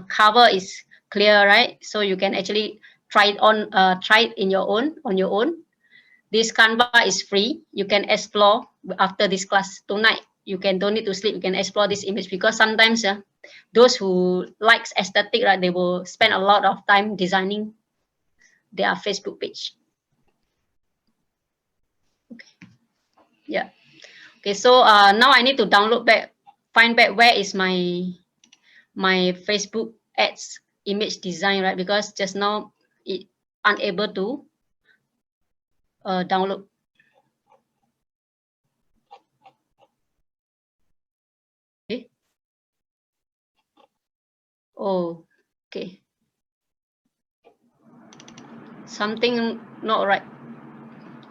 cover is clear, right? So you can actually try it on your own. This Canva is free. You can explore after this class tonight. Don't need to sleep. You can explore this image, because sometimes those who likes aesthetic, right, they will spend a lot of time designing their Facebook page. Okay. Yeah. Okay. So now I need to find back where is my Facebook ads image design, right? Because just now it unable to download. Okay. Oh, okay. Something not right.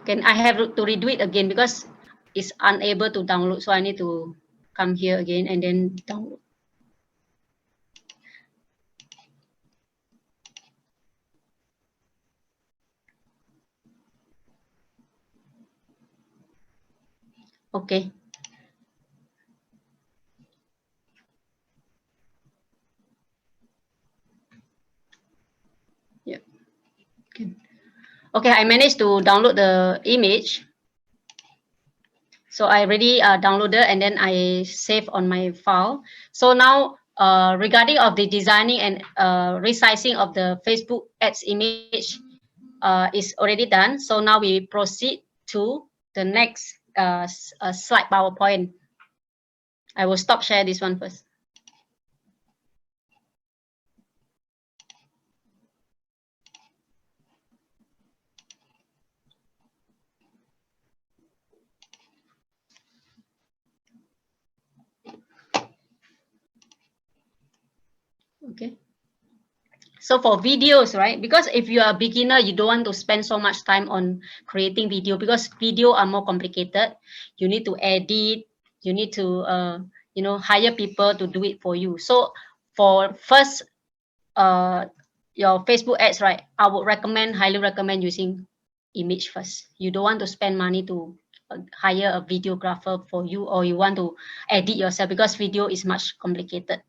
Can I have to redo it again because it's unable to download? So I need to come here again and then download. Okay. Yeah. Okay. Okay, I managed to download the image. So I already downloaded and then I save on my file. So now regarding of the designing and resizing of the Facebook ads image is already done. So now we proceed to the next slide PowerPoint. I will stop share this one first. Okay. So for videos, right? Because if you are a beginner, you don't want to spend so much time on creating video, because video are more complicated. You need to edit. You need to hire people to do it for you. So for first your Facebook ads, right, I would highly recommend using image first. You don't want to spend money to hire a videographer for you, or you want to edit yourself, because video is much complicated.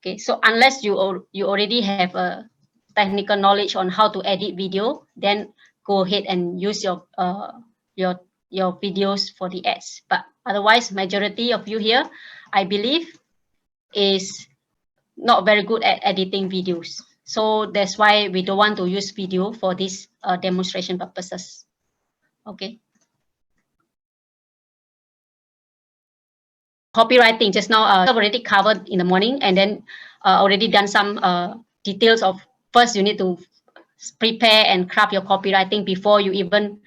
Okay, so unless you already have a technical knowledge on how to edit video, then go ahead and use your videos for the ads. But otherwise, majority of you here, I believe, is not very good at editing videos. So that's why we don't want to use video for this demonstration purposes. Okay. Copywriting, just now I've already covered in the morning, and then already done some details of first you need to prepare and craft your copywriting before you even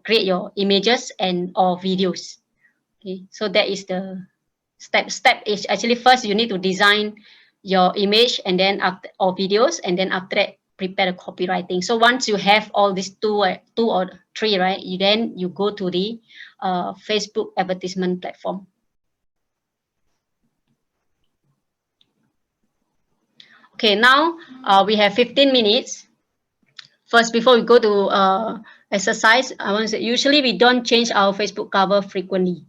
create your images and or videos. Okay, so that is the step is actually first you need to design your image and then after or videos, and then after that prepare the copywriting. So once you have all these two or three, right, you go to the Facebook advertisement platform. Okay, now we have 15 minutes. First, before we go to exercise, I want to say usually we don't change our Facebook cover frequently.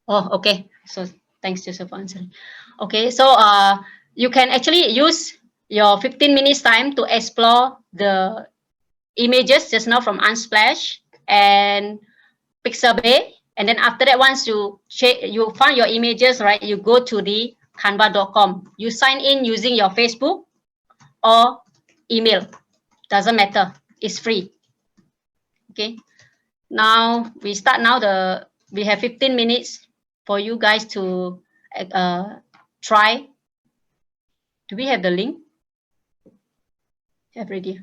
Oh, okay. So thanks, Joseph, for answering. Okay, so you can actually use your 15 minutes time to explore the images just now from Unsplash and Pixabay. And then after that, once you find your images, right, you go to the canva.com. You sign in using your Facebook or email. Doesn't matter. It's free. Okay. Now we start now. We have 15 minutes for you guys to try. Do we have the link? Have ready.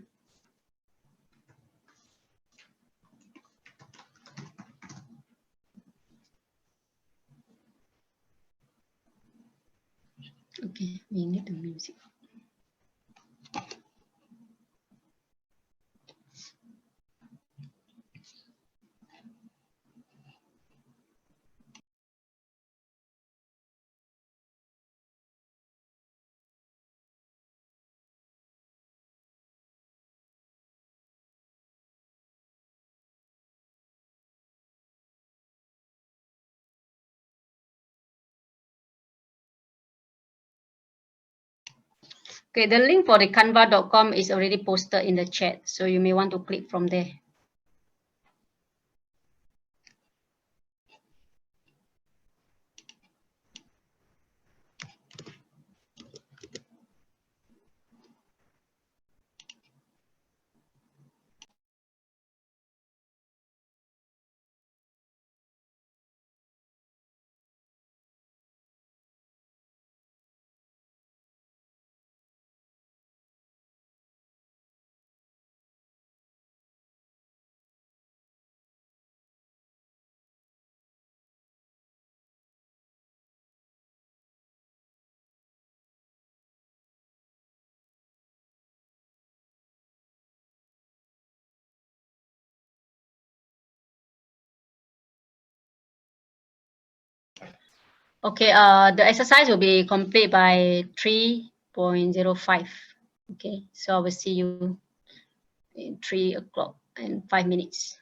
Okay, we need the music. Okay, the link for the canva.com is already posted in the chat, so you may want to click from there. Okay, the exercise will be complete by 3.05. Okay, so I will see you in 3 o'clock and 5 minutes.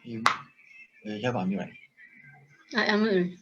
You have unmute, right? I am.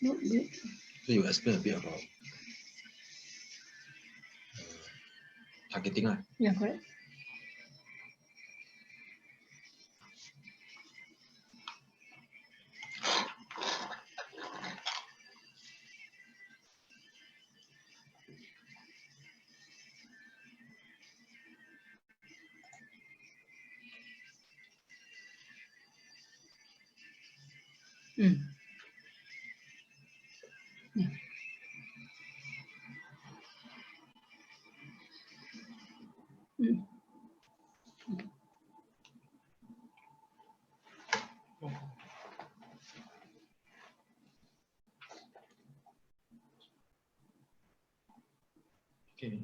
Not good. So you explain a bit about targeting, right? Yeah, correct. Mm. Yeah. Mm. Okay.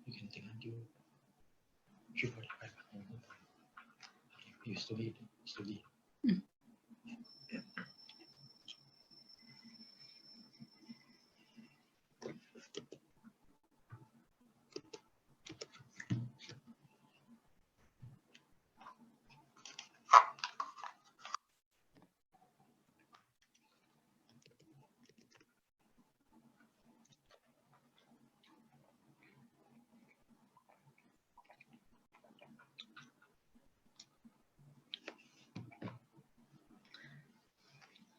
You can take until 3:45. You slowly. Mm.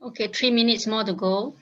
Okay, 3 minutes more to go.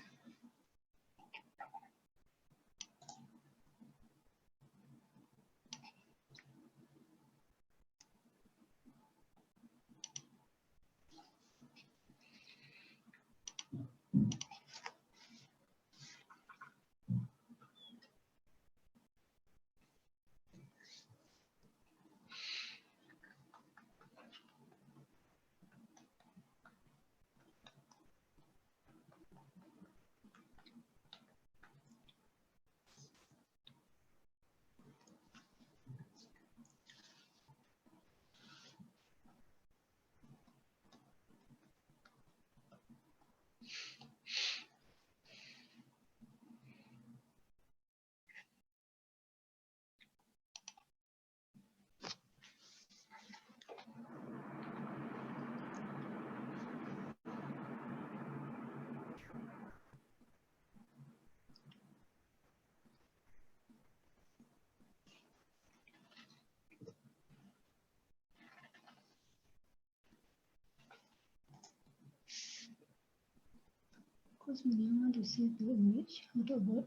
Cost minimum to save the image. How to avoid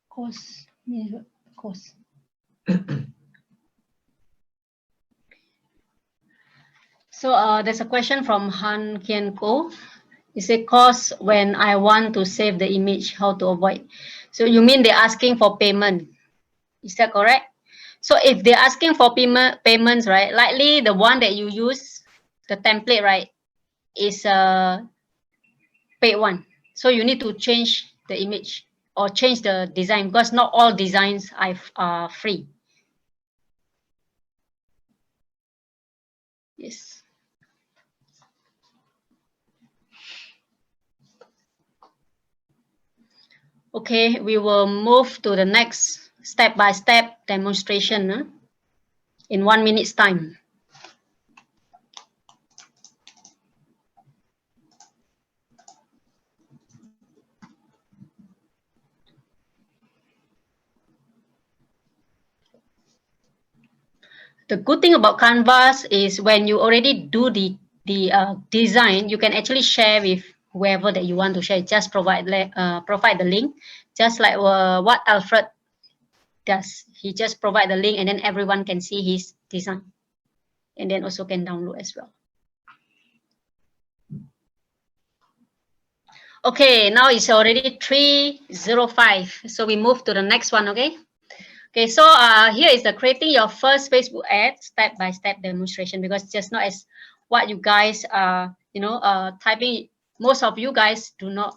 cost minimum cost. So there's a question from Han Kian Ko. He said, cost when I want to save the image, how to avoid? So you mean they're asking for payment? Is that correct? So if they're asking for payments, right, likely the one that you use, the template, right, is a paid one. So you need to change the image or change the design because not all designs are free. Yes. Okay, we will move to the next step-by-step demonstration in 1 minute's time. The good thing about Canvas is when you already do the design, you can actually share with whoever that you want to share. Just provide the link, just like what Alfred does. He just provide the link and then everyone can see his design, and then also can download as well. Okay, now it's already 3:05, so we move to the next one. Okay, so here is the creating your first Facebook ad step-by-step demonstration, because just not as what you guys are typing. Most of you guys do not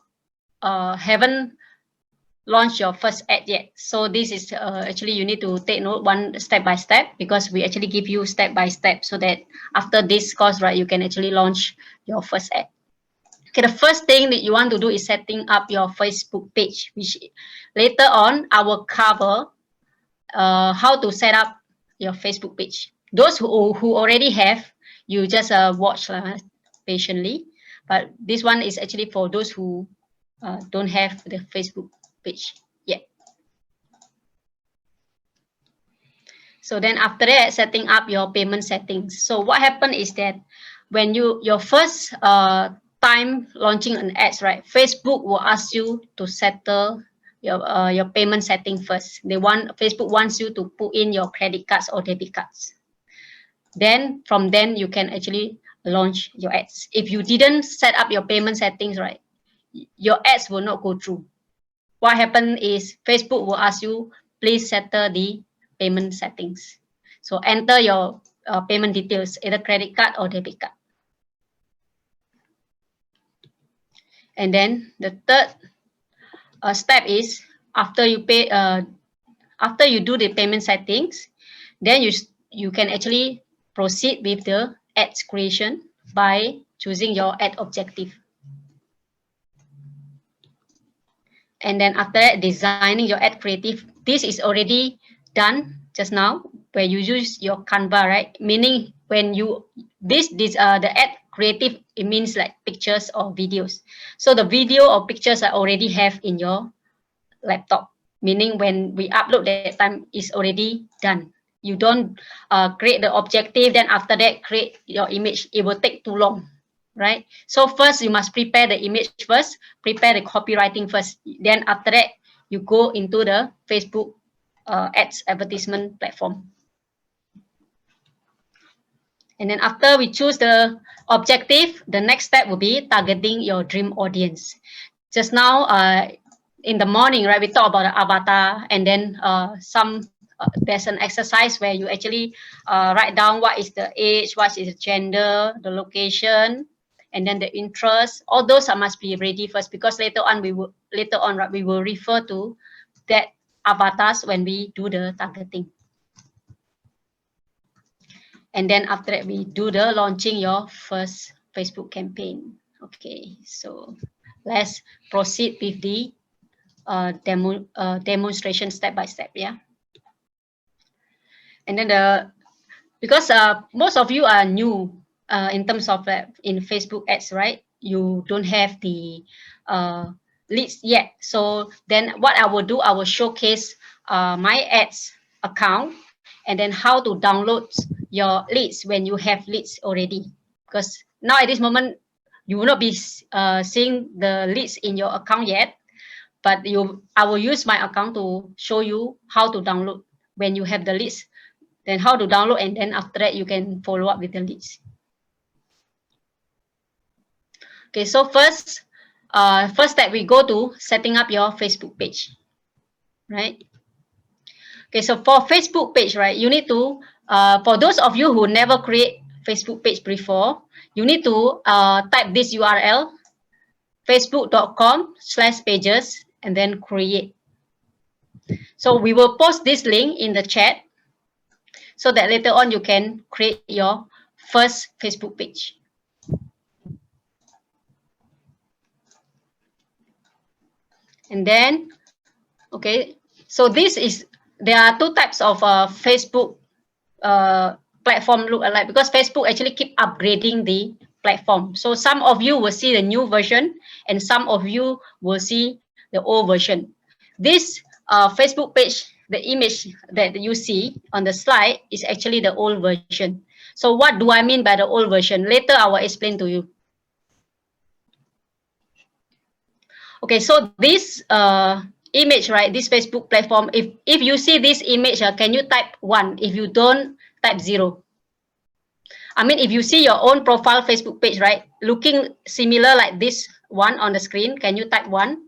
haven't launched your first ad yet. So this is actually you need to take note one step by step, because we actually give you step by step, so that after this course, right, you can actually launch your first ad. Okay, the first thing that you want to do is setting up your Facebook page, which later on I will cover how to set up your Facebook page. Those who already have, you just watch patiently. But this one is actually for those who don't have the Facebook page yet. So then after that, setting up your payment settings. So what happened is that when your first time launching an ads, right, Facebook will ask you to settle your payment setting first. Facebook wants you to put in your credit cards or debit cards. Then from then you can actually launch your ads. If you didn't set up your payment settings, right, your ads will not go through. What happened is Facebook will ask you, please settle the payment settings. So enter your payment details, either credit card or debit card. And then the third step is after you do the payment settings, then you can actually proceed with the ads creation by choosing your ad objective. And then after that, designing your ad creative. This is already done just now, where you use your Canva, right? Meaning when you the ad creative, it means like pictures or videos. So the video or pictures I already have in your laptop, meaning when we upload that time is already done. You don't create the objective, then after that create your image. It will take too long, right? So first you must prepare the image first, prepare the copywriting first. Then after that, you go into the Facebook ads advertisement platform. And then after we choose the objective, the next step will be targeting your dream audience. Just now, in the morning, right, we talked about the avatar, and then there's an exercise where you actually write down what is the age, what is the gender, the location, and then the interest. All those must be ready first, because later on we will refer to that avatars when we do the targeting. And then after that, we do the launching your first Facebook campaign. Okay, so let's proceed with the demonstration step by step. Yeah. And then because most of you are new in terms of in Facebook ads, right? You don't have the leads yet. So then what I will do, I will showcase my ads account, and then how to download your leads when you have leads already. Because now at this moment, you will not be seeing the leads in your account yet, but I will use my account to show you how to download when you have the leads, then how to download, and then after that, you can follow up with the leads. Okay, so first step, we go to setting up your Facebook page, right? Okay, so for Facebook page, right, you need to, for those of you who never create Facebook page before, you need to type this URL, facebook.com/pages, and then create. So we will post this link in the chat so that later on you can create your first Facebook page. And then, okay, so there are two types of Facebook platform look alike, because Facebook actually keep upgrading the platform. So some of you will see the new version, and some of you will see the old version. This Facebook page the image that you see on the slide is actually the old version. So what do I mean by the old version? Later I will explain to you. Okay, so this image, right, this Facebook platform, if you see this image, can you type 1? If you don't, type 0. I mean, if you see your own profile Facebook page, right, looking similar like this one on the screen, can you type 1?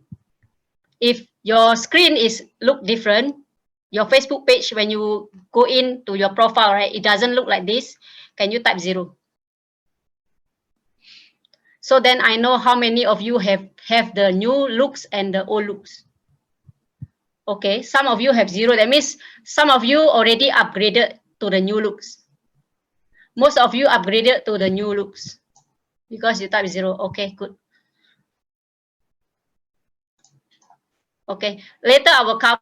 If your screen is look different, your Facebook page, when you go into your profile, right, it doesn't look like this, can you type 0? So then I know how many of you have the new looks and the old looks. Okay, some of you have 0. That means some of you already upgraded to the new looks. Most of you upgraded to the new looks because you type 0. Okay, good. Okay, later I will cover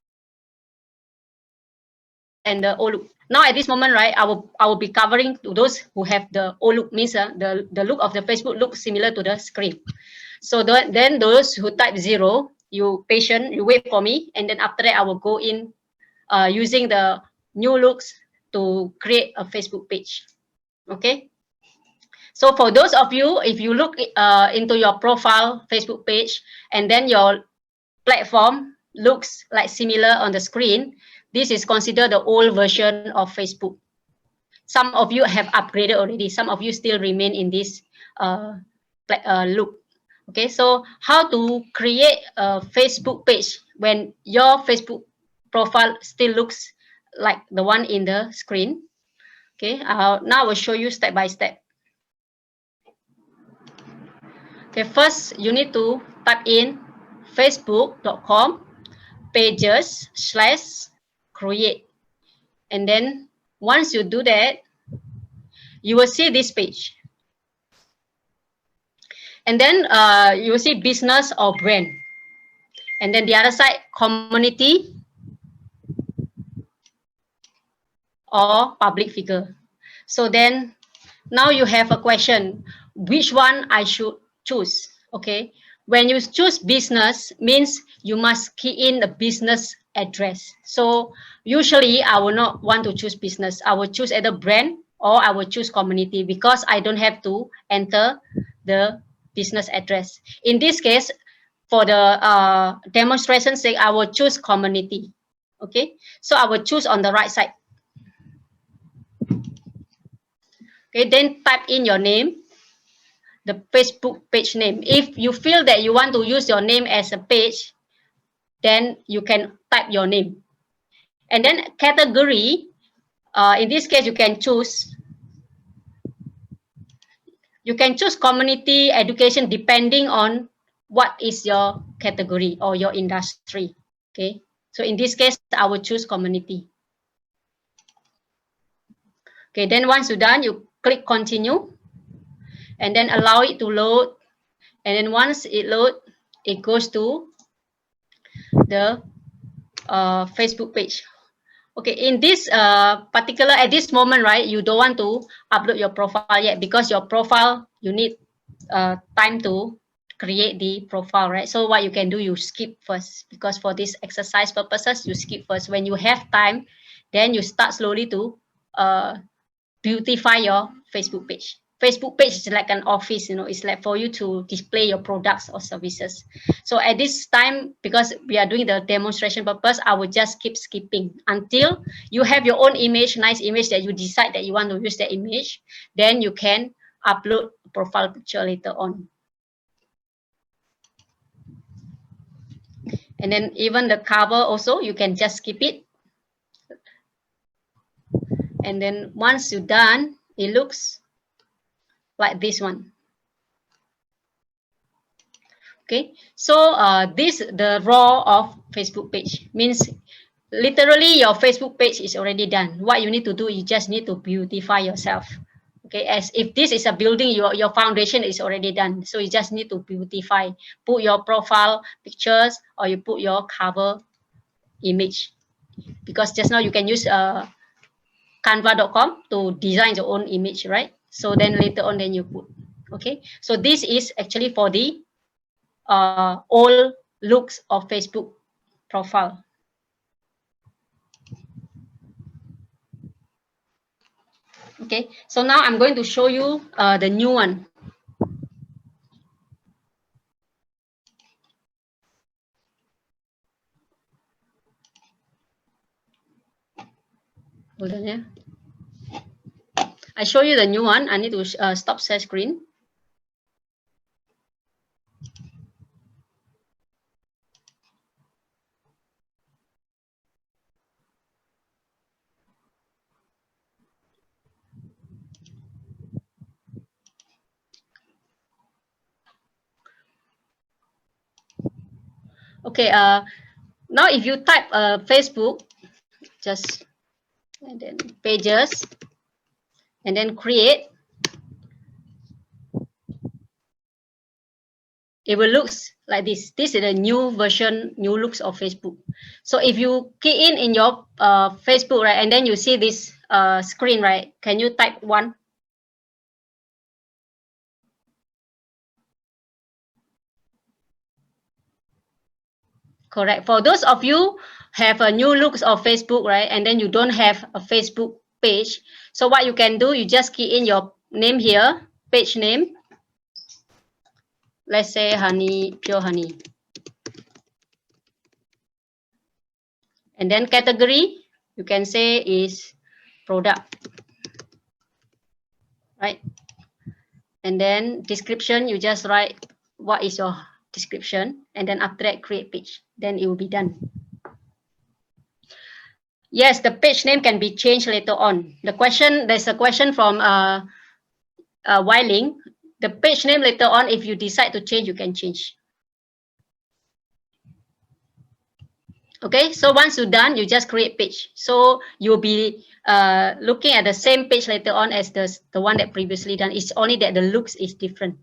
and the old look. Now at this moment, right, I will be covering to those who have the old look, means the look of the Facebook looks similar to the screen. So then those who type 0, you patient, you wait for me, and then after that I will go in using the new looks to create a Facebook page. Okay. So for those of you, if you look into your profile Facebook page and then your platform looks like similar on the screen, this is considered the old version of Facebook. Some of you have upgraded already. Some of you still remain in this look. Okay, so how to create a Facebook page when your Facebook profile still looks like the one in the screen? Okay, now I will show you step by step. Okay, first you need to type in facebook.com pages/create, and then once you do that, you will see this page, and then you will see business or brand, and then the other side community or public figure. So then now you have a question, which one I should choose? Okay, when you choose business, means you must key in the business address. So usually I will not want to choose business. I will choose either brand or I will choose community because I don't have to enter the business address. In this case, for the demonstration sake, I will choose community. Okay, so I will choose on the right side. Okay, then type in your name, the Facebook page name. If you feel that you want to use your name as a page, then you can type your name. And then category, in this case, you can choose community education depending on what is your category or your industry. Okay, so in this case, I will choose community. Okay, then once you're done, you click continue and then allow it to load. And then once it loads, it goes to the Facebook page. Okay, in this particular, at this moment, right, you don't want to upload your profile yet because your profile, you need time to create the profile, right? So what you can do, you skip first, because for this exercise purposes, you skip first. When you have time, then you start slowly to beautify your Facebook page. Facebook page is like an office, you know, it's like for you to display your products or services. So at this time, because we are doing the demonstration purpose, I will just keep skipping until you have your own image, nice image that you decide that you want to use that image. Then you can upload profile picture later on. And then even the cover also, you can just skip it. And then once you're done, it looks like this one. Okay, so this the raw of Facebook page, means literally your Facebook page is already done. What you need to do, you just need to beautify yourself. Okay, as if this is a building, your foundation is already done, so you just need to beautify, put your profile pictures or you put your cover image, because just now you can use canva.com to design your own image, right? So then later on, then you put. Okay, so this is actually for the all looks of Facebook profile. Okay, so now I'm going to show you the new one. Hold on, yeah. I show you the new one. I need to stop share screen. Okay, now if you type Facebook, just and then pages, and then create, it will look like this. This is the new version, new looks of Facebook. So if you key in your Facebook, right, and then you see this screen, right, can you type one? Correct. For those of you have a new looks of Facebook, right, and then you don't have a Facebook page, so what you can do, you just key in your name here, page name. Let's say honey, pure honey. And then category, you can say is product, right? And then description, you just write what is your description, and then after that create page, then it will be done. Yes, the page name can be changed later on. There's a question from Weiling. The page name later on, if you decide to change, you can change. Okay, so once you're done, you just create page. So you'll be looking at the same page later on as the one that previously done. It's only that the looks is different.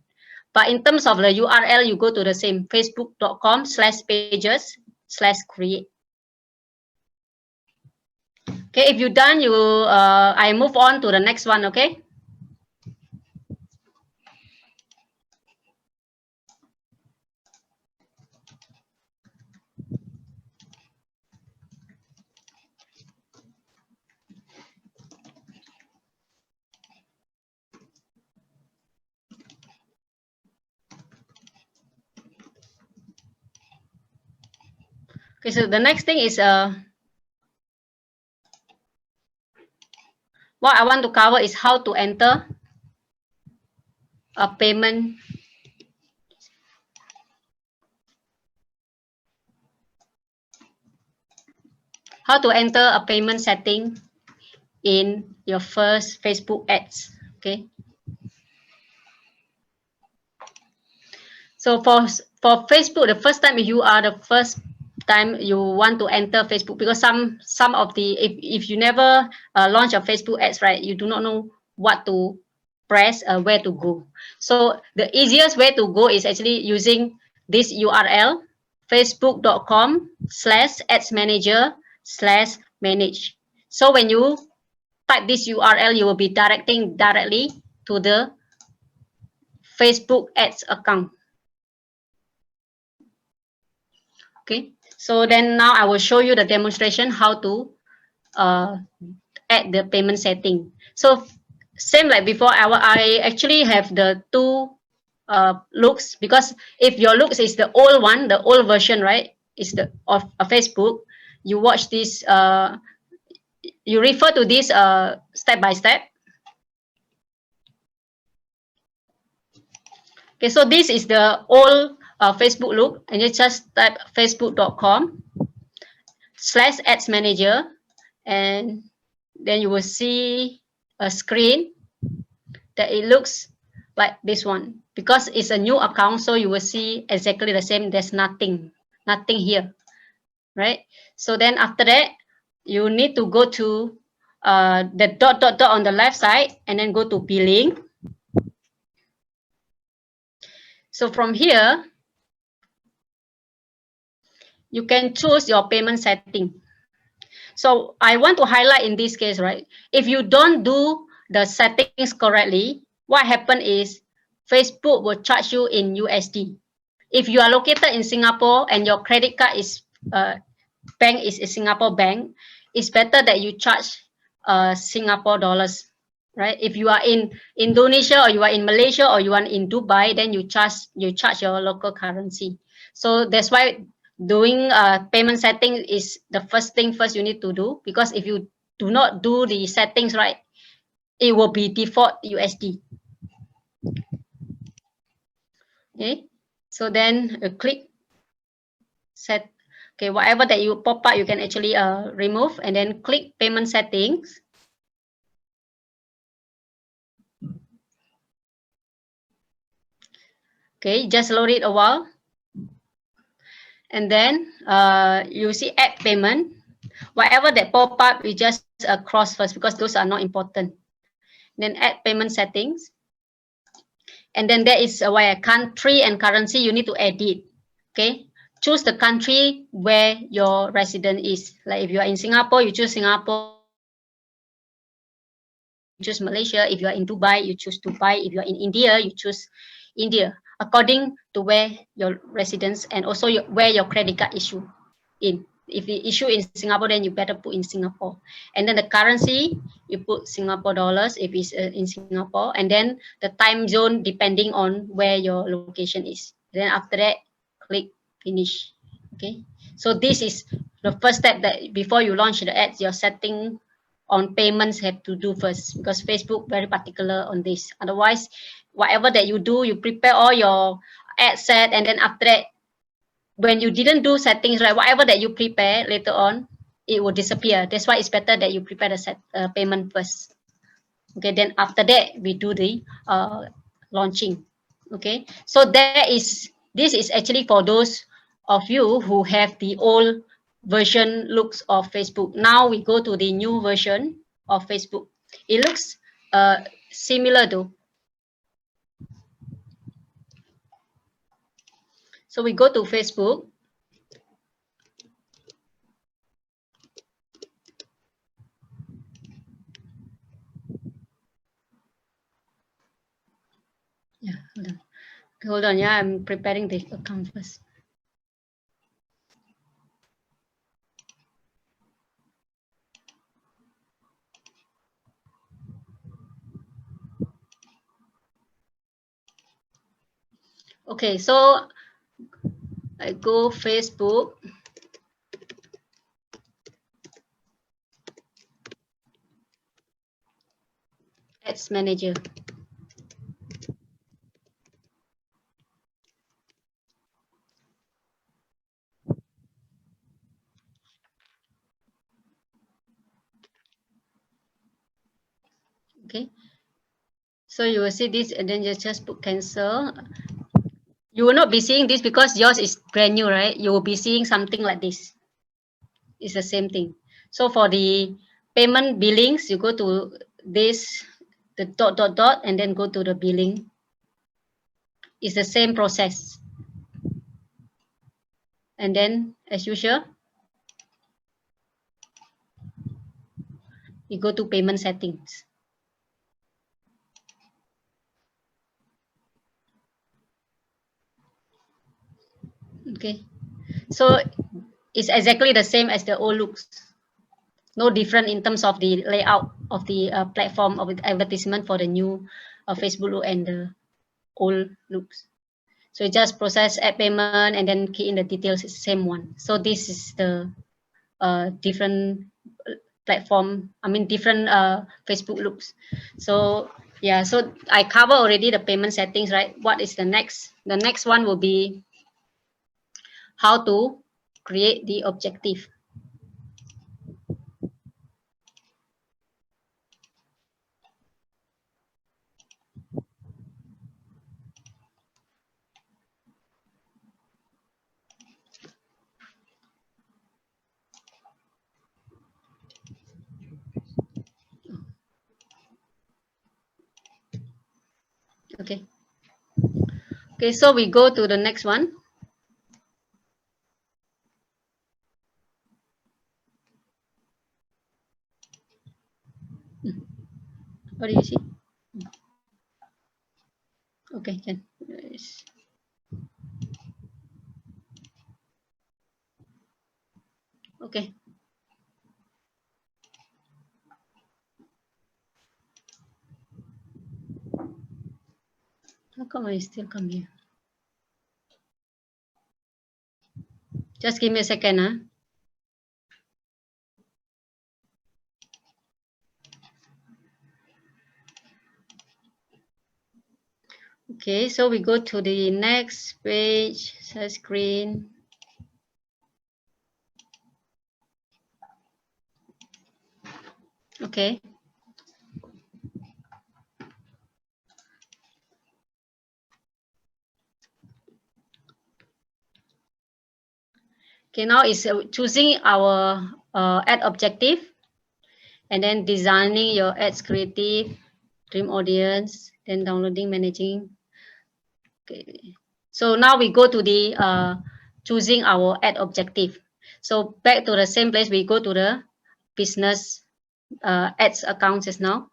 But in terms of the URL, you go to the same facebook.com/pages/create. Okay, if you're done, I move on to the next one, okay? Okay, so the next thing is what I want to cover is how to enter a payment. How to enter a payment setting in your first Facebook ads, okay? So for Facebook, the first time you are the first time you want to enter Facebook, because some of the, if you never launch a Facebook ads, right, you do not know what to press, where to go. So the easiest way to go is actually using this URL, facebook.com/adsmanager/manage. So when you type this URL, you will be directing directly to the Facebook ads account. Okay, so then now I will show you the demonstration how to add the payment setting. So same like before, I actually have the two looks, because if your looks is the old one, the old version, right, is the of Facebook, you watch this, you refer to this step by step. Okay, so this is the old Facebook look, and you just type facebook.com/adsmanager, and then you will see a screen that it looks like this one. Because it's a new account, so you will see exactly the same. There's nothing here, right? So then after that, you need to go to the dot on the left side, and then go to billing. So from here, you can choose your payment setting. So I want to highlight in this case, right? If you don't do the settings correctly, what happens is Facebook will charge you in USD. If you are located in Singapore and your credit card is bank is a Singapore bank, it's better that you charge Singapore dollars. right? If you are in Indonesia or you are in Malaysia or you are in Dubai, then you charge your local currency. So that's why doing payment setting is the first thing first you need to do, because if you do not do the settings right, it will be default USD. Okay, so then click set. Okay, whatever that you pop up, you can actually remove, and then click payment settings. Okay, just load it a while. And then you see add payment. Whatever that pop up, you just cross first because those are not important. Then add payment settings. And then there is where country and currency, you need to edit. Okay, choose the country where your resident is. Like if you are in Singapore, you choose Singapore. Choose Malaysia. If you are in Dubai, you choose Dubai. If you are in India, you choose India, according to where your residence and also where your credit card issue in. If you issue in Singapore, then you better put in Singapore. And then the currency, you put Singapore dollars if it's in Singapore. And then the time zone depending on where your location is. Then after that, click finish. Okay. So this is the first step that before you launch the ads, you're setting on payments have to do first, because Facebook very particular on this. Otherwise, whatever that you do, you prepare all your ad set, and then after that, when you didn't do settings right, whatever that you prepare later on, it will disappear. That's why it's better that you prepare the payment first. Okay, then after that we do the launching. Okay, so this is actually for those of you who have the old version looks of Facebook. Now we go to the new version of Facebook. It looks similar though. So we go to Facebook. Yeah, hold on. Yeah, I'm preparing the account first. Okay, so I go Facebook. Ads Manager. Okay, so you will see this, and then you just put cancel. You will not be seeing this because yours is brand new, right? You will be seeing something like this. It's the same thing. So for the payment billings, you go to this, the dot, and then go to the billing. It's the same process. And then, as usual, you go to payment settings. Okay, so it's exactly the same as the old looks. No different in terms of the layout of the platform of the advertisement for the new Facebook look and the old looks. So you just process add payment and then key in the details, it's the same one. So this is the different platform, I mean different Facebook looks. So yeah, so I cover already the payment settings, right? What is the next? The next one will be how to create the objective. Okay. Okay, so we go to the next one. What do you see? Okay, can. Okay. How come I still come here? Just give me a second, huh? Okay, so we go to the next page, share screen. Okay. Okay, now is choosing our ad objective and then designing your ads creative, dream audience, then downloading, managing. Okay. So now we go to the choosing our ad objective. So back to the same place, we go to the business ads account just now.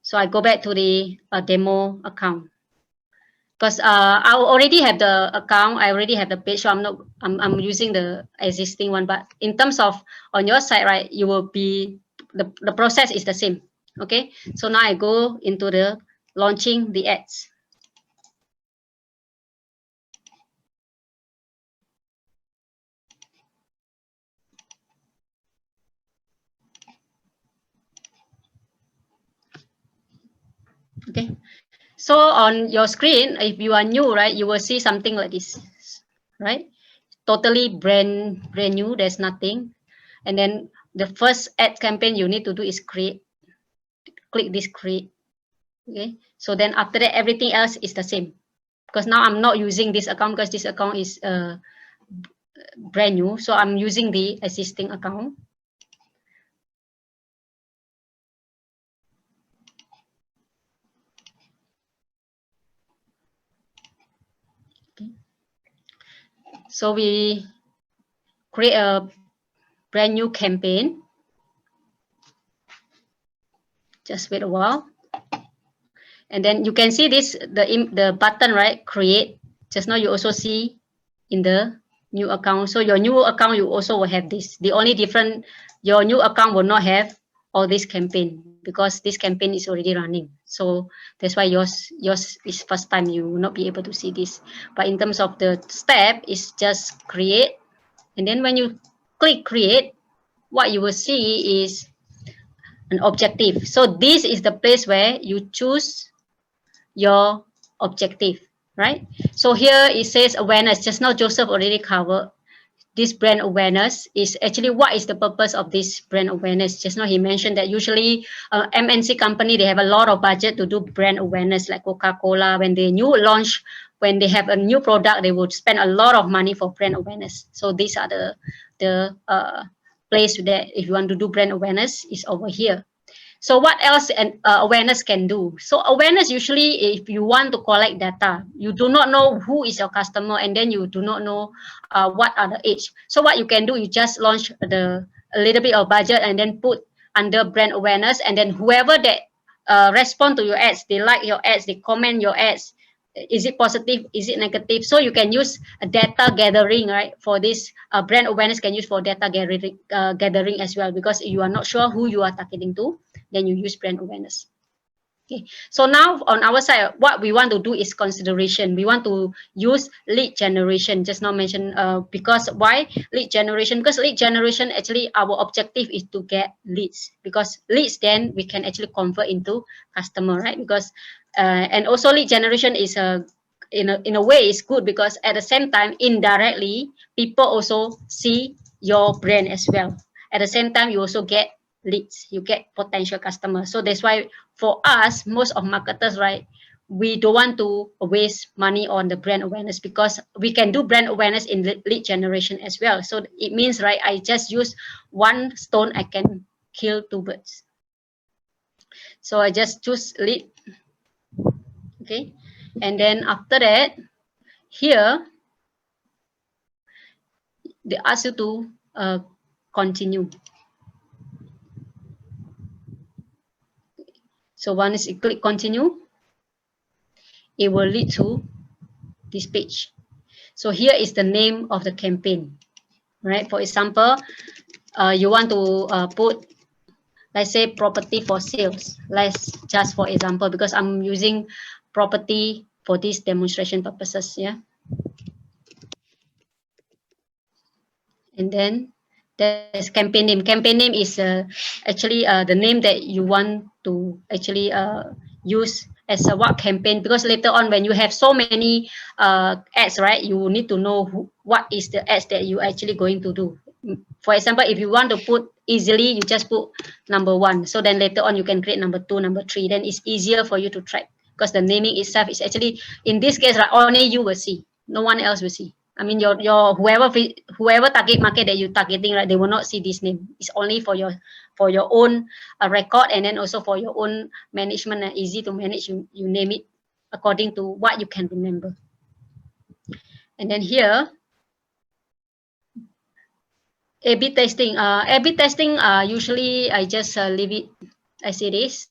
So I go back to the demo account because I already have the account, I already have the page, so I'm using the existing one. But in terms of on your side, right, you will be the process is the same. Okay, so now I go into the launching the ads. Okay, so on your screen, if you are new, right, you will see something like this, right? Totally brand new, there's nothing. And then the first ad campaign you need to do is create. Click this create. Okay, so then after that, everything else is the same. Because now I'm not using this account because this account is brand new. So I'm using the existing account. Okay. So we create a brand new campaign. Just wait a while. And then you can see this, the button, right? Create. Just now you also see in the new account. So your new account, you also will have this. The only different, your new account will not have all this campaign because this campaign is already running. So that's why yours is first time, you will not be able to see this. But in terms of the step, is just create. And then when you click create, what you will see is an objective. So this is the place where you choose your objective, right? So here it says awareness. Just now Joseph already covered this brand awareness. Is actually what is the purpose of this brand awareness. Just now he mentioned that usually MNC company, they have a lot of budget to do brand awareness, like Coca-Cola. When they new launch, when they have a new product, they would spend a lot of money for brand awareness. So these are the place that if you want to do brand awareness is over here. So what else awareness can do? So awareness, usually if you want to collect data, you do not know who is your customer, and then you do not know what are the age. So what you can do, you just launch a little bit of budget and then put under brand awareness, and then whoever that respond to your ads, they like your ads, they comment your ads, is it positive, is it negative? So you can use data gathering, right? For this brand awareness can use for data gathering as well, because you are not sure who you are targeting to, then you use brand awareness. Okay, so now on our side, what we want to do is consideration. We want to use lead generation. Just now mentioned, because why lead generation? Because lead generation, actually our objective is to get leads, because leads then we can actually convert into customer, right? Because and also lead generation is in a way is good, because at the same time indirectly people also see your brand as well. At the same time you also get leads, you get potential customers. So that's why for us, most of marketers, right, we don't want to waste money on the brand awareness, because we can do brand awareness in lead generation as well. So it means, right, I just use one stone, I can kill two birds. So I just choose lead. Okay, and then after that, here they ask you to continue. So once you click continue, it will lead to this page. So here is the name of the campaign, right? For example, you want to put, let's say, property for sales. Let's just for example, because I'm using property for this demonstration purposes. Yeah. And then there's campaign name. Campaign name is actually the name that you want to actually use as a what campaign, because later on when you have so many ads, right, you need to know what is the ads that you actually going to do. For example, if you want to put easily, you just put number 1. So then later on you can create number 2, number 3. Then it's easier for you to track, because the naming itself is actually, in this case, right, only you will see. No one else will see. I mean, your whoever target market that you're targeting, right, they will not see this name. It's only for your own record, and then also for your own management. Easy to manage. You name it according to what you can remember. And then here, A/B testing. A/B testing. Usually I just leave it as it is.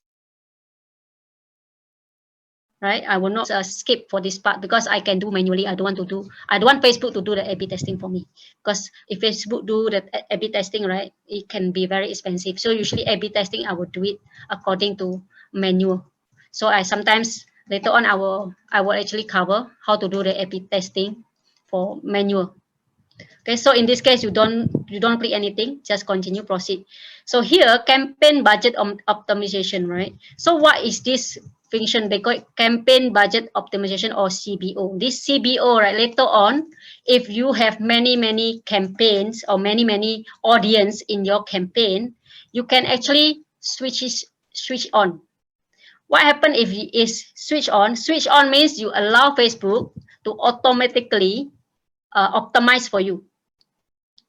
Right, I will not skip for this part because I can do manually. I don't want Facebook to do the A/B testing for me, because if Facebook do the A/B testing, right, it can be very expensive. So usually A/B testing, I will do it according to manual. So I sometimes later on I will actually cover how to do the A/B testing for manual. Okay, so in this case, you don't click anything, just continue, proceed. So here, campaign budget optimization, right? So what is this function? They call it campaign budget optimization, or CBO. This CBO, right, later on, if you have many campaigns or many audience in your campaign, you can actually switch on. What happens if it is switch on? Switch on means you allow Facebook to automatically optimize for you.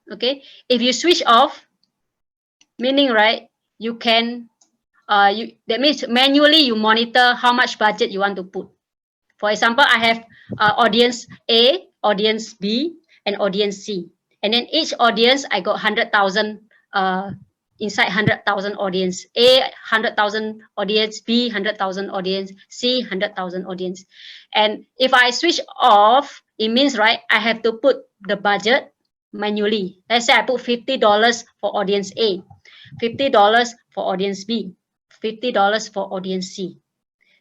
Okay, if you switch off, meaning, right, you can that means manually you monitor how much budget you want to put. For example, I have audience A, audience B, and audience C, and then each audience I got 100,000 inside 100,000 audience. A 100,000 audience, B 100,000 audience, C 100,000 audience. And if I switch off, it means, right, I have to put the budget manually. Let's say I put $50 for audience A, $50 for audience B, $50 for audience C.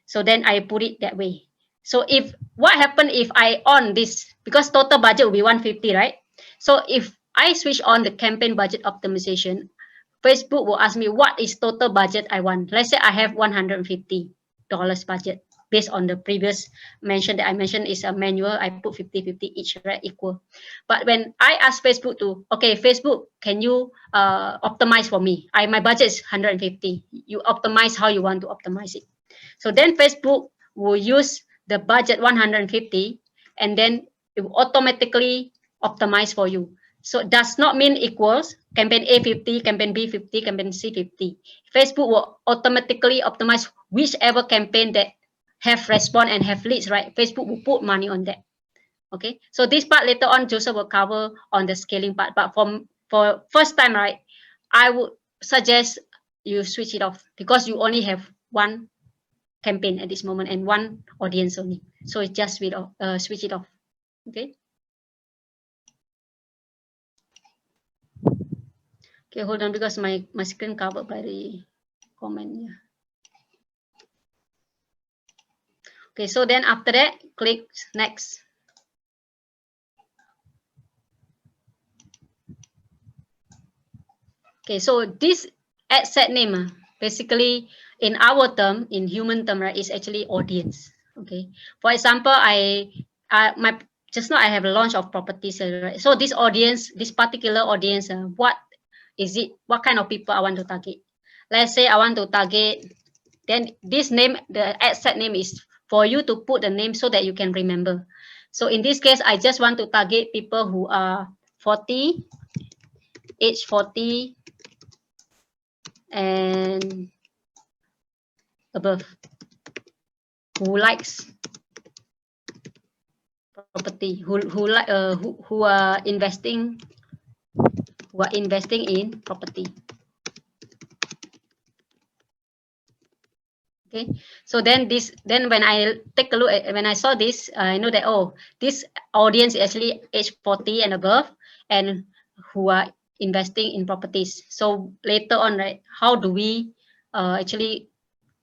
So then I put it that way. So if what happened if I on this, because total budget will be 150, right? So if I switch on the campaign budget optimization, Facebook will ask me what is total budget I want. Let's say I have $150 budget. Based on the previous mention that I mentioned is a manual, I put 50-50 each, right, equal. But when I ask Facebook to, okay, Facebook, can you optimize for me? My budget is 150. You optimize how you want to optimize it. So then Facebook will use the budget 150, and then it will automatically optimize for you. So it does not mean equals campaign A 50, campaign B 50, campaign C 50. Facebook will automatically optimize whichever campaign that have response and have leads, right? Facebook will put money on that. Okay, so this part later on Joseph will cover on the scaling part, but for first time, right, I would suggest you switch it off, because you only have one campaign at this moment and one audience only. So just switch it off. Okay. Okay, hold on, because my screen covered by the comment. Yeah. Okay, so then after that, click next. Okay, so this ad set name, basically in our term, in human term, right, is actually audience. Okay, for example, just now I have a launch of properties, right? So this audience, this particular audience, what is it? What kind of people I want to target? Let's say I want to target, then this name, the ad set name is for you to put the name so that you can remember. So in this case, I just want to target people who are 40, age 40, and above, who likes property, who are investing in property. Okay, so then when I take a look at, when I saw this, I know that, oh, this audience is actually age 40 and above, and who are investing in properties. So later on, right, how do we actually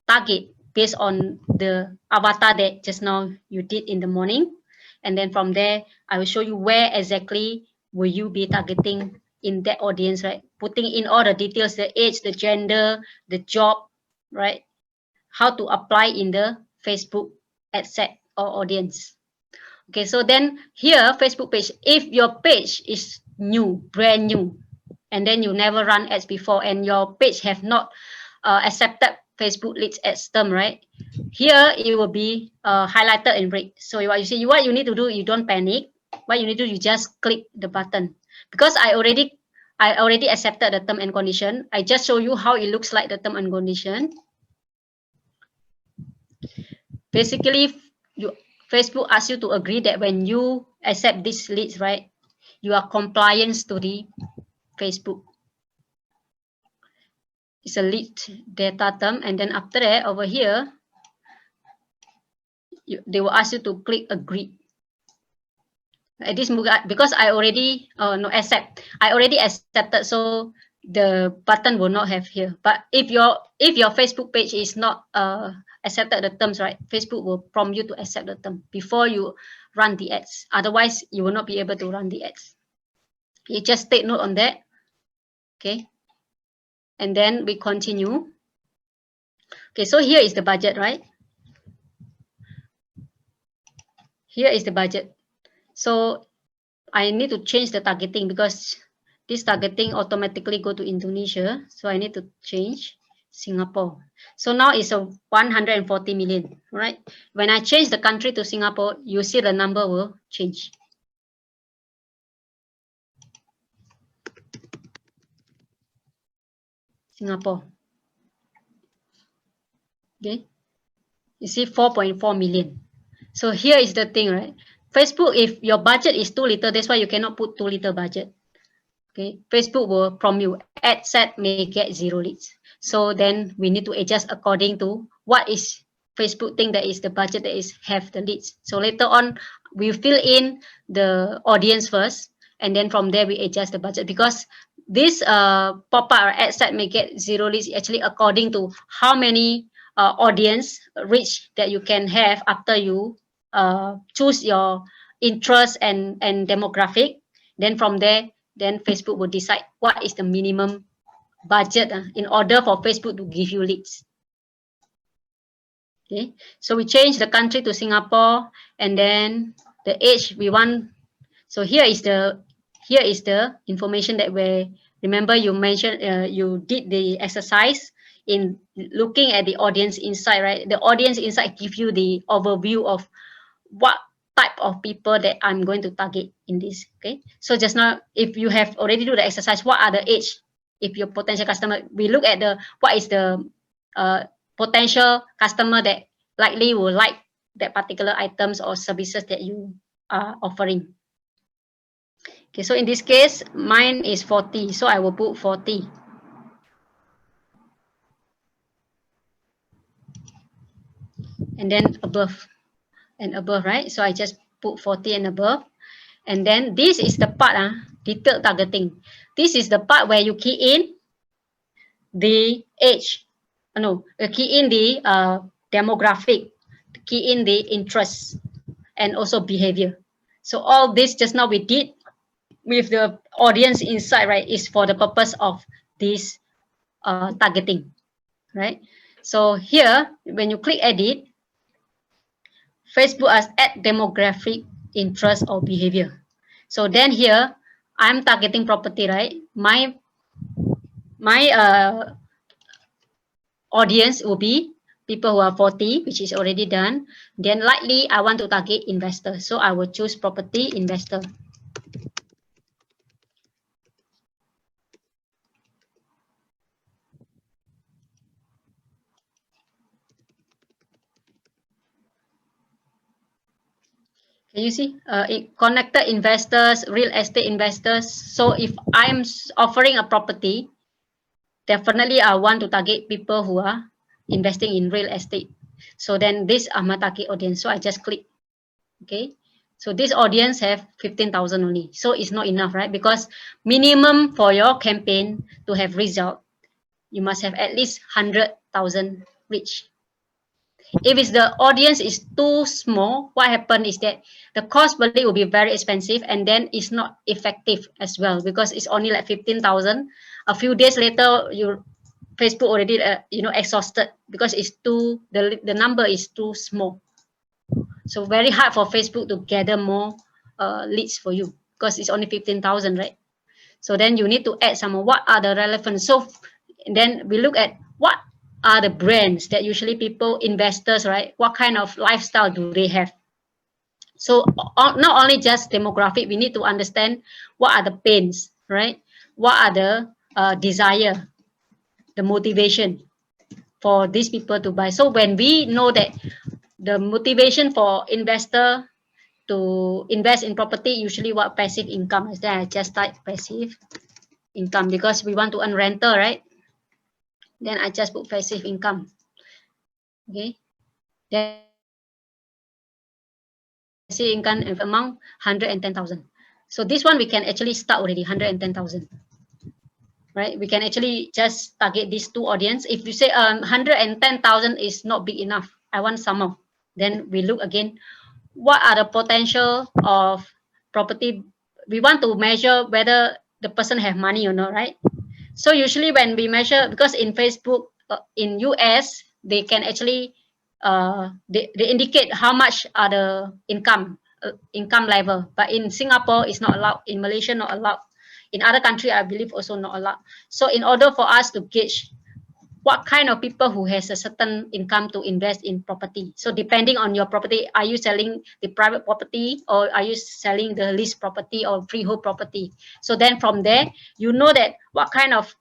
target based on the avatar that just now you did in the morning. And then from there, I will show you where exactly will you be targeting in that audience, right? Putting in all the details, the age, the gender, the job, right? How to apply in the Facebook ad set or audience. Okay, so then here, Facebook page, if your page is new, brand new, and then you never run ads before and your page have not accepted Facebook leads ads term, right? Here it will be highlighted in red. So what you need to do, you don't panic. What you need to do, you just click the button. Because I already accepted the term and condition. I just show you how it looks like the term and condition. Basically, Facebook asks you to agree that when you accept these leads, right, you are compliant to the Facebook. It's a lead data term, and then after that, over here, they will ask you to click agree. At this because I already accept. I already accepted, so the button will not have here. But if your Facebook page is not accepted the terms, right, Facebook will prompt you to accept the term before you run the ads. Otherwise, you will not be able to run the ads. You just take note on that. Okay. And then we continue. Okay, so here is the budget, right? Here is the budget. So I need to change the targeting because this targeting automatically go to Indonesia. So I need to change Singapore. So now it's a 140 million, right? When I change the country to Singapore, you see the number will change. Singapore. Okay. You see 4.4 million. So here is the thing, right? Facebook, if your budget is too little, that's why you cannot put too little budget. Okay, Facebook will prompt you, ad set may get 0 leads. So then we need to adjust according to what is Facebook think that is the budget that is have the leads. So later on, we fill in the audience first, and then from there we adjust the budget because this pop-up or ad set may get 0 leads actually according to how many audience reach that you can have after you choose your interest and demographic. Then from there, then Facebook will decide what is the minimum budget in order for Facebook to give you leads. Okay, so we change the country to Singapore, and then the age we want. So here is the information that we remember you mentioned. You did the exercise in looking at the audience insight, right? The audience insight give you the overview of what type of people that I'm going to target in this. Okay, so just now, if you have already do the exercise, what are the age? If your potential customer, we look at the what is the potential customer that likely will like that particular items or services that you are offering. Okay, so in this case, mine is 40, so I will put 40. And then above and above, right? So I just put 40 and above. And then this is the part, detailed targeting. This is the part where you key in the age, key in the demographic, key in the interest, and also behavior. So all this just now we did with the audience insight, right, is for the purpose of this targeting, right? So here, when you click edit, Facebook as add demographic, interest, or behavior. So then here, I'm targeting property, right? My audience will be people who are 40, which is already done. Then likely I want to target investor. So I will choose property investor. Can you see? It connected investors, real estate investors. So if I'm offering a property, definitely I want to target people who are investing in real estate. So then these are my target audience. So I just click. Okay. So this audience have 15,000 only. So it's not enough, right? Because minimum for your campaign to have result, you must have at least 100,000 reach. If it's the audience is too small, what happen is that the cost per lead will be very expensive, and then it's not effective as well, because it's only like 15,000. A few days later, you Facebook already exhausted, because it's too the number is too small. So very hard for Facebook to gather more leads for you, because it's only 15,000, right? So then you need to add some more. What are the relevant? So then we look at what are the brands that usually people, investors, right? What kind of lifestyle do they have? So not only just demographic, we need to understand what are the pains, right? What are the desire, the motivation for these people to buy. So when we know that the motivation for investor to invest in property, usually what passive income is, then I just type passive income, because we want to earn rental, right? Then I just put passive income. Okay, then passive income amount 110,000. So this one we can actually start already 110,000, right? We can actually just target these two audience. If you say 110,000 is not big enough, I want some more, then we look again what are the potential of property. We want to measure whether the person have money or not, right? So usually when we measure, because in Facebook, in US, they can actually they indicate how much are the income level, but in Singapore it's not allowed, in Malaysia not allowed, in other country I believe also not allowed. So in order for us to gauge what kind of people who has a certain income to invest in property. So depending on your property, are you selling the private property, or are you selling the lease property or freehold property? So then from there, you know that what kind of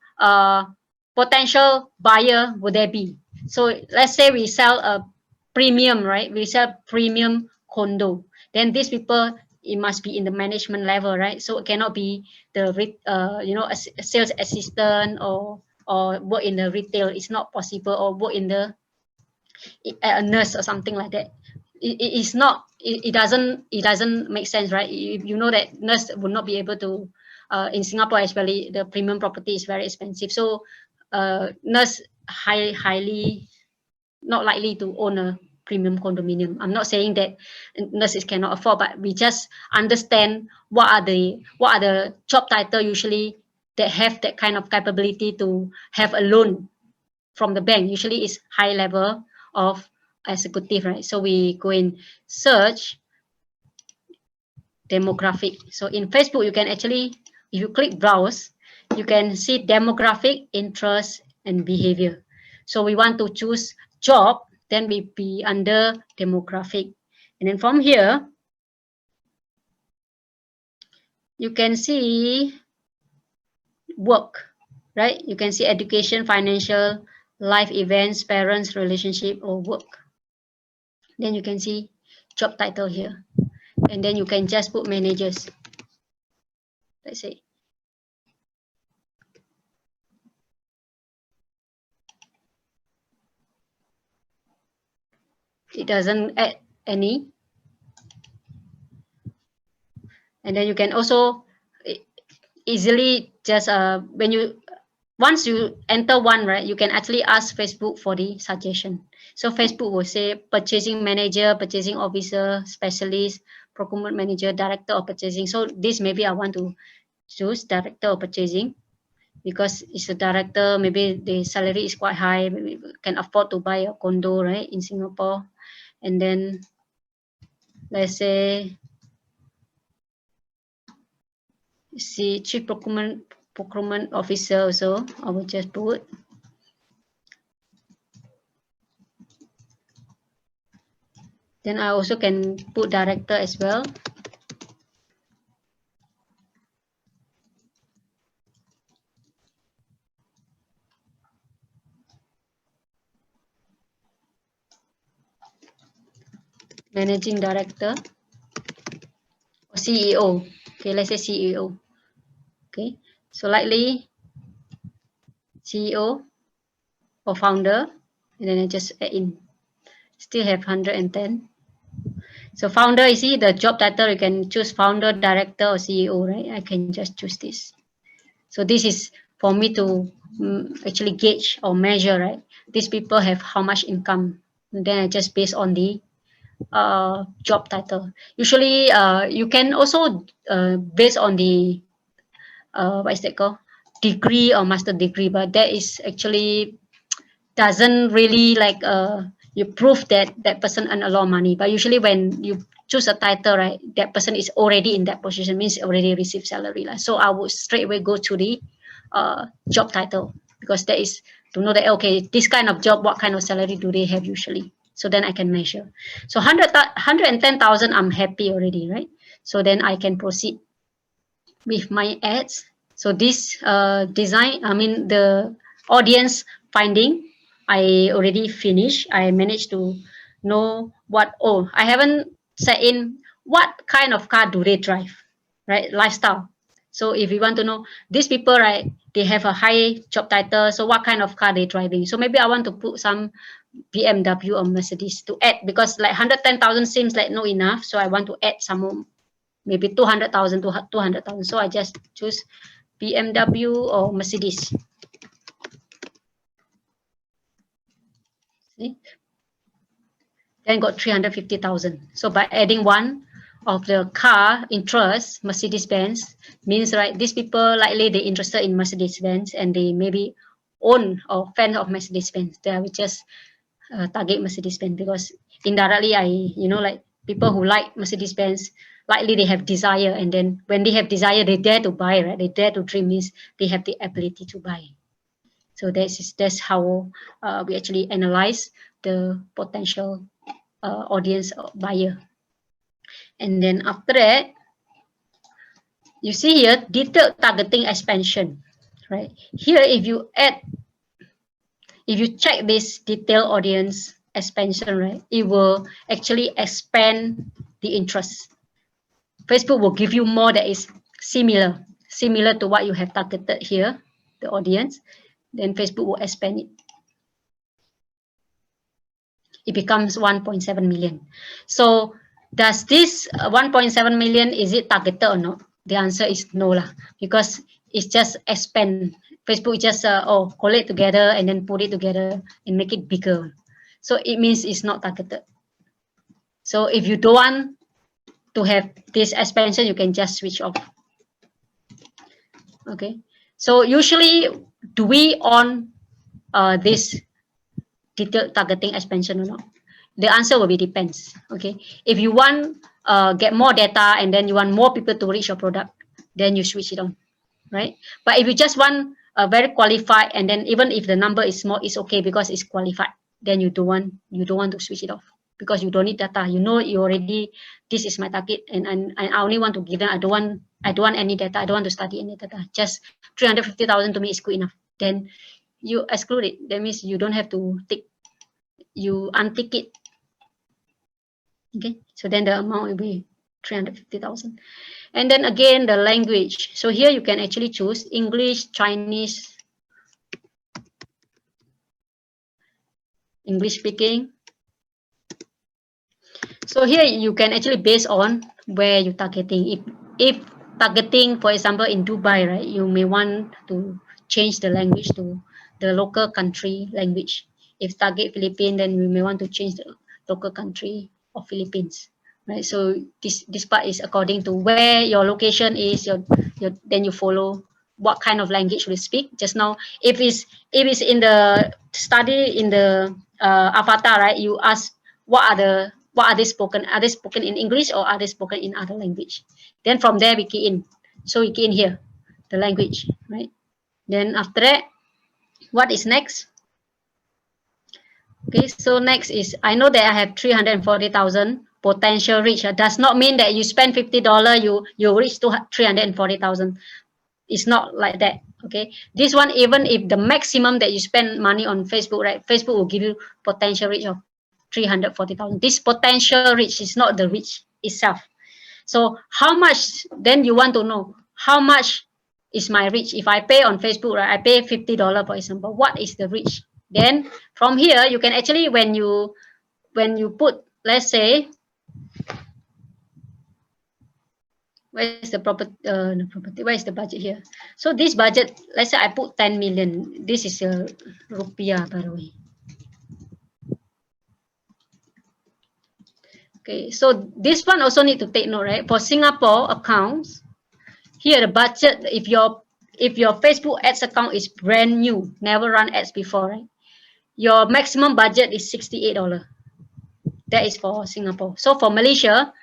potential buyer would there be. So let's say we sell a premium, right? We sell premium condo. Then these people, it must be in the management level, right? So it cannot be the a sales assistant or work in the retail. It's not possible, or work in the a nurse or something like that. It's not, it doesn't make sense, right? You know that nurse would not be able to in Singapore, especially the premium property is very expensive. So nurse highly not likely to own a premium condominium. I'm not saying that nurses cannot afford, but we just understand what are the job title usually that have that kind of capability to have a loan from the bank. Usually is high level of executive, right? So we go in search demographic. So in Facebook, you can actually, if you click browse, you can see demographic, interest, and behavior. So we want to choose job, then we be under demographic. And then from here, you can see work, right? You can see education, financial, life events, parents, relationship, or work. Then you can see job title here. And then you can just put managers. Let's say. It doesn't add any. And then you can also easily just when you once you enter one, right, you can actually ask Facebook for the suggestion. So Facebook will say purchasing manager, purchasing officer, specialist, procurement manager, director of purchasing. So this maybe I want to choose director of purchasing, because it's a director, maybe the salary is quite high, maybe can afford to buy a condo, right, in Singapore. And then let's say see chief procurement officer also, I will just put. Then I also can put director as well. Managing director or CEO. Okay, let's say CEO. Okay, so likely CEO or founder, and then I just add in. Still have 110. So founder, you see the job title, you can choose founder, director, or CEO, right? I can just choose this. So this is for me to actually gauge or measure, right? These people have how much income And then I just based on the job title. Usually, you can also based on the what is that called, degree or master degree, but that is actually doesn't really like you prove that that person earn a lot of money. But usually when you choose a title, right, that person is already in that position, means already received salary. So I would straight away go to the job title, because that is to know that, okay, this kind of job, what kind of salary do they have usually? So then I can measure. So 110,000, I'm happy already, right? So then I can proceed with my ads. So this design, I mean the audience finding, I already finished. I managed to know what, oh, I haven't set in what kind of car do they drive, right? Lifestyle. So if you want to know these people, right, they have a high job title, so what kind of car they driving? So maybe I want to put some BMW or Mercedes to add, because like 110,000 seems like not enough. So I want to add some more, maybe 200,000 to 200,000. So I just choose BMW or Mercedes. See? Then got 350,000. So by adding one of the car interest, Mercedes-Benz, means, right, these people likely they interested in Mercedes-Benz and they maybe own or fan of Mercedes-Benz. They will just target Mercedes-Benz, because indirectly like people who like Mercedes-Benz, likely they have desire, and then when they have desire, they dare to buy, right? They dare to dream, means they have the ability to buy. So that's how we actually analyze the potential audience buyer. And then after that, you see here detailed targeting expansion, right? Here, if you check this detailed audience expansion, right, it will actually expand the interest. Facebook will give you more that is similar to what you have targeted here, the audience. Then Facebook will expand it. It becomes 1.7 million. So does this 1.7 million, is it targeted or not? The answer is no lah, because it's just expand. Facebook just collate together and then put it together and make it bigger. So it means it's not targeted. So if you don't want to have this expansion, you can just switch off. Okay. So usually, do we on this detailed targeting expansion or not? The answer will be depends. Okay. If you want get more data and then you want more people to reach your product, then you switch it on, right? But if you just want very qualified, and then even if the number is small, it's okay because it's qualified. Then you don't want to switch it off, because you don't need data. You know, you already, this is my target, and I only want to give them. I don't want any data. I don't want to study any data. Just 350,000 to me is good enough. Then you exclude it. That means you don't have to tick. You untick it. Okay. So then the amount will be 350,000. And then again, the language. So here you can actually choose English, Chinese, English speaking. So here you can actually base on where you're targeting. If targeting, for example, in Dubai, right, you may want to change the language to the local country language. If target Philippines, then we may want to change the local country of Philippines, right? So this part is according to where your location is. Then you follow what kind of language we speak. Just now, if it's in the study in the avatar, right? You ask what are they spoken? Are they spoken in English or are they spoken in other language? Then from there we key in. So we key in here the language, right? Then after that, what is next? Okay, so next is, I know that I have 340,000 potential reach. Does not mean that you spend $50, you reach to 340,000. It's not like that. Okay, this one, even if the maximum that you spend money on Facebook, right, Facebook will give you potential reach of 340,000. This potential reach is not the reach itself. So how much, then you want to know how much is my reach? If I pay on Facebook, right, I pay $50, for example, what is the reach? Then from here, you can actually, when you put, let's say, where is the property, where is the budget here? So this budget, let's say I put 10 million. This is a rupiah, by the way. Okay, so this one also need to take note, right? For Singapore accounts, here the budget, if your Facebook ads account is brand new, never run ads before, right? Your maximum budget is $68. That is for Singapore. So for Malaysia,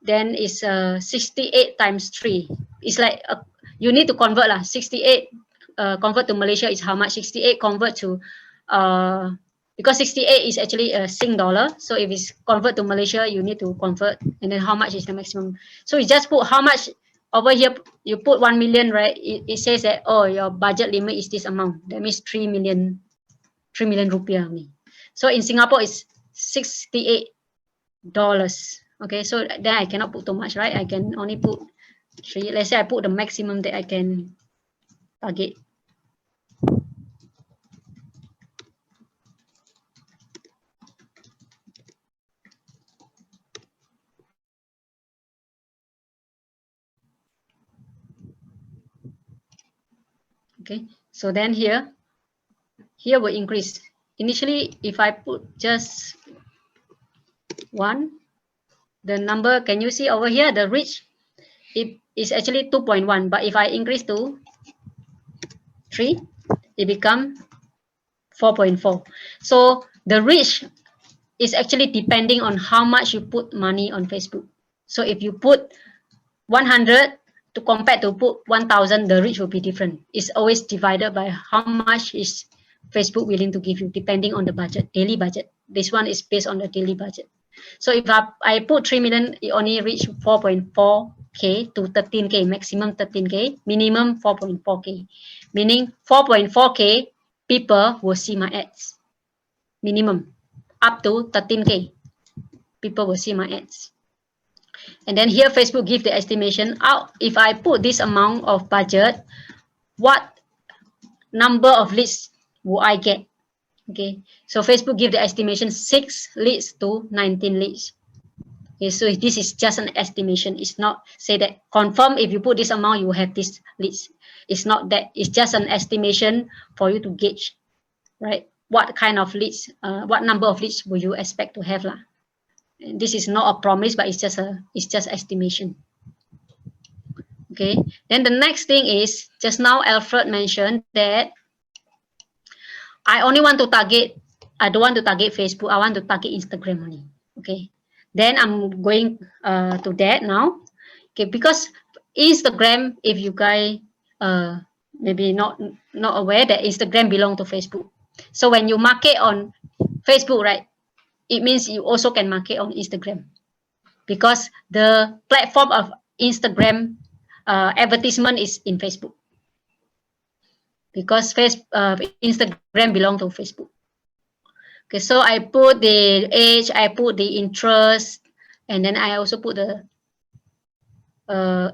then it's 68 times 3. It's like you need to convert lah. 68 convert to Malaysia is how much? 68 convert to because 68 is actually a Sing dollar. So if it's convert to Malaysia, you need to convert, and then how much is the maximum. So you just put how much over here. You put 1 million, right? It says that, oh, your budget limit is this amount. That means 3 million rupiah only. So in Singapore, it's $68. Okay, so then I cannot put too much, right? I can only put 3. Let's say I put the maximum that I can target. Okay, so then here will increase. Initially, if I put just 1, the number, can you see over here, the reach, it is actually 2.1, but if I increase to 3, it become 4.4. So the reach is actually depending on how much you put money on Facebook. So if you put 100 to compare to put 1,000, the reach will be different. It's always divided by how much is Facebook willing to give you, depending on the budget, daily budget. This one is based on the daily budget. So if I put 3 million, it only reach 4.4K to 13K, maximum 13K, minimum 4.4K, meaning 4.4K people will see my ads, minimum, up to 13K people will see my ads. And then here Facebook give the estimation out. If I put this amount of budget, what number of leads will I get? Okay, so Facebook give the estimation 6 leads to 19 leads. Okay, so this is just an estimation. It's not say that confirm if you put this amount you will have this leads. It's not that. It's just an estimation for you to gauge, right? What kind of leads, what number of leads will you expect to have lah? And this is not a promise, but it's just estimation. Okay, then the next thing is, just now Alfred mentioned that I only want to target, I don't want to target Facebook, I want to target Instagram only. Okay, then I'm going to that now. Okay, because Instagram, if you guys maybe not aware that Instagram belong to Facebook. So when you market on Facebook, right, it means you also can market on Instagram, because the platform of Instagram advertisement is in Facebook, because Instagram belong to Facebook. Okay, so I put the age, I put the interest, and then I also put the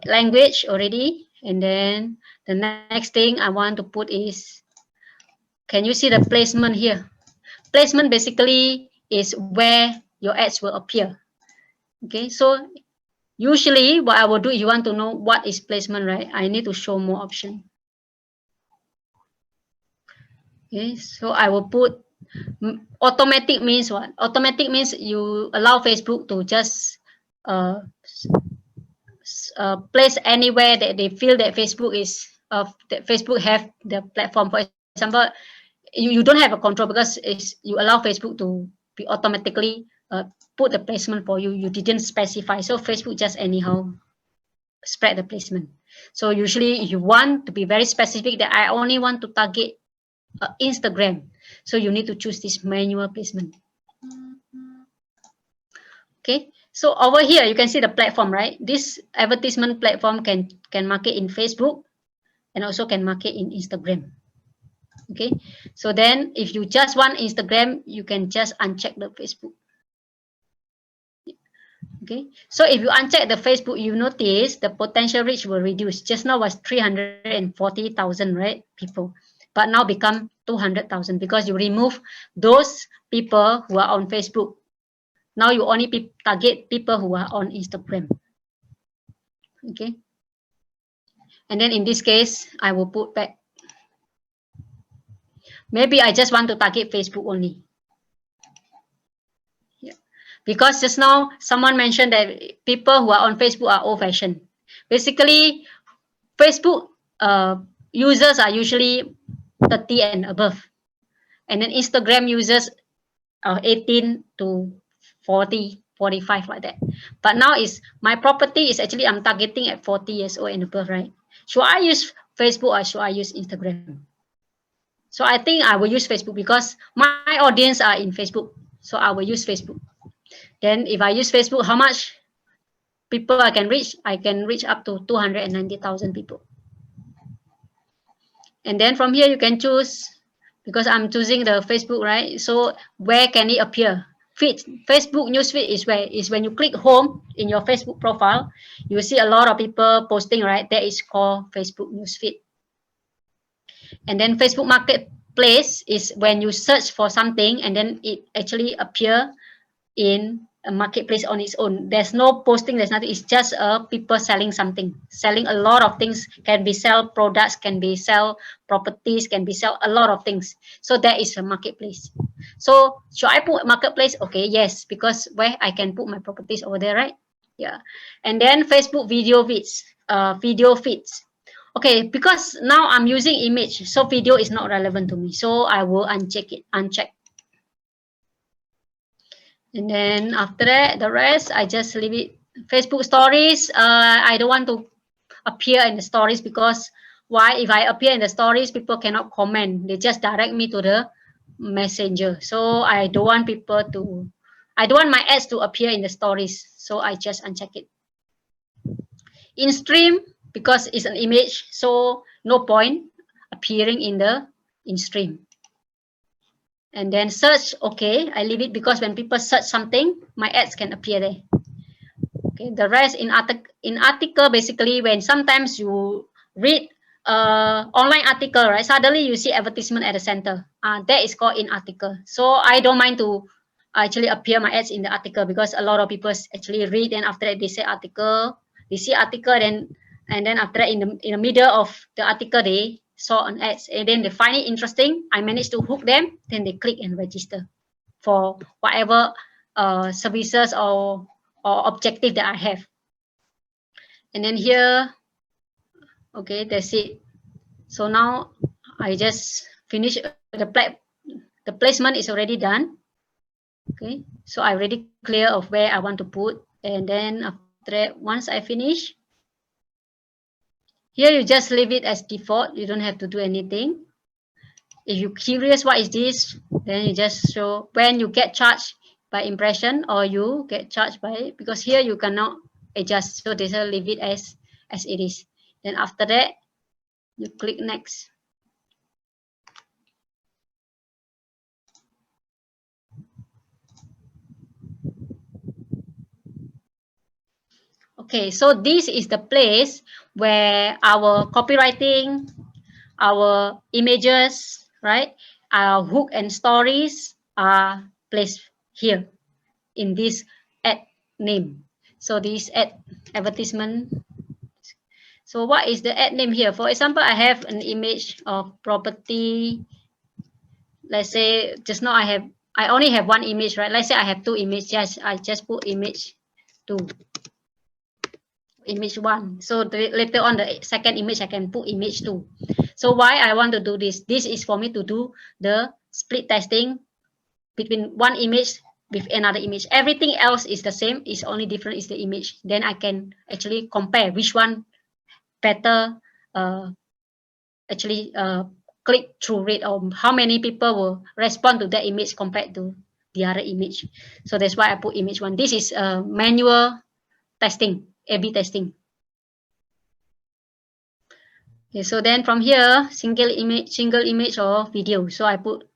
language already. And then the next thing I want to put is, can you see the placement here? Placement basically is where your ads will appear. Okay, so usually what I will do, you want to know what is placement, right? I need to show more option. Okay, so I will put automatic. Means what? Automatic means you allow Facebook to just place anywhere that they feel that Facebook is that Facebook have the platform. For example, you don't have a control, because you allow Facebook to be automatically put the placement for you. You didn't specify, so Facebook just anyhow spread the placement. So usually you want to be very specific that I only want to target Instagram. So you need to choose this manual placement. Okay, so over here you can see the platform, right? This advertisement platform can market in Facebook and also can market in Instagram. Okay, so then if you just want Instagram, you can just uncheck the Facebook. Okay, so if you uncheck the Facebook, you notice the potential reach will reduce. Just now was 340,000, right, people, but now become 200,000, because you remove those people who are on Facebook. Now you only target people who are on Instagram. Okay, and then in this case, I will put back. Maybe I just want to target Facebook only. Yeah. Because just now someone mentioned that people who are on Facebook are old-fashioned. Basically, Facebook users are usually 30 and above, and then Instagram users are 18 to 40, 45 like that. But now is my property is actually I'm targeting at 40 years old and above, right? Should I use Facebook or should I use Instagram? So I think I will use Facebook because my audience are in Facebook. So I will use Facebook. Then if I use Facebook, how much people I can reach? I can reach up to 290,000 people. And then from here you can choose, because I'm choosing the Facebook, right? So where can it appear? Feed. Facebook newsfeed is when you click home in your Facebook profile, you see a lot of people posting, right? That is called Facebook newsfeed. And then Facebook Marketplace is when you search for something and then it actually appear in a marketplace on its own. There's no posting, there's nothing. It's just people selling something, selling a lot of things. Can be sell products, can be sell properties, can be sell a lot of things. So that is a marketplace. So should I put marketplace? Okay, yes, because where I can put my properties over there, right? Yeah. And then Facebook video feeds. Okay, because now I'm using image, so video is not relevant to me. So I will uncheck. And then after that, the rest, I just leave it. Facebook stories, I don't want to appear in the stories because why? If I appear in the stories, people cannot comment. They just direct me to the messenger. So I don't want I don't want my ads to appear in the stories. So I just uncheck it. In stream, because it's an image, so no point appearing in stream. And then search, okay, I leave it because when people search something, my ads can appear there. Okay, the rest in article, basically when sometimes you read online article, right? Suddenly you see advertisement at the center. That is called in article. So I don't mind to actually appear my ads in the article because a lot of people actually read and after that they say article, they see article, and then after that in the middle of the article they saw an ads and then they find it interesting. I managed to hook them, then they click and register for whatever services or objective that I have. And then here, okay, that's it. So now I just finish the placement is already done. Okay, so I already clear of where I want to put. And then after that, once I finish, here you just leave it as default. You don't have to do anything. If you're curious what is this, then you just show when you get charged by impression or you get charged by it, because here you cannot adjust. So this will leave it as it is. Then after that, you click next. Okay, so this is the place where our copywriting, our images, right, our hook and stories are placed here in this ad name. So this ad advertisement. So what is the ad name here? For example, I have an image of property. Let's say just now I only have one image, right? Let's say I have two images. I just put image 2, image 1. So later on the second image I can put image 2. So why I want to do this? This is for me to do the split testing between one image with another image. Everything else is the same, is only different is the image. Then I can actually compare which one better actually click through rate, or how many people will respond to that image compared to the other image. So that's why I put image 1. This is manual testing, A/B testing. Okay, so then from here, single image or video. So I put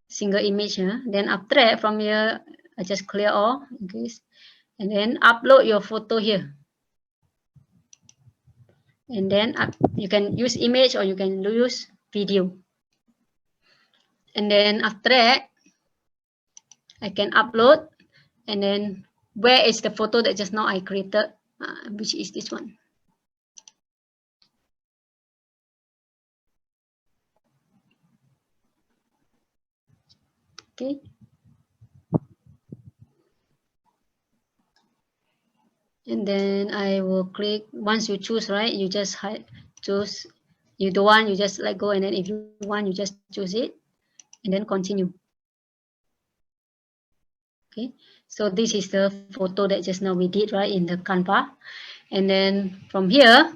single image. Then after that, from here, I just clear all. Okay, and then upload your photo here. And then you can use image or you can use video. And then after that, I can upload. And then where is the photo that just now I created, which is this one. Okay. And then I will click, once you choose, right, you just choose, you don't want, you just let go, and then if you want, you just choose it and then continue. Okay, so this is the photo that just now we did, right, in the Canva. And then from here,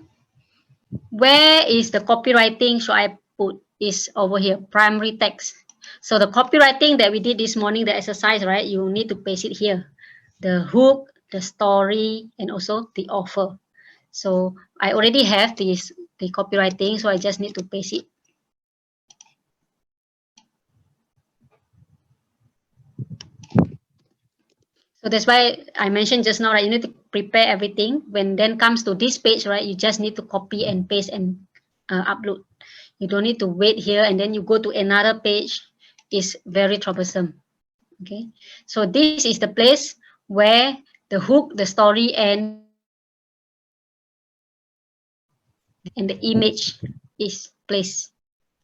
where is the copywriting should I put? Is over here, primary text. So the copywriting that we did this morning, the exercise, right, you need to paste it here. The hook, the story, and also the offer. So I already have the copywriting, so I just need to paste it. So that's why I mentioned just now, right, you need to prepare everything. When then comes to this page, right, you just need to copy and paste and upload. You don't need to wait here and then you go to another page. It's very troublesome. Okay, so this is the place where the hook, the story, and the image is placed.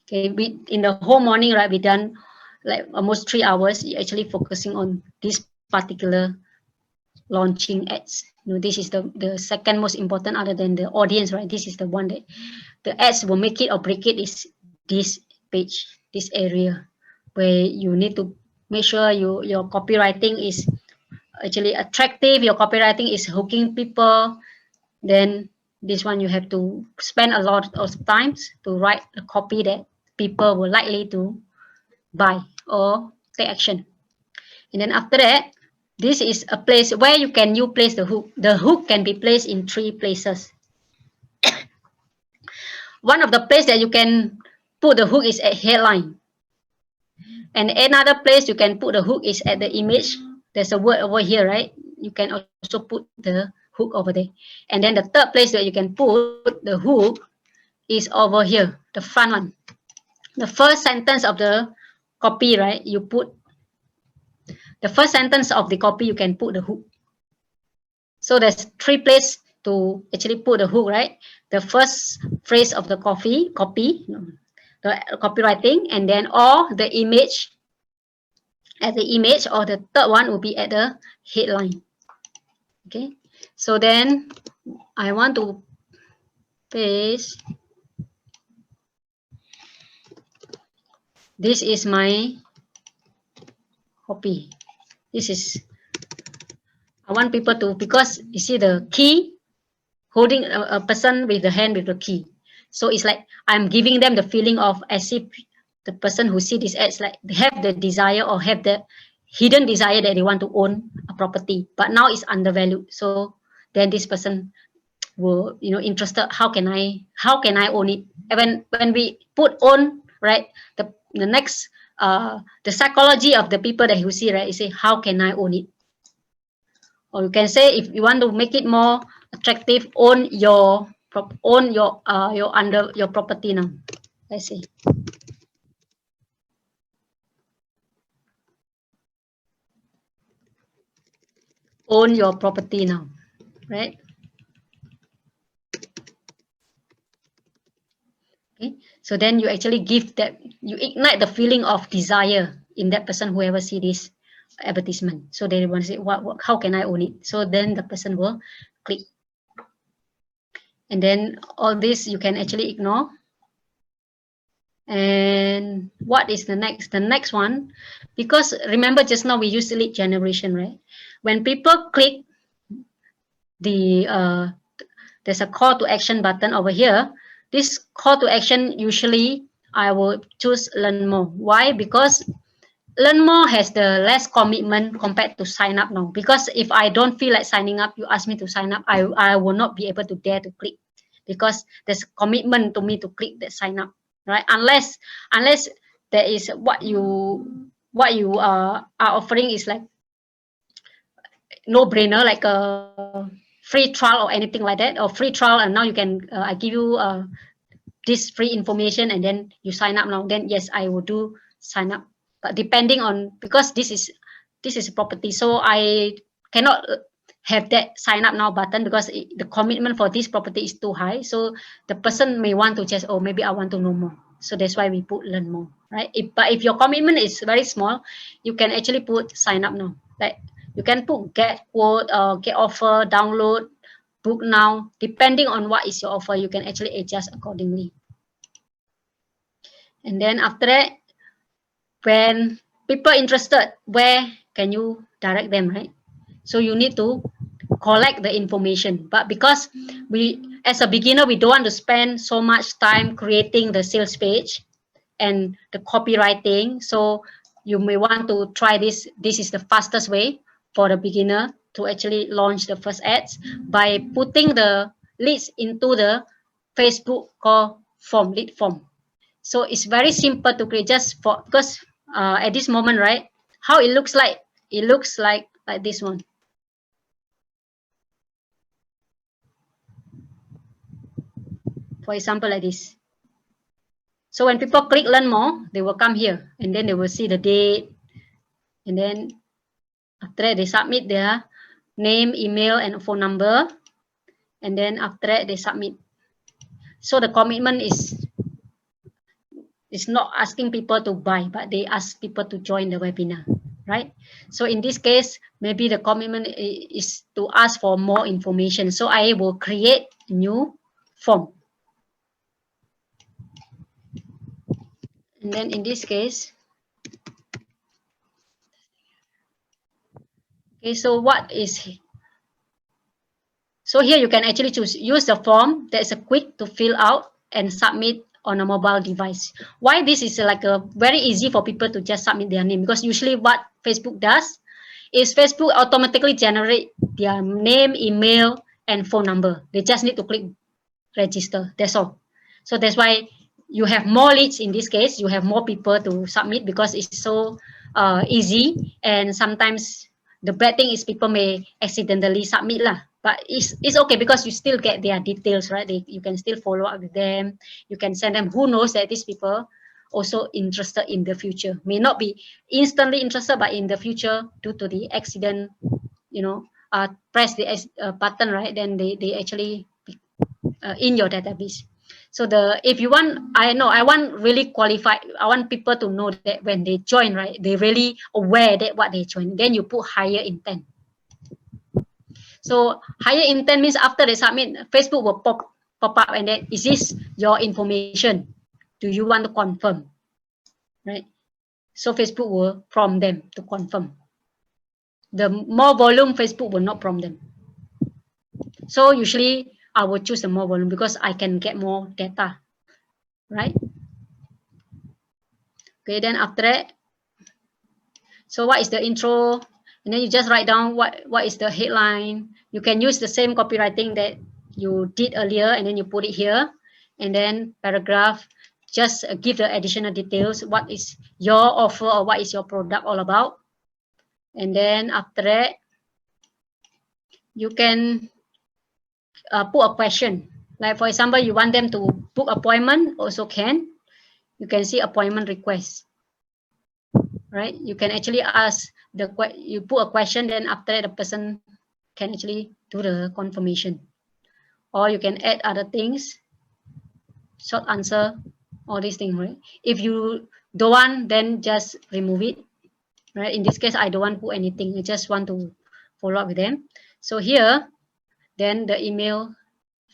Okay, we in the whole morning, right, we done like almost 3 hours actually focusing on this particular launching ads. This is the second most important other than the audience, right? This is the one that the ads will make it or break it, is this page, this area where you need to make sure your copywriting is actually attractive, your copywriting is hooking people. Then this one you have to spend a lot of times to write a copy that people will likely to buy or take action. And then after that, this is a place where you place the hook. The hook can be placed in 3 places. One of the place that you can put the hook is at headline. And another place you can put the hook is at the image. There's a word over here, right? You can also put the hook over there. And then the third place that you can put the hook is over here, the front one. The first sentence of the copy, right? You put the first sentence of the copy, you can put the hook. So there's 3 places to actually put the hook, right? The first phrase of the copy, the copywriting, and then or the image, at the image, or the third one will be at the headline. Okay, so then I want to paste. This is my copy. This is, I want people to, because you see the key, holding a person with the hand with the key. So it's like I'm giving them the feeling of as if the person who see this ads, like they have the desire or have the hidden desire that they want to own a property, but now it's undervalued. So then this person will, interested. How can I own it? And when we put own, right, the next the psychology of the people that you see, right, you say, how can I own it? Or you can say, if you want to make it more attractive, own your property now. Let's see. Own your property now, right? Okay, so then you actually give that, you ignite the feeling of desire in that person, whoever see this advertisement. So they want to say, what how can I own it? So then the person will click. And then all this you can actually ignore. And what is the next? The next one, because remember just now we used lead generation, right? When people click the there's a call to action button over here. This call to action, usually I will choose learn more. Why? Because learn more has the less commitment compared to sign up now. Because if I don't feel like signing up, you ask me to sign up, I will not be able to dare to click, because there's commitment to me to click that sign up, right? Unless there is what you are offering is like no brainer, like a free trial or anything like that, or free trial, and now you can I give you this free information and then you sign up now, then yes, I will do sign up. But depending on, because this is a property, so I cannot have that sign up now button, because the commitment for this property is too high. So the person may want to just, oh, maybe I want to know more. So that's why we put learn more, right? But if your commitment is very small, you can actually put sign up now. Like you can put get quote, get offer, download, book now. Depending on what is your offer, you can actually adjust accordingly. And then after that, when people interested, where can you direct them, right? So you need to collect the information. But because we, as a beginner, we don't want to spend so much time creating the sales page and the copywriting. So you may want to try this. This is the fastest way for the beginner to actually launch the first ads by putting the leads into the Facebook call form, lead form. So it's very simple to create, just for, because at this moment, right, how it looks like this one. For example, like this. So when people click learn more, they will come here and then they will see the date, and then after that they submit their name, email, and phone number, and then after that they submit. So the commitment is not asking people to buy, but they ask people to join the webinar, right? So in this case, maybe the commitment is to ask for more information. So I will create a new form. And then in this case, okay, so what is, so here you can actually choose, use the form that is a quick to fill out and submit on a mobile device. Why this is like a very easy for people to just submit their name? Because usually what Facebook does is Facebook automatically generate their name, email, and phone number. They just need to click register. That's all. So that's why you have more leads in this case. You have more people to submit because it's so easy. And sometimes the bad thing is people may accidentally submit lah. But it's okay because you still get their details, right? You can still follow up with them. You can send them. Who knows that these people also interested in the future. May not be instantly interested, but in the future, due to the accident, you know, press the button, right? Then they actually in your database. So if you want, I want really qualified. I want people to know that when they join, right, they really aware that what they join. Then you put higher intent. So higher intent means after they submit, Facebook will pop up and then, is this your information? Do you want to confirm? Right? So Facebook will prompt them to confirm. The more volume, Facebook will not prompt them. So usually I will choose the more volume because I can get more data, right? Okay, then after that, so what is the intro? And then you just write down what is the headline. You can use the same copywriting that you did earlier, and then you put it here. And then paragraph, just give the additional details. What is your offer or what is your product all about? And then after that, you can put a question. Like for example, you want them to book appointment, also can. You can see appointment request, right? You can actually ask you put a question, then after that the person can actually do the confirmation. Or you can add other things, short answer, all these things, right? If you don't want, then just remove it, right? In this case, I don't want to put anything. I just want to follow up with them. So here, then the email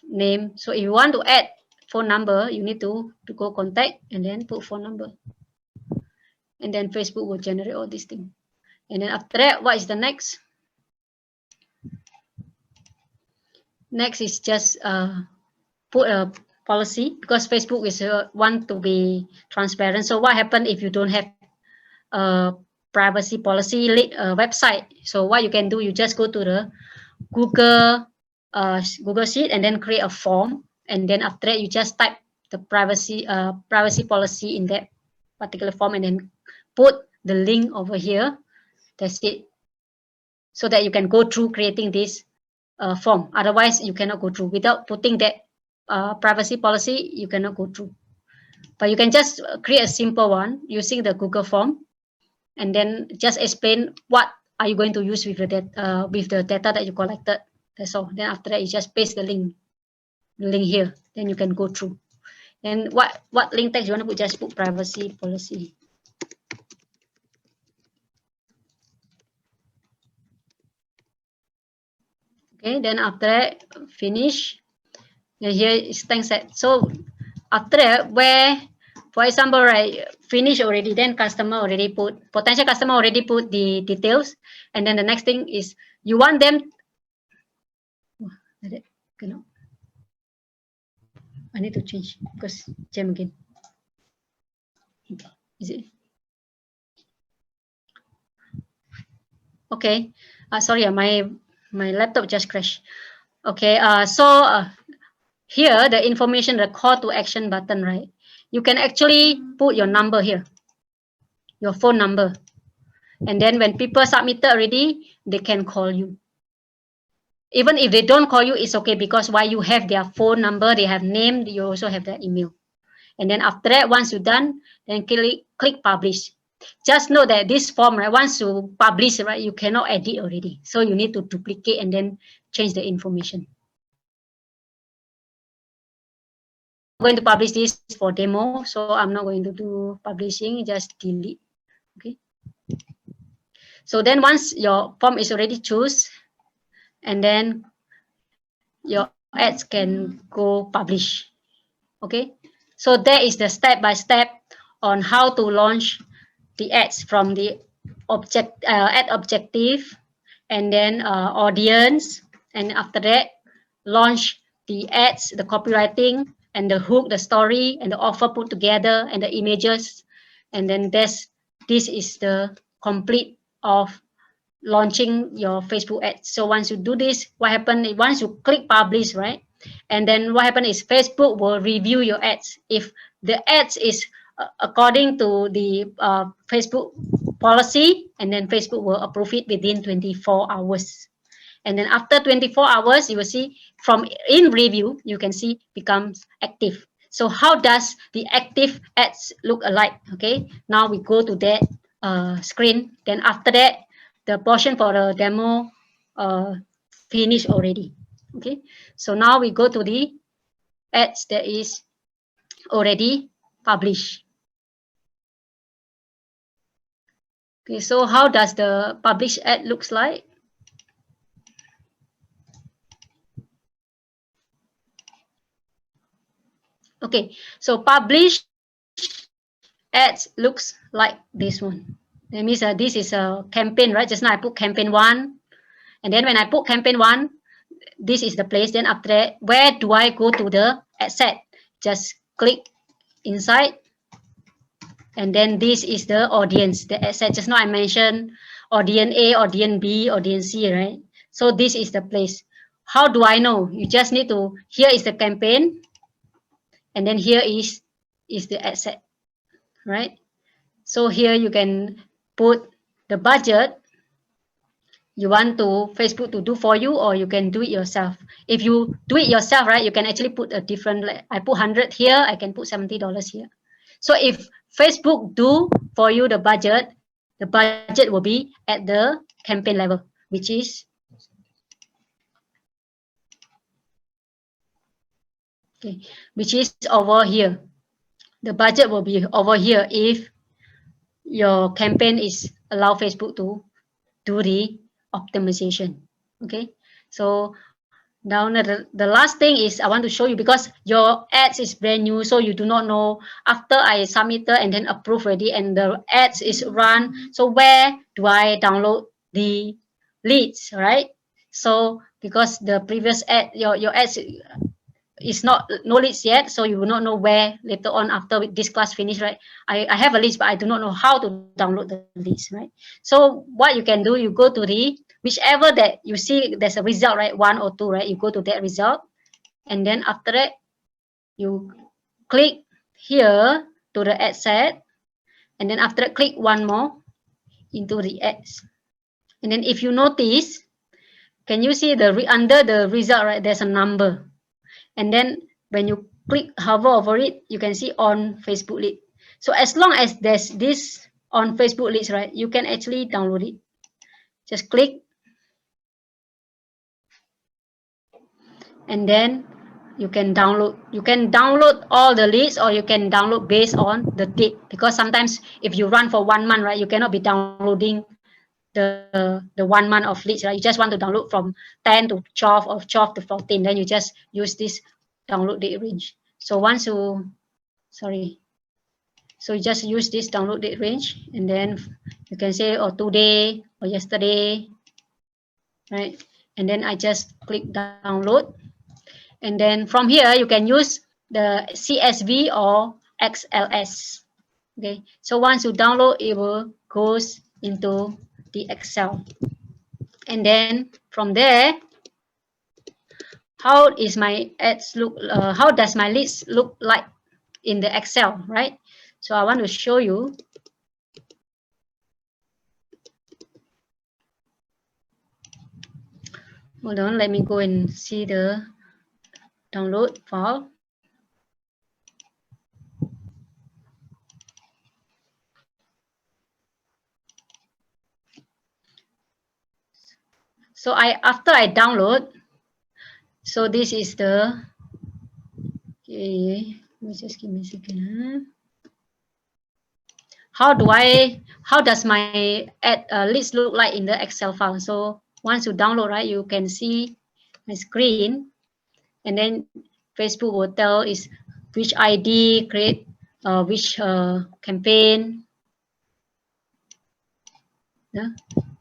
name. So if you want to add phone number, you need to go contact and then put phone number. And then Facebook will generate all these things. And then after that, what is the next? Next is just put a policy, because Facebook is want to be transparent. So what happens if you don't have a privacy policy website? So what you can do, you just go to the Google Sheet and then create a form, and then after that you just type the privacy policy in that particular form and then put the link over here. That's it. So that you can go through creating this form. Otherwise, you cannot go through. Without putting that privacy policy, you cannot go through. But you can just create a simple one using the Google form, and then just explain what are you going to use with the data that you collected. That's all. Then after that, you just paste the link here. Then you can go through. And what link text you want to put? Just put privacy policy. Okay, then after that, finish. And here is thanks set. So after that, where, for example, right, finish already, then customer already put, potential customer already put the details. And then the next thing is you want them, cannot. I need to change because jam again. Is it? Okay. Sorry, my laptop just crashed. Okay. Here the information, the call to action button, right? You can actually put your number here, your phone number, and then when people submitted already, they can call you. Even if they don't call you, it's okay because why you have their phone number, they have name, you also have their email. And then after that, once you're done, then click publish. Just know that this form, right, once you publish, right, you cannot edit already. So you need to duplicate and then change the information. I'm going to publish this for demo, so I'm not going to do publishing, just delete. Okay. So then once your form is already choose, and then your ads can go publish. Okay. So that is the step-by-step on how to launch the ads from the ad objective, and then audience, and after that launch the ads, the copywriting, and the hook, the story, and the offer put together, and the images, and then this is the complete of launching your Facebook ads. So once you do this, what happens once you click publish, right? And then what happens is Facebook will review your ads. If the ads is according to the Facebook policy, and then Facebook will approve it within 24 hours. And then after 24 hours, you will see from in review, you can see becomes active. So how does the active ads look alike? Okay, now we go to that screen. Then after that, the portion for the demo finished already. Okay, so now we go to the ads that is already published. Okay, so how does the published ad looks like? Okay, so published ads looks like this one. That means this is a campaign, right? Just now I put campaign 1, and then when I put campaign 1, this is the place. Then after that, where do I go to the ad set? Just click inside, and then this is the audience, the ad set. Just now I mentioned audience A, audience B, audience C, right? So this is the place. How do I know? You just need to, here is the campaign, and then here is the ad set, right? So here you can put the budget you want to Facebook to do for you, or you can do it yourself. If you do it yourself, right, you can actually put a different, like I put 100 here, I can put $70 here. So if Facebook do for you the budget will be at the campaign level, which is over here. The budget will be over here if your campaign is allow Facebook to do the optimization. Okay, so now the last thing is I want to show you, because your ads is brand new, so you do not know after I submitted and then approve already and the ads is run, so where do I download the leads, right? So because the previous ad, your ads is not no leads yet, so you will not know where later on after this class finish, right? I have a list, but I do not know how to download the leads, right? So what you can do, you go to the whichever that you see there's a result, right? 1 or 2, right? You go to that result, and then after that you click here to the ad set, and then after that click one more into the ads. And then if you notice, can you see the under the result, right? There's a number. And then when you click hover over it, you can see on Facebook lead. So as long as there's this on Facebook leads, right, you can actually download it. Just click, and then you can download. You can download all the leads, or you can download based on the date, because sometimes if you run for 1 month, right, you cannot be downloading the 1 month of leads, right? You just want to download from 10 to 12 or 12 to 14, then you just use this download date range. So once you, sorry, so you just use this download date range, and then you can say, oh, today or yesterday, right? And then I just click download, and then from here you can use the CSV or XLS. Okay, so once you download, it will goes into the Excel, and then from there, how is my ads look? How does my list look like in the Excel, right? So I want to show you. Hold on, let me go and see the download file. So after I download, so this is the, okay, let me just give me a second. How does my ad list look like in the Excel file? So once you download, right, you can see my screen, and then Facebook will tell is which ID create which campaign. Yeah.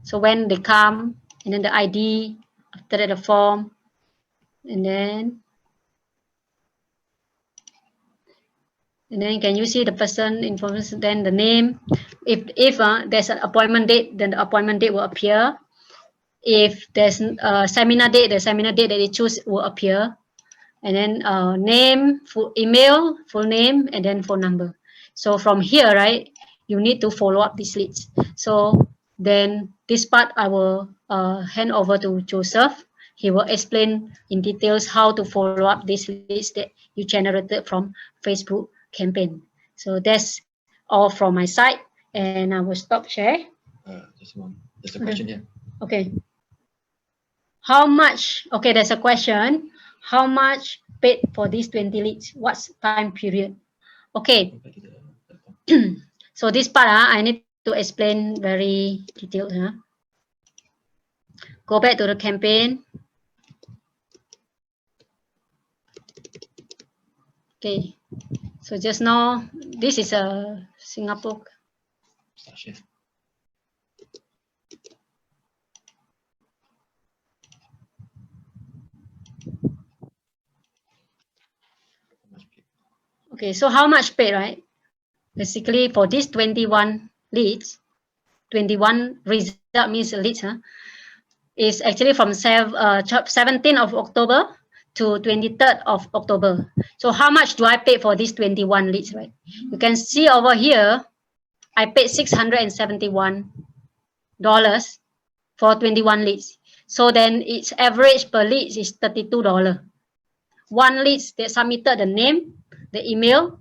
So when they come, and then the ID, after that the form, and then can you see the person information, then the name. If there's an appointment date, then the appointment date will appear. If there's a seminar date, the seminar date that they choose will appear. And then name, full email, full name, and then phone number. So from here, right, you need to follow up these leads. So then this part I will hand over to Joseph. He will explain in details how to follow up these leads that you generated from Facebook campaign. So that's all from my side, and I will stop share. Just one. There's a question here. Okay. How much? Okay, there's a question. How much paid for these 20 leads? What's time period? Okay. So this part, I need to explain very detailed. Go back to the campaign. Okay. So just now, this is a Singapore. Okay, so how much paid, right? Basically, for these 21 leads, 21 result means leads, is actually from 17th of October to 23rd of October. So how much do I pay for these 21 leads, right? You can see over here, I paid $671 for 21 leads. So then its average per lead is $32. One lead that submitted the name, the email,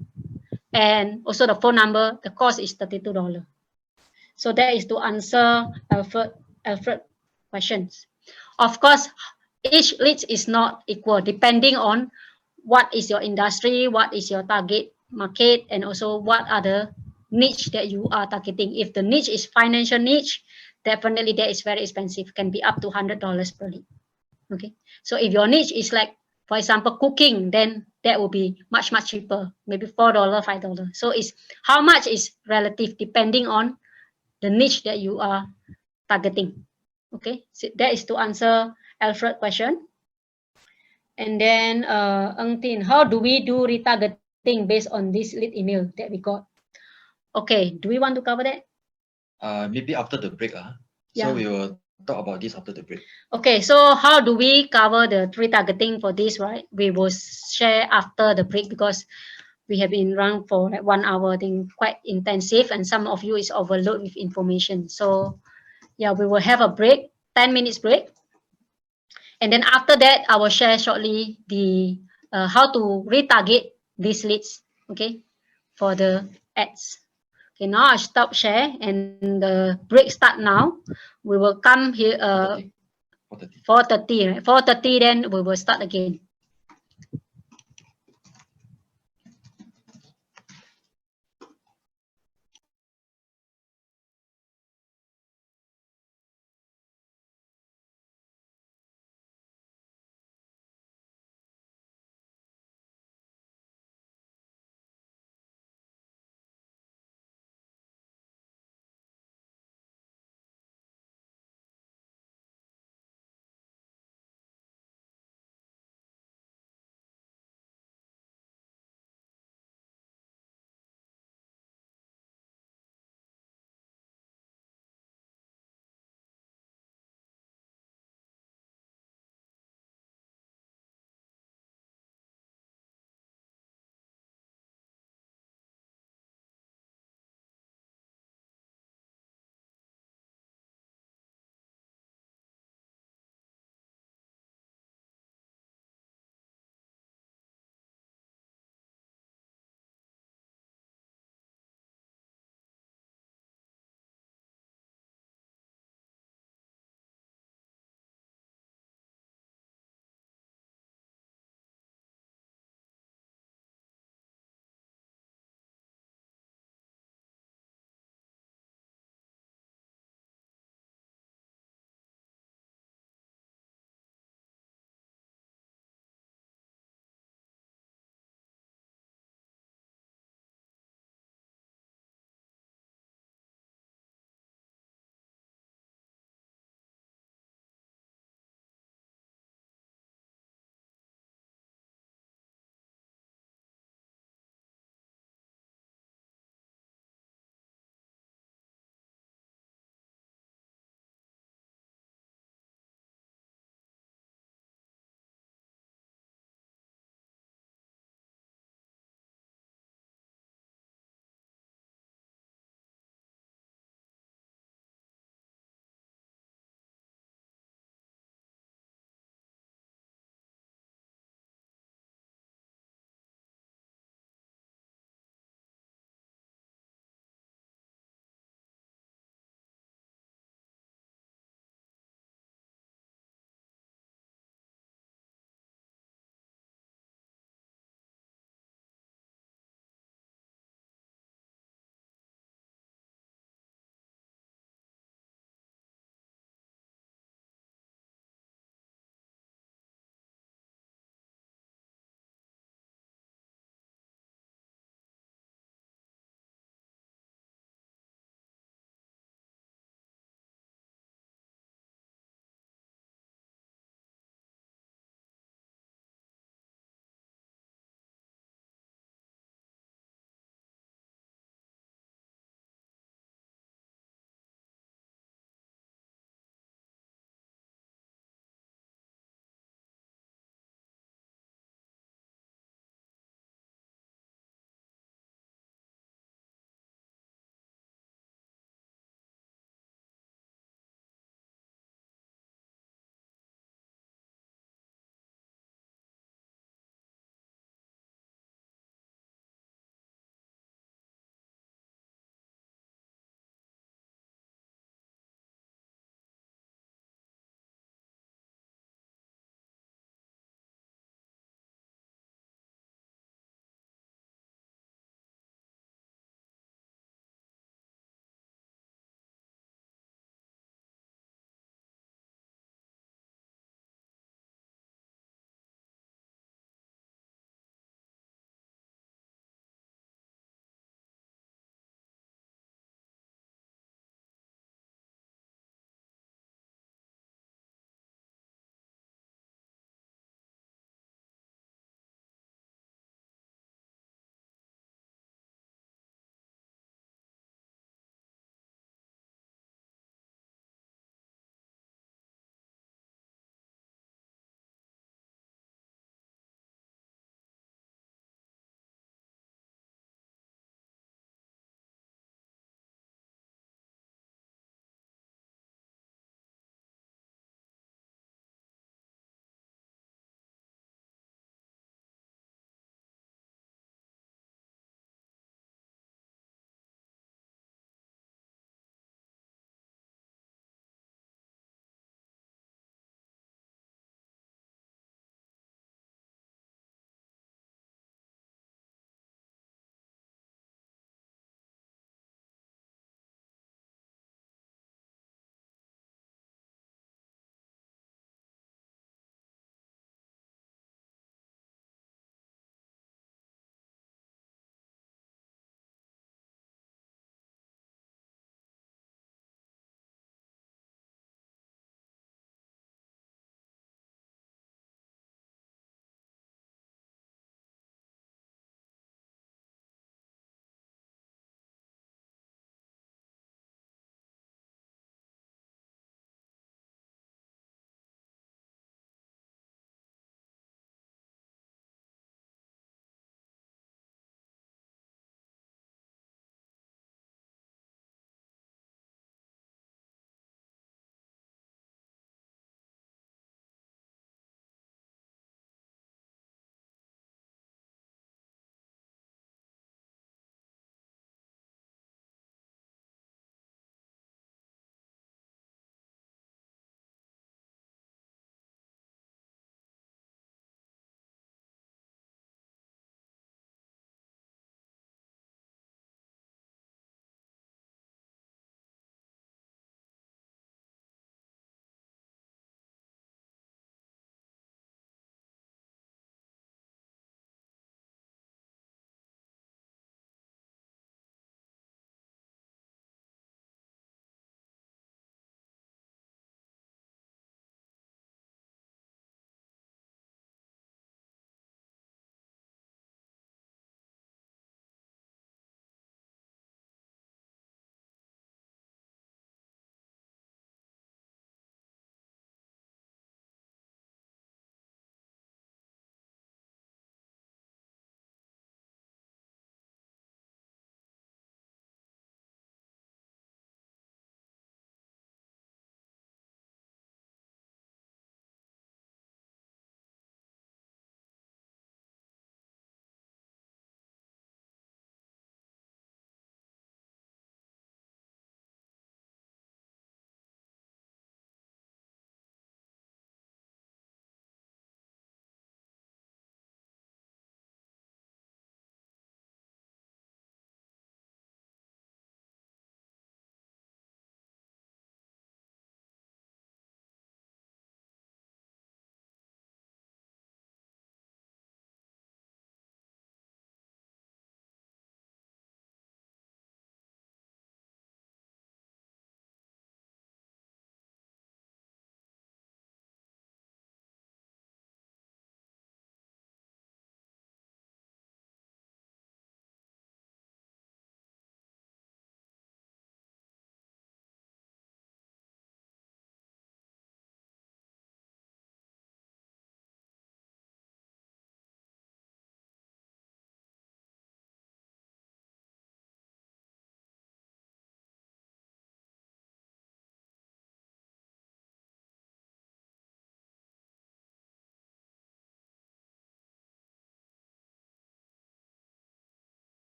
and also the phone number, the cost is $32. So that is to answer Alfred questions. Of course, each lead is not equal depending on what is your industry, what is your target market, and also what are the niche that you are targeting. If the niche is financial niche, definitely that is very expensive, can be up to $100 per lead. Okay, so if your niche is like, for example, cooking, then that will be much cheaper, maybe $4, $5. So it's how much is relative depending on the niche that you are targeting. Okay, so that is to answer Alfred question. And then Eng Tin, how do we do retargeting based on this lead email that we got? Okay, do we want to cover that? Maybe after the break. Yeah. So we will talk about this after the break. Okay, so how do we cover the retargeting for this, right? We will share after the break because we have been run for like 1 hour, I think quite intensive, and some of you is overloaded with information. So yeah, we will have a break, 10 minutes break. And then after that, I will share shortly the how to retarget these leads, okay, for the ads. Okay, now I stop share and the break start now. We will come here 4:30, right? 4:30, then we will start again.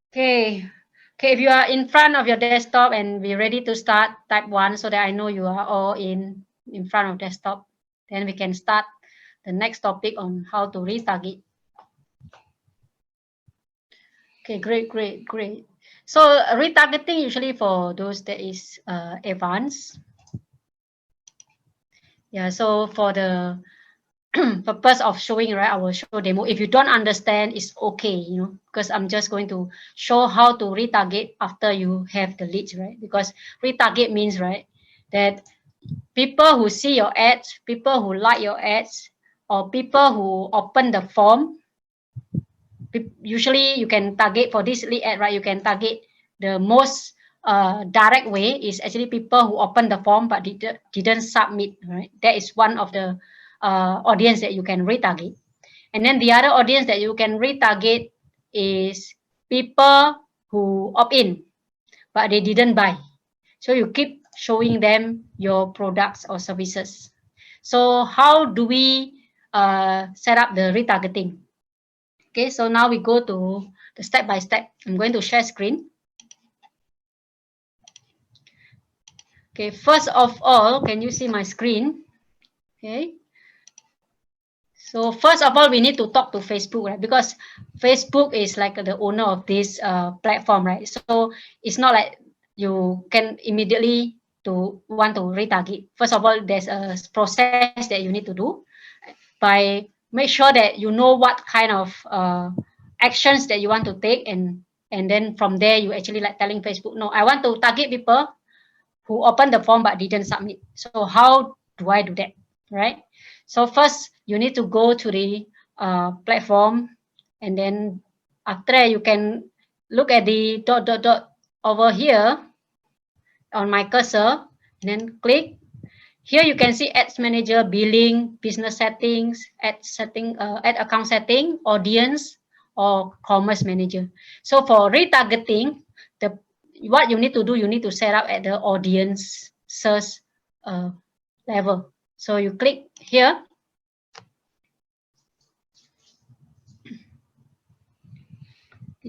Okay. Okay, if you are in front of your desktop and we're ready to start, type 1 so that I know you are all in front of desktop. Then we can start the next topic on how to retarget. Okay, great. So retargeting usually for those that is advanced. Yeah, so for the purpose of showing, right, I will show demo. If you don't understand, it's okay, you know, because I'm just going to show how to retarget after you have the leads, right? Because retarget means, right, that people who see your ads, people who like your ads, or people who open the form, usually you can target for this lead ad, right? You can target the most direct way is actually people who open the form but didn't submit, right? That is one of the audience that you can retarget. And then the other audience that you can retarget is people who opt in but they didn't buy. So you keep showing them your products or services. So how do we set up the retargeting? Okay, so now we go to the step by step. I'm going to share screen. Okay, first of all, can you see my screen? Okay. So first of all, we need to talk to Facebook, right? Because Facebook is like the owner of this platform, right? So it's not like you can immediately to want to retarget. First of all, there's a process that you need to do by make sure that you know what kind of actions that you want to take, and then from there you actually like telling Facebook, no, I want to target people who opened the form but didn't submit. So how do I do that, right? So first you need to go to the platform, and then after that you can look at the dot over here on my cursor, and then click. Here you can see Ads Manager, Billing, Business Settings, Ad Account Setting, Audience, or Commerce Manager. So for retargeting, what you need to do, you need to set up at the audience search level. So you click here.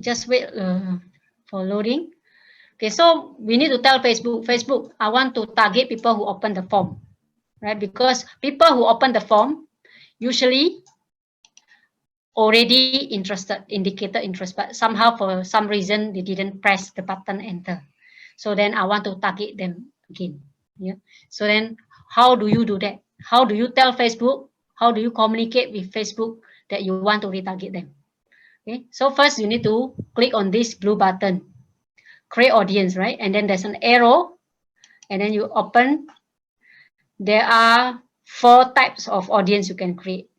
Just wait for loading. Okay, so we need to tell Facebook, I want to target people who open the form, right? Because people who open the form usually already interested, indicated interest, but somehow for some reason they didn't press the button enter. So then I want to target them again. Yeah. So then how do you do that? How do you tell Facebook? How do you communicate with Facebook that you want to retarget them? Okay. So first you need to click on this blue button, create audience, right? And then there's an arrow, and then you open. There are 4 types of audience you can create.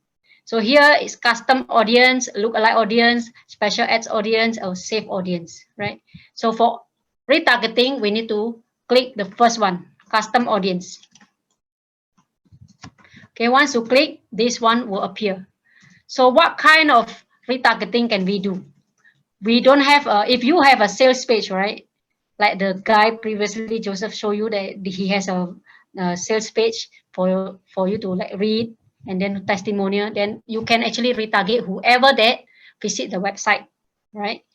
So here is custom audience, lookalike audience, special ads audience, or safe audience, right? So for retargeting, we need to click the first one, custom audience. Okay, once you click, this one will appear. So what kind of retargeting can we do? We don't have, if you have a sales page, right? Like the guy previously, Joseph, showed you that he has a sales page for you to like read and then testimonial, then you can actually retarget whoever that visit the website, right?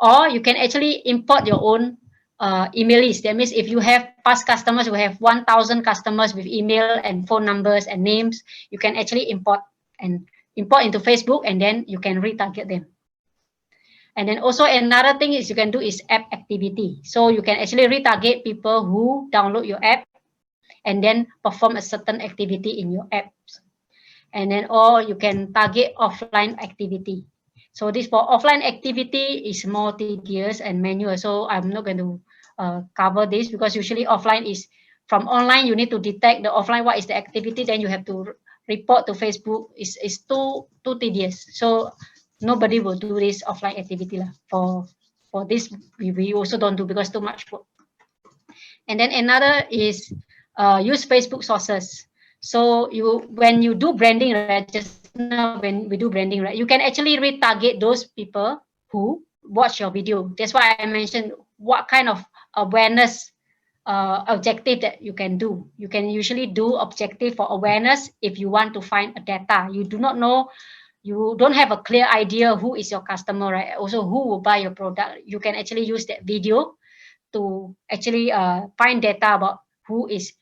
Or you can actually import your own email list. That means if you have past customers, you have 1,000 customers with email and phone numbers and names, you can actually import into Facebook, and then you can retarget them. And then also another thing is you can do is app activity. So you can actually retarget people who download your app and then perform a certain activity in your apps. And then, or you can target offline activity. So this for offline activity is more tedious and manual. So I'm not going to cover this, because usually offline is from online, you need to detect the offline, what is the activity, then you have to report to Facebook. Is too tedious. So nobody will do this offline activity lah. For this, we also don't do because too much work. And then another is use Facebook sources. So when you do branding, right, just now when we do branding, right, you can actually retarget those people who watch your video. That's why I mentioned what kind of awareness objective that you can do. You can usually do objective for awareness if you want to find a data. You do not know you don't have a clear idea who is your customer, right? Also who will buy your product. You can actually use that video to actually find data about who is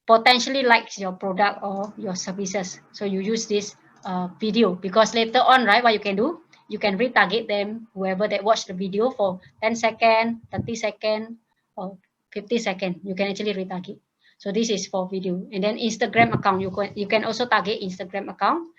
potentially likes your product or your services. So you use this video, because later on, right, what you can do, you can retarget them, whoever that watched the video for 10 seconds, 30 seconds, or 50 seconds, you can actually retarget. So this is for video. And then Instagram account, you can also target Instagram account,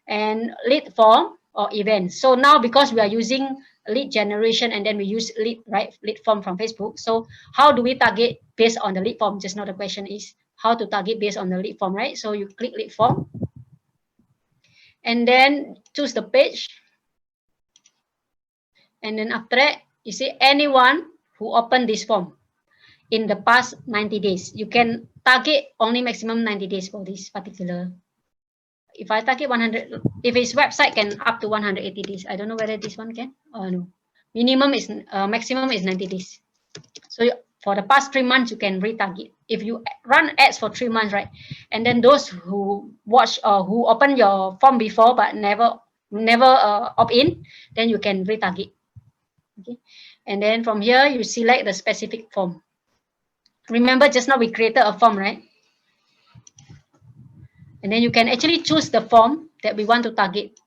and lead form or event. So now, because we are using lead generation and then we use lead, right, lead form from Facebook. So how do we target based on the lead form? Just now the question is how to target based on the lead form, right? So you click lead form and then choose the page. And then after that, you see anyone who opened this form in the past 90 days. You can target only maximum 90 days for this particular. If I target 100, if it's website can up to 180 days. I don't know whether this one can. No. Minimum is, maximum is 90 days. So for the past 3 months, you can retarget. If you run ads for 3 months, right? And then those who watch or who open your form before but never opt in, then you can retarget. Okay. And then from here, you select the specific form. Remember just now we created a form, right? And then you can actually choose the form that we want to target.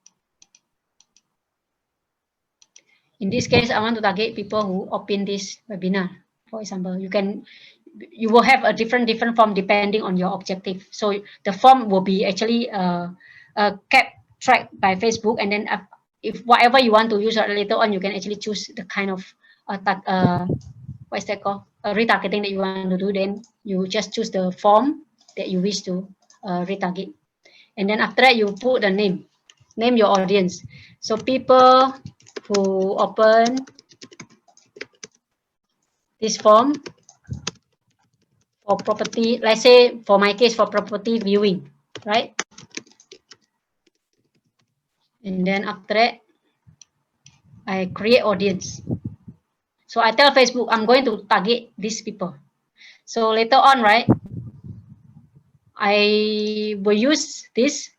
In this case, I want to target people who open this webinar. For example, you will have a different form depending on your objective. So the form will be actually kept track by Facebook, and then if whatever you want to use later on, you can actually choose the kind of what's that called, retargeting that you want to do. Then you just choose the form that you wish to retarget, and then after that you put the name your audience. So people who open this form for property, let's say for my case, for property viewing, right? And then after that, I create audience. So I tell Facebook, I'm going to target these people. So later on, right, I will use this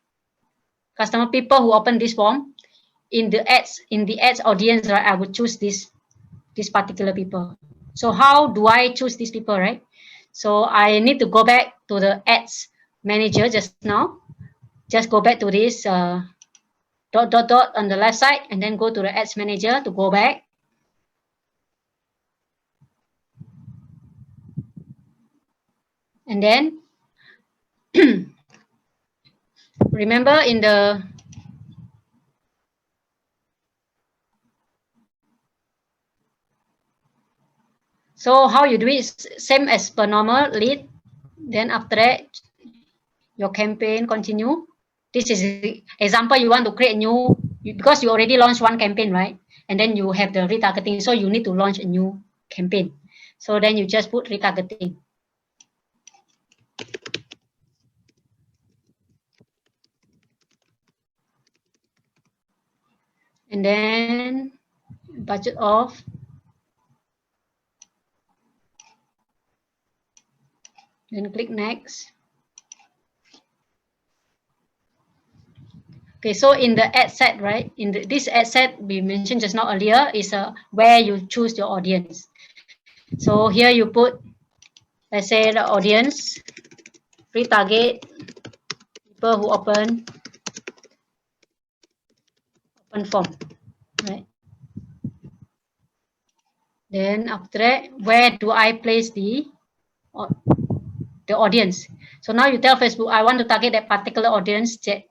customer people who open this form in the ads audience, right? I would choose this particular people. So how do I choose these people, right? So I need to go back to the ads manager just now. Just go back to this dot on the left side, and then go to the ads manager to go back. And then remember in the so how you do it is same as per normal lead. Then after that, your campaign continue. This is the example. You want to create new, because you already launched one campaign, right? And then you have the retargeting, so you need to launch a new campaign. So then you just put retargeting. And then budget off. Then click next. Okay, so in the ad set, right? In this ad set we mentioned just now earlier is where you choose your audience. So here you put, let's say the audience, retarget people who open form, right? Then after that, where do I place the audience? So now you tell Facebook, I want to target that particular audience that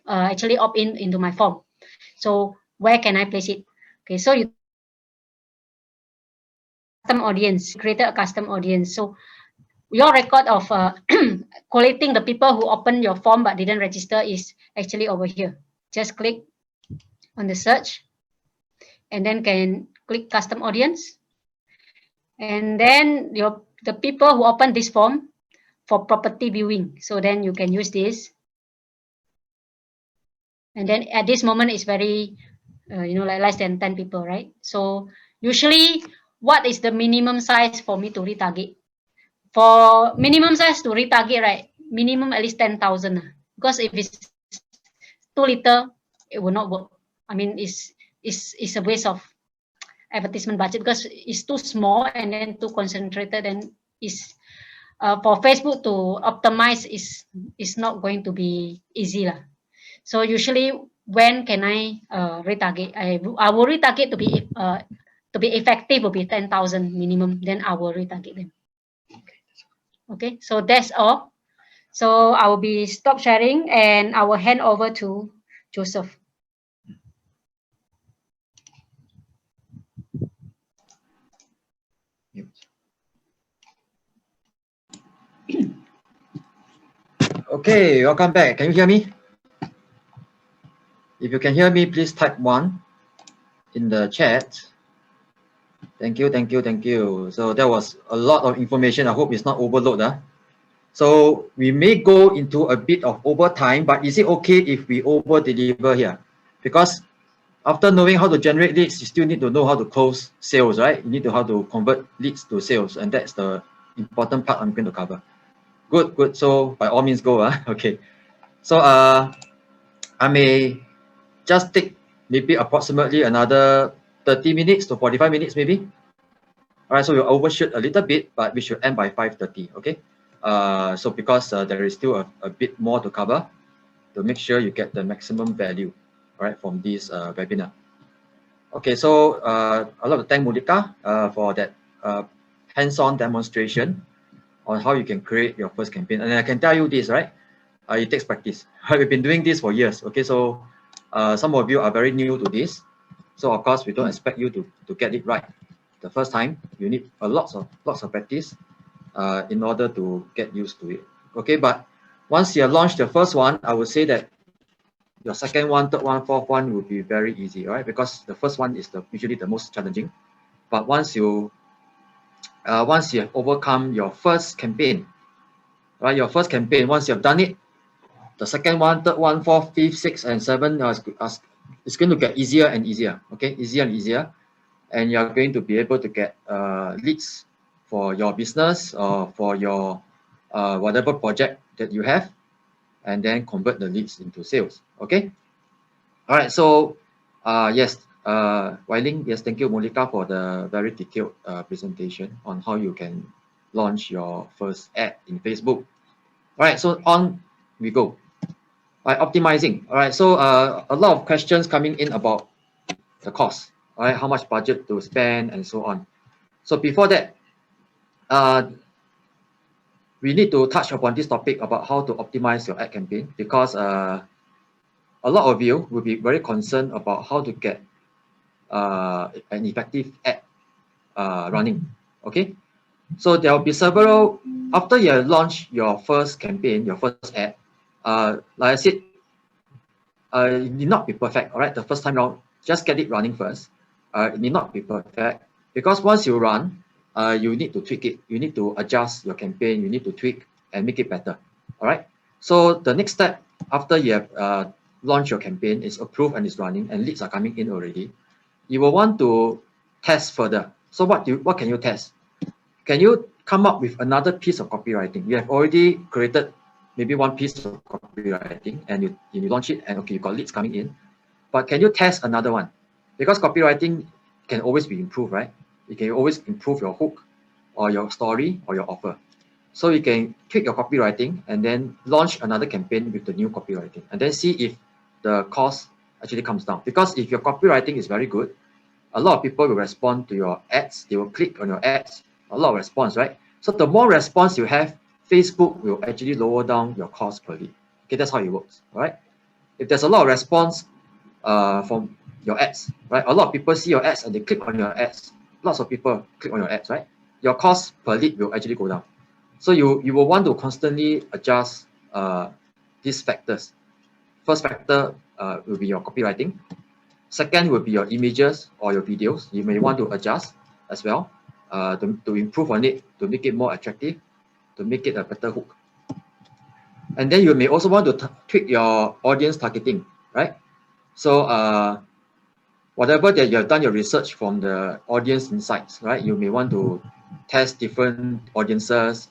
actually opt in into my form. So where can I place it? Okay, so you custom audience, created a custom audience. So your record of collecting the people who opened your form but didn't register is actually over here. Just click on the search, and then can click custom audience, and then the people who open this form for property viewing. So then you can use this. And then at this moment it's very, like less than 10 people, right? So usually, what is the minimum size for me to retarget? For minimum size to retarget, right? Minimum at least 10,000. Because if it's too little, it will not work. I mean, it's a waste of advertisement budget because it's too small and then too concentrated, and is for Facebook to optimize is not going to be easy lah. So usually when can I retarget? I will retarget to be effective will be 10,000 minimum. Then I will retarget them. Okay, so that's all. So I will be stop sharing and I will hand over to Joseph. Okay, welcome back. Can you hear me? If you can hear me, please type 1 in the chat. Thank you, thank you, thank you. So that was a lot of information. I hope it's not overload. So we may go into a bit of overtime, but is it okay if we over deliver here? Because after knowing how to generate leads, you still need to know how to close sales, right? You need to how to convert leads to sales, and that's the important part I'm going to cover. Good, good. So by all means go. Okay. So I may just take maybe approximately another 30 minutes to 45 minutes maybe. All right, so we'll overshoot a little bit, but we should end by 5:30, okay? So because there is still a bit more to cover to make sure you get the maximum value, all right, from this webinar. Okay, so I'd like to thank Mulikah for that hands-on demonstration on how you can create your first campaign. And I can tell you this, right? It takes practice. We've been doing this for years, okay? So some of you are very new to this. So of course, we don't expect you to get it right the first time. You need lots of practice in order to get used to it. Okay, but once you launch the first one, I would say that your second one, third one, fourth one will be very easy, right? Because the first one is usually the most challenging. But once you have overcome your first campaign, right? Your first campaign, once you have done it, the second one, third one, fourth, fifth, sixth, and seventh, it's going to get easier and easier. Okay, easier and easier, and you're going to be able to get leads for your business or for your whatever project that you have, and then convert the leads into sales. Okay. All right. So yes, Wai-Ling, yes, thank you, Mulikah, for the very detailed presentation on how you can launch your first ad in Facebook. All right. So on we go. All right, optimizing. All right. So a lot of questions coming in about the cost. All right, how much budget to spend and so on. So before that, we need to touch upon this topic about how to optimize your ad campaign, because a lot of you will be very concerned about how to get an effective ad running. Okay, so there will be several, after you launch your first campaign, your first ad, like I said, it need not be perfect. All right, the first time around, just get it running first. It need not be perfect, because once you run, you need to tweak it. You need to adjust your campaign. You need to tweak and make it better. All right. So the next step after you have launched your campaign, is approved and is running, and leads are coming in already, you will want to test further. So what can you test? Can you come up with another piece of copywriting? You have already created maybe one piece of copywriting and you launch it, and okay, you got leads coming in, but can you test another one? Because copywriting can always be improved, right? You can always improve your hook or your story or your offer. So you can tweak your copywriting and then launch another campaign with the new copywriting, and then see if the cost actually comes down. Because if your copywriting is very good, a lot of people will respond to your ads. They will click on your ads. A lot of response, right? So the more response you have, Facebook will actually lower down your cost per lead. Okay, that's how it works, all right? If there's a lot of response from your ads, right? A lot of people see your ads and they click on your ads. Lots of people click on your ads, right? Your cost per lead will actually go down. So you will want to constantly adjust these factors. First factor will be your copywriting. Second will be your images or your videos. You may want to adjust as well to improve on it, to make it more attractive, to make it a better hook. And then you may also want to tweak your audience targeting, right? So whatever that you have done your research from the audience insights, right? You may want to test different audiences,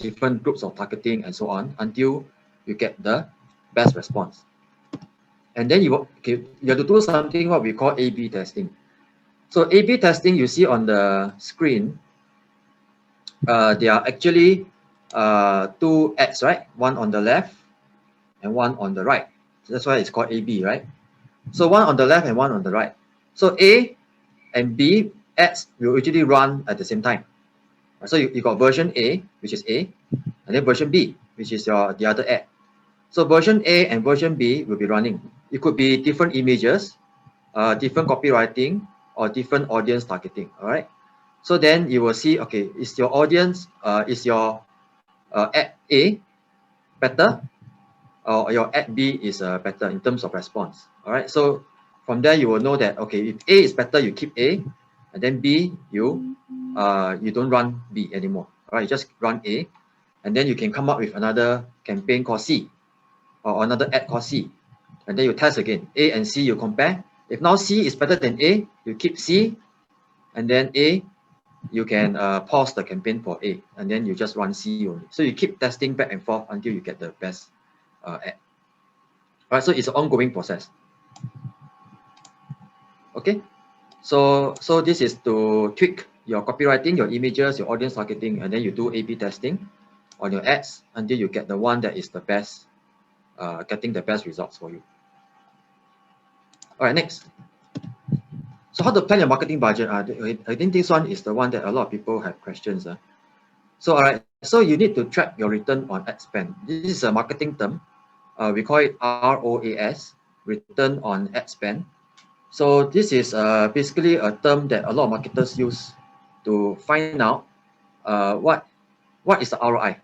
different groups of targeting and so on, until you get the best response. And then you have to do something what we call A/B testing. So A/B testing, you see on the screen, there are actually two ads, right? One on the left and one on the right. So that's why it's called A/B, right? So one on the left and one on the right. So A and B ads will usually run at the same time. So you got version A, which is A, and then version B, which is the other ad. So version A and version B will be running. It could be different images, different copywriting, or different audience targeting. All right. So then you will see, okay, is your audience, is your ad A better, or your ad B is better in terms of response. All right. So from there you will know that, okay, if A is better, you keep A, and then B you don't run B anymore. All right, you just run A, and then you can come up with another campaign called C, or another ad called C, and then you test again. A and C you compare. If now C is better than A, you keep C, and then A you can pause the campaign for A, and then you just run C only. So you keep testing back and forth until you get the best ad. All right, so it's an ongoing process. Okay, so this is to tweak your copywriting, your images, your audience targeting, and then you do A/B testing on your ads until you get the one that is the best, getting the best results for you. All right, next. So how to plan your marketing budget? I think this one is the one that a lot of people have questions. So all right, so you need to track your return on ad spend. This is a marketing term. We call it ROAS, return on ad spend. So this is basically a term that a lot of marketers use to find out what is the ROI.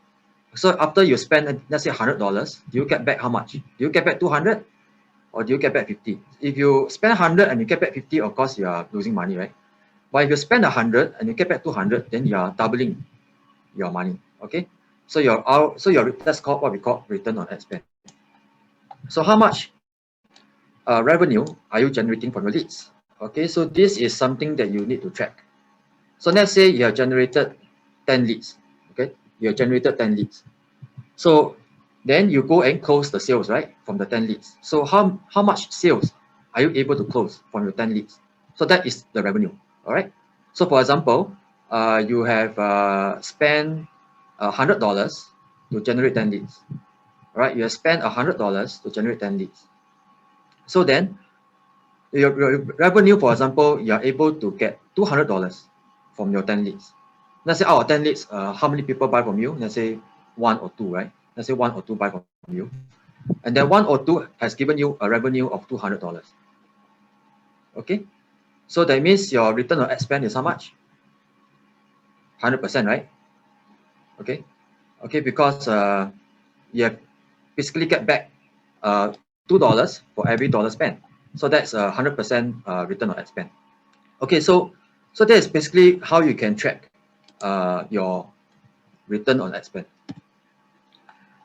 So after you spend, let's say $100, do you get back how much? Do you get back 200? Or do you get back 50? If you spend 100 and you get back 50, of course you are losing money, right? But if you spend 100 and you get back 200, then you are doubling your money. Okay, so that's called what we call return on ad spend. So how much revenue are you generating from your leads? Okay, so this is something that you need to track. So let's say you have generated 10 leads. Okay, you have generated 10 leads. So then you go and close the sales, right, from the 10 leads. So how much sales are you able to close from your 10 leads? So that is the revenue. All right. So for example, you have spent $100 to generate 10 leads. All right, you have spent $100 to generate 10 leads. So then your revenue, for example, you are able to get $200 from your 10 leads. Let's say out of 10 leads, how many people buy from you? Let's say 1 or 2, right? Let's say 1 or 2 buy from you. And then 1 or 2 has given you a revenue of $200. Okay? So that means your return on ad spend is how much? 100%, right? Okay? Okay, because you have basically get back $2 for every dollar spent. So that's 100% return on ad spend. Okay, so that is basically how you can track your return on ad spend.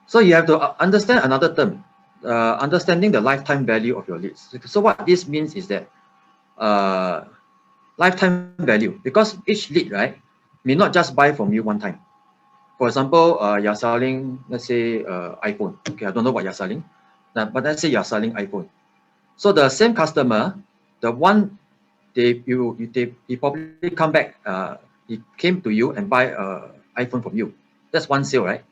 So you have to understand another term, understanding the lifetime value of your leads. So what this means is that lifetime value, because each lead, right, may not just buy from you one time. For example, you're selling, let's say, iPhone. Okay, I don't know what you're selling, but let's say you're selling iPhone. So the same customer, the one he probably come back, he came to you and buy iPhone from you. That's one sale, right?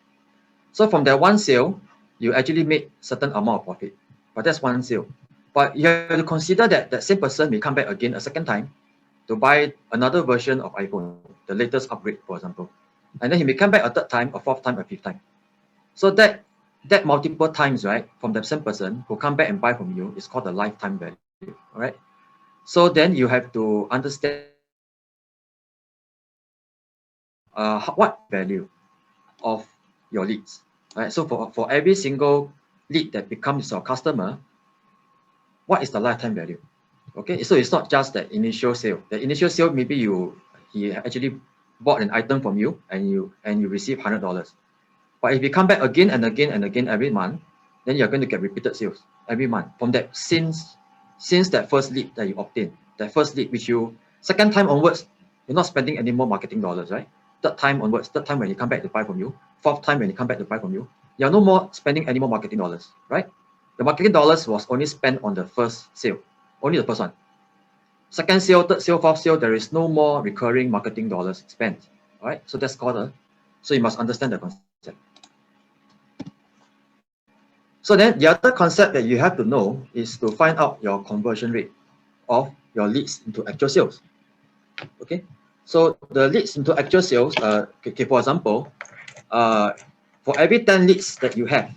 So from that one sale, you actually made certain amount of profit, but that's one sale. But you have to consider that that same person may come back again a second time to buy another version of iPhone, the latest upgrade, for example. And then he may come back a third time, a fourth time, a fifth time. So that multiple times, right, from the same person who come back and buy from you is called the lifetime value, all right? So then you have to understand what value of your leads, right? So for every single lead that becomes your customer, what is the lifetime value? Okay, so it's not just the initial sale. The initial sale, maybe he actually bought an item from you and you receive $100. But if you come back again and again and again every month, then you're going to get repeated sales every month from that since that first lead that you obtained. That first lead, which you second time onwards, you're not spending any more marketing dollars, right? Third time onwards, third time when you come back to buy from you, fourth time when you come back to buy from you, you're no more spending any more marketing dollars, right? the marketing dollars was only spent on the first sale, only the first one. Second sale, third sale, fourth sale, there is no more recurring marketing dollars spent. All right, so that's called a, so you must understand the concept. So then the other concept that you have to know is to find out your conversion rate of your leads into actual sales. Okay, so the leads into actual sales, okay, for example, for every 10 leads that you have,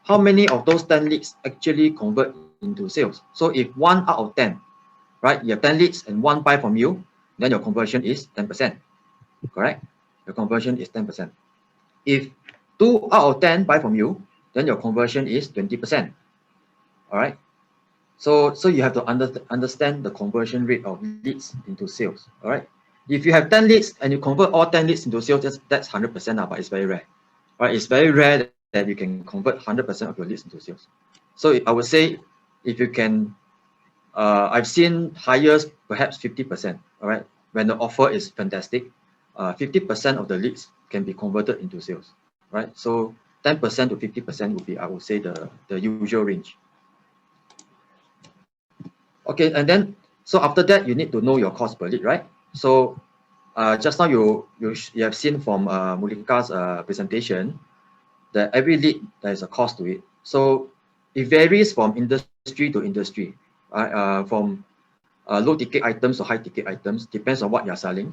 how many of those 10 leads actually convert into sales? So if 1 out of 10, right, you have 10 leads and 1 buy from you, then your conversion is 10%, correct? Your conversion is 10%. If 2 out of 10 buy from you, then your conversion is 20%. All right. So you have to understand the conversion rate of leads into sales. All right. If you have 10 leads and you convert all 10 leads into sales, that's 100%, but it's very rare. All right. It's very rare that you can convert 100% of your leads into sales. So I would say if you can, I've seen higher, perhaps 50%. All right. When the offer is fantastic, 50% of the leads can be converted into sales. Right. So 10% to 50% would be, I would say, the usual range. Okay, and then so after that, you need to know your cost per lead, right? So just now you have seen from Mulikah's presentation that every lead there is a cost to it. So it varies from industry to industry, from low ticket items to high ticket items, depends on what you're selling.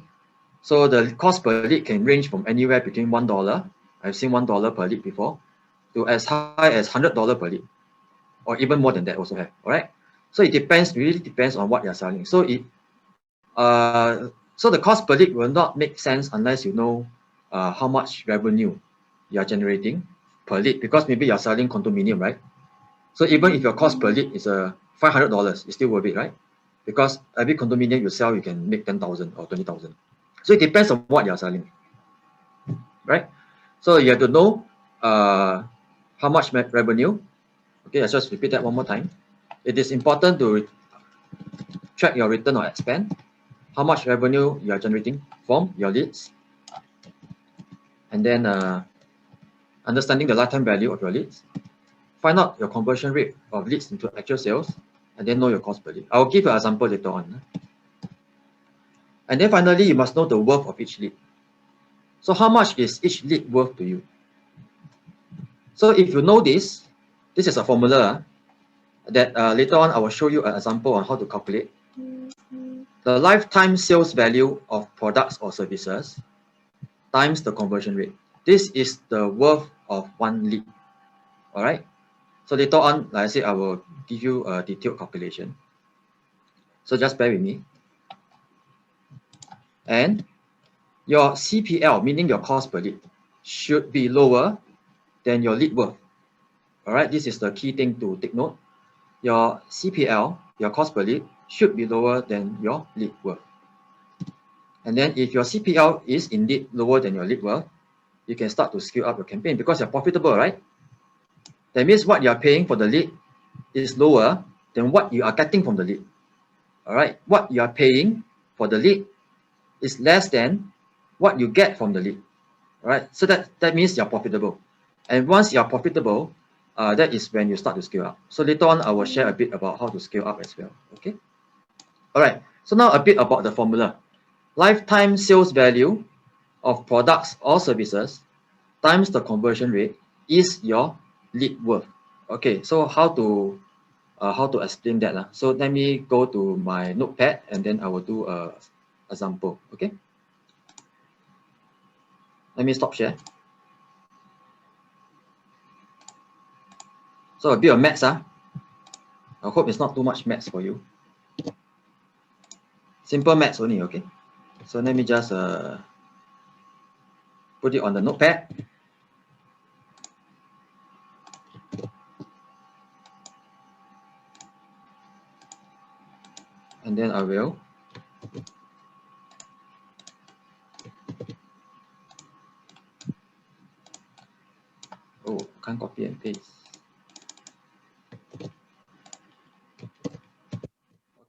So the cost per lead can range from anywhere between $1, I've seen $1 per lead before, to as high as $100 per lead, or even more than that also have. All right. So it depends, really depends on what you're selling. So so the cost per lead will not make sense unless you know how much revenue you're generating per lead, because maybe you're selling condominium, right? So even if your cost per lead is $500, it's still worth it, right? Because every condominium you sell, you can make 10,000 or 20,000. So it depends on what you're selling, right? So you have to know how much revenue. Okay, let's just repeat that one more time. It is important to track your return on ad spend, how much revenue you are generating from your leads, and then understanding the lifetime value of your leads, find out your conversion rate of leads into actual sales, and then know your cost per lead. I'll give you an example later on. And then finally, you must know the worth of each lead. So how much is each lead worth to you? So if you know this is a formula that later on I will show you an example on how to calculate. The lifetime sales value of products or services times the conversion rate. This is the worth of one lead. All right. So later on, like I said, I will give you a detailed calculation. So just bear with me. And your CPL, meaning your cost per lead, should be lower than your lead worth. All right. This is the key thing to take note. Your CPL, your cost per lead, should be lower than your lead worth. And then if your CPL is indeed lower than your lead worth, you can start to scale up your campaign because you're profitable, right? That means what you're paying for the lead is lower than what you are getting from the lead. All right, what you are paying for the lead is less than what you get from the lead. All right, so that means you're profitable. And once you're profitable, that is when you start to scale up. So later on, I will share a bit about how to scale up as well. Okay. All right. So now a bit about the formula. Lifetime sales value of products or services times the conversion rate is your lead worth. Okay, so how to explain that? So let me go to my notepad and then I will do a example. Okay, let me stop share. So a bit of maths. I hope it's not too much maths for you. Simple maths only. Okay, so let me just put it on the notepad. And then I will can't copy and paste.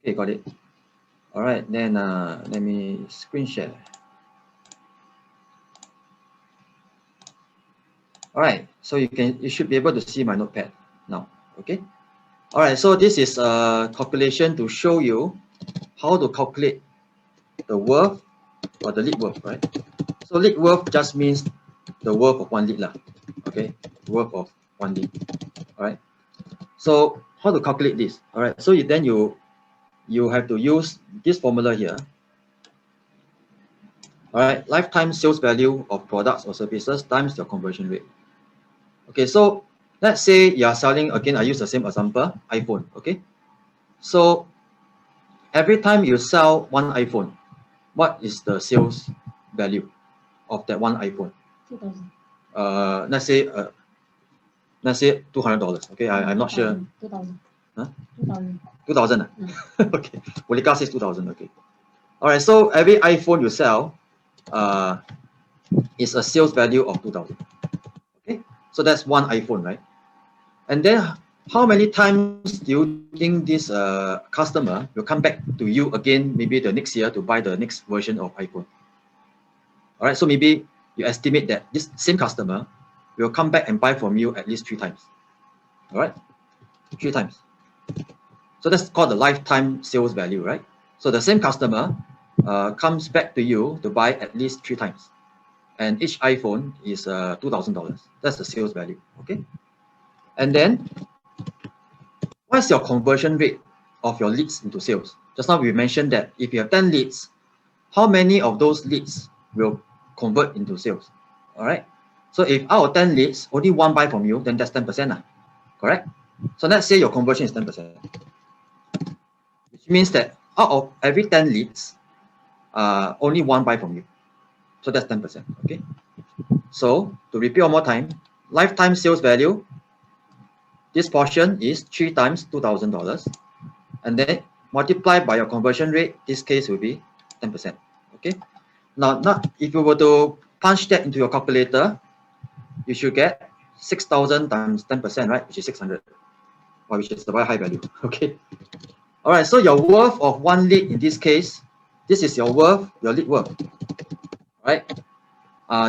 Okay, got it. All right, then let me screen share. All right, so you should be able to see my notepad now. Okay, All right, so this is a calculation to show you how to calculate the worth or the lead worth, right? So lead worth just means the worth of one lead lah. Okay, worth of one lead. All right. So how to calculate this? All right. So then you have to use this formula here. All right, lifetime sales value of products or services times your conversion rate. Okay, so let's say you are selling, again, I use the same example, iPhone. Okay, so every time you sell one iPhone, what is the sales value of that one iPhone? 2,000. Let's say $200. Okay, I'm not sure. 2,000. Huh? 2,000. 2,000. Okay, Mulikah says 2,000. Okay. All right. So every iPhone you sell is a sales value of 2,000. Okay. So that's one iPhone, right? And then how many times do you think this customer will come back to you again, maybe the next year to buy the next version of iPhone? All right. So maybe you estimate that this same customer will come back and buy from you at least 3 times. All right. 3 times. So that's called the lifetime sales value, right? So the same customer comes back to you to buy at least 3 times. And each iPhone is $2,000. That's the sales value, okay? And then, what's your conversion rate of your leads into sales? Just now we mentioned that if you have 10 leads, how many of those leads will convert into sales? All right? So if out of 10 leads, only 1 buy from you, then that's 10%, correct? So let's say your conversion is 10%. Which means that out of every 10 leads, only 1 buy from you. So that's 10%, okay? So to repeat one more time, lifetime sales value, this portion is 3 times $2,000, and then multiplied by your conversion rate, this case will be 10%, okay? Now, if you were to punch that into your calculator, you should get 6,000 times 10%, right? Which is 600, which is a very high value, okay? All right, so your worth of one lead in this case, this is your worth, your lead worth, right?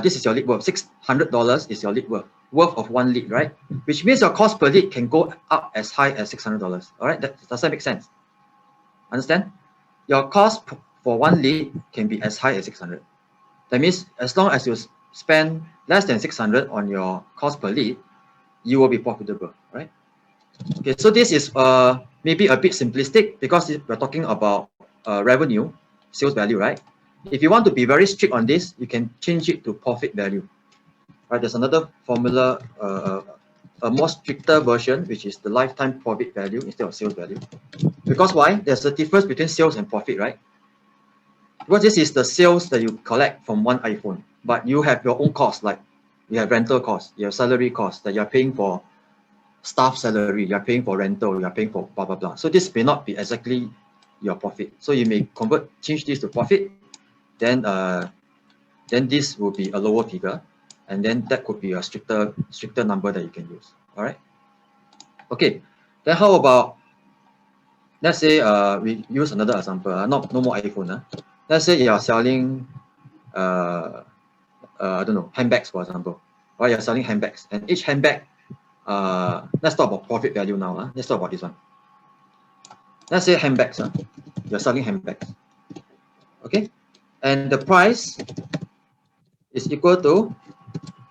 This is your lead worth. $600 is your lead worth of one lead, right? Which means your cost per lead can go up as high as $600. All right, does that make sense? Understand? Your cost for one lead can be as high as 600. That means as long as you spend less than 600 on your cost per lead, you will be profitable, right? Okay, so this is maybe a bit simplistic because we're talking about revenue, sales value, right? If you want to be very strict on this, you can change it to profit value. Right? There's another formula, a more stricter version, which is the lifetime profit value instead of sales value. Because why? There's a difference between sales and profit, right? Because this is the sales that you collect from one iPhone, but you have your own costs, like you have rental costs, you have salary costs that you're paying for staff salary, you're paying for rental, you're paying for blah, blah, blah. So this may not be exactly your profit. So you may change this to profit, then this will be a lower figure, and then that could be a stricter number that you can use. All right. Okay. Then how about, let's say we use another example. No more iPhone. Let's say you are selling I don't know, handbags, for example. Right, you're selling handbags, and each handbag, let's talk about profit value now. Let's talk about this one. Let's say handbags. You're selling handbags. Okay. And the price is equal to,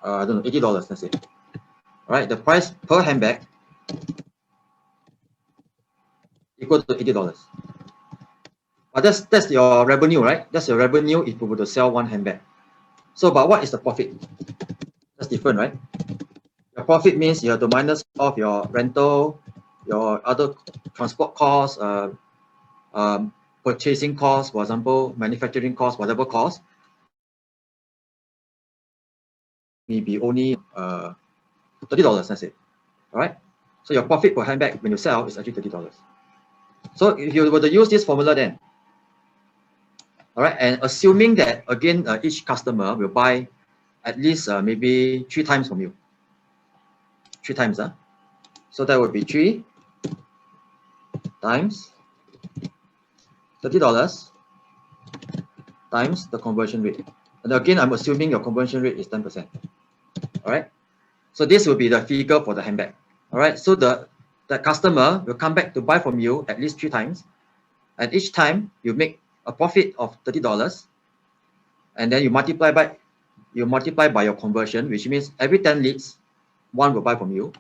I don't know, $80, let's say. All right, the price per handbag equal to $80. But that's your revenue, right? That's your revenue if you were to sell one handbag. So, but what is the profit? That's different, right? Your profit means you have to minus off your rental, your other transport costs, purchasing costs, for example, manufacturing costs, whatever cost. Maybe only $30, let's say. All right. So your profit per handbag when you sell is actually $30. So if you were to use this formula, then, all right, and assuming that again each customer will buy at least maybe 3 times from you. 3 times, so that would be 3 times $30 times the conversion rate. And again, I'm assuming your conversion rate is 10%. All right. So this will be the figure for the handbag. All right. So the that customer will come back to buy from you at least 3 times, and each time you make a profit of $30, and then you multiply by your conversion, which means every 10 leads, 1 will buy from you.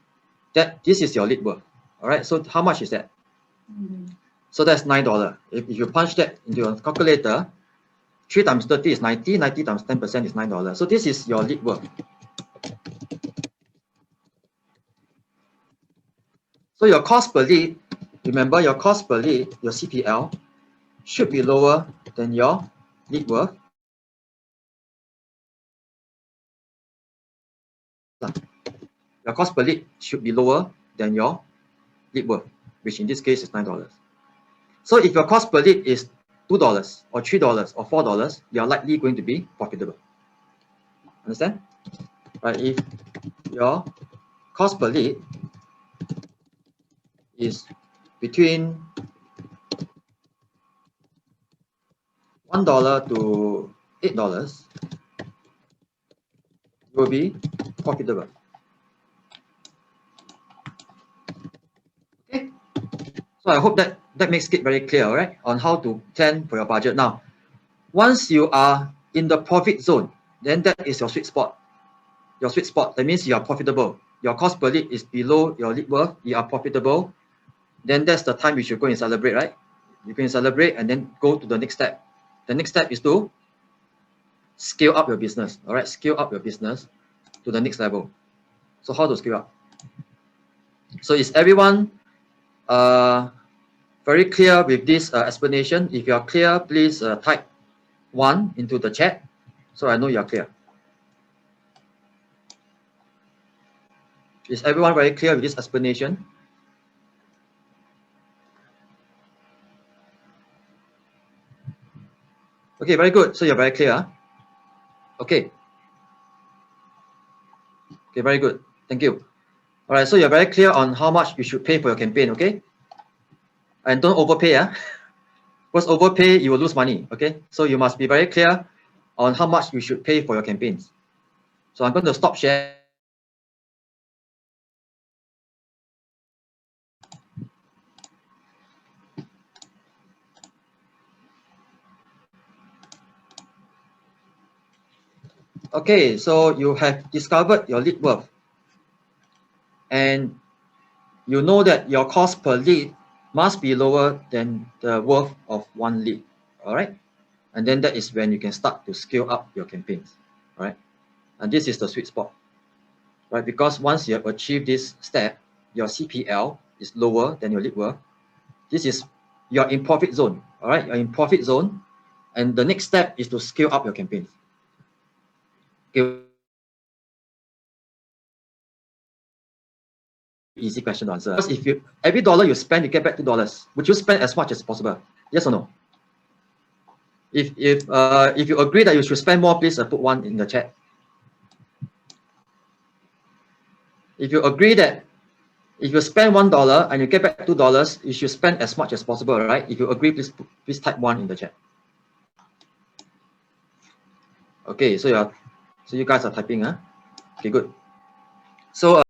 This is your lead worth. All right. So how much is that? So that's $9. If you punch that into your calculator, 3 times 30 is 90. 90 times 10% is $9. So this is your lead worth. So your cost per lead, remember your cost per lead, your CPL, should be lower than your lead worth. Your cost per lead should be lower than your lead worth, which in this case is $9. So if your cost per lead is $2 or $3 or $4, you are likely going to be profitable. Understand? Right? If your cost per lead is between $1 to $8, you will be profitable. Okay. So I hope that makes it very clear, right, on how to plan for your budget. Now, once you are in the profit zone, then that is your sweet spot. Your sweet spot, that means you are profitable. Your cost per lead is below your lead worth, you are profitable. Then that's the time you should go and celebrate, right? You can celebrate and then go to the next step. The next step is to scale up your business. All right, scale up your business to the next level. So how to scale up? So is everyone very clear with this explanation? If you are clear, please type 1 into the chat so I know you are clear. Is everyone very clear with this explanation? Okay, very good. So you're very clear. Okay. Okay, very good. Thank you. All right, so you're very clear on how much you should pay for your campaign, okay? And don't overpay, because overpay, you will lose money, okay? So you must be very clear on how much you should pay for your campaigns. So I'm going to stop sharing. Okay, so you have discovered your lead worth, and you know that your cost per lead must be lower than the worth of 1 lead. All right, and then that is when you can start to scale up your campaigns. All right, and this is the sweet spot, right? Because once you have achieved this step, your CPL is lower than your lead worth. This is, you're in profit zone. All right, you're in profit zone, and the next step is to scale up your campaigns. Okay. Easy question to answer. Because if you every dollar you spend, you get back $2. Would you spend as much as possible? Yes or no? If you agree that you should spend more, please put 1 in the chat. If you agree that if you spend $1 and you get back $2, you should spend as much as possible, right? If you agree, please type 1 in the chat. Okay, so you guys are typing, huh? Okay, good. So